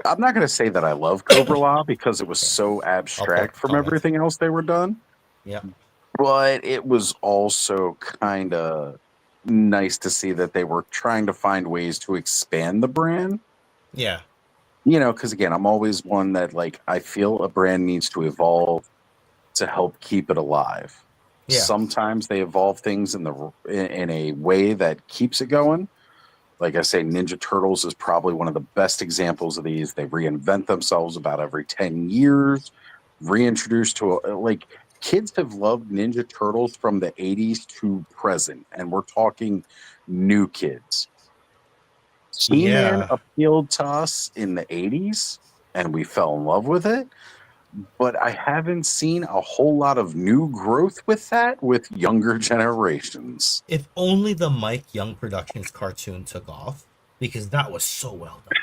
Speaker 10: I'm not going to say that I love Cobra Law because it was so abstract from everything else they were done.
Speaker 11: Yeah.
Speaker 10: But it was also kind of nice to see that they were trying to find ways to expand the brand.
Speaker 11: Yeah.
Speaker 10: You know, because again, I'm always one that I feel a brand needs to evolve to help keep it alive.
Speaker 11: Yeah.
Speaker 10: Sometimes they evolve things in a way that keeps it going. Like I say, Ninja Turtles is probably one of the best examples of these. They reinvent themselves about every 10 years, reintroduced to kids have loved Ninja Turtles from the 80s to present, and we're talking new kids. He-Man appealed to us in the 80s, and we fell in love with it. But I haven't seen a whole lot of new growth with that with younger generations.
Speaker 11: If only the Mike Young Productions cartoon took off, because that was so well done.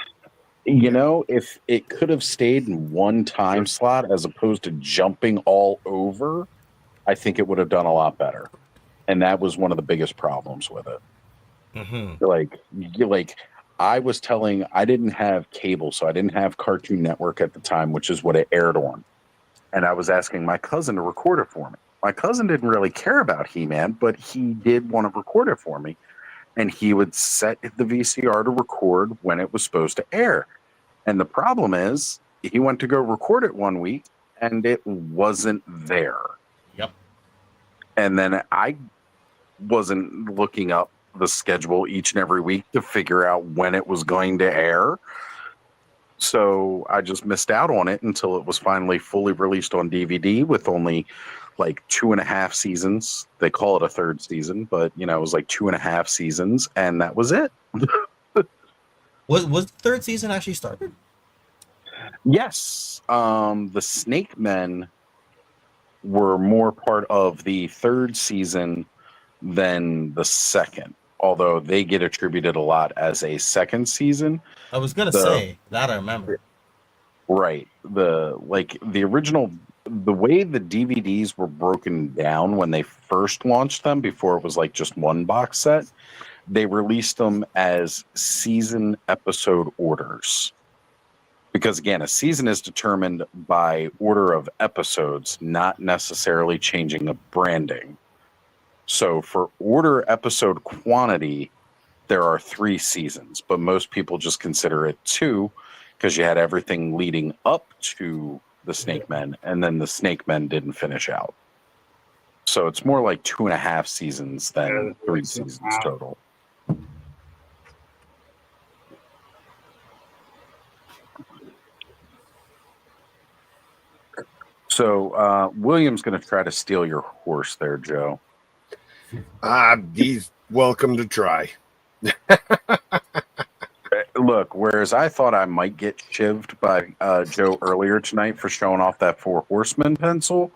Speaker 10: You know, if it could have stayed in one time slot as opposed to jumping all over, I think it would have done a lot better. And that was one of the biggest problems with it.
Speaker 11: Mm-hmm.
Speaker 10: I didn't have cable, so I didn't have Cartoon Network at the time, which is what it aired on. And I was asking my cousin to record it for me. My cousin didn't really care about He-Man, but he did want to record it for me. And he would set the VCR to record when it was supposed to air. And the problem is, he went to go record it one week, and it wasn't there.
Speaker 11: Yep.
Speaker 10: And then I wasn't looking up the schedule each and every week to figure out when it was going to air. So I just missed out on it until it was finally fully released on DVD with only 2.5 seasons. They call it a third season, but it was 2.5 seasons, and that was it.
Speaker 11: Was the third season actually started?
Speaker 10: Yes. The Snake Men were more part of the third season than the second, although they get attributed a lot as a second season.
Speaker 11: I was gonna say that I remember.
Speaker 10: Right. The original, the way the DVDs were broken down when they first launched them, before it was just one box set, they released them as season episode orders. Because again, a season is determined by order of episodes, not necessarily changing of branding. So for order episode quantity, there are 3 seasons, but most people just consider it 2 because you had everything leading up to the Snake Men, and then the Snake Men didn't finish out. So it's more like 2.5 seasons than 3 seasons total. So William's going to try to steal your horse there, Joe.
Speaker 7: He's welcome to try.
Speaker 10: Look, whereas I thought I might get chivved by Joe earlier tonight for showing off that 4 Horsemen pencil,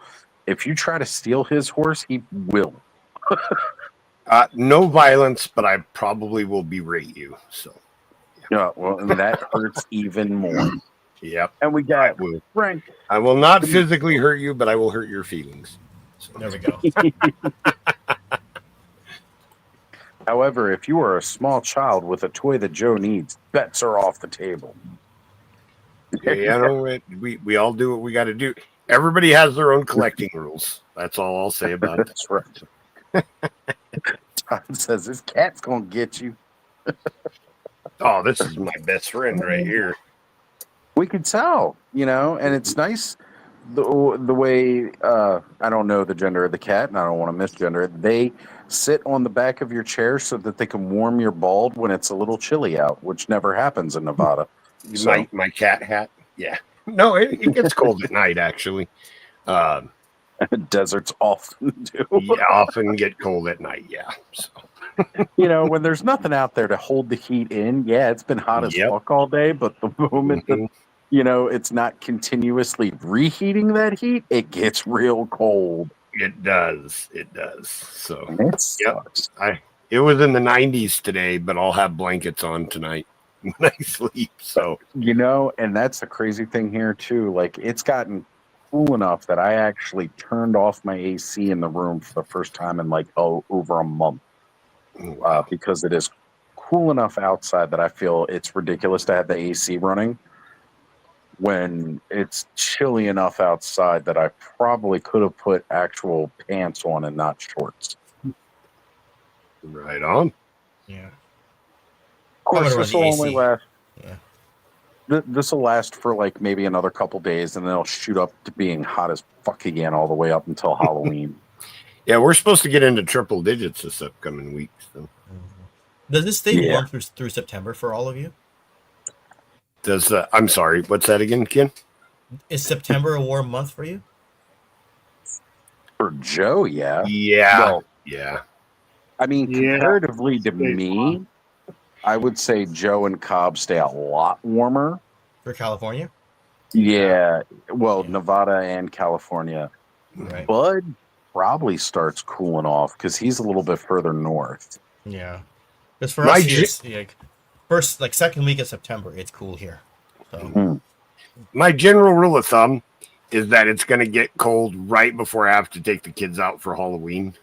Speaker 10: if you try to steal his horse, he will.
Speaker 7: No violence, but I probably will berate you. So,
Speaker 10: yeah, well, that hurts even more.
Speaker 7: Yep.
Speaker 10: And we got Frank.
Speaker 7: I will not physically hurt you, but I will hurt your feelings.
Speaker 11: So. There we go.
Speaker 10: However, if you are a small child with a toy that Joe needs, bets are off the table.
Speaker 7: We all do what we got to do. Everybody has their own collecting rules. That's all I'll say about that.
Speaker 1: That's right. Todd says this cat's gonna get you.
Speaker 7: Oh, this is my best friend right here.
Speaker 1: We could tell, and it's nice the way I don't know the gender of the cat, and I don't want to misgender it. They sit on the back of your chair so that they can warm your bald when it's a little chilly out, which never happens in Nevada.
Speaker 7: My cat hat. Yeah. No, it gets cold at night, actually.
Speaker 1: Deserts often do.
Speaker 7: Yeah, often get cold at night, yeah. So.
Speaker 1: When there's nothing out there to hold the heat in, yeah, it's been hot as fuck all day, but the moment that, it's not continuously reheating that heat, it gets real cold.
Speaker 7: It does. It does. So,
Speaker 1: it sucks.
Speaker 7: It was in the 90s today, but I'll have blankets on tonight when I sleep. So,
Speaker 1: and that's the crazy thing here too. Like, it's gotten cool enough that I actually turned off my AC in the room for the first time in over a month, because it is cool enough outside that I feel it's ridiculous to have the AC running when it's chilly enough outside that I probably could have put actual pants on and not shorts.
Speaker 7: Right on.
Speaker 11: Yeah.
Speaker 1: Of course, this will only last. Yeah. This will last for maybe another couple days, and then it'll shoot up to being hot as fuck again all the way up until Halloween.
Speaker 7: Yeah, we're supposed to get into triple digits this upcoming week. So.
Speaker 11: Does this stay warm through September for all of you?
Speaker 7: I'm sorry, what's that again, Ken?
Speaker 11: Is September a warm month for you?
Speaker 1: For Joe, yeah.
Speaker 7: Yeah. Well, yeah.
Speaker 1: I mean, comparatively to me, I would say Joe and Cobb stay a lot warmer.
Speaker 11: For California?
Speaker 1: Yeah. Well, Nevada and California.
Speaker 11: Right.
Speaker 1: Bud probably starts cooling off because he's a little bit further north.
Speaker 11: Yeah. Because for us, second week of September, it's cool here. So.
Speaker 7: My general rule of thumb is that it's going to get cold right before I have to take the kids out for Halloween.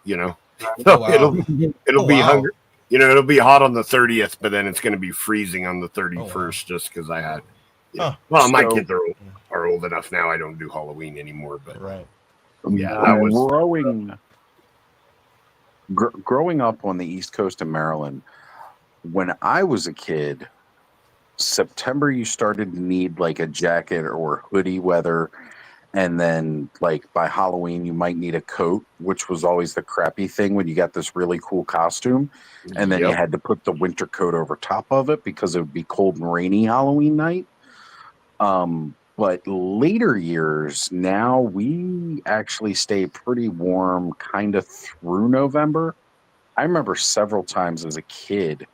Speaker 7: So it'll be hungry. It'll be hot on the 30th, but then it's going to be freezing on the 31st just because I had. My kids are old enough now. I don't do Halloween anymore, but
Speaker 1: growing up on the East Coast of Maryland, when I was a kid, September you started to need a jacket or hoodie weather, and then by Halloween you might need a coat, which was always the crappy thing when you got this really cool costume, and then you had to put the winter coat over top of it because it would be cold and rainy Halloween night. But later years, now we actually stay pretty warm kind of through November. I remember several times as a kid,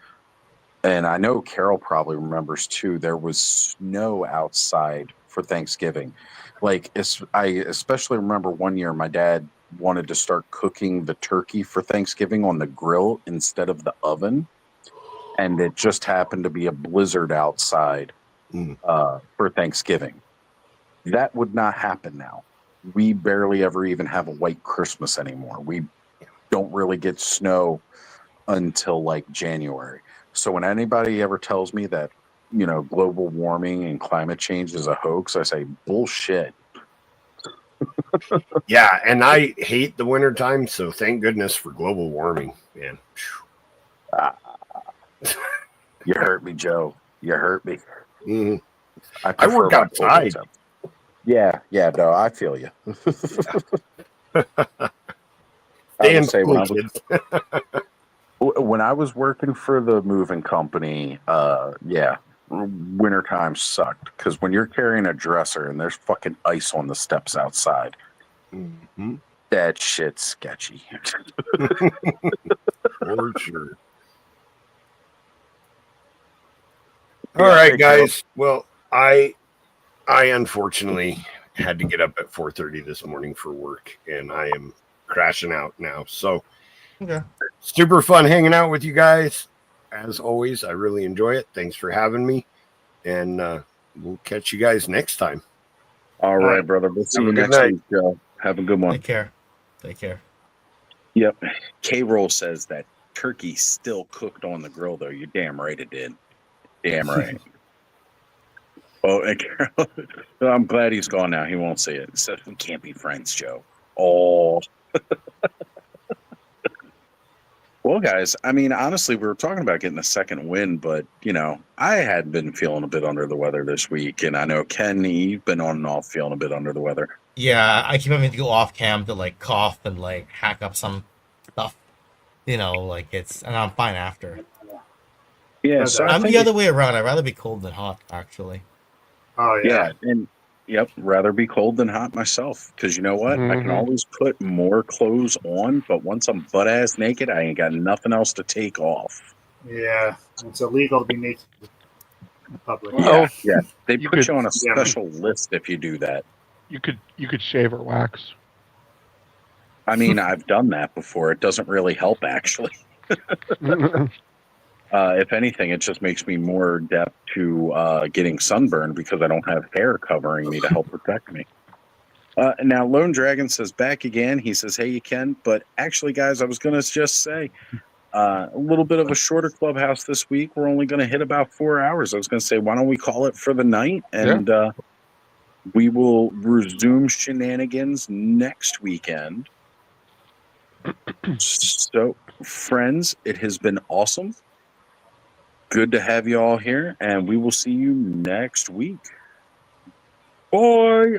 Speaker 1: and I know Carol probably remembers too, there was snow outside for Thanksgiving. I especially remember one year my dad wanted to start cooking the turkey for Thanksgiving on the grill instead of the oven. And it just happened to be a blizzard outside for Thanksgiving. That would not happen now. We barely ever even have a white Christmas anymore. We don't really get snow until January. So when anybody ever tells me that, global warming and climate change is a hoax, I say bullshit.
Speaker 7: Yeah, and I hate the wintertime, so thank goodness for global warming, man.
Speaker 1: You hurt me, Joe. You hurt me.
Speaker 7: Mm-hmm. I work outside.
Speaker 1: Yeah, no, I feel you. When I was working for the moving company, wintertime sucked because when you're carrying a dresser and there's fucking ice on the steps outside, that shit's sketchy.
Speaker 7: For sure. All right, guys. Well, I unfortunately had to get up at 4:30 this morning for work, and I am crashing out now. So, super fun hanging out with you guys. As always, I really enjoy it. Thanks for having me, and we'll catch you guys next time.
Speaker 1: All right, brother. We'll see you next week, Joe. Have a good one.
Speaker 11: Take care.
Speaker 1: Yep. K-Roll says that turkey still cooked on the grill, though. You're damn right it did. Damn right.
Speaker 10: Oh, and I'm glad he's gone now. He won't say it. He said, we can't be friends, Joe. Oh. Well, guys, I mean, honestly, we were talking about getting a second win, but, I had been feeling a bit under the weather this week, and I know, Ken, you've been on and off feeling a bit under the weather.
Speaker 11: Yeah, I keep having to go off cam to like cough and like hack up some stuff. And I'm fine after.
Speaker 10: Yeah, so
Speaker 11: I'm the other way around. I'd rather be cold than hot, actually.
Speaker 5: Oh yeah.
Speaker 10: And rather be cold than hot myself. Because you know what? I can
Speaker 4: Mhm.
Speaker 10: always put more clothes on, but once I'm butt ass naked, I ain't got nothing else to take off.
Speaker 5: Yeah, it's illegal to be naked in public.
Speaker 4: Well,
Speaker 10: Yeah. They
Speaker 4: you
Speaker 10: put
Speaker 4: could-
Speaker 10: you on a
Speaker 5: Yeah.
Speaker 10: special list if you do that.
Speaker 4: You could shave or wax.
Speaker 10: I mean, I've done that before. It doesn't really help, actually. If anything, it just makes me more adept to getting sunburned because I don't have hair covering me to help protect me. Now, Lone Dragon says back again. He says, hey, you can. But actually, guys, I was going to just say a little bit of a shorter clubhouse this week. We're only going to hit about 4 hours. I was going to say, why don't we call it for the night? And we will resume shenanigans next weekend. So, friends, it has been awesome. Good to have you all here, and we will see you next week. Bye.